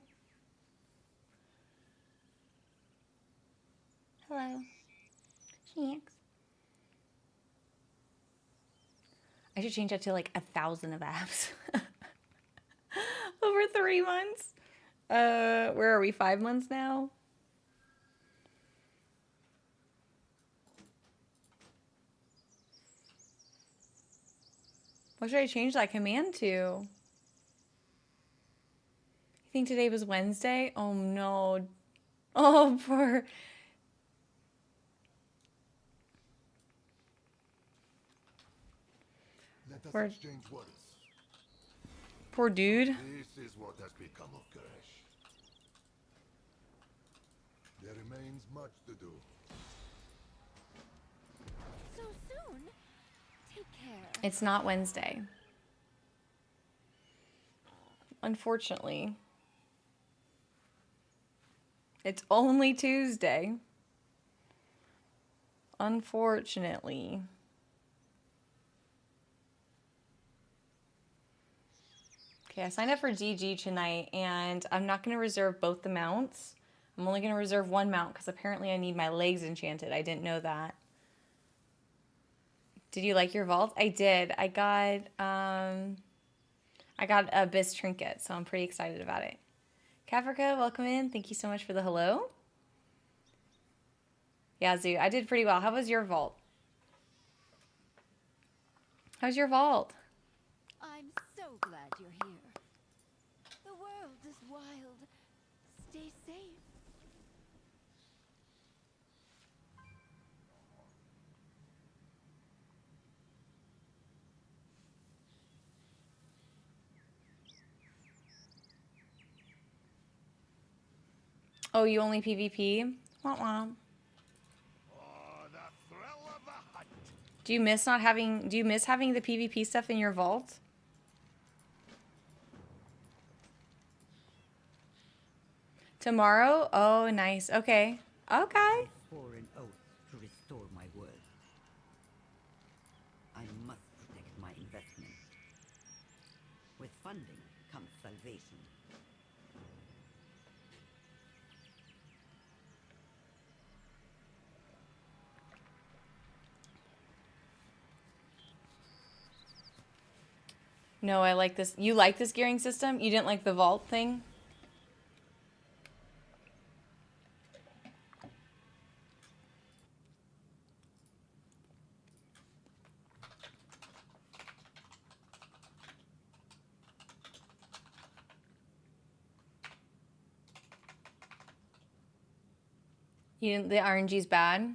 Hello. Thanks. I should change that to like 1,000 of apps. Over 3 months. Where are we? 5 months now? What should I change that command to? You think today was Wednesday? Oh no. Oh, poor. Let us Where- exchange words. Poor dude. This is what has become of Koresh. There remains much to do. So soon? Take care. It's not Wednesday. Unfortunately. It's only Tuesday. Unfortunately. Okay, I signed up for DG tonight, and I'm not going to reserve both the mounts. I'm only going to reserve one mount because apparently I need my legs enchanted. I didn't know that. Did you like your vault? I did. I got a Abyss trinket, so I'm pretty excited about it. Kafrika, welcome in. Thank you so much for the hello. Yeah, Zoo, I did pretty well. How was your vault? How's your vault? I'm so glad you're here. The world is wild. Stay safe. Oh, you only PvP? Wah wah. Oh, the thrill of the hunt. Do you miss having the PvP stuff in your vault? Tomorrow? Oh, nice. Okay. Okay. Swore an oath to restore my word. I must protect my investment. With funding comes salvation. No, I like this. You like this gearing system? You didn't like the vault thing? You didn't, the RNG's bad?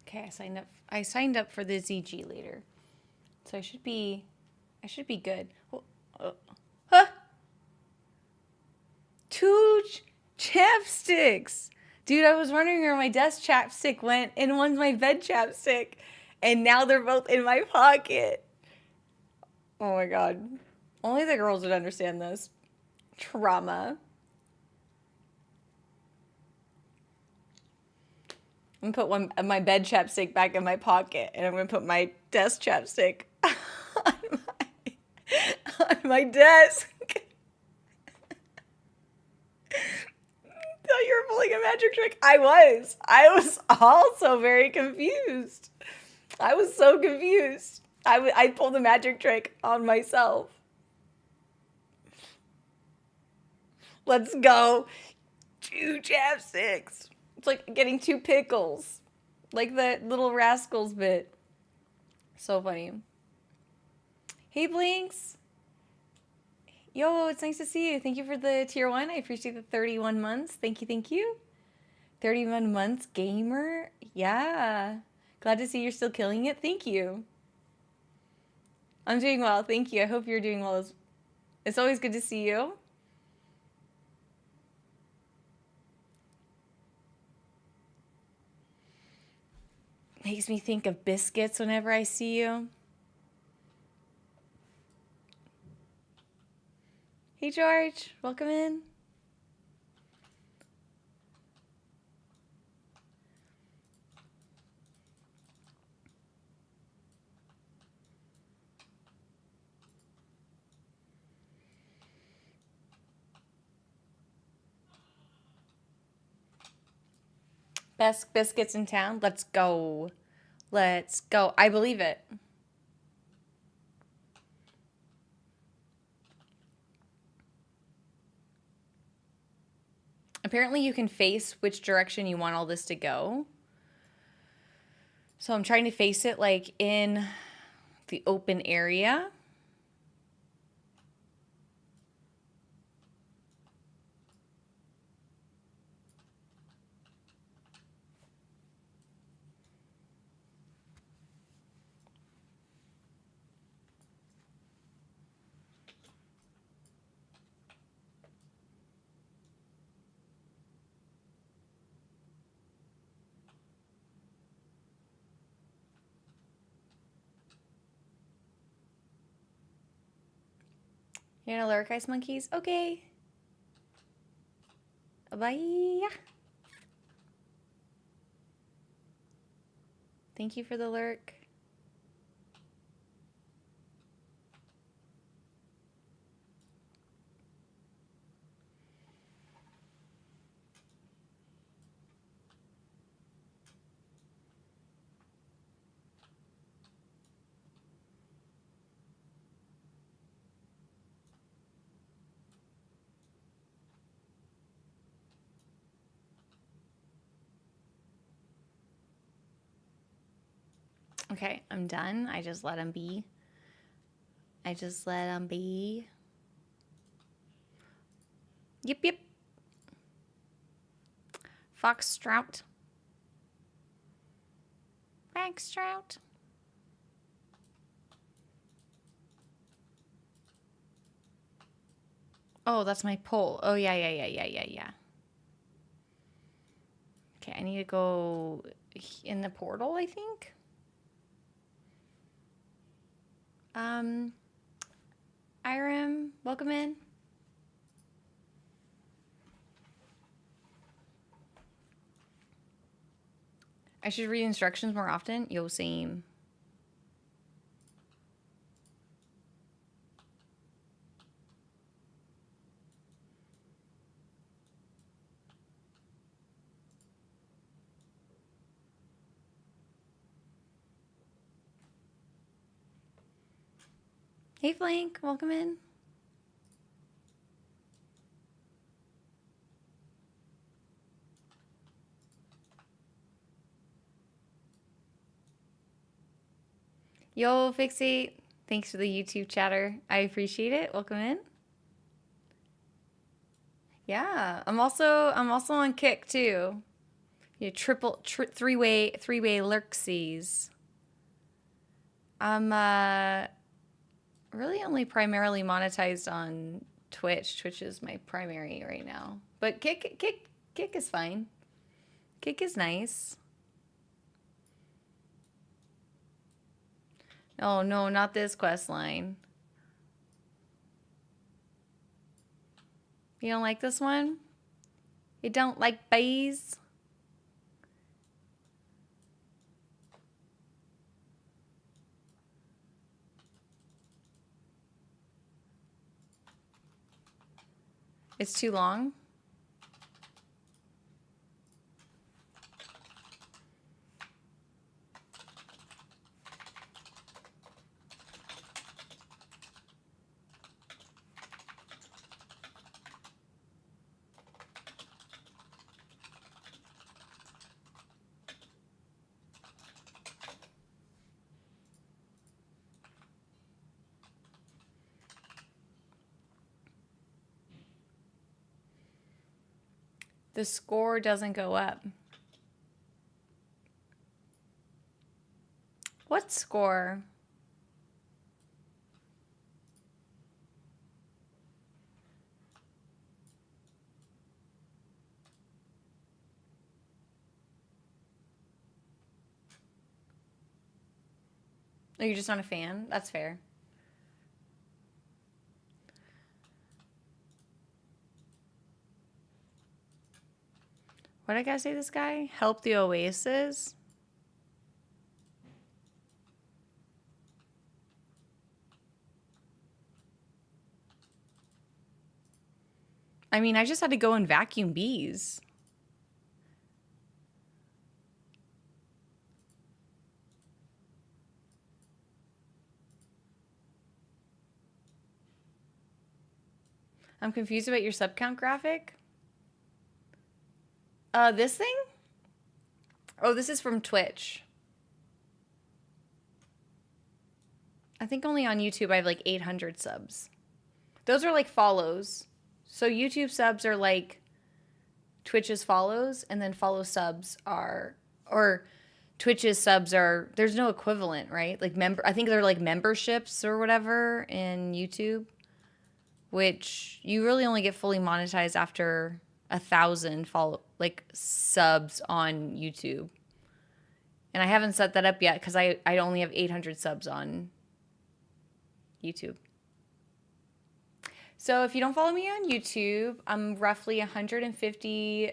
Okay, I signed up for the ZG later. So I should be good. Oh, huh? 2 chapsticks. Dude, I was wondering where my desk chapstick went, and one's my bed chapstick. And now they're both in my pocket. Oh my god. Only the girls would understand this. Trauma. I'm gonna put my bed chapstick back in my pocket, and I'm gonna put my desk chapstick on my desk. Thought you were pulling a magic trick. I was also very confused. I was so confused. I pulled a magic trick on myself. Let's go. 2 chapsticks. It's like getting 2 pickles. Like the Little Rascals bit. So funny. Hey, Blinks. Yo, it's nice to see you. Thank you for the tier 1. I appreciate the 31 months. Thank you, thank you. 31 months gamer. Yeah. Glad to see you're still killing it. Thank you. I'm doing well. Thank you. I hope you're doing well. It's always good to see you. Makes me think of biscuits whenever I see you. Hey, George. Welcome in. Best biscuits in town. Let's go. Let's go. I believe it. Apparently you can face which direction you want all this to go. So I'm trying to face it like in the open area. You're gonna lurk, Ice Monkeys? Okay. Bye. Thank you for the lurk. Okay, I'm done. I just let him be. I just let him be. Yep, yep. Foxtrot. Foxtrot. Oh, that's my pole. Oh, yeah. Okay, I need to go in the portal, I think. Irem, welcome in. I should read instructions more often. Yo, same. Hey, Flank, welcome in. Yo, Fixate. Thanks for the YouTube chatter. I appreciate it. Welcome in. Yeah, I'm also on Kick too. Yeah, three-way lurksies. I'm really only primarily monetized on Twitch. Twitch is my primary right now. But Kick is fine. Kick is nice. Oh no, not this quest line. You don't like this one? You don't like bees? It's too long? The score doesn't go up. What score? Oh, you're just not a fan? That's fair. What did I gotta say to this guy? Help the Oasis? I mean, I just had to go and vacuum bees. I'm confused about your sub count graphic. This thing? Oh, this is from Twitch. I think only on YouTube I have like 800 subs. Those are like follows. So YouTube subs are like Twitch's follows, and then follow subs are, or Twitch's subs are, there's no equivalent, right? Like I think they're like memberships or whatever in YouTube, which you really only get fully monetized after 1,000 subs on YouTube. And I haven't set that up yet because I only have 800 subs on YouTube. So if you don't follow me on YouTube, I'm roughly 150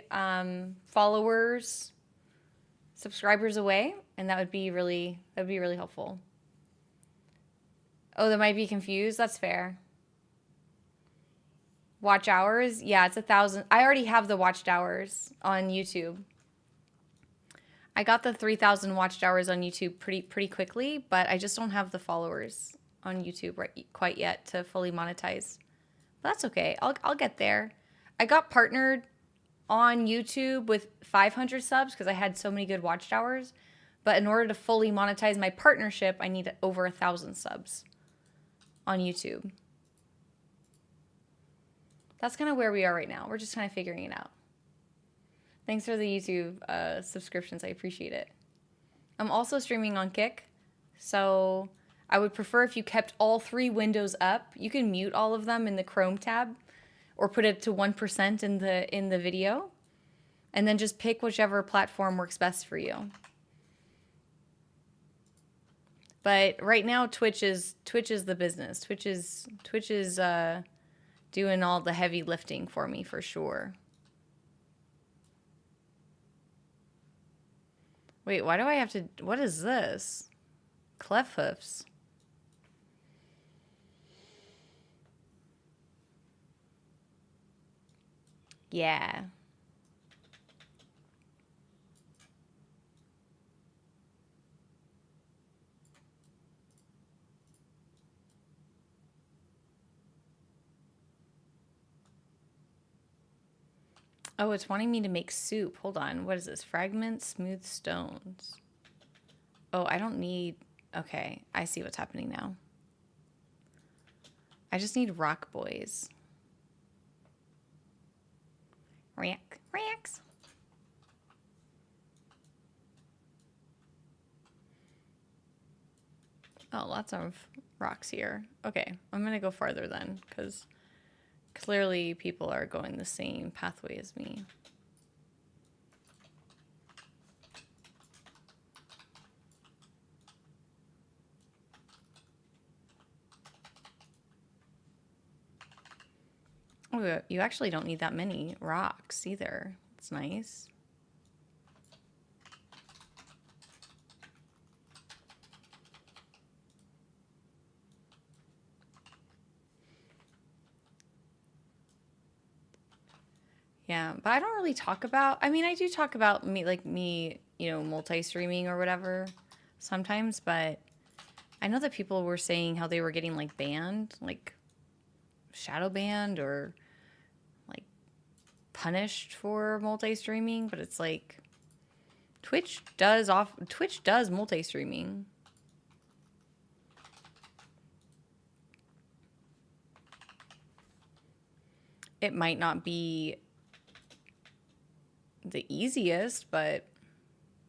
followers, subscribers away, and that would be really helpful. Oh, that might be confused. That's fair. Watch hours? Yeah, it's 1,000. I already have the watched hours on YouTube. I got the 3,000 watched hours on YouTube pretty quickly, but I just don't have the followers on YouTube quite yet to fully monetize. But that's okay. I'll get there. I got partnered on YouTube with 500 subs because I had so many good watched hours. But in order to fully monetize my partnership, I need over 1,000 subs on YouTube. That's kind of where we are right now. We're just kind of figuring it out. Thanks for the YouTube subscriptions. I appreciate it. I'm also streaming on Kick, so I would prefer if you kept all 3 windows up. You can mute all of them in the Chrome tab or put it to 1% in the video, and then just pick whichever platform works best for you. But right now, Twitch is the business. Twitch is doing all the heavy lifting for me for sure. Wait, why do I have to? What is this? Clef hoofs. Yeah. Oh, it's wanting me to make soup. Hold on. What is this? Fragments, smooth stones. Oh, I don't need... Okay, I see what's happening now. I just need rock boys. Racks. Oh, lots of rocks here. Okay, I'm gonna go farther then, because clearly people are going the same pathway as me. Oh, you actually don't need that many rocks either. It's nice. Yeah, but I don't really talk about, I mean, I do talk about me, you know, multi-streaming or whatever sometimes, but I know that people were saying how they were getting like banned, like shadow banned or like punished for multi-streaming, but it's like Twitch does multi-streaming. It might not be the easiest, but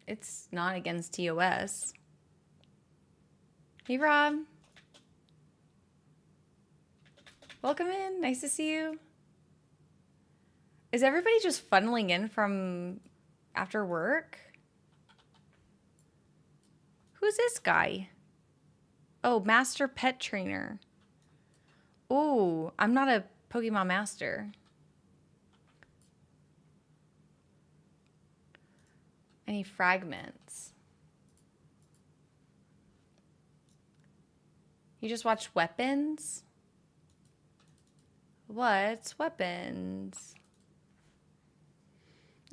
it's not against TOS. Hey, Rob. Welcome in. Nice to see you. Is everybody just funneling in from after work? Who's this guy? Oh, Master Pet Trainer. Oh, I'm not a Pokemon Master. Any fragments? You just watched Weapons? What's Weapons?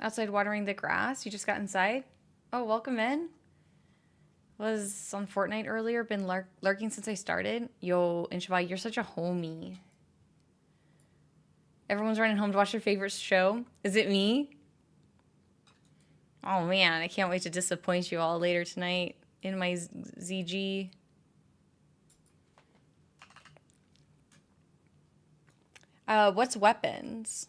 Outside watering the grass? You just got inside? Oh, welcome in. Was on Fortnite earlier, been lurking since I started. Yo, Inshabai, you're such a homie. Everyone's running home to watch their favorite show. Is it me? Oh man, I can't wait to disappoint you all later tonight in my ZG. What's Weapons?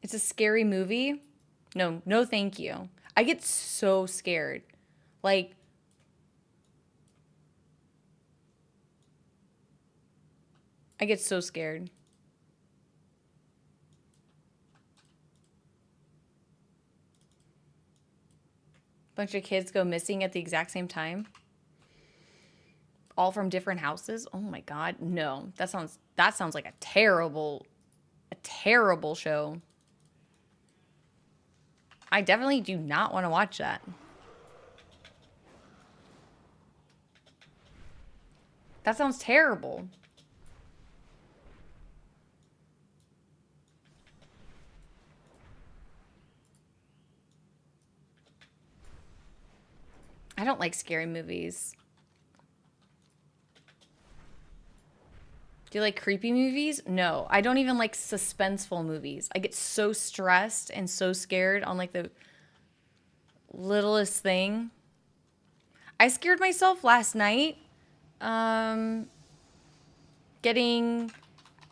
It's a scary movie? No, no thank you. I get so scared. Like, I get so scared. Bunch of kids go missing at the exact same time. All from different houses. Oh my God, no. That sounds like a terrible show. I definitely do not want to watch that. That sounds terrible. I don't like scary movies. Do you like creepy movies? No, I don't even like suspenseful movies. I get so stressed and so scared on like the littlest thing. I scared myself last night getting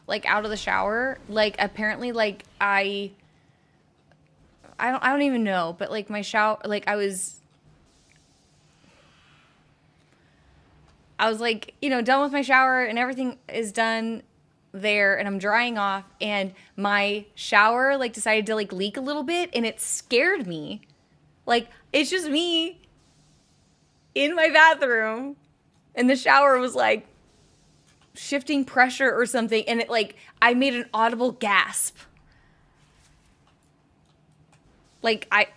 like out of the shower. Like apparently like I don't even know, but like my shower, like I was like, you know, done with my shower and everything is done there and I'm drying off and my shower like decided to like leak a little bit and it scared me. Like it's just me in my bathroom and the shower was like shifting pressure or something and it like I made an audible gasp. Like I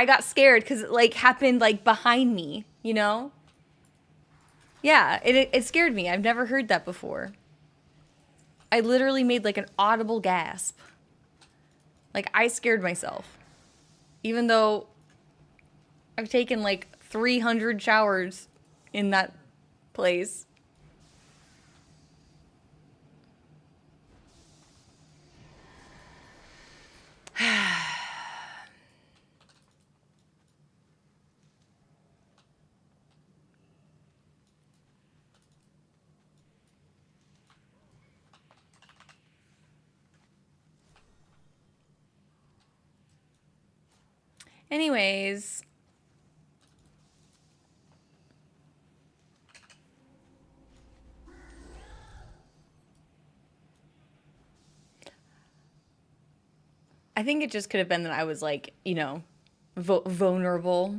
got scared cuz it like happened like behind me, you know? Yeah, it scared me. I've never heard that before. I literally made like an audible gasp. Like I scared myself. Even though I've taken like 300 showers in that place. Anyways, I think it just could have been that I was like, you know, vulnerable.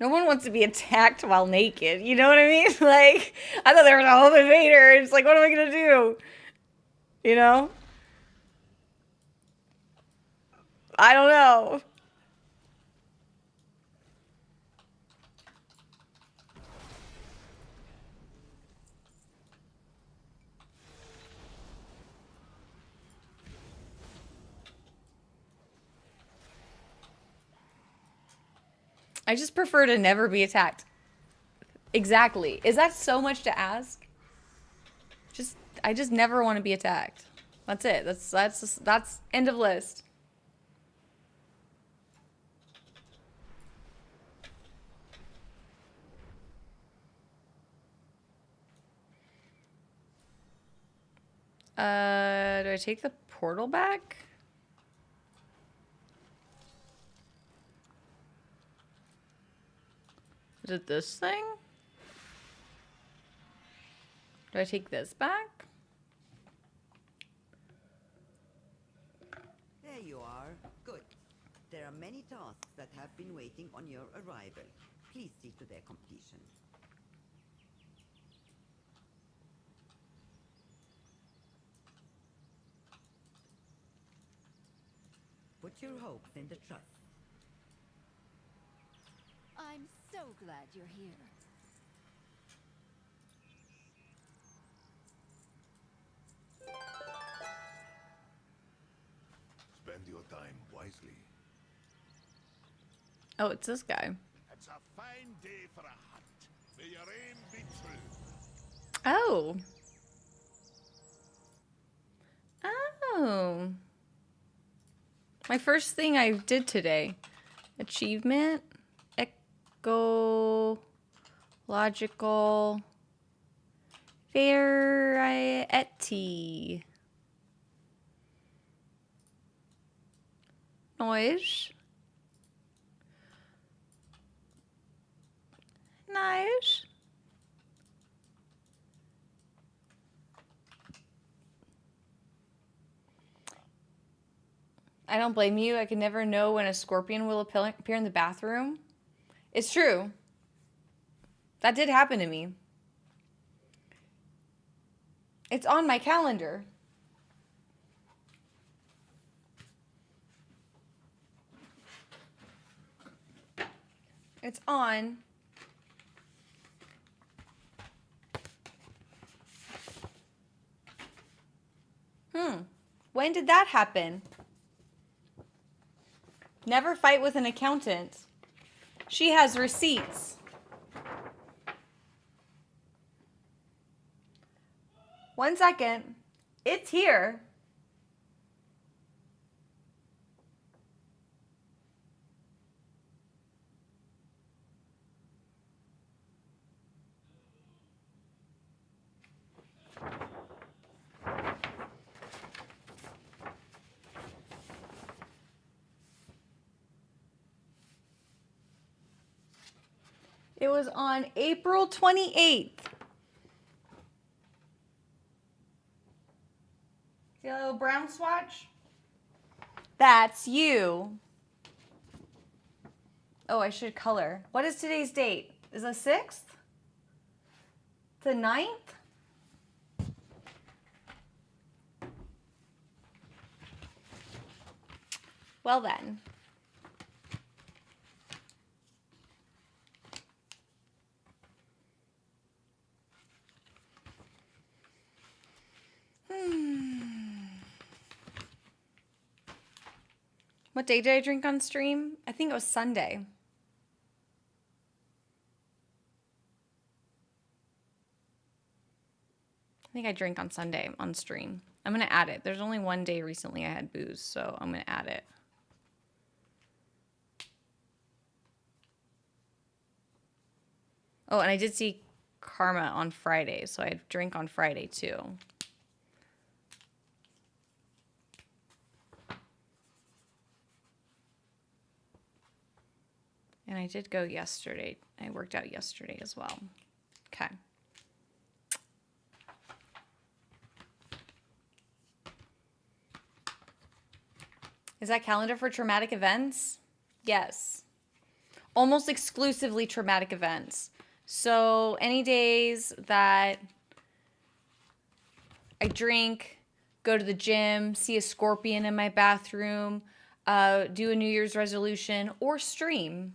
No one wants to be attacked while naked. You know what I mean? Like, I thought there was a whole invader. It's like, what am I gonna do? You know? I don't know. I just prefer to never be attacked. Exactly. Is that so much to ask? I just never want to be attacked. That's it. That's end of list. Do I take the portal back? Is it this thing? Do I take this back? There you are. Good. There are many tasks that have been waiting on your arrival. Please see to their completion. Put your hopes in the trust. I'm so glad you're here. Spend your time wisely. Oh, it's this guy. It's a fine day for a hunt. May your aim be true. Oh. Oh. My first thing I did today. Achievement. Ecological variety. Noise. Nice. I don't blame you. I can never know when a scorpion will appear in the bathroom. It's true. That did happen to me. It's on my calendar. It's on. When did that happen? Never fight with an accountant. She has receipts. One second. It's here. It was on April 28th. See a little brown swatch? That's you. Oh, I should color. What is today's date? Is it 6th? The 9th? Well then. What day did I drink on stream? I think it was Sunday. I think I drank on Sunday on stream. I'm going to add it. There's only one day recently I had booze, so I'm going to add it. Oh, and I did see Karma on Friday, so I drank on Friday too. And I did go yesterday. I worked out yesterday as well. Okay. Is that calendar for traumatic events? Yes. almost exclusively traumatic events. So any days that I drink, go to the gym, see a scorpion in my bathroom, do a New Year's resolution, or stream.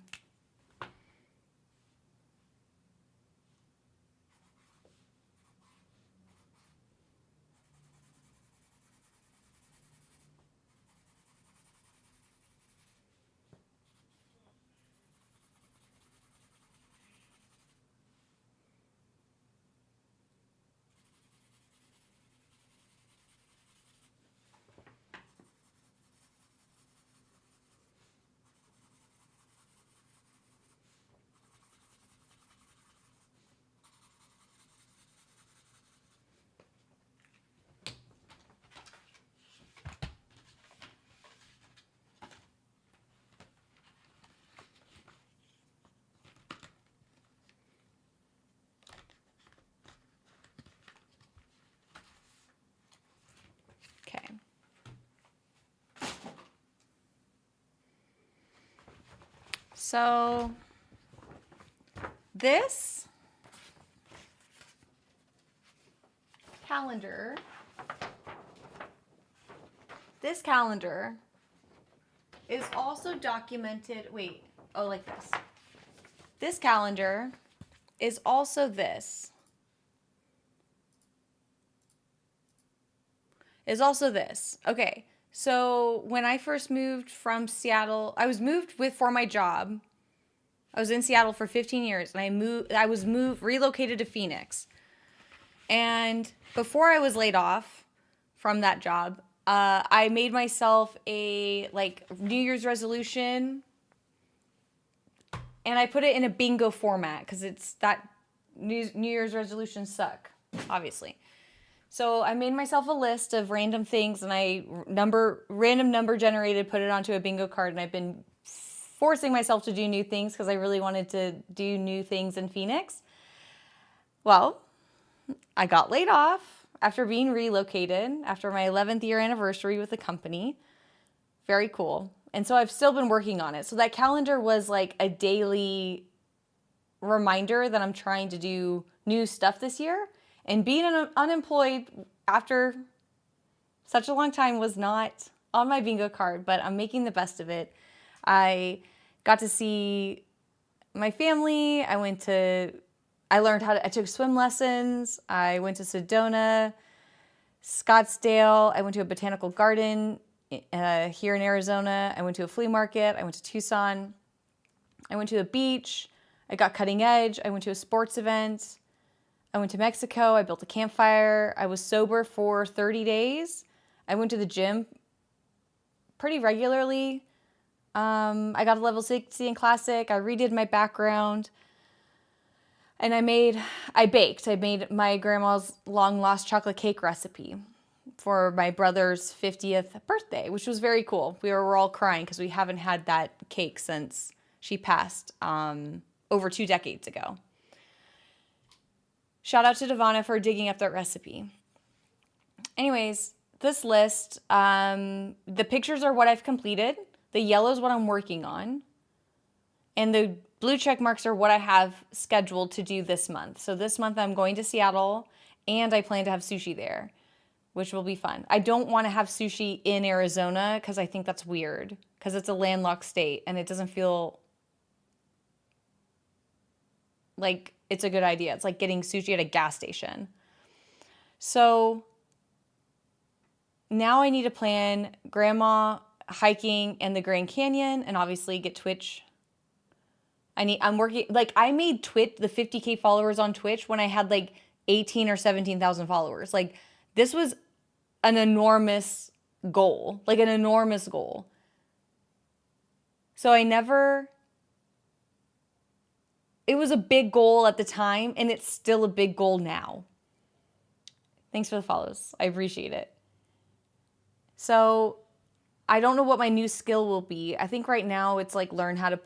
Okay. So this calendar is also documented. Wait, oh, like this. This calendar is also this. Okay, so when I first moved from Seattle, I was moved for my job. I was in Seattle for 15 years, and I was relocated to Phoenix. And before I was laid off from that job, I made myself a New Year's resolution, and I put it in a bingo format because it's that New Year's resolutions suck, obviously. So I made myself a list of random things, and I random number generated, put it onto a bingo card, and I've been forcing myself to do new things because I really wanted to do new things in Phoenix. Well, I got laid off after being relocated after my 11th year anniversary with the company. Very cool. And so I've still been working on it. So that calendar was like a daily reminder that I'm trying to do new stuff this year. And being unemployed after such a long time was not on my bingo card, but I'm making the best of it. I got to see my family. I took swim lessons. I went to Sedona, Scottsdale. I went to a botanical garden here in Arizona. I went to a flea market. I went to Tucson. I went to a beach. I got cutting edge. I went to a sports event. I went to Mexico. I built a campfire. I was sober for 30 days. I went to the gym pretty regularly. I got a level 60 in classic. I redid my background. And I made my grandma's long lost chocolate cake recipe for my brother's 50th birthday, which was very cool. We were all crying because we haven't had that cake since she passed over 2 decades ago. Shout out to Devana for digging up that recipe. Anyways, this list, the pictures are what I've completed. The yellow is what I'm working on. And the blue check marks are what I have scheduled to do this month. So this month I'm going to Seattle, and I plan to have sushi there, which will be fun. I don't want to have sushi in Arizona because I think that's weird because it's a landlocked state and it doesn't feel like it's a good idea. It's like getting sushi at a gas station. So now I need to plan grandma, hiking, and the Grand Canyon, and obviously get Twitch. I made Twitch, the 50K followers on Twitch when I had 18 or 17,000 followers. This was an enormous goal, So it was a big goal at the time, and it's still a big goal now. Thanks for the follows. I appreciate it. So I don't know what my new skill will be. I think right now it's learn how to,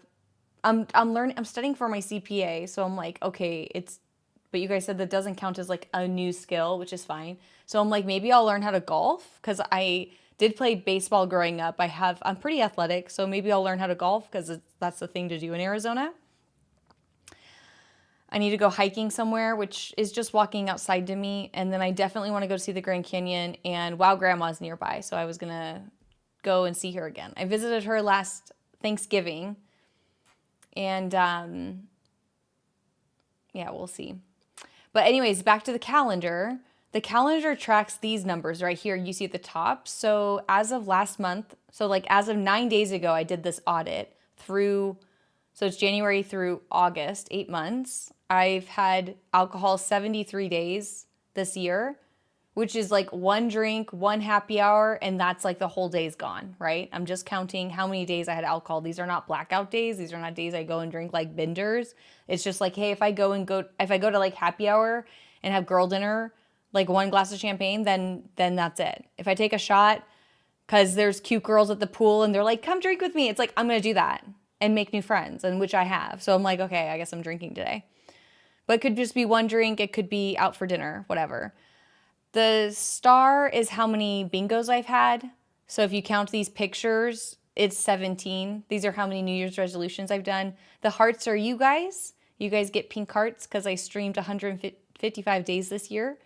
I'm studying for my CPA. So I'm okay, but you guys said that doesn't count as a new skill, which is fine. So I'm maybe I'll learn how to golf because I did play baseball growing up. I'm pretty athletic, so maybe I'll learn how to golf because that's the thing to do in Arizona. I need to go hiking somewhere, which is just walking outside to me. And then I definitely want to go see the Grand Canyon, and Wow Grandma's nearby. So I was going to go and see her again. I visited her last Thanksgiving. And yeah, we'll see. But anyways, back to the calendar. The calendar tracks these numbers right here you see at the top. So as of last month, so like as of 9 days ago, I did this audit through, so it's January through August, 8 months. I've had alcohol 73 days this year, which is like one drink, one happy hour, and that's like the whole day's gone, right? I'm just counting how many days I had alcohol. These are not blackout days. These are not days I go and drink like benders. It's just like, hey, if I go to like happy hour and have girl dinner, like one glass of champagne, then that's it. If I take a shot because there's cute girls at the pool and they're like, come drink with me, it's like, I'm going to do that and make new friends, and which I have. So I'm like, okay, I guess I'm drinking today. But it could just be one drink. It could be out for dinner, whatever. The star is how many bingos I've had. So if you count these pictures, it's 17. These are how many New Year's resolutions I've done. The hearts are you guys. You guys get pink hearts because I streamed 155 days this year.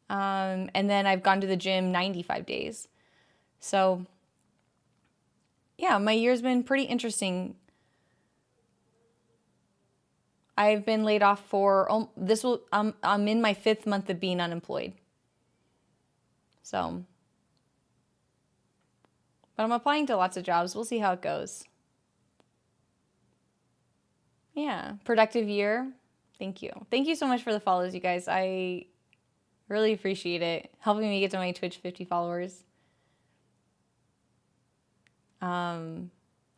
And then I've gone to the gym 95 days. So yeah, my year's been pretty interesting. I've been laid off for I'm in my 5th month of being unemployed. So, but I'm applying to lots of jobs. We'll see how it goes. Yeah, productive year. Thank you. Thank you so much for the follows, you guys. I really appreciate it. Helping me get to my Twitch 50 followers. I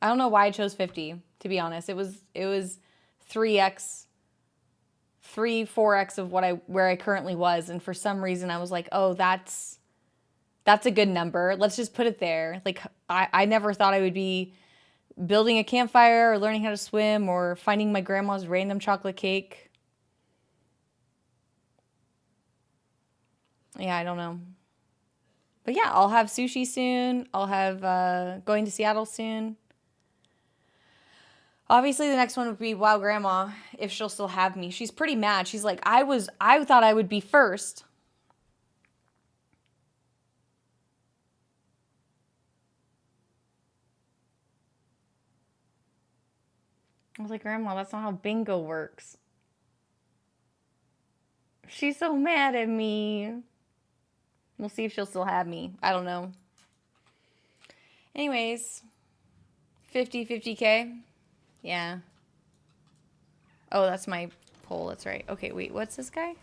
don't know why I chose 50, to be honest. It was 3x, 4x of where I currently was, and for some reason I was like, oh, that's a good number. Let's just put it there. Like I never thought I would be building a campfire or learning how to swim or finding my grandma's random chocolate cake. Yeah, I don't know. But yeah, I'll have sushi soon. I'll have going to Seattle soon. Obviously, the next one would be Wow Grandma, if she'll still have me. She's pretty mad. She's like, I thought I would be first. I was like, Grandma, that's not how bingo works. She's so mad at me. We'll see if she'll still have me. I don't know. Anyways, 50K. Yeah. Oh, that's my poll. That's right. Okay, wait. What's this guy?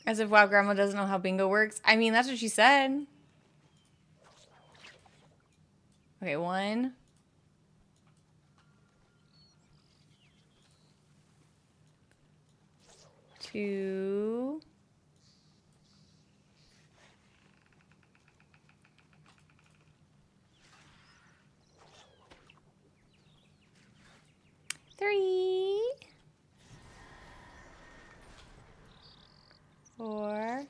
As if Wow Grandma doesn't know how bingo works. I mean, that's what she said. Okay, 1. 2. 3. 4.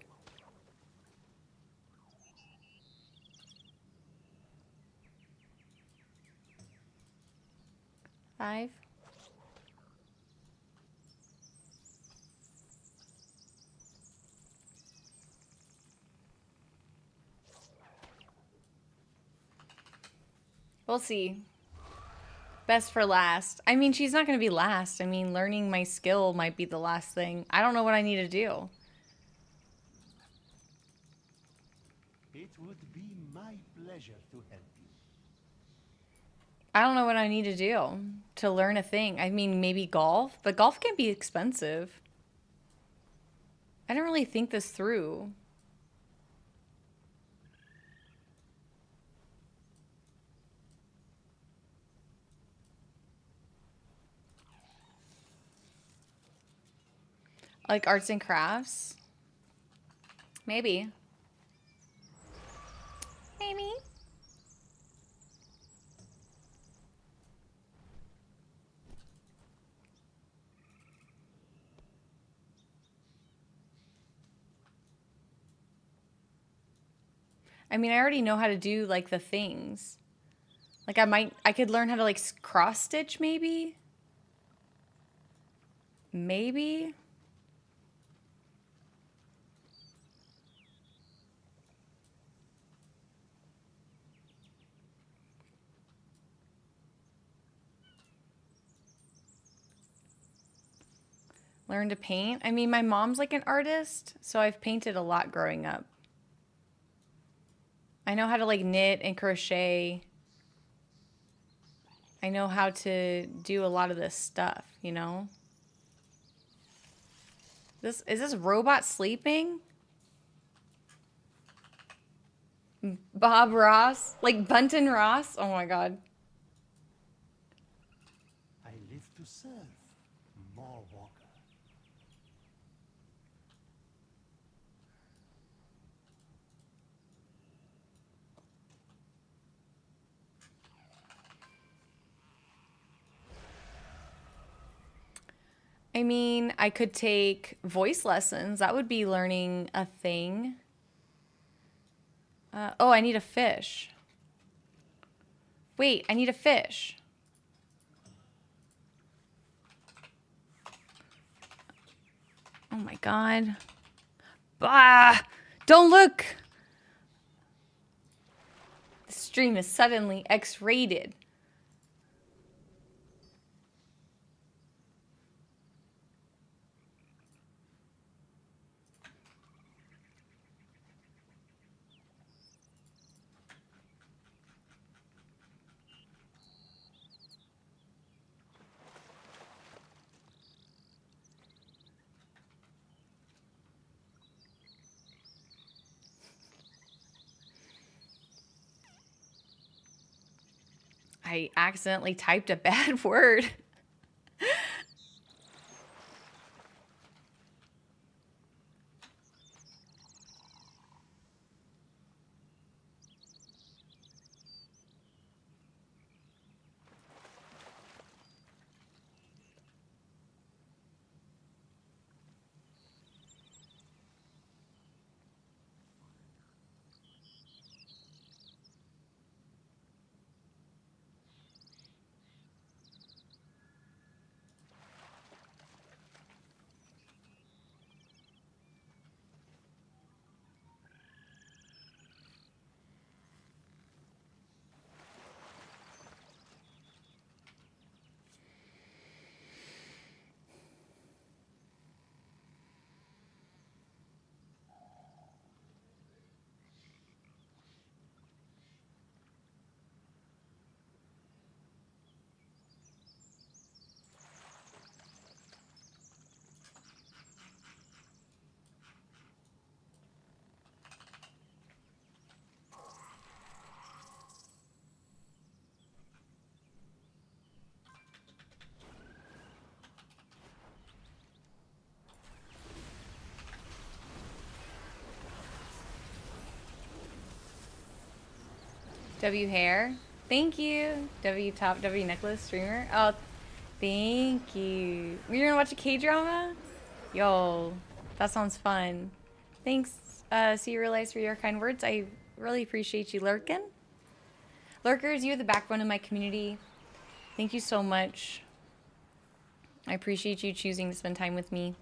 5. 'We'll see. Best for last. I mean, she's not going to be last. I mean, learning my skill might be the last thing. I don't know what I need to do. It would be my pleasure to help you. I don't know what I need to do to learn a thing. I mean, maybe golf, but golf can be expensive. I don't really think this through. Like arts and crafts? Maybe. I mean, I already know how to do, like, the things. Like, I could learn how to, like, cross stitch, maybe? Maybe? Learn to paint? I mean, my mom's, like, an artist, so I've painted a lot growing up. I know how to, like, knit and crochet. I know how to do a lot of this stuff, you know? Is this robot sleeping? Bob Ross? Like Bunton Ross? Oh my god. I live to serve, more Walker. I mean, I could take voice lessons. That would be learning a thing. Oh, I need a fish. Wait, I need a fish. Oh my god. Bah! Don't look! The stream is suddenly X-rated. I accidentally typed a bad word. W hair. Thank you. W top, W necklace streamer. Oh, thank you. You're gonna watch a K-drama? Yo, that sounds fun. Thanks, See You Realize, for your kind words. I really appreciate you lurking. Lurkers, you're the backbone of my community. Thank you so much. I appreciate you choosing to spend time with me.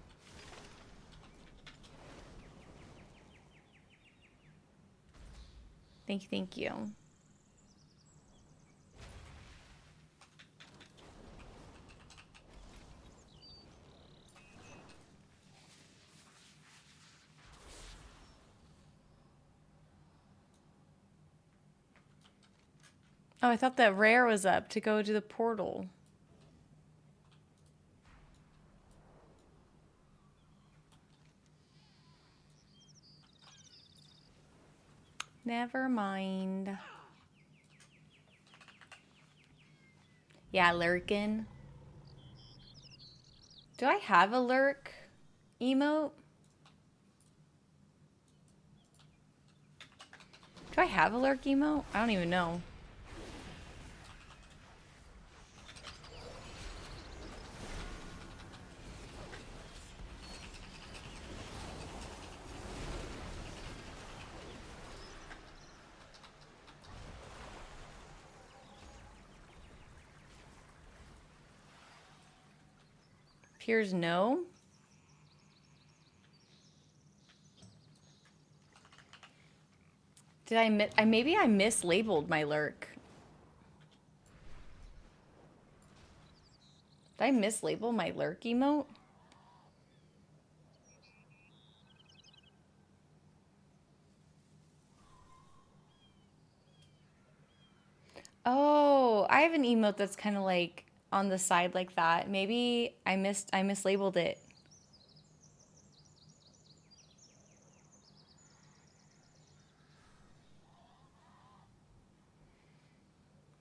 Thank you, thank you. Oh, I thought that rare was up to go to the portal. Never mind. Yeah, lurkin'. Do I have a lurk emote? Do I have a lurk emote? I don't even know. Appears no. Did maybe I mislabeled my lurk. Did I mislabel my lurk emote? Oh, I have an emote that's kind of like on the side like that. Maybe I mislabeled it.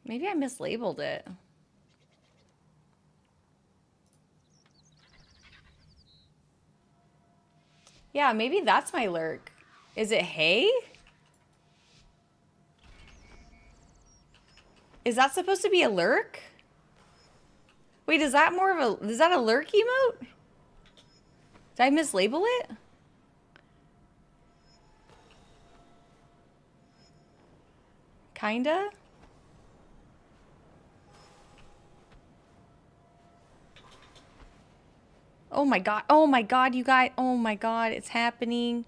Maybe I mislabeled it. Yeah, maybe that's my lurk. Is it hey? Is that supposed to be a lurk? Wait, is that a lurk emote? Did I mislabel it? Kinda? Oh my god, you guys, oh my god, it's happening.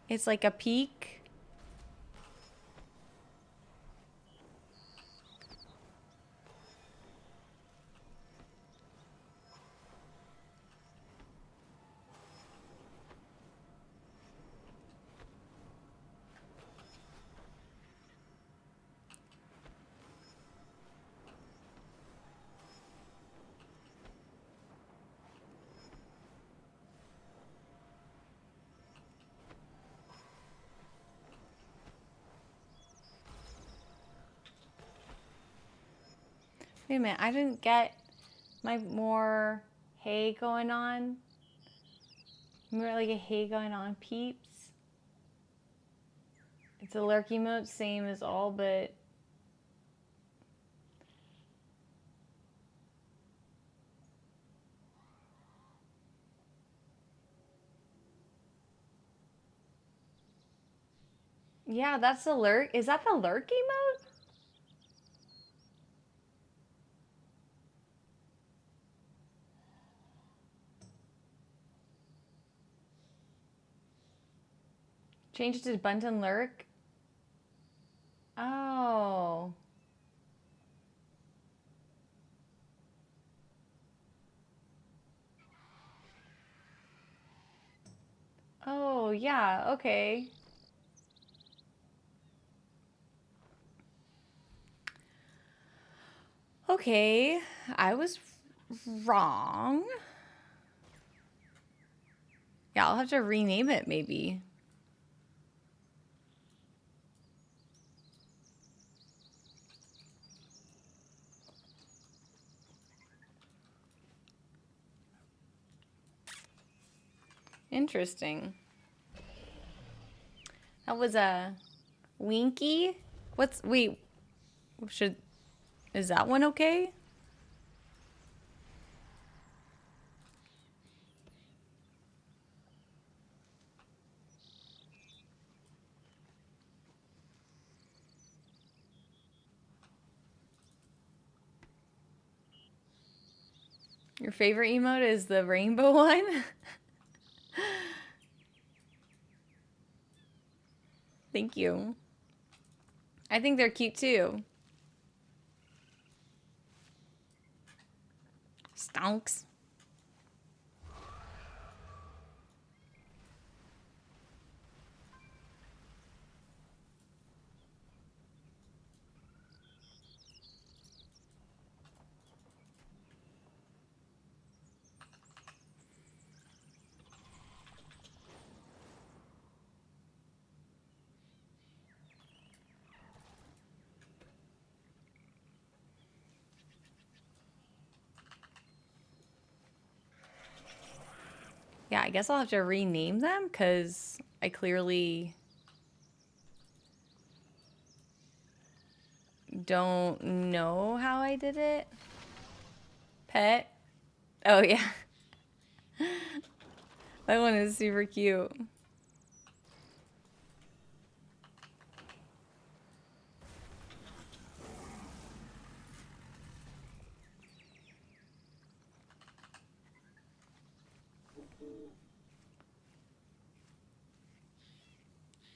It's like a peak. Wait a minute, I didn't get my more hay going on. More like a hay going on, peeps. It's a lurk emote, same as all, but yeah, that's the lurk. Is that the lurk emote? Change it to Bunton Lurk. Oh. Oh, yeah, okay. Okay, I was wrong. Yeah, I'll have to rename it maybe. Interesting. That was a Winky. Wait, is that one okay? Your favorite emote is the rainbow one? Thank you. I think they're cute too. Stonks. Yeah, I guess I'll have to rename them because I clearly don't know how I did it. Pet. Oh, yeah. That one is super cute.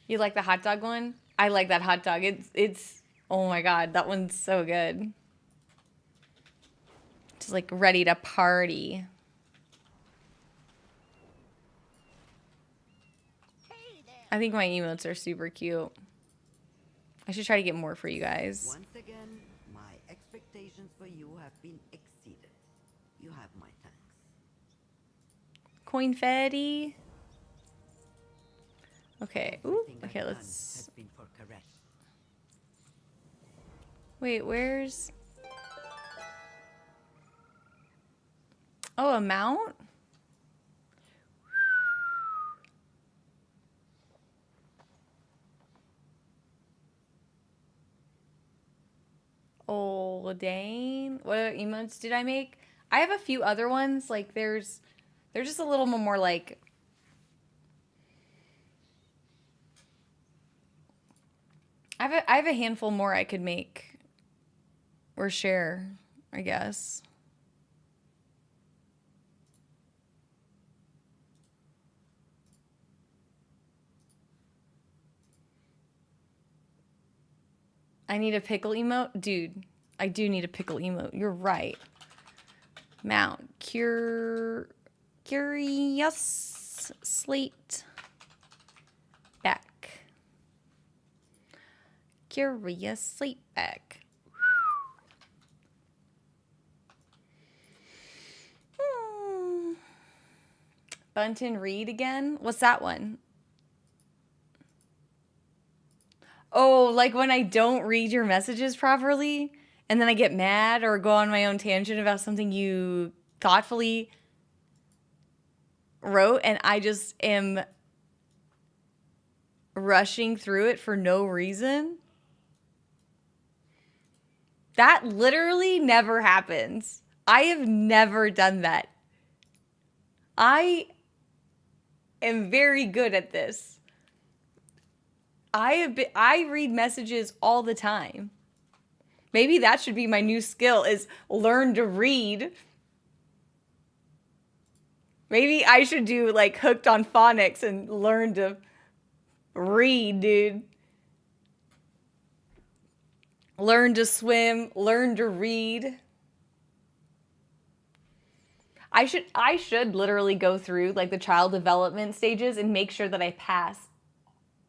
You like the hot dog one? I like that hot dog. It's oh my god, that one's so good. Just like ready to party. I think my emotes are super cute. I should try to get more for you guys. Once again, my expectations for you have been exceeded. You have my thanks. Coinfetti. Okay. Ooh. Everything I've Okay, done let's. has been for caress. Wait, where's? Oh, a mount? Oh, dang. What other emotes did I make? I have a few other ones. Like, they're just a little more like. I have a handful more I could make or share, I guess. I need a pickle emote? Dude, I do need a pickle emote. You're right. Mount. Curious slate. Back. Curious slate back. Bunton Reed again? What's that one? Oh, like when I don't read your messages properly and then I get mad or go on my own tangent about something you thoughtfully wrote and I just am rushing through it for no reason. That literally never happens. I have never done that. I am very good at this. I read messages all the time. Maybe that should be my new skill is learn to read. Maybe I should do like Hooked on Phonics and learn to read, dude. Learn to swim, learn to read. I should literally go through like the child development stages and make sure that I pass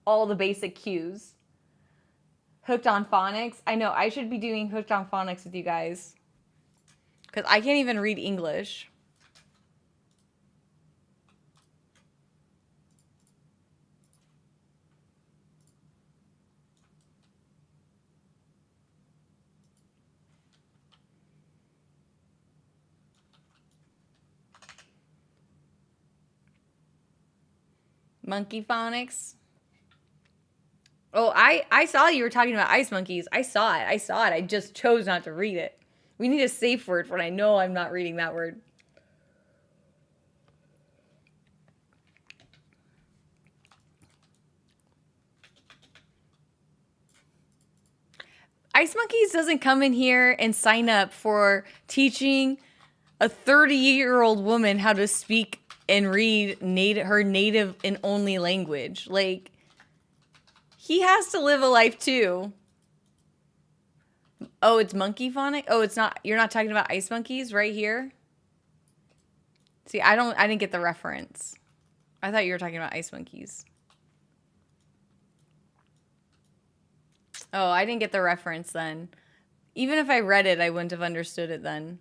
all the basic cues. Hooked on Phonics. I know, I should be doing Hooked on Phonics with you guys. Because I can't even read English. Monkey Phonics. Oh, I saw you were talking about ice monkeys. I saw it. I just chose not to read it. We need a safe word for when I know I'm not reading that word. Ice Monkeys doesn't come in here and sign up for teaching a 30-year-old woman how to speak and read her native and only language. Like, he has to live a life too. Oh, it's monkey phonic? Oh, it's not. You're not talking about ice monkeys right here? See, I didn't get the reference. I thought you were talking about ice monkeys. Oh, I didn't get the reference then. Even if I read it, I wouldn't have understood it then.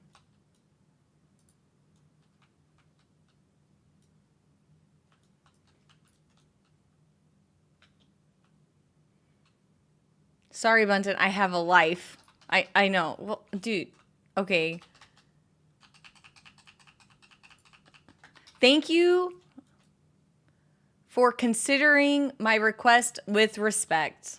Sorry, Bunton, I have a life. I know. Well, dude, okay. Thank you for considering my request with respect.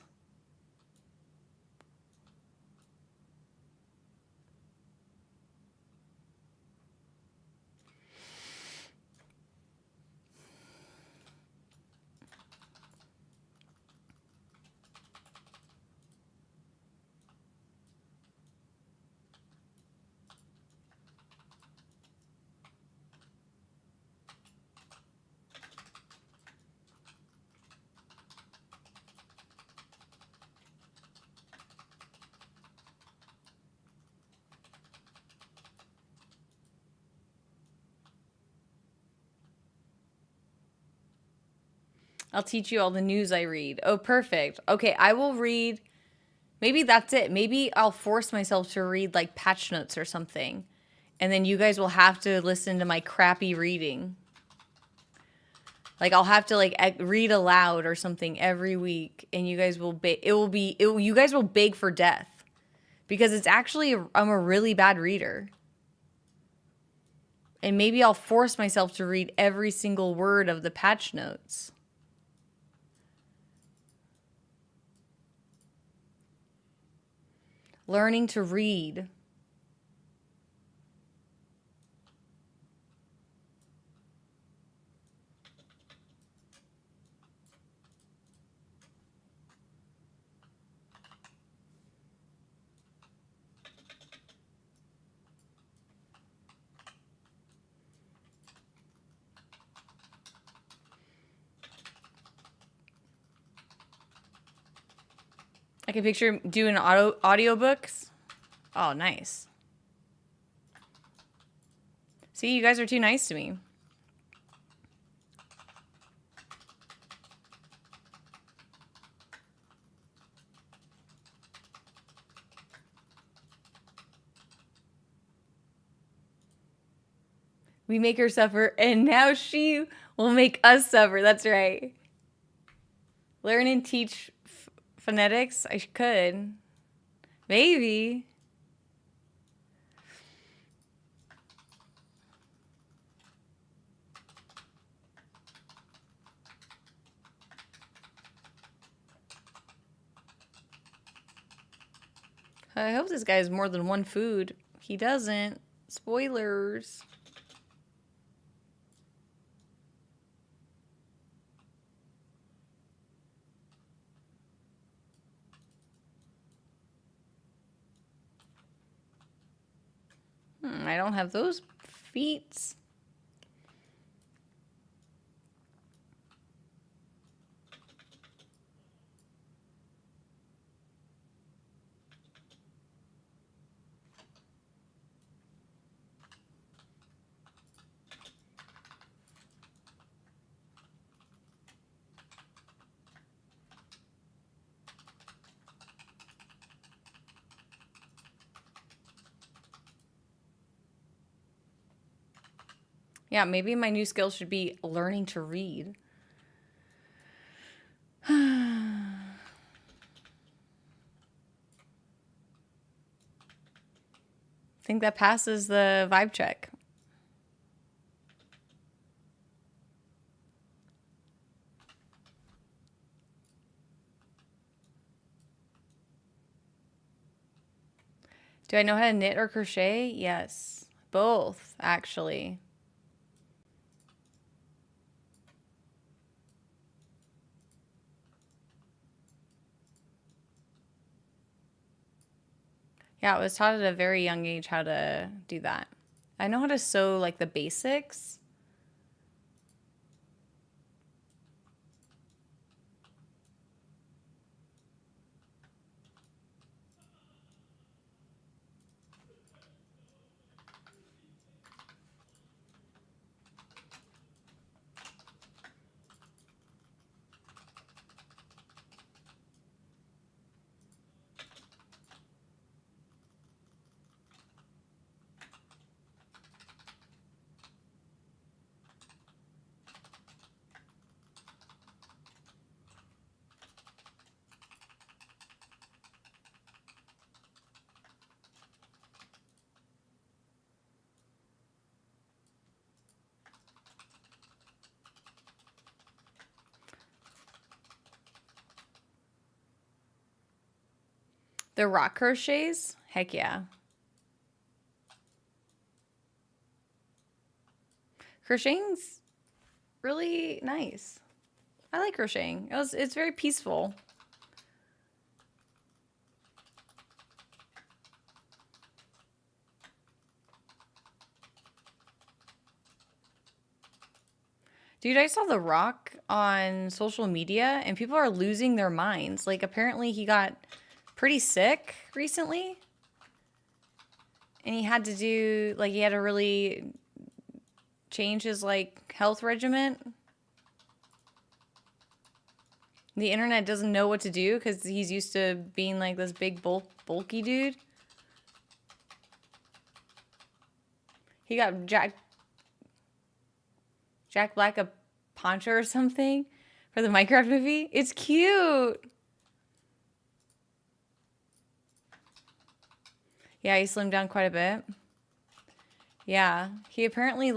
I'll teach you all the news I read. Oh, perfect. Okay, I will read. Maybe that's it. Maybe I'll force myself to read like patch notes or something. And then you guys will have to listen to my crappy reading. Like I'll have to like read aloud or something every week, and you guys will you guys will beg for death because it's actually I'm a really bad reader. And maybe I'll force myself to read every single word of the patch notes. Learning to read. I can picture doing audiobooks. Oh, nice. See, you guys are too nice to me. We make her suffer, and now she will make us suffer. That's right. Learn and teach phonetics? I could. Maybe. I hope this guy has more than one food. He doesn't. Spoilers. I don't have those feet. Yeah, maybe my new skill should be learning to read. I think that passes the vibe check. Do I know how to knit or crochet? Yes. Both, actually. Yeah, I was taught at a very young age how to do that. I know how to sew like the basics. The rock crochets? Heck yeah. Crocheting's really nice. I like crocheting. It's very peaceful. Dude, I saw The Rock on social media and people are losing their minds. Like apparently he got pretty sick recently. And he had to do like he had to really change his like health regimen. The internet doesn't know what to do because he's used to being like this big bulky dude. He got Jack Black a poncho or something for the Minecraft movie. It's cute. Yeah, he slimmed down quite a bit. Yeah, he apparently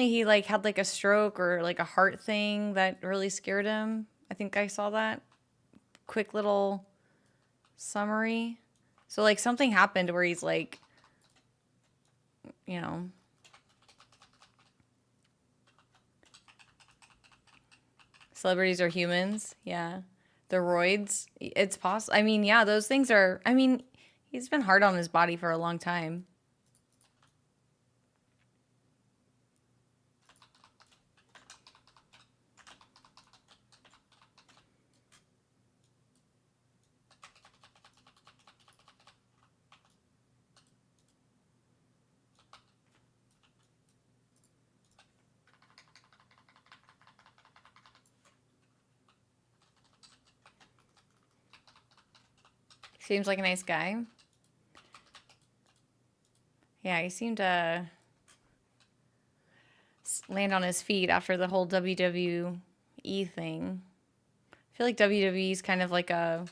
he like had like a stroke or like a heart thing that really scared him. I think I saw that quick little summary. So like something happened where he's like, you know, celebrities are humans. Yeah. The roids. It's possible. I mean, yeah, those things are, I mean, he's been hard on his body for a long time. Seems like a nice guy. Yeah, he seemed to land on his feet after the whole WWE thing. I feel like WWE is kind of like an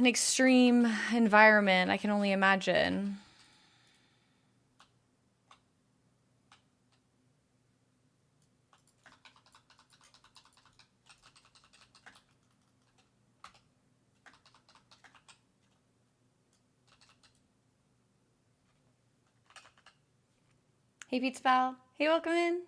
extreme environment. I can only imagine. Hey, Pizza Pal. Hey, welcome in.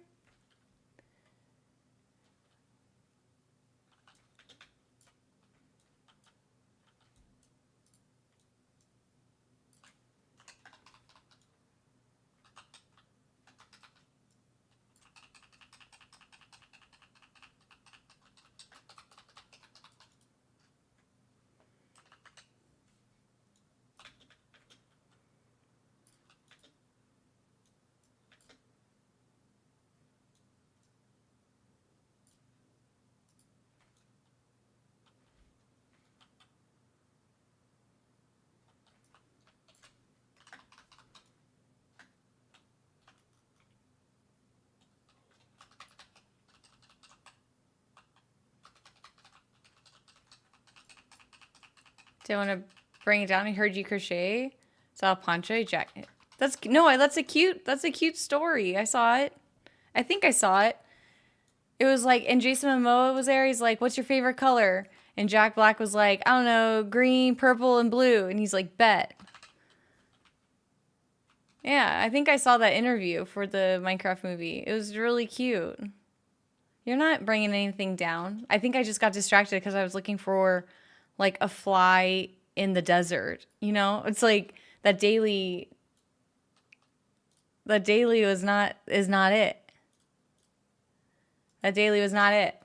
Do you want to bring it down? I heard you crochet. Saw a poncho jacket. That's a cute story. I saw it. I think I saw it. It was like, and Jason Momoa was there. He's like, "What's your favorite color?" And Jack Black was like, "I don't know, green, purple, and blue." And he's like, "Bet." Yeah, I think I saw that interview for the Minecraft movie. It was really cute. You're not bringing anything down. I think I just got distracted because I was looking for like a fly in the desert. You know, it's like that daily. That daily is not it. That daily was not it.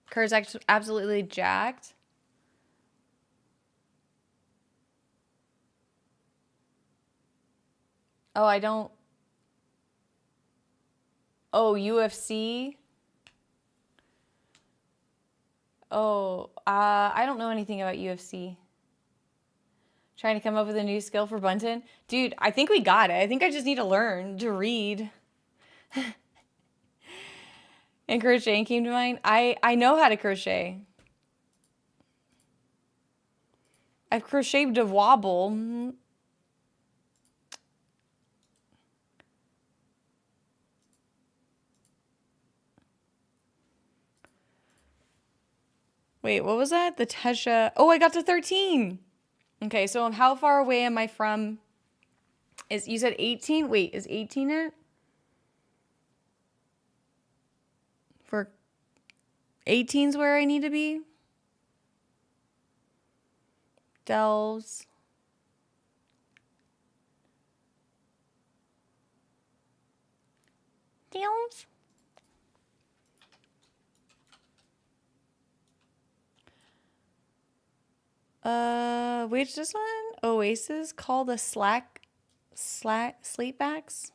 Kurt's absolutely jacked. Oh, I don't. Oh, UFC. Oh, I don't know anything about UFC. Trying to come up with a new skill for Bunton. Dude, I think we got it. I think I just need to learn to read. And crocheting came to mind. I know how to crochet. I've crocheted a wobble. Wait, what was that? The Tesha. Oh, I got to 13. Okay, so how far away am I from? You said 18? Wait, is 18 it? For 18's where I need to be? Delves. Delves? Which this one? Oasis called the Sleepbacks.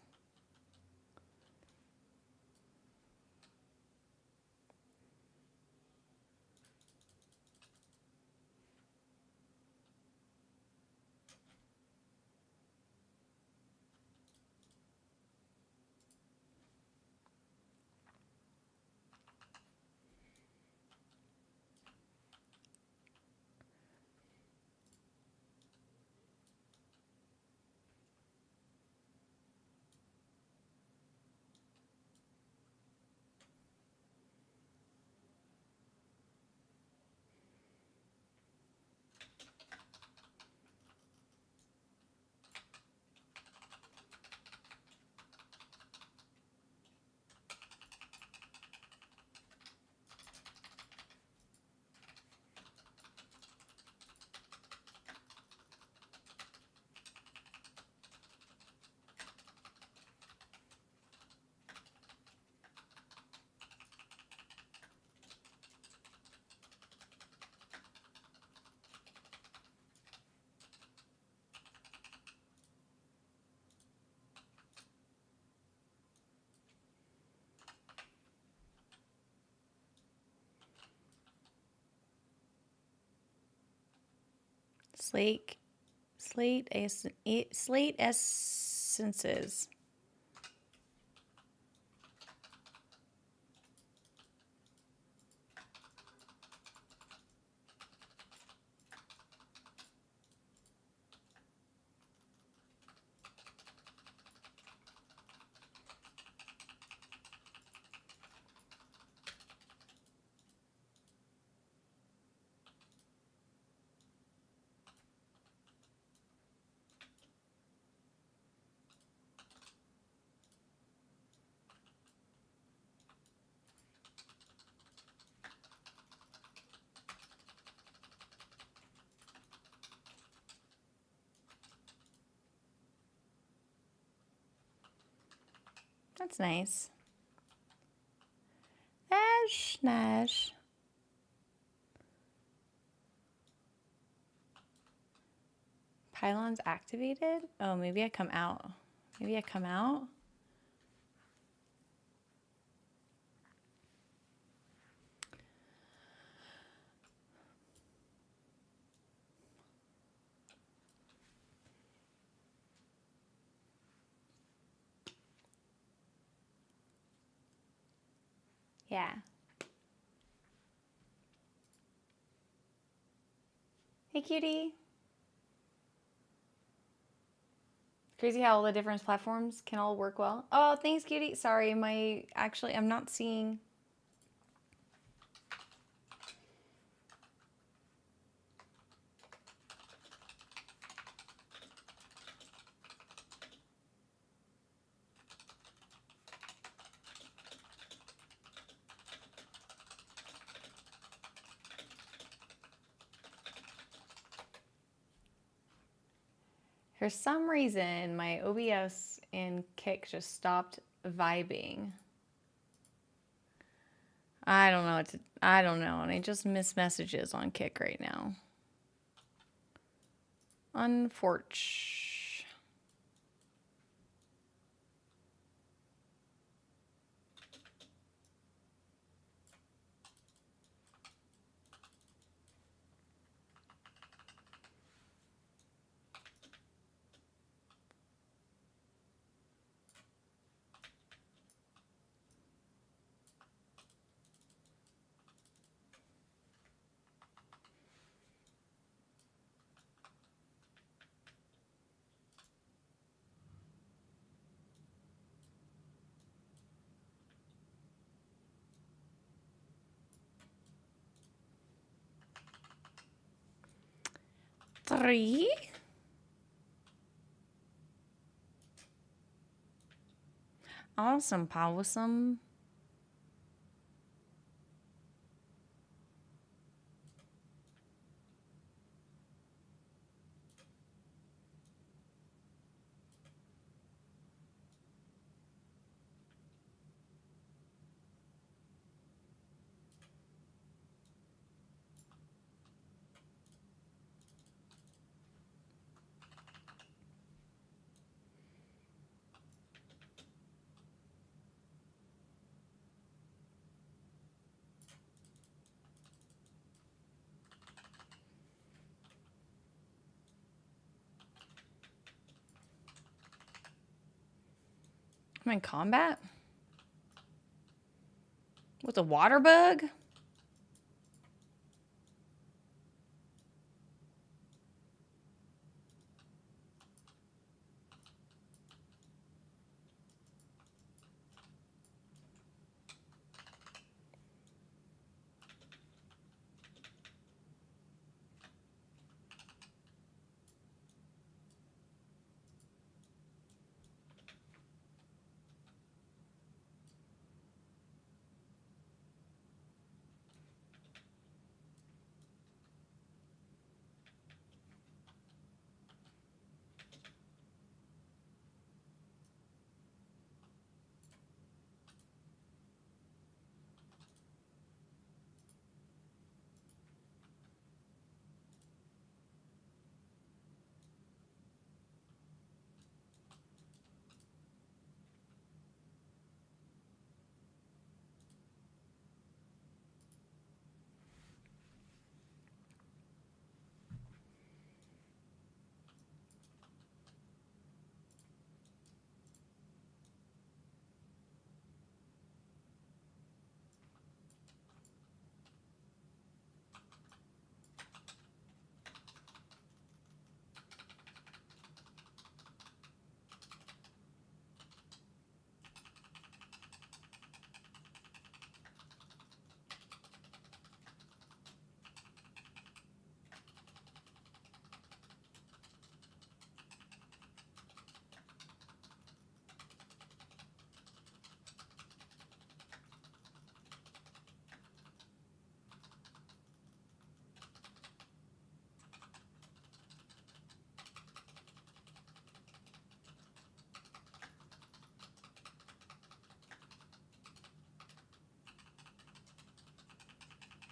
Slate essences. That's nice. That's nice. Pylons activated? Oh, maybe I come out. Maybe I come out? Yeah. Hey, cutie. Crazy how all the different platforms can all work well. Oh, thanks, cutie. Sorry, I'm not seeing. For some reason, my OBS and Kick just stopped vibing. I don't know I don't know, and I just miss messages on Kick right now. Unfortunate. Three. Awesome, Powsome. I'm in combat? With a water bug?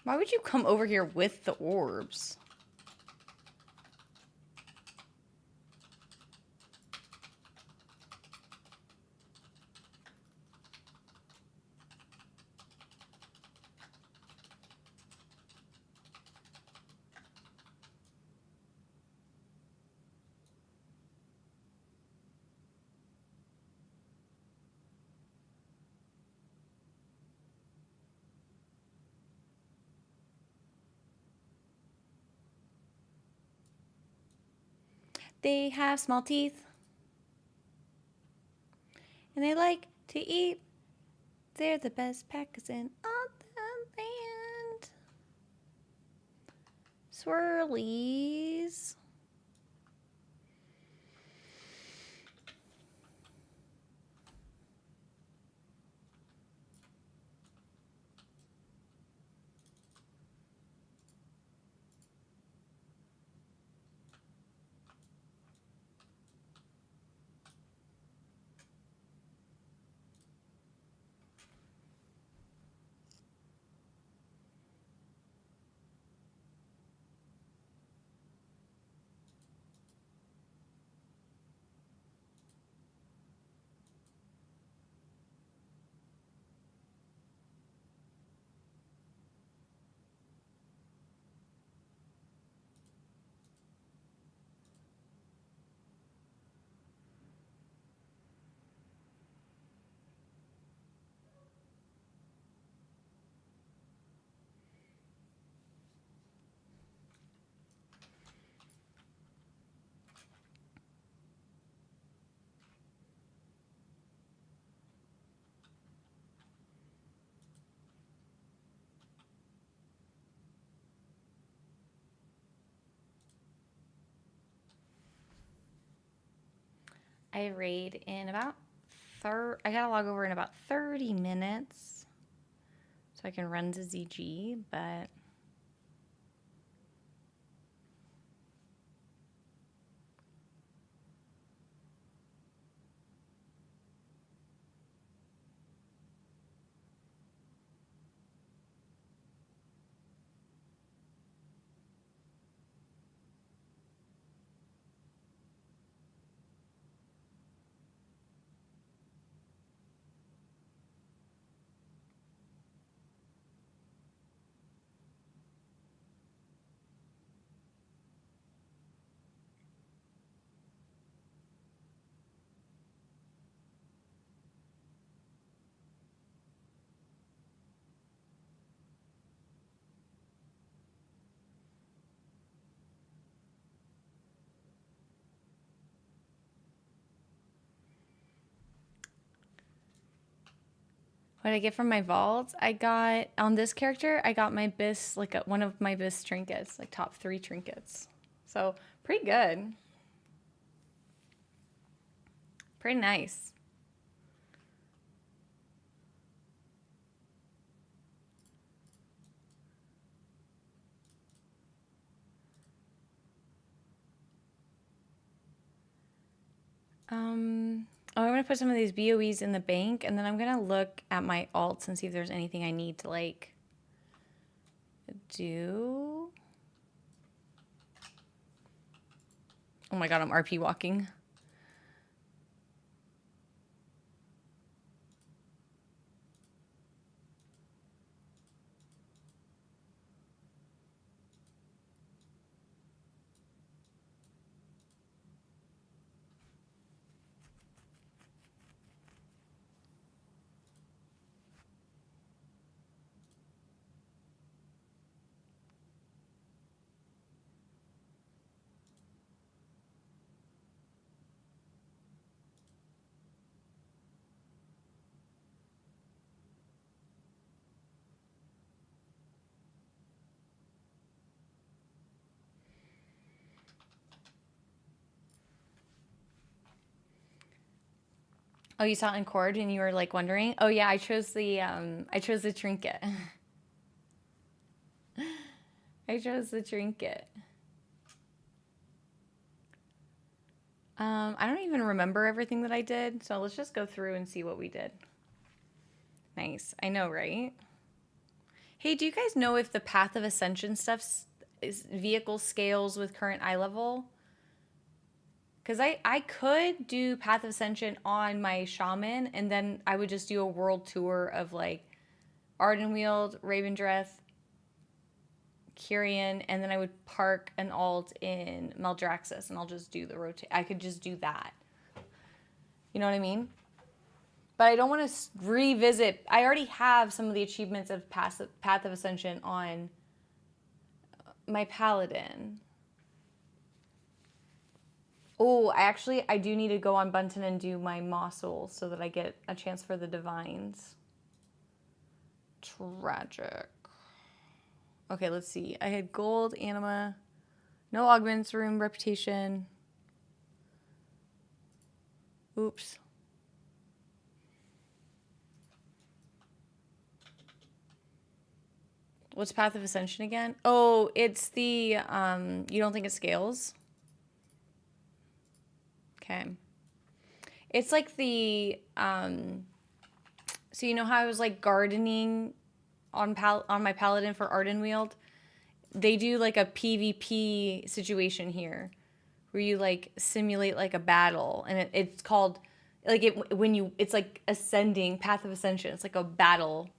Why would you come over here with the orbs? They have small teeth. And they like to eat. They're the best packers in all the land. Swirlies. I raid in about I gotta log over in about 30 minutes so I can run to ZG, but What did I get from my vault? I got, on this character, I got my bis, like one of my bis trinkets, like top 3 trinkets. So, pretty good. Pretty nice. Oh, I'm gonna put some of these BOEs in the bank, and then I'm gonna look at my alts and see if there's anything I need to like do. Oh my god, I'm RP walking. Oh, you saw it in Cord and you were like wondering? Oh yeah, I chose the trinket. I chose the trinket. I don't even remember everything that I did, so let's just go through and see what we did. Nice. I know, right? Hey, do you guys know if the Path of Ascension stuff is vehicle scales with current eye level? Because I could do Path of Ascension on my shaman, and then I would just do a world tour of like Ardenweald, Ravendreth, Kyrian, and then I would park an alt in Maldraxxus, and I'll just do the rotate. I could just do that. You know what I mean? But I don't want to revisit. I already have some of the achievements of Path of Ascension on my Paladin. Oh, I do need to go on Bunton and do my Mossel so that I get a chance for the Divines. Tragic. Okay, let's see. I had gold, anima, no augments, room, reputation. Oops. What's Path of Ascension again? Oh, it's the, you don't think it scales? Okay. It's like the, so you know how I was like gardening on my Paladin for Ardenweald? They do like a PvP situation here where you like simulate like a battle, and it's called like it's like ascending, Path of Ascension. It's like a battle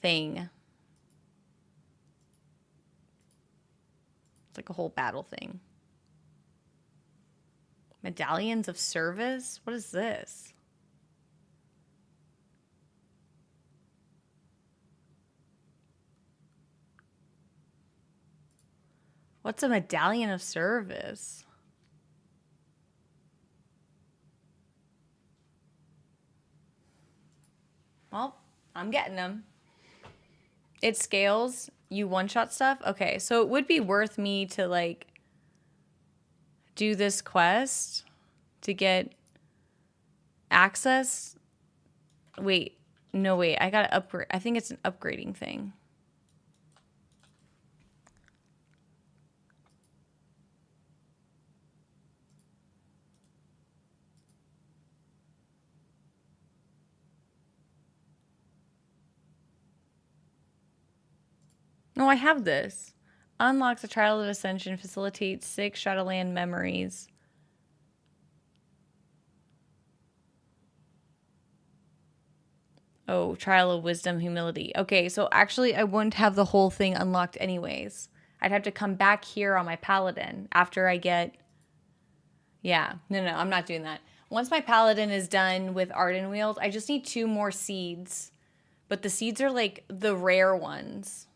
thing. It's like a whole battle thing. Medallions of Service? What is this? What's a Medallion of Service? Well, I'm getting them. It scales. You one-shot stuff? Okay, so it would be worth me to, like, do this quest to get access. Wait. No, wait. I gotta upgrade. I think it's an upgrading thing. No, I have this. Unlocks a Trial of Ascension, facilitates 6 Shadowland memories. Oh, Trial of Wisdom, Humility. Okay, so actually I wouldn't have the whole thing unlocked anyways. I'd have to come back here on my Paladin after I get... Yeah, no, I'm not doing that. Once my Paladin is done with Ardenweald, I just need 2 more seeds. But the seeds are like the rare ones.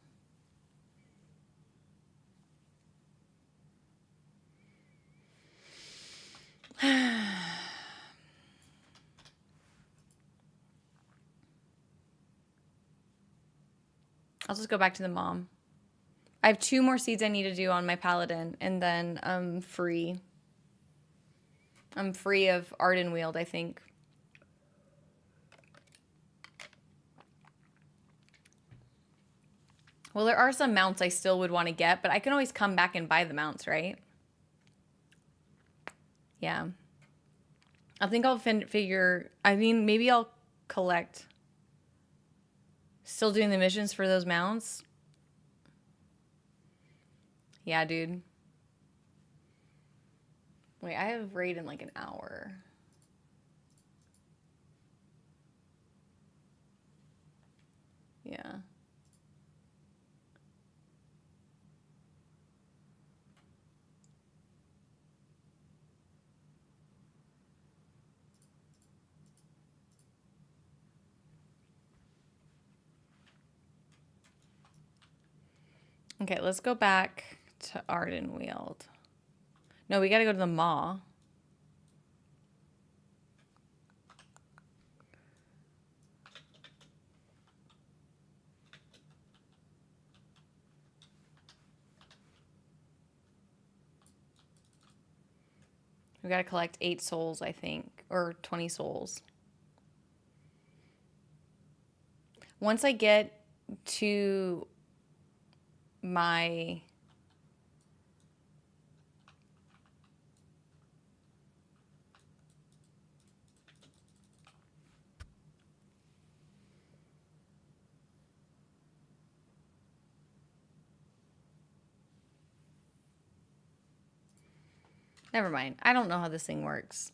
I'll just go back to the mom. I have 2 more seeds I need to do on my paladin, and then I'm free. I'm free of Ardenweald, I think. Well, there are some mounts I still would want to get, but I can always come back and buy the mounts, right? Yeah. I think I'll figure... I mean, maybe I'll collect... Still doing the missions for those mounts? Yeah, dude. Wait, I have raid in like an hour. Yeah. Okay, let's go back to Ardenweald. No, we gotta go to the Maw. We gotta collect 8 souls, I think, or 20 souls. Once I get to my... Never mind. I don't know how this thing works.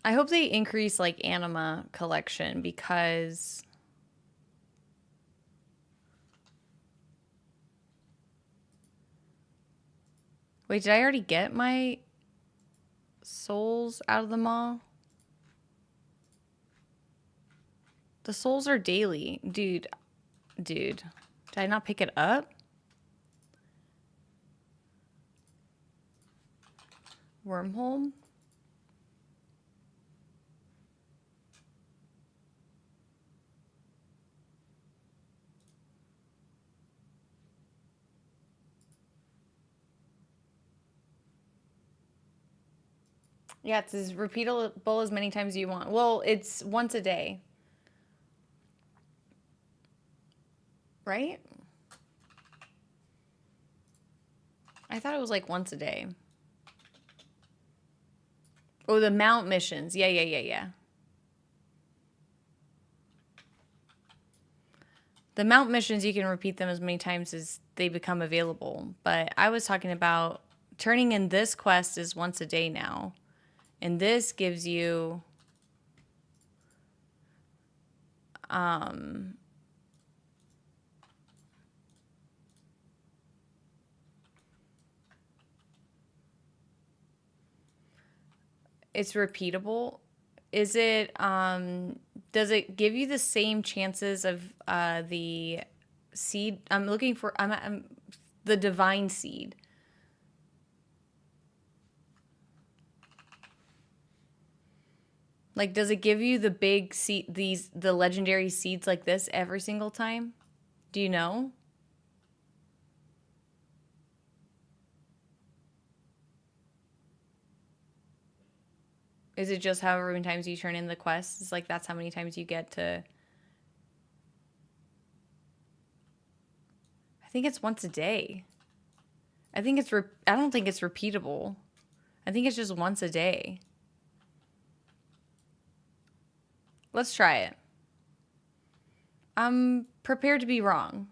I hope they increase, like, anima collection, because... Wait, did I already get my souls out of the Maw? The souls are daily. Dude. Did I not pick it up? Wormhole? Yeah, it's as repeatable as many times as you want. Well, it's once a day. Right? I thought it was like once a day. Oh, the mount missions. Yeah. The mount missions, you can repeat them as many times as they become available. But I was talking about turning in this quest is once a day now. And this gives you... It's repeatable. Is it, does it give you the same chances of the seed? I'm looking for, I'm the divine seed. Like, does it give you the big seed, the legendary seeds like this every single time? Do you know? Is it just however many times you turn in the quest? It's like that's how many times you get to... I think it's once a day. I think it's... I don't think it's repeatable. I think it's just once a day. Let's try it. I'm prepared to be wrong.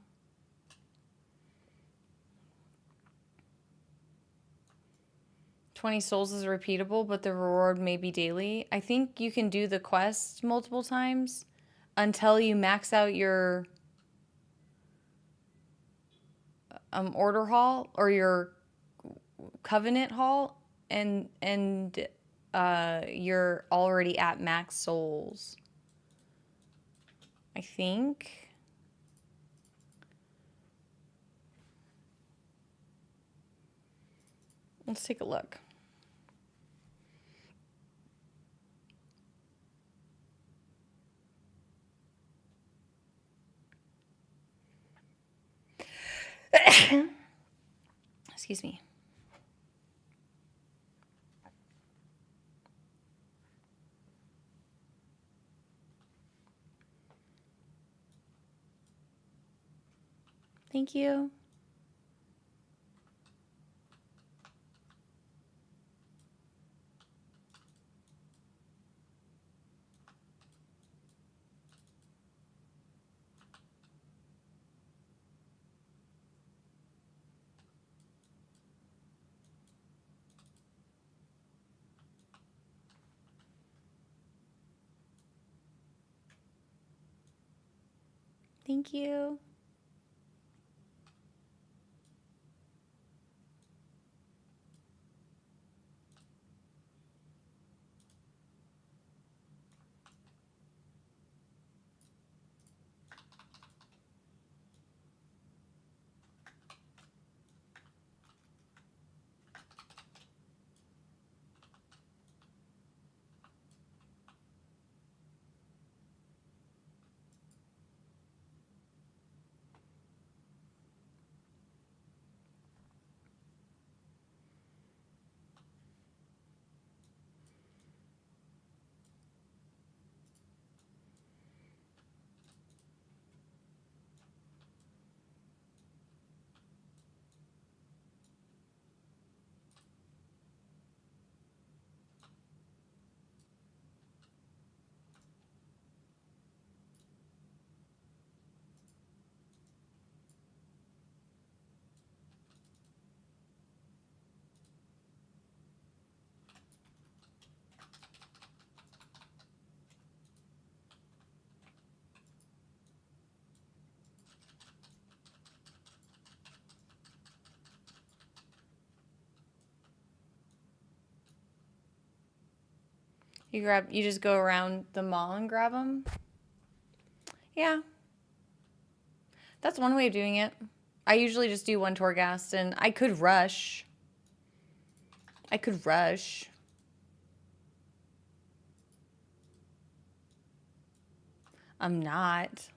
$20 souls is repeatable, but the reward may be daily. I think you can do the quest multiple times until you max out your order hall or your covenant hall, and you're already at max souls. I think. Let's take a look. Excuse me. Thank you. Thank you. You just go around the mall and grab them? Yeah. That's one way of doing it. I usually just do one Torghast, and I could rush. I'm not.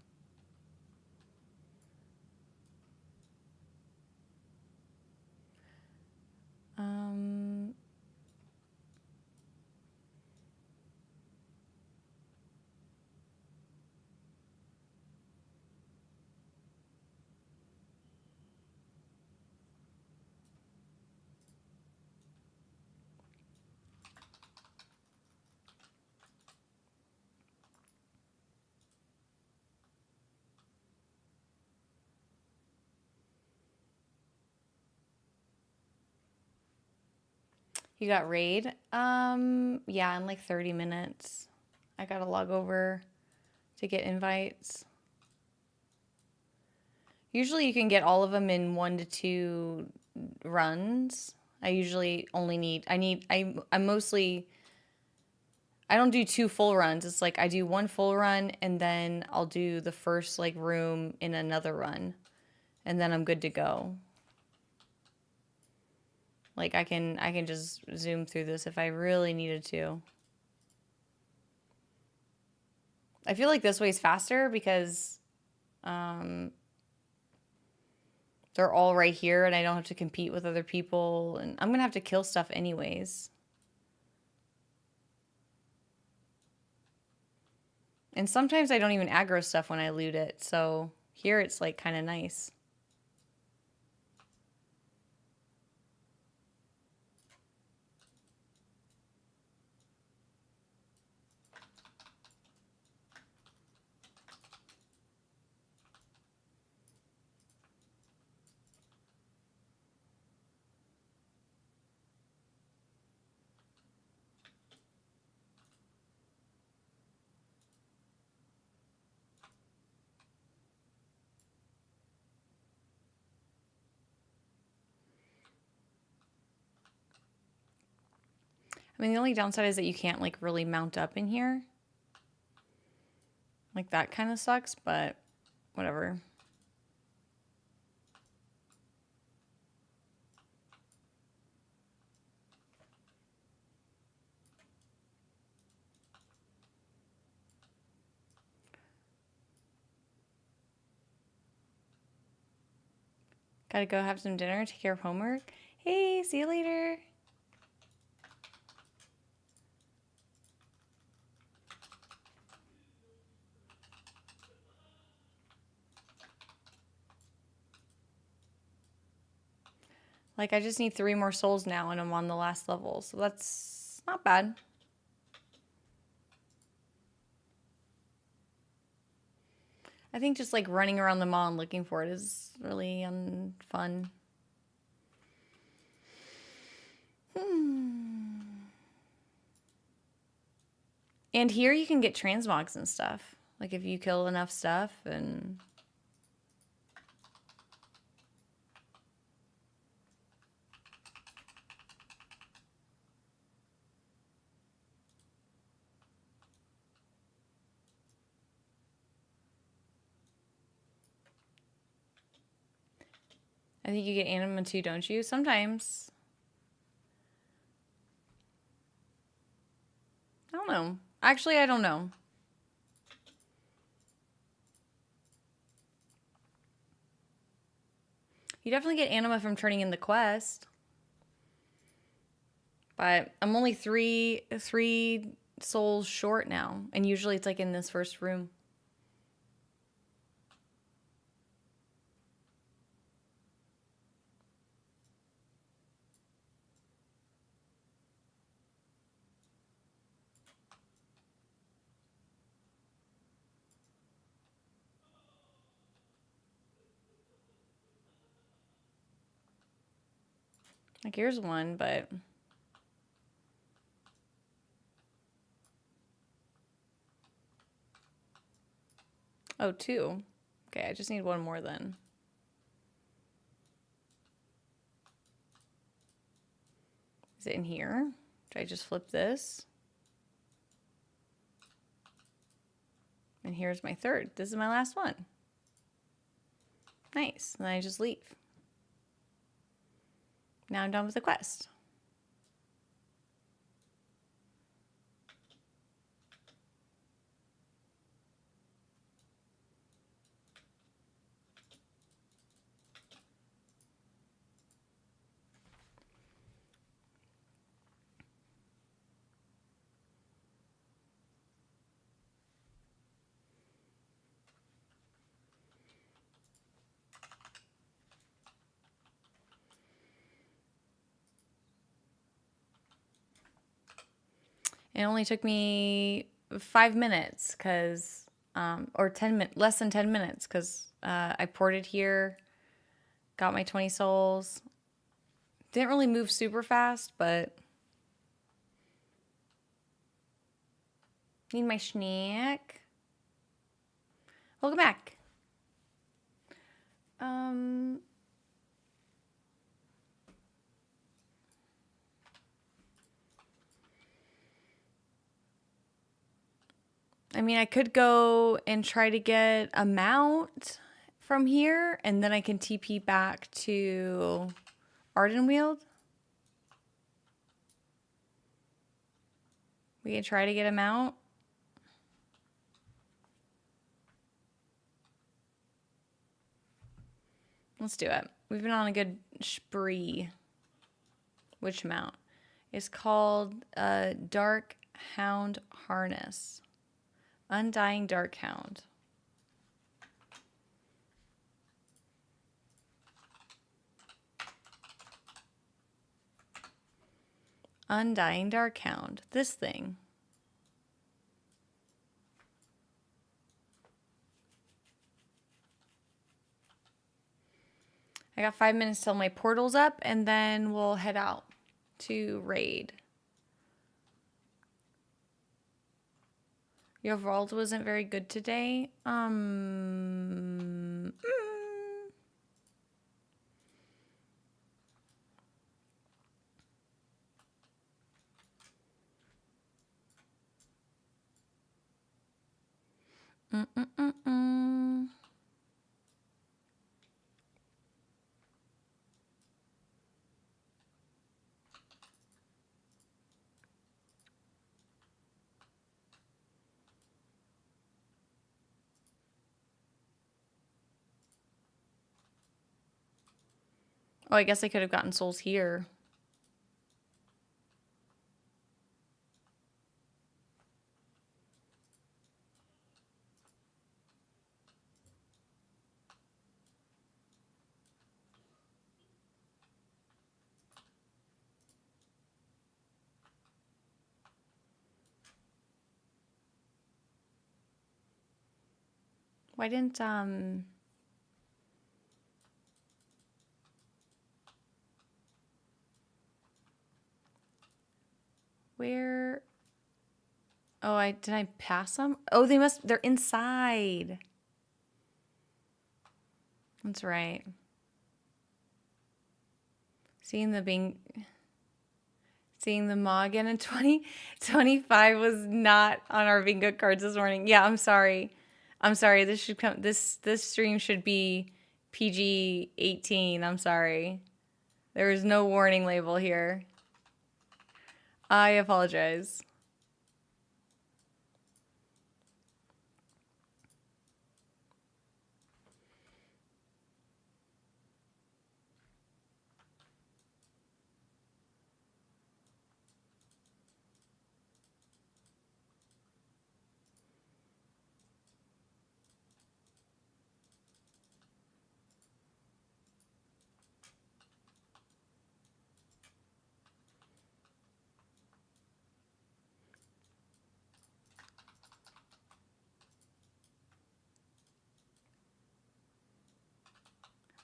Um, you got raid? Yeah, in like 30 minutes. I gotta log over to get invites. Usually you can get all of them in 1 to 2 runs. I usually only need, I mostly, I don't do 2 full runs. It's like I do 1 full run and then I'll do the first like room in another run. And then I'm good to go. Like I can just zoom through this if I really needed to. I feel like this way is faster because they're all right here and I don't have to compete with other people, and I'm gonna have to kill stuff anyways. And sometimes I don't even aggro stuff when I loot it, so here it's like kind of nice. I mean, the only downside is that you can't like really mount up in here. Like that kind of sucks, but whatever. Gotta go have some dinner, take care of homework. Hey, see you later. Like, I just need 3 more souls now and I'm on the last level. So that's not bad. I think just like running around the mall and looking for it is really fun. And here you can get transmogs and stuff. Like if you kill enough stuff and... I think you get anima too, don't you? Sometimes. I don't know. Actually, I don't know. You definitely get anima from turning in the quest. But I'm only three souls short now. And usually it's like in this first room. Like here's one, but... Oh, 2. Okay, I just need 1 more then. Is it in here? Should I just flip this? And here's my 3rd. This is my last one. Nice. And then I just leave. Now I'm done with the quest. It only took me 5 minutes because, or 10 minutes, less than 10 minutes because I ported here, got my 20 souls. Didn't really move super fast, but need my snack. Welcome back. I mean, I could go and try to get a mount from here, and then I can TP back to Ardenweald. We can try to get a mount. Let's do it. We've been on a good spree. Which mount? It's called Dark Hound Harness. Undying Dark Hound. Undying Dark Hound. This thing. I got 5 minutes till my portal's up, and then we'll head out to raid. Your vault wasn't very good today. Oh, I guess I could have gotten souls here. Why didn't, where? Oh, did I pass them? Oh, they're inside. That's right. Seeing the Maw again in 2025 was not on our bingo cards this morning. Yeah, I'm sorry. I'm sorry. This stream should be PG-18. I'm sorry. There is no warning label here. I apologize.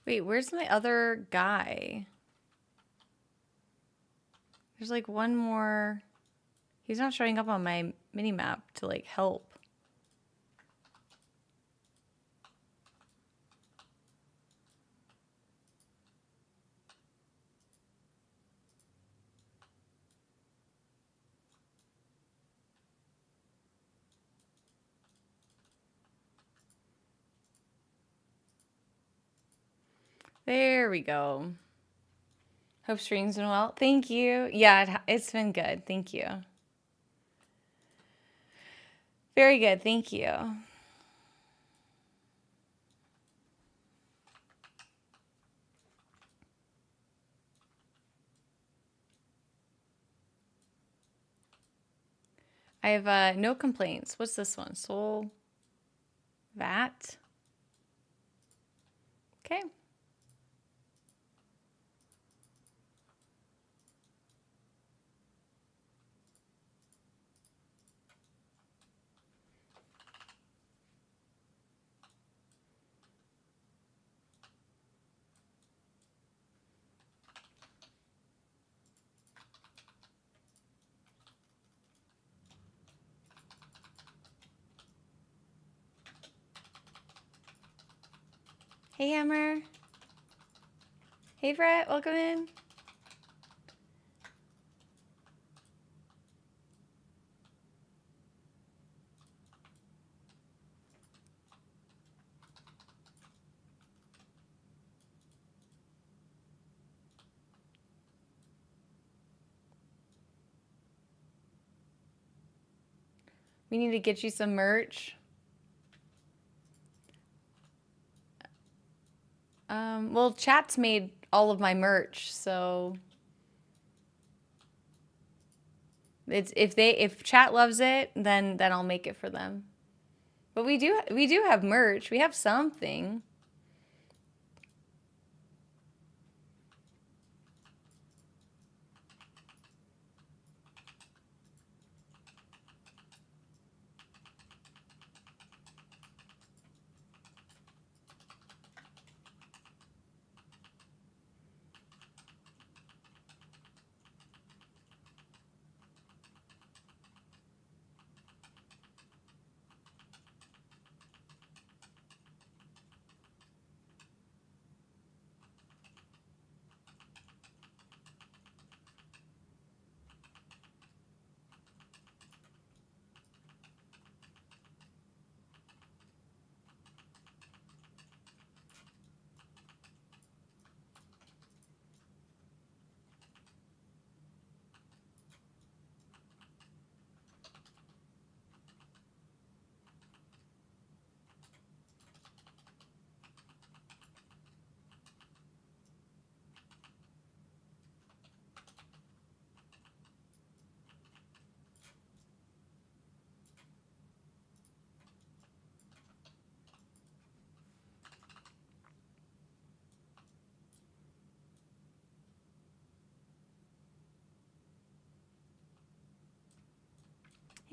Wait, where's my other guy? There's like one more. He's not showing up on my mini map to like help. There we go. Hope stream's been well. Thank you. Yeah, it's been good. Thank you. Very good. Thank you. I have no complaints. What's this one? Soul Vat. Okay. Hey, Hammer. Hey, Brett. Welcome in. We need to get you some merch. Well, chat's made all of my merch, so if chat loves it, then I'll make it for them. But we do have merch. We have something.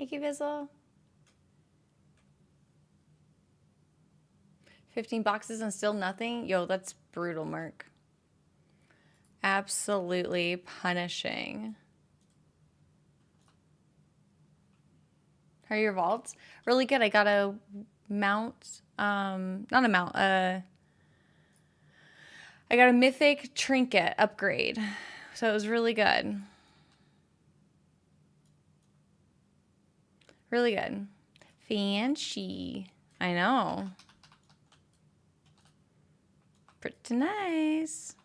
Hey, Kibizzle. 15 boxes and still nothing? Yo, that's brutal, Merc. Absolutely punishing. How are your vaults? Really good. I got a mount. Not a mount. I got a mythic trinket upgrade. So it was really good. Really good. Fancy. I know. Pretty nice.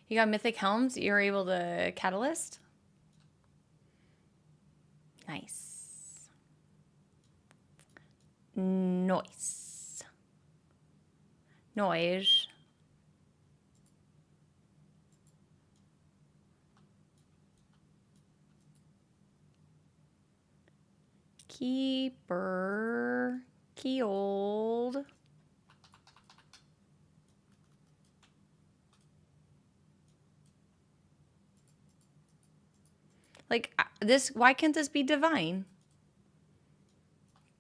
You got mythic helms you were able to catalyst? Nice. Nice. Noise. Keeper. Keyhold. Like, this, why can't this be divine?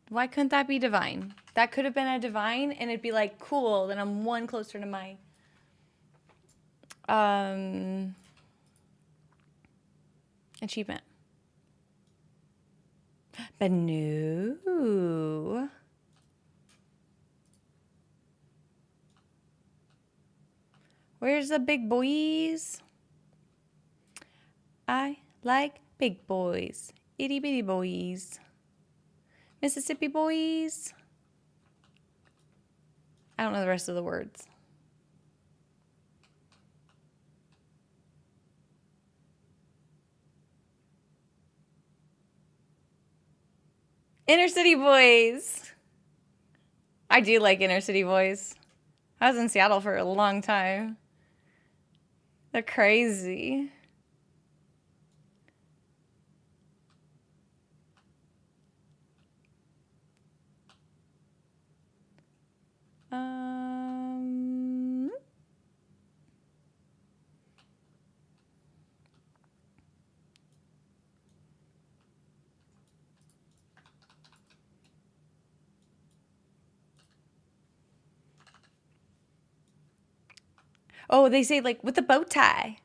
Why couldn't that be divine? That could have been a divine, and it'd be like, cool, then I'm one closer to my, achievement. But no. Where's the big boys? I like big boys. Itty bitty boys. Mississippi boys. I don't know the rest of the words. Inner city boys. I do like inner city boys. I was in Seattle for a long time. They're crazy. Oh, they say like with a bow tie.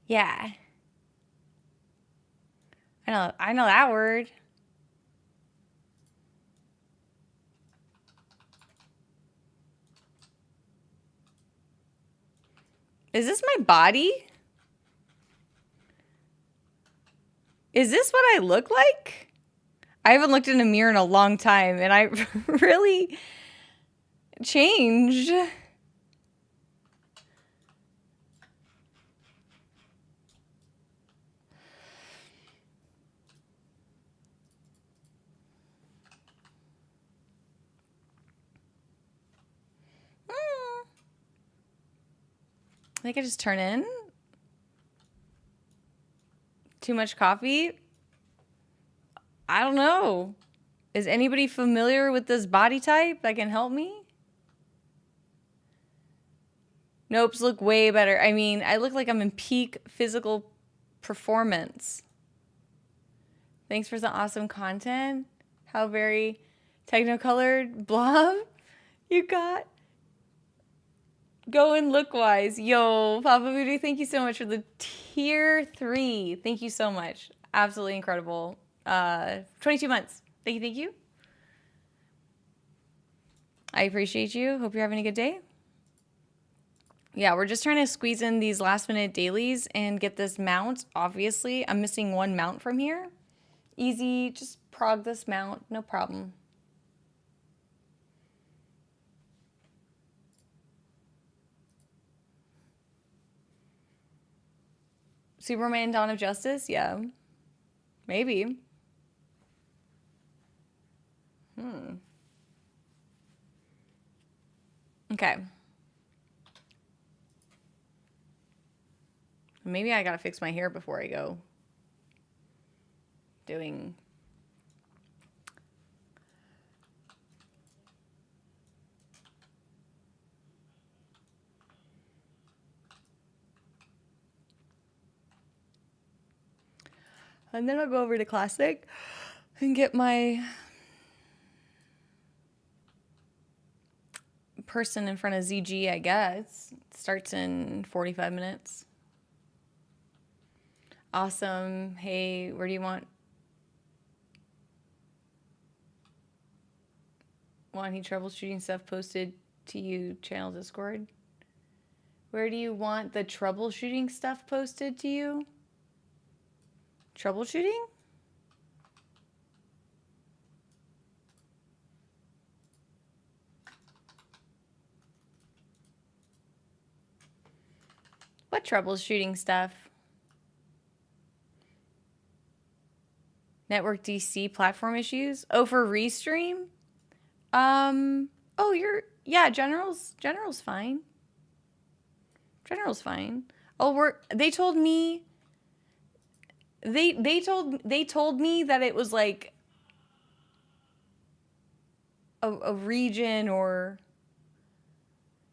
Yeah. I know that word. Is this my body? Is this what I look like? I haven't looked in a mirror in a long time, and I really changed. I think I just turn in. Too much coffee? I don't know. Is anybody familiar with this body type that can help me? Nopes look way better. I mean, I look like I'm in peak physical performance. Thanks for some awesome content. How very techno-colored blob you got. Going look-wise. Yo, Papa Voodoo, thank you so much for the tier 3. Thank you so much. Absolutely incredible. 22 months. Thank you, thank you. I appreciate you. Hope you're having a good day. Yeah, we're just trying to squeeze in these last minute dailies and get this mount. Obviously, I'm missing one mount from here. Easy, just prog this mount, no problem. Superman Dawn of Justice? Yeah. Maybe. Okay. Maybe I gotta fix my hair before I go doing... And then I'll go over to Classic and get my person in front of ZG, I guess. It starts in 45 minutes. Awesome. Hey, where do you want any troubleshooting stuff posted to you, channel Discord? Where do you want the troubleshooting stuff posted to you? Troubleshooting? What troubleshooting stuff? Network DC platform issues? Oh, for Restream? Oh, yeah, General's fine. General's fine. Oh, they told me they told me that it was like a region or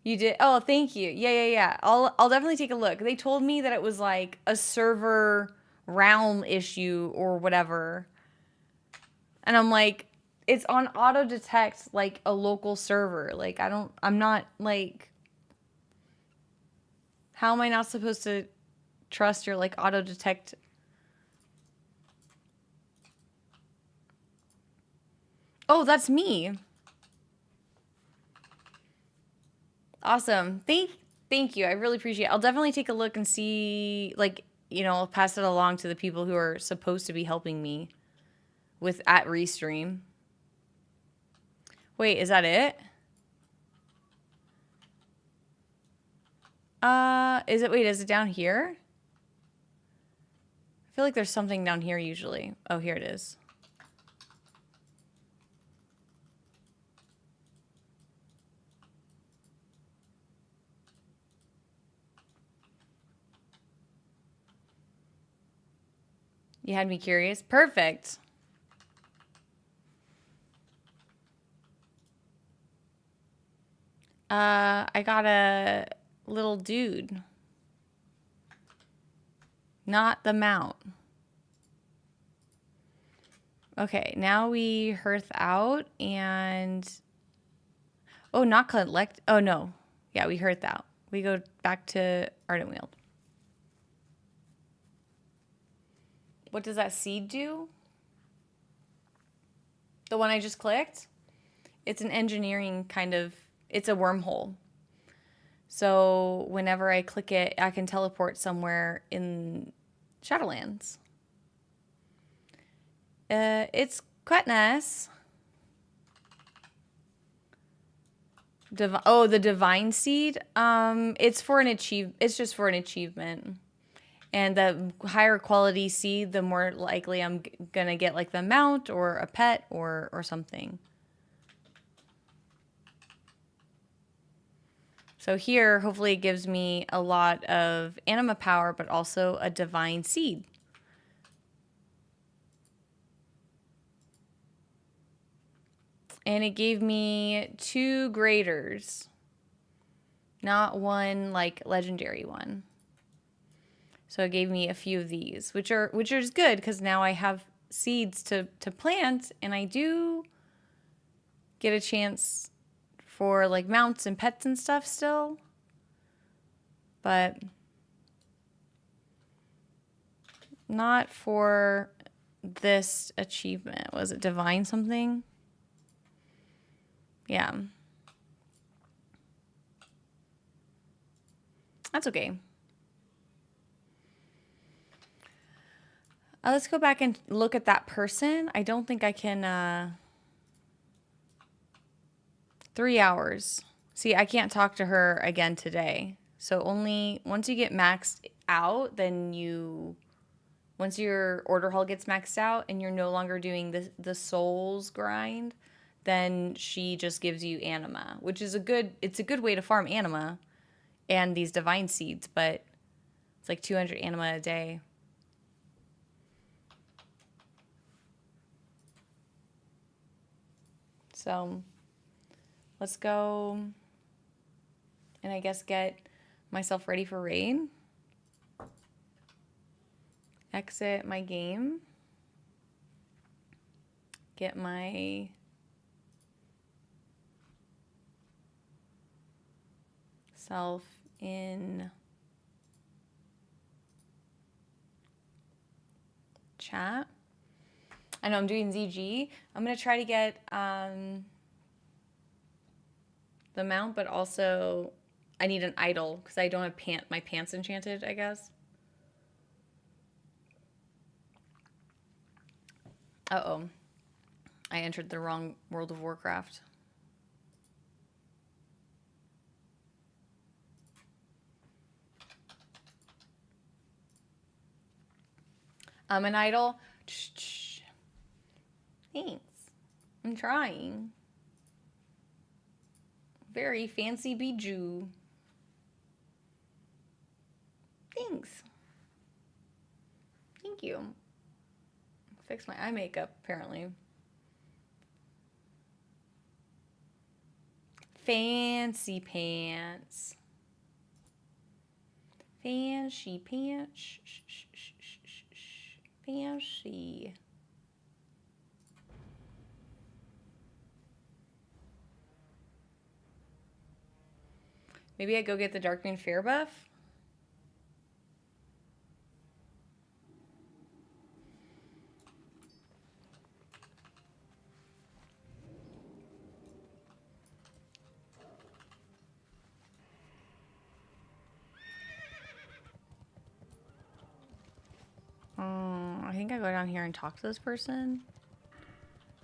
you did. Oh, thank you. Yeah. I'll definitely take a look. They told me that it was like a server realm issue or whatever. And I'm like, it's on auto detect like a local server. Like I'm not like, how am I not supposed to trust your like auto detect? Oh, that's me. Awesome. Thank you. I really appreciate it. I'll definitely take a look and see, like, I'll pass it along to the people who are supposed to be helping me with at Restream. Wait, is that it? Is it down here? I feel like there's something down here usually. Oh, here it is. You had me curious. Perfect. I got a little dude. Not the mount. Okay, now we hearth out and... Oh, not collect... Oh, no. Yeah, we hearth out. We go back to Ardent Wield. What does that seed do? The one I just clicked? It's an engineering kind of... It's a wormhole. So whenever I click it, I can teleport somewhere in Shadowlands. It's quite nice. The divine seed. It's for an It's just for an achievement. And the higher quality seed, the more likely I'm gonna get like the mount or a pet or something. So here, hopefully it gives me a lot of anima power, but also a divine seed. And it gave me 2 graders. Not one like legendary one. So it gave me a few of these, which is good because now I have seeds to plant, and I do get a chance for like mounts and pets and stuff still. But not for this achievement. Was it divine something? Yeah. That's okay. Let's go back and look at that person. I don't think I can, 3 hours. See, I can't talk to her again today. So only once you get maxed out, then once your order hall gets maxed out and you're no longer doing the souls grind, then she just gives you anima, which is it's a good way to farm anima and these divine seeds, but it's like 200 anima a day. So let's go and I guess get myself ready for raid. Exit my game. Get my self in chat. I know I'm doing ZG. I'm going to try to get the mount, but also I need an idol because I don't have my pants enchanted, I guess. Uh-oh. I entered the wrong World of Warcraft. I'm an idol. Shh. Thanks. I'm trying. Very fancy bijou. Thanks. Thank you. Fix my eye makeup, apparently. Fancy pants. Fancy pants. Fancy. Maybe I go get the Darkmoon Fair buff? I think I go down here and talk to this person.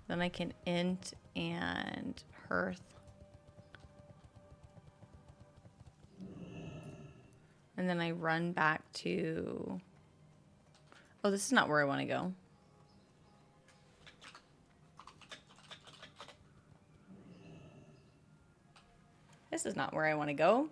Then I can int and hearth. And then I run back to... Oh, this is not where I want to go. This is not where I want to go.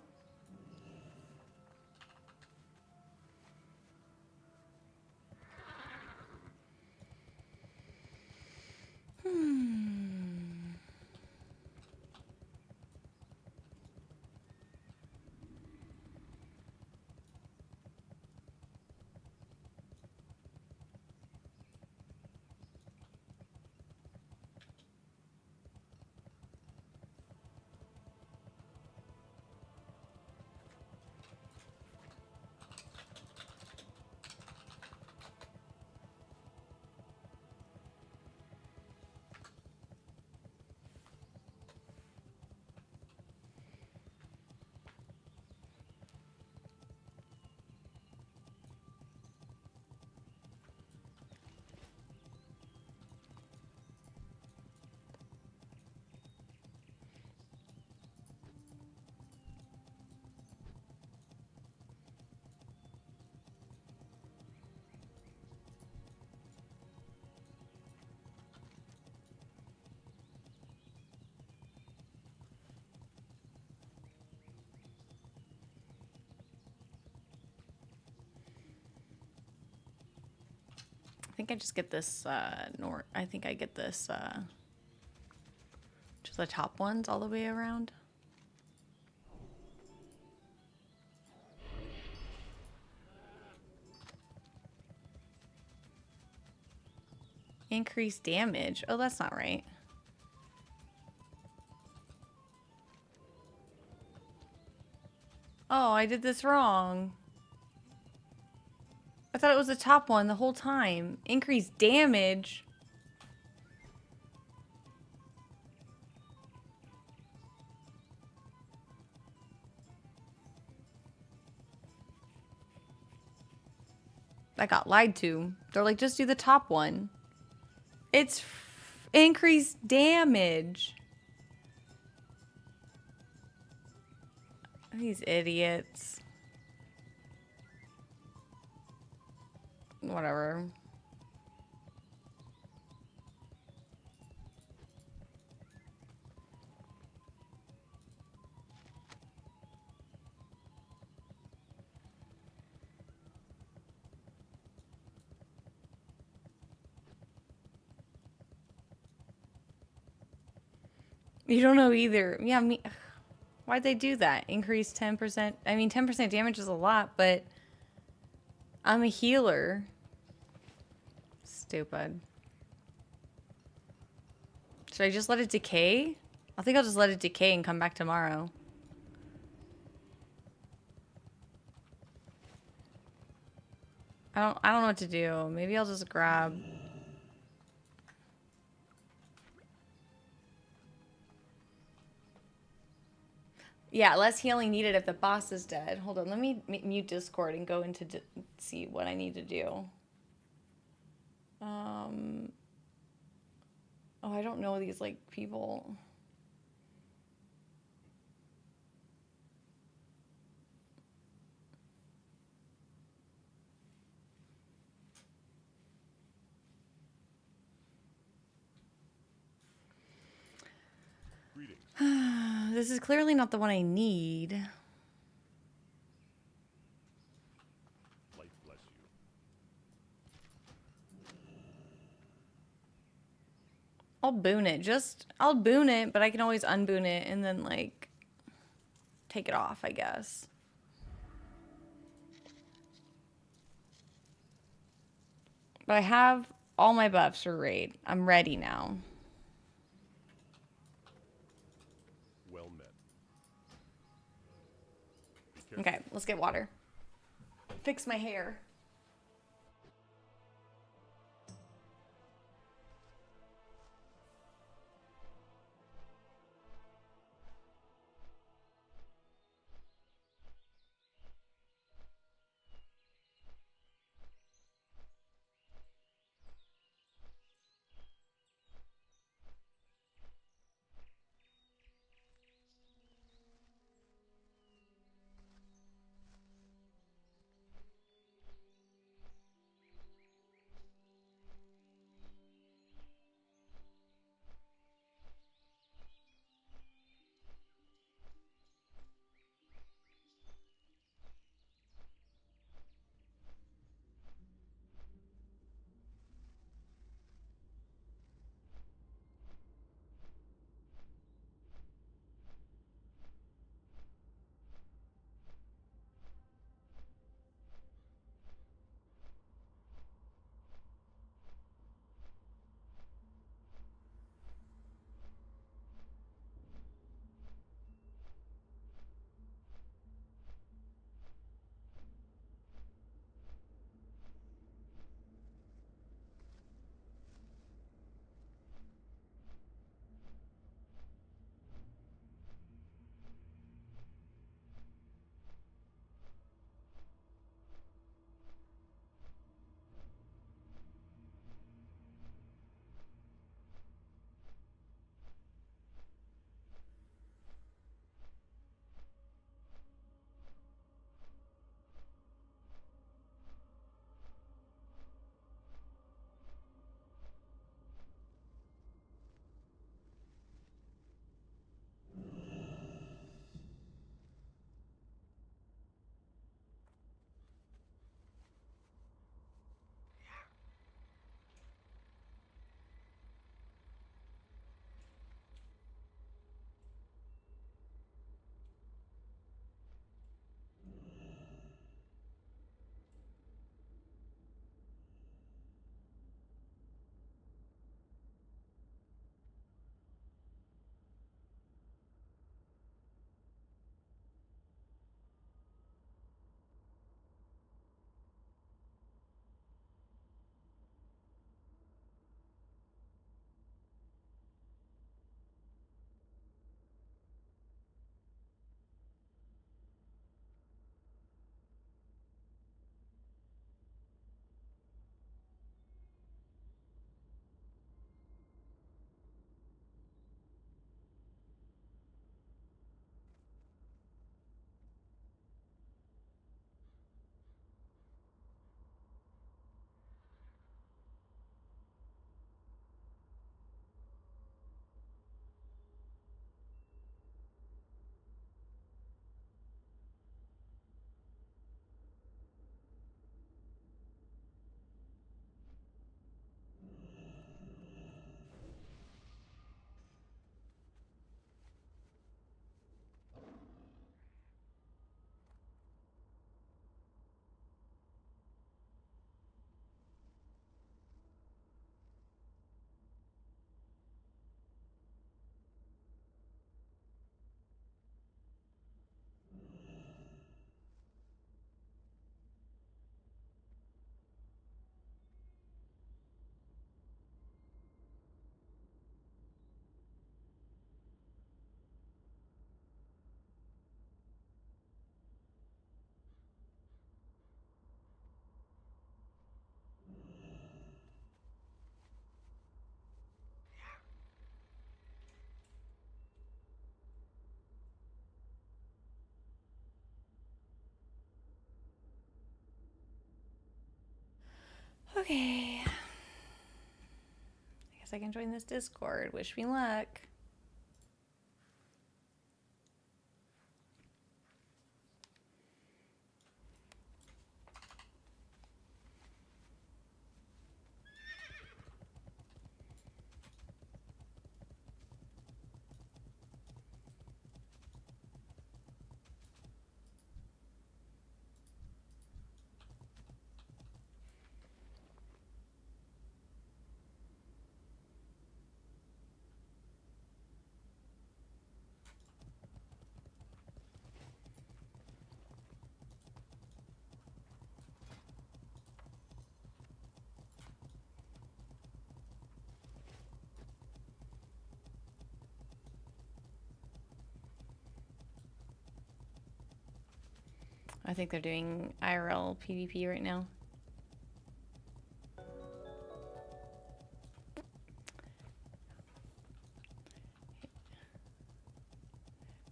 I think I just get this, I think I get this, just the top ones all the way around. Increase damage. Oh, that's not right. Oh, I did this wrong. I thought it was the top one the whole time. Increase damage. I got lied to. They're like, just do the top one. It's increased damage. These idiots. Whatever. You don't know either. Yeah, me. Why'd they do that? Increase 10%. I mean, 10% damage is a lot, but I'm a healer. Stupid. Should I just let it decay? I think I'll just let it decay and come back tomorrow. I don't know what to do. Maybe I'll just grab. Yeah, less healing needed if the boss is dead. Hold on, let me mute Discord and go into see what I need to do. Oh, I don't know these, like, people. This is clearly not the one I need. Light bless you. I'll boon it. I'll boon it, but I can always unboon it and then, like, take it off, I guess. But I have all my buffs for raid. I'm ready now. Well met. Okay, let's get water. Fix my hair. Okay. I guess I can join this Discord. Wish me luck. I think they're doing IRL PvP right now.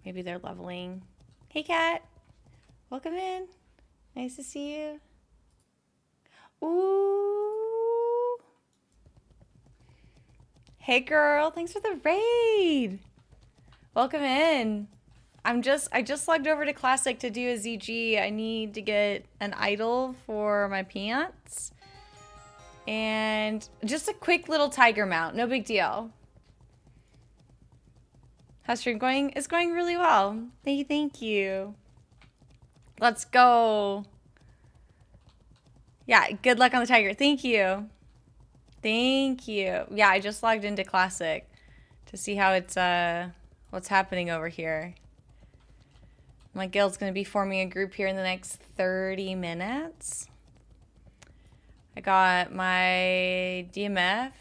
Maybe they're leveling. Hey, Kat. Welcome in. Nice to see you. Ooh. Hey, girl. Thanks for the raid. Welcome in. I just logged over to Classic to do a ZG. I need to get an idol for my pants. And just a quick little tiger mount. No big deal. How's stream going? It's going really well. Thank you. Let's go. Yeah, good luck on the tiger. Thank you. Thank you. Yeah, I just logged into Classic to see how it's what's happening over here. My guild's going to be forming a group here in the next 30 minutes. I got my DMF.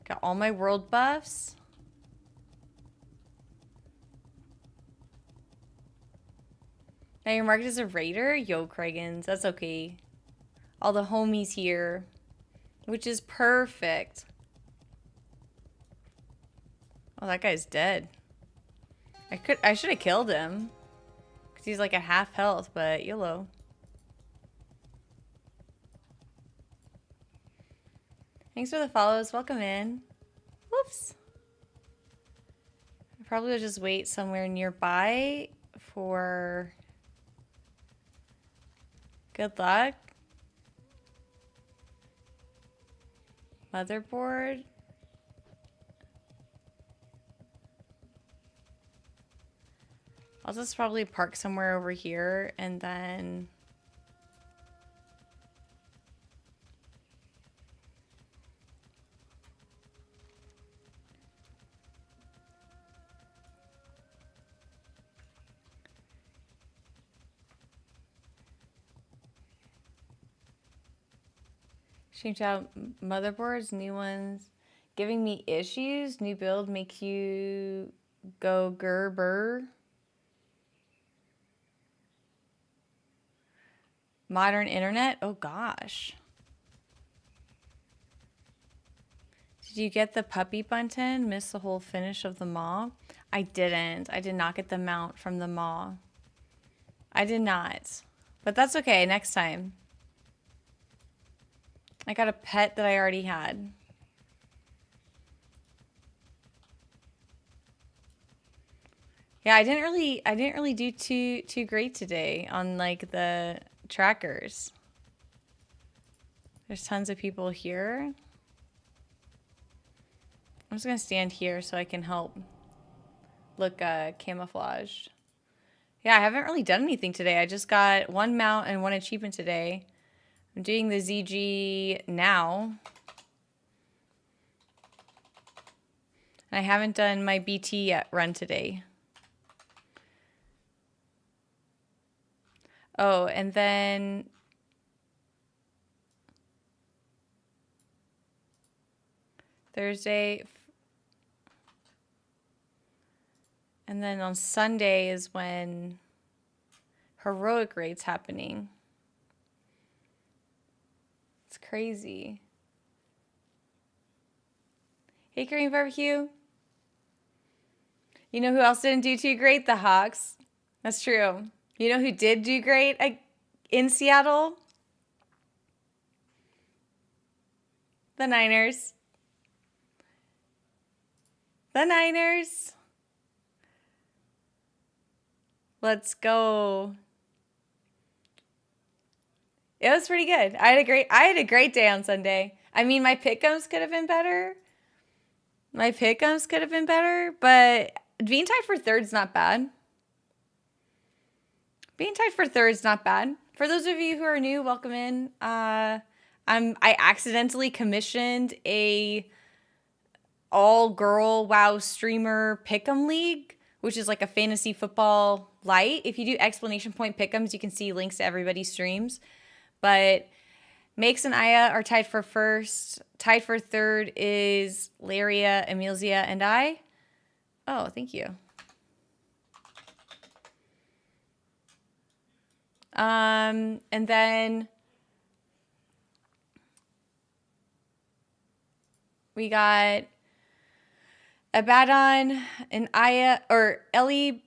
Got all my world buffs. Now you're marked as a raider? Yo, Kragans. That's okay. All the homies here. Which is perfect. Oh, that guy's dead. I should have killed him. Because he's like at half health, but YOLO. Thanks for the follows. Welcome in. Whoops. I probably will just wait somewhere nearby for good luck. Motherboard. I'll just probably park somewhere over here and then change out motherboards, new ones giving me issues. New build makes you go Gerber. Modern internet? Oh gosh. Did you get the puppy button? Missed the whole finish of the maw? I didn't. I did not get the mount from the maw. I did not. But that's okay. Next time. I got a pet that I already had. Yeah, I didn't really do too great today on like the trackers. There's tons of people here. I'm just gonna stand here so I can help look camouflaged. Yeah, I haven't really done anything today. I just got one mount and one achievement today. I'm doing the ZG now. And I haven't done my BT yet run today. Oh, and then Thursday, and then on Sunday is when heroic raid's happening. It's crazy. Hey, Korean Barbecue. You know who else didn't do too great? The Hawks. That's true. You know who did do great in Seattle? The Niners. The Niners. Let's go. It was pretty good. I had a great day on Sunday. I mean, my PickEms could have been better. But being tied for third's not bad. For those of you who are new, welcome in. I accidentally commissioned a all-girl WoW streamer Pick'em League, which is like a fantasy football light. If you do exclamation point Pick'ems, you can see links to everybody's streams. But Makes and Aya are tied for first. Tied for third is Laria, Emilzia, and I. Oh, thank you. And then we got Abaddon and Aya, or Ellie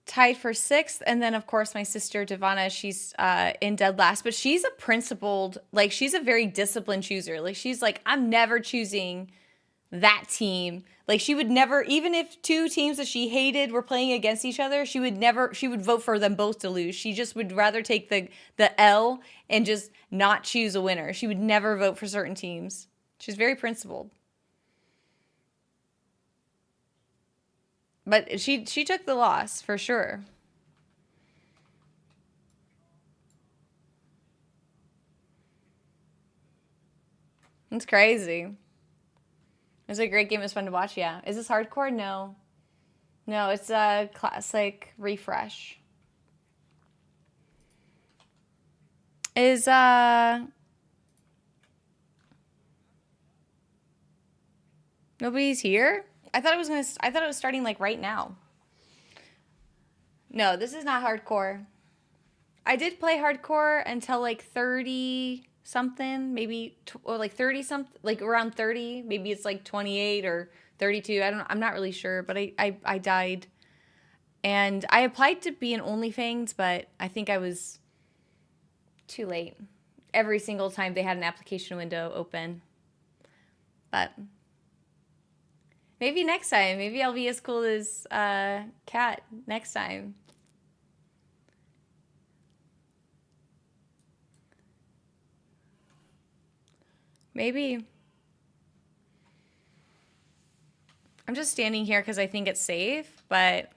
tied for sixth. And then, of course, my sister, Devana, she's in dead last. But she's a principled, like, she's a very disciplined chooser. Like, she's like, I'm never choosing that team. Like, she would never, even if two teams that she hated were playing against each other, she would vote for them both to lose. She just would rather take the L and just not choose a winner. She would never vote for certain teams. She's very principled. But she took the loss, for sure. It's crazy. It was a great game. It was fun to watch, yeah. Is this hardcore? No. No, it's a classic refresh. Is, nobody's here? I thought it was starting like right now. No, this is not hardcore. I did play hardcore until like 30 something, maybe or like 30 something, like around 30. Maybe it's like 28 or 32. I'm not really sure, but I died. And I applied to be an OnlyFans, but I think I was too late. Every single time they had an application window open. But maybe next time. Maybe I'll be as cool as Kat next time. Maybe. I'm just standing here because I think it's safe, but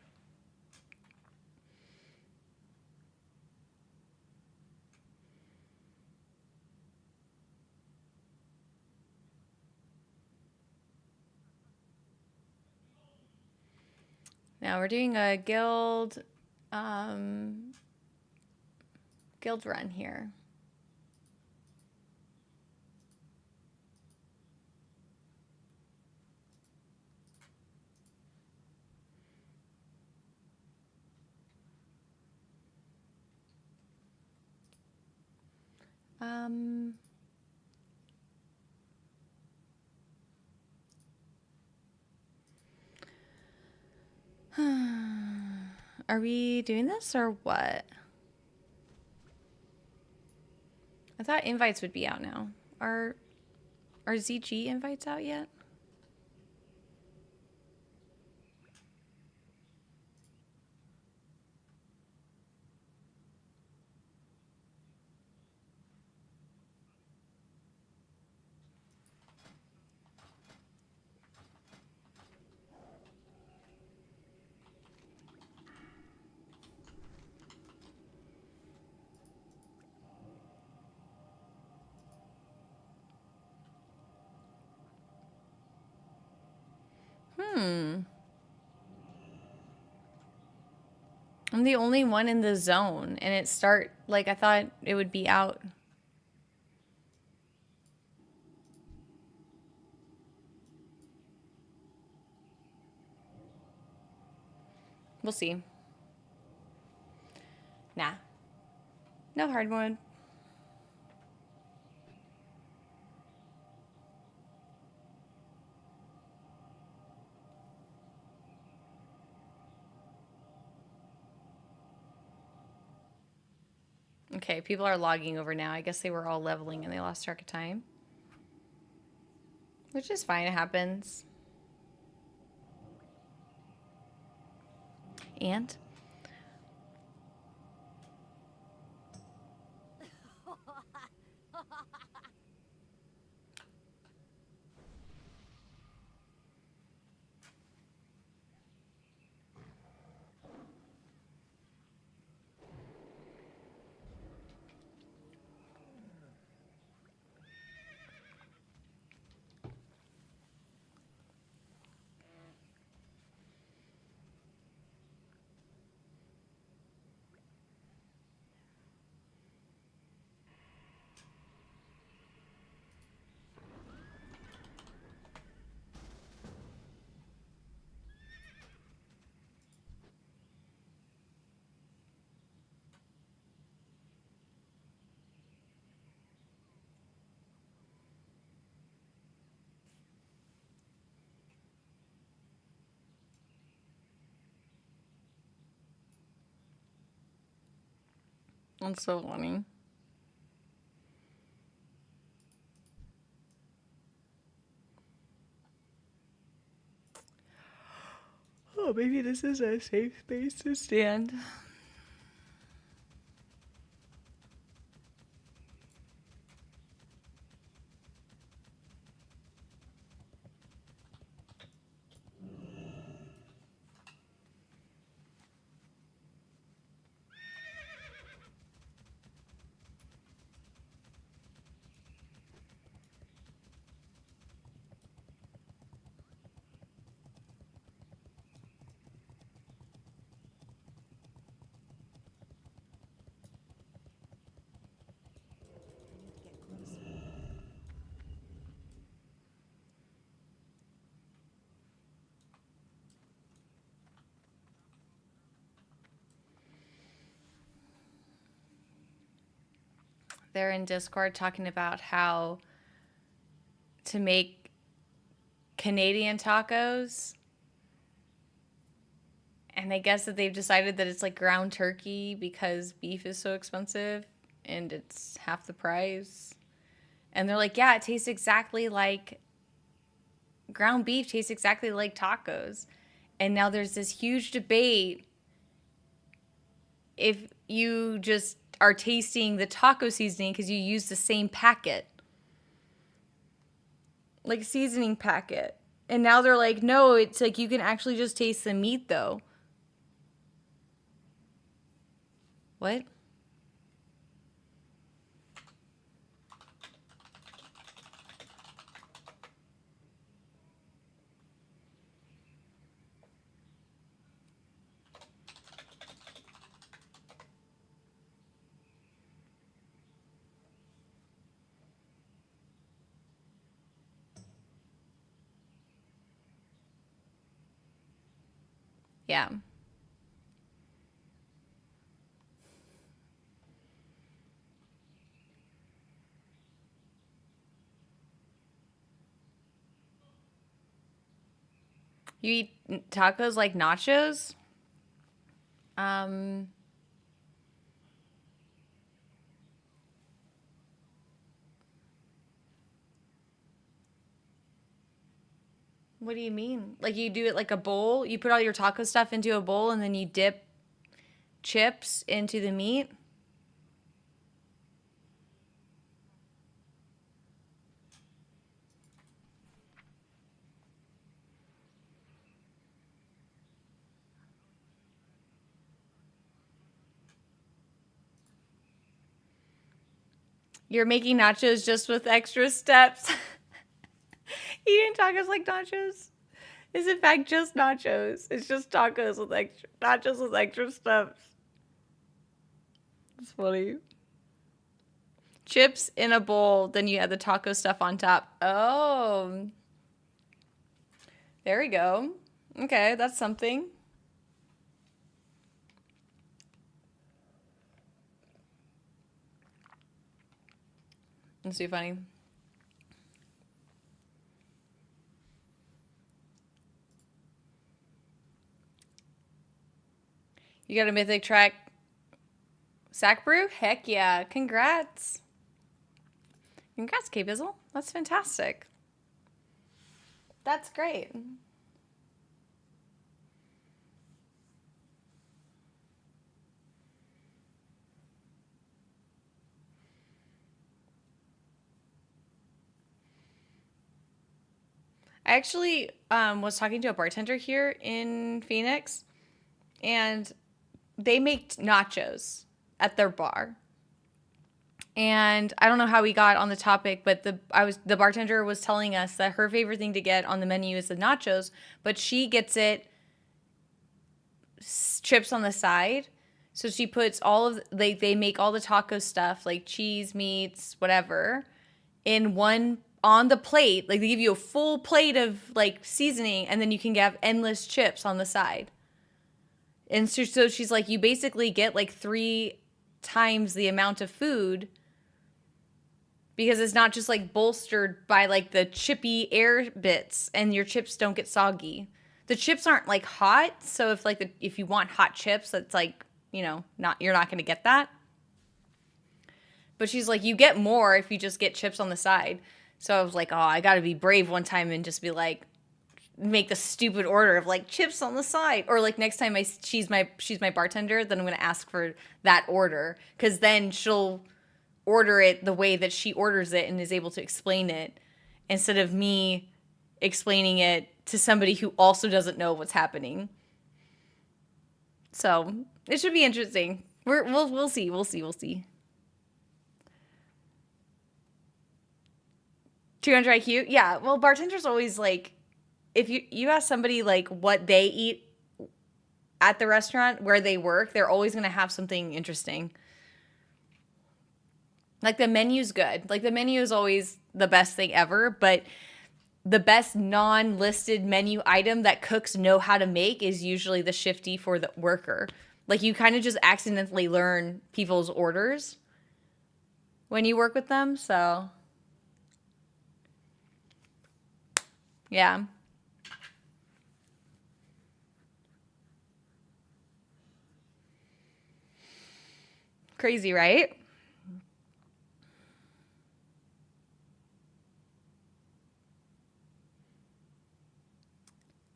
now we're doing a guild run here. Are we doing this or what? I thought invites would be out now. Are ZG invites out yet? I'm the only one in the zone, and I thought it would be out. We'll see. Nah. No hard mode. Okay. Okay, people are logging over now. I guess they were all leveling and they lost track of time. Which is fine, it happens. And? That's so funny. Oh, maybe this is a safe space to stand. They're in Discord talking about how to make Canadian tacos. And I guess that they've decided that it's like ground turkey because beef is so expensive and it's half the price. And they're like, yeah, it tastes exactly like ground beef, tastes exactly like tacos. And now there's this huge debate if you just are tasting the taco seasoning because you use the same packet, like seasoning packet. And now they're like, no, it's like you can actually just taste the meat though. What? Yeah. You eat tacos like nachos? Um, what do you mean? Like you do it like a bowl? You put all your taco stuff into a bowl and then you dip chips into the meat? You're making nachos just with extra steps. Eating tacos like nachos is in fact just nachos. It's just tacos with extra nachos with extra steps. It's funny. Chips in a bowl, then you add the taco stuff on top. Oh. There we go. Okay, that's something. That's too funny. You got a mythic track Sack brew? Heck yeah. Congrats. Congrats, K-Bizzle. That's fantastic. That's great. I actually was talking to a bartender here in Phoenix, and they make nachos at their bar. And I don't know how we got on the topic, but the bartender was telling us that her favorite thing to get on the menu is the nachos, but she gets it chips on the side. So she puts all of they make all the taco stuff like cheese, meats, whatever, in one on the plate. Like they give you a full plate of like seasoning, and then you can have endless chips on the side. And so she's like, you basically get like 3 times the amount of food, because it's not just like bolstered by like the chippy air bits, and your chips don't get soggy. The chips aren't like hot, so if you want hot chips, that's like, you know, you're not going to get that. But she's like, you get more if you just get chips on the side. So I was like, oh, I got to be brave one time and just be like, make the stupid order of like chips on the side. Or like next time she's my bartender, then I'm going to ask for that order, because then she'll order it the way that she orders it and is able to explain it, instead of me explaining it to somebody who also doesn't know what's happening. So it should be interesting. We'll see. 200 IQ? Yeah, well, bartenders always like, if you ask somebody like what they eat at the restaurant where they work, they're always going to have something interesting. Like the menu's good. Like the menu is always the best thing ever, but the best non-listed menu item that cooks know how to make is usually the shifty for the worker. Like you kind of just accidentally learn people's orders when you work with them, so yeah. Crazy, right?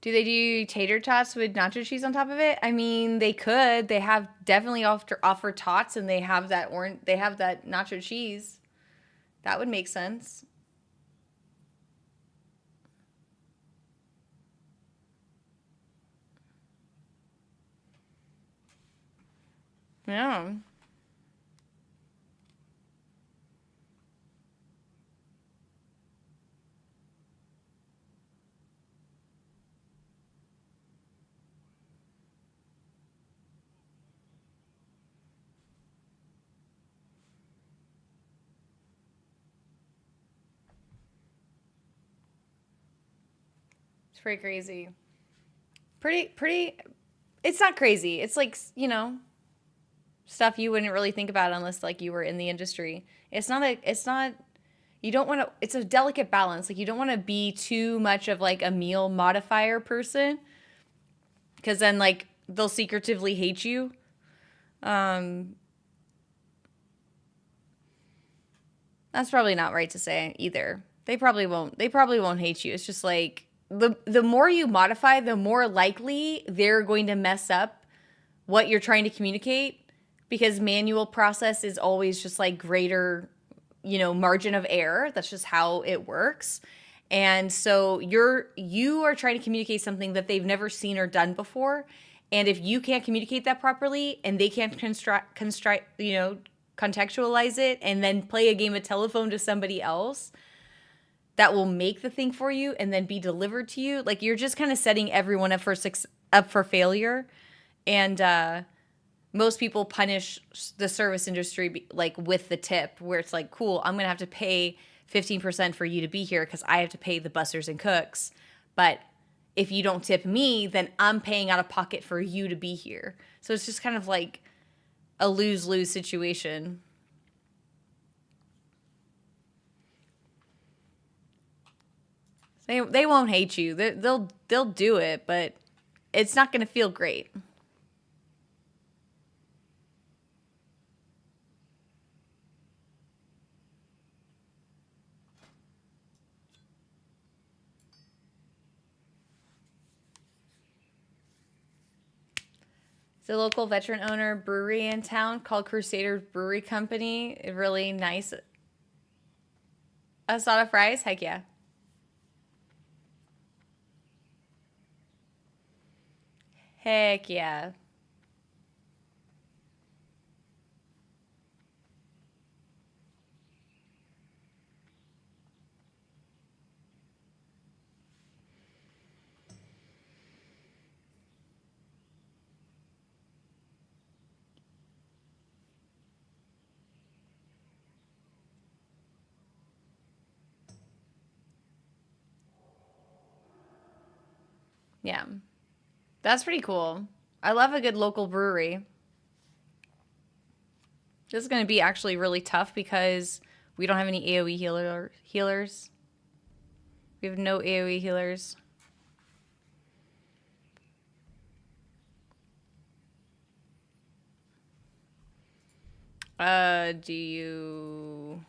Do they do tater tots with nacho cheese on top of it? I mean, they could. They have definitely offer tots, and they have that nacho cheese. That would make sense. Yeah. It's pretty crazy. Pretty, it's not crazy. It's like, you know, stuff you wouldn't really think about unless like you were in the industry. It's not, you don't want to, it's a delicate balance. Like you don't want to be too much of like a meal modifier person, because then like they'll secretively hate you. That's probably not right to say either. They probably won't hate you. It's just like the more you modify, the more likely they're going to mess up what you're trying to communicate, because manual process is always just like greater, you know, margin of error. That's just how it works. And so you are trying to communicate something that they've never seen or done before. And if you can't communicate that properly, and they can't contextualize it and then play a game of telephone to somebody else that will make the thing for you and then be delivered to you, like you're just kind of setting everyone up for failure. And most people punish the service industry like with the tip, where it's like, cool, I'm gonna have to pay 15% for you to be here because I have to pay the bussers and cooks. But if you don't tip me, then I'm paying out of pocket for you to be here. So it's just kind of like a lose-lose situation. They won't hate you. They'll do it, but it's not going to feel great. It's a local veteran owner brewery in town called Crusader Brewery Company. Really nice. Asada fries? Heck yeah. Heck yeah. Yeah. That's pretty cool. I love a good local brewery. This is going to be actually really tough because we don't have any AoE healers. We have no AoE healers. Do you...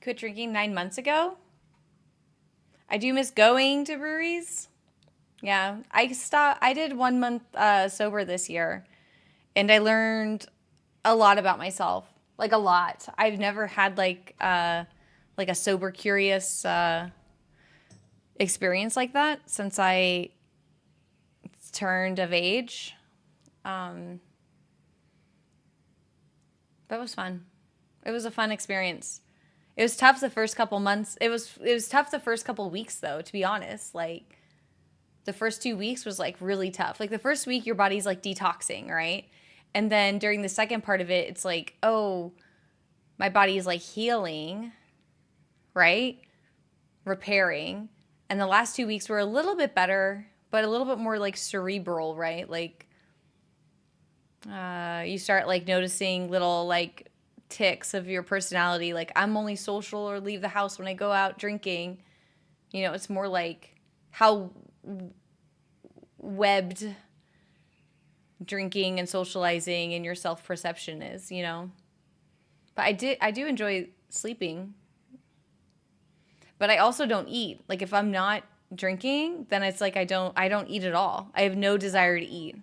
Quit drinking 9 months ago? I do miss going to breweries. Yeah, I did 1 month sober this year, and I learned a lot about myself. Like a lot. I've never had like a sober curious experience like that since I turned of age. That was fun. It was a fun experience. It was tough the first couple months. It was tough the first couple weeks though, to be honest. Like the first 2 weeks was like really tough. Like the first week your body's like detoxing, right? And then during the second part of it, it's like, oh, my body is like healing, right? Repairing. And the last 2 weeks were a little bit better, but a little bit more like cerebral, right? Like you start like noticing little like ticks of your personality. Like I'm only social or leave the house when I go out drinking. You know, it's more like how webbed drinking and socializing and your self-perception is, you know. But I do enjoy sleeping. But I also don't eat. Like if I'm not drinking, then it's like I don't eat at all. I have no desire to eat.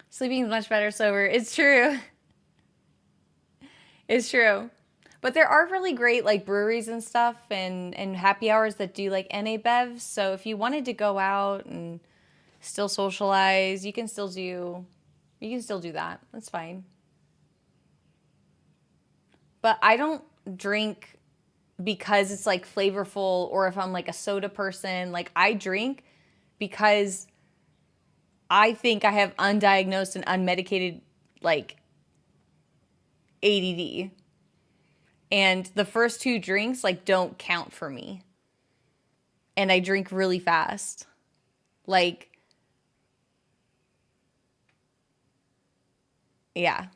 Sleeping is much better sober. It's true. It's true. But there are really great like breweries and stuff and happy hours that do like NA bevs. So if you wanted to go out and still socialize, you can still do that. That's fine. But I don't drink because it's like flavorful or if I'm like a soda person. Like I drink because I think I have undiagnosed and unmedicated like ADD. And the first 2 drinks like don't count for me. And I drink really fast. Like yeah.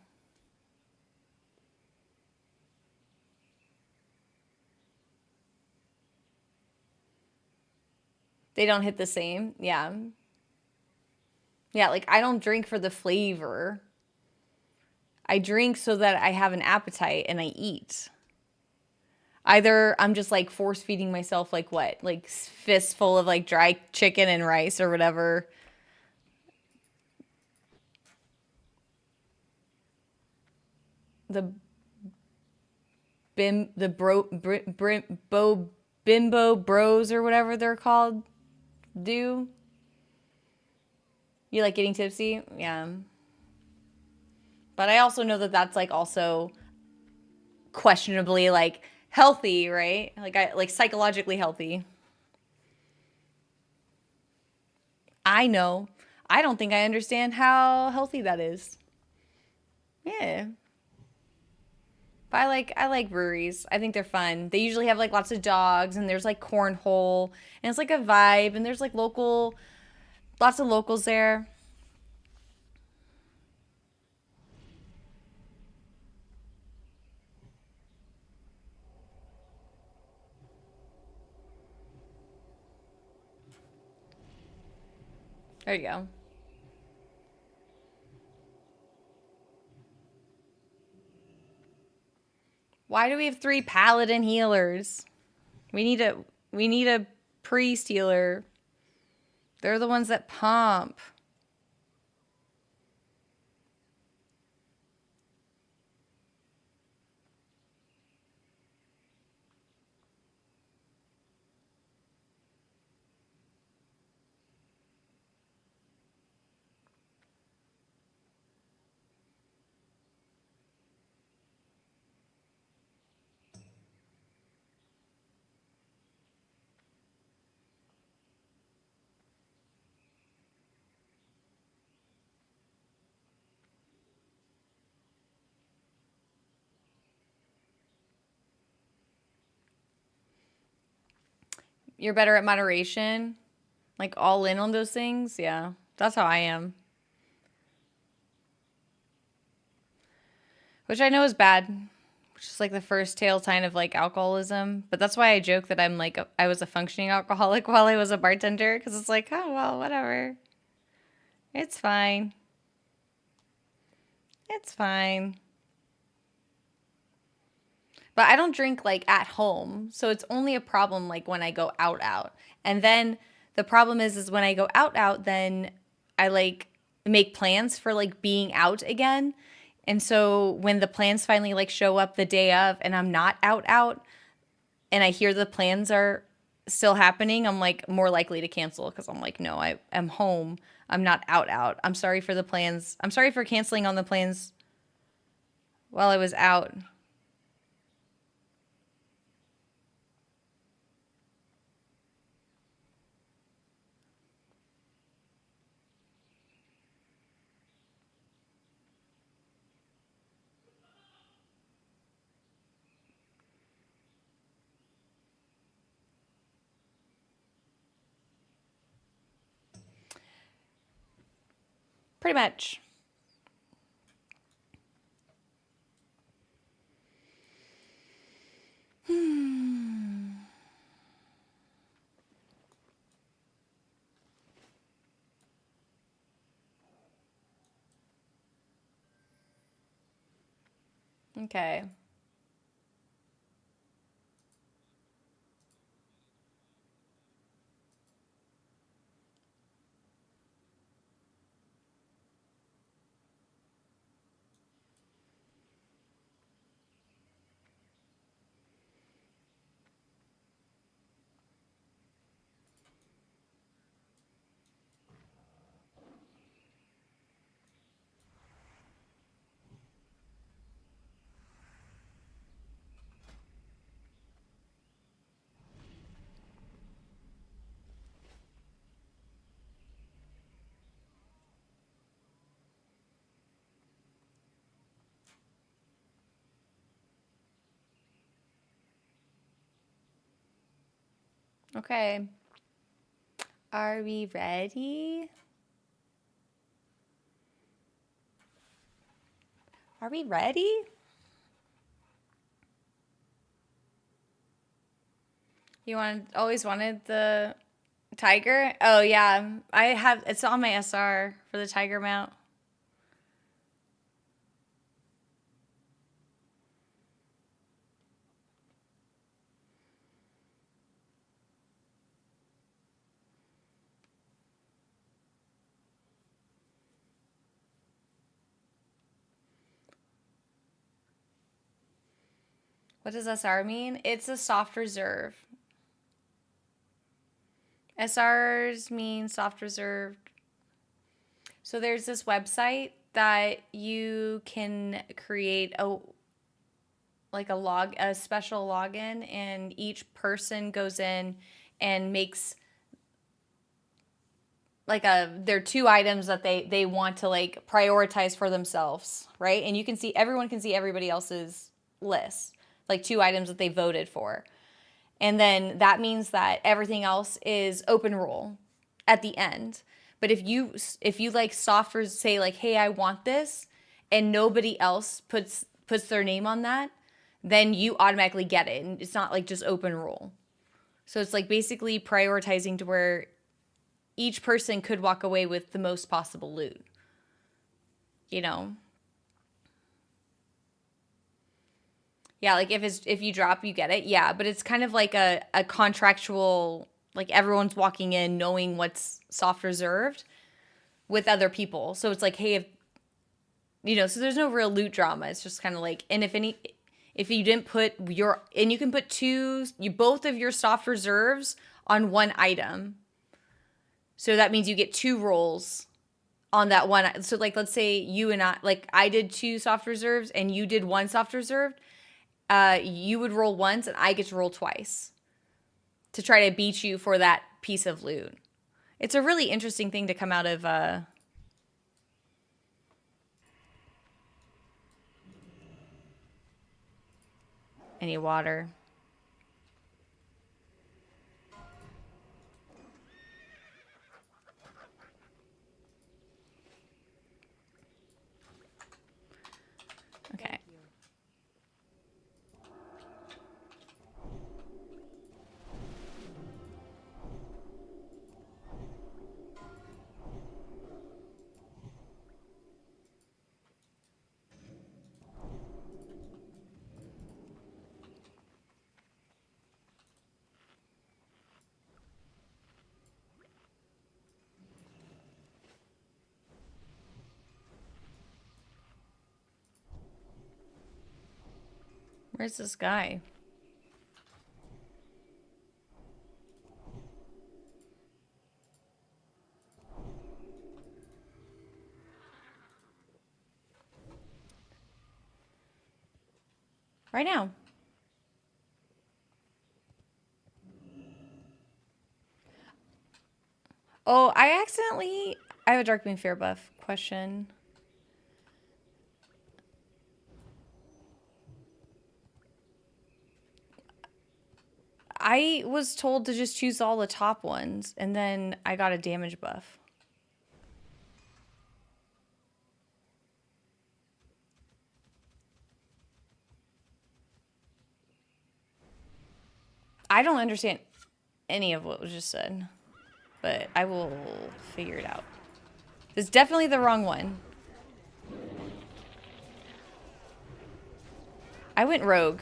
They don't hit the same. Yeah. Yeah, like I don't drink for the flavor. I drink so that I have an appetite and I eat. Either I'm just like force feeding myself like what? Like fistful of like dry chicken and rice or whatever. The bimbo bros or whatever they're called do. You like getting tipsy? Yeah. But I also know that that's like also questionably like healthy, right? Like I like psychologically healthy. I know. I don't think I understand how healthy that is. Yeah. But I like breweries. I think they're fun. They usually have like lots of dogs and there's like cornhole and it's like a vibe and there's like lots of locals there. There you go. Why do we have 3 paladin healers? We need a priest healer. They're the ones that pump. You're better at moderation? Like all in on those things? Yeah. That's how I am. Which I know is bad. Which is like the first tell sign of like alcoholism. But that's why I joke that I'm like I was a functioning alcoholic while I was a bartender. Because it's like, oh, well, whatever. It's fine. It's fine. But I don't drink like at home. So it's only a problem like when I go out. And then the problem is when I go out, then I like make plans for like being out again. And so when the plans finally like show up the day of and I'm not out and I hear the plans are still happening, I'm like more likely to cancel because I'm like, no, I am home. I'm not out. I'm sorry for the plans. I'm sorry for canceling on the plans while I was out. Pretty much. Okay. Okay. Are we ready? Are we ready? You always wanted the Tiger? Oh yeah, I have. It's on my SR for the tiger mount. What does SR mean? It's a soft reserve. SRs mean soft reserved. So there's this website that you can create a special login, and each person goes in and makes there are 2 items that they want to like prioritize for themselves, right? And everyone can see everybody else's list, like 2 items that they voted for. And then that means that everything else is open rule at the end. But if you like softwares say like, hey, I want this, and nobody else puts their name on that, then you automatically get it. And it's not like just open rule. So it's like basically prioritizing to where each person could walk away with the most possible loot. You know? Yeah, like if you drop, you get it. Yeah, but it's kind of like a contractual, like everyone's walking in knowing what's soft reserved with other people. So it's like, hey, so there's no real loot drama. It's just kind of like, and if you didn't put and you can put both of your soft reserves on one item. So that means you get 2 rolls on that one. So like, let's say you and I did 2 soft reserves and you did 1 soft reserve. You would roll once and I get to roll twice to try to beat you for that piece of loot. It's a really interesting thing to come out of any water. Okay. Where's this guy? Right now. Oh, I have a Darkwing Fear buff question. I was told to just choose all the top ones, and then I got a damage buff. I don't understand any of what was just said, but I will figure it out. It's definitely the wrong one. I went rogue.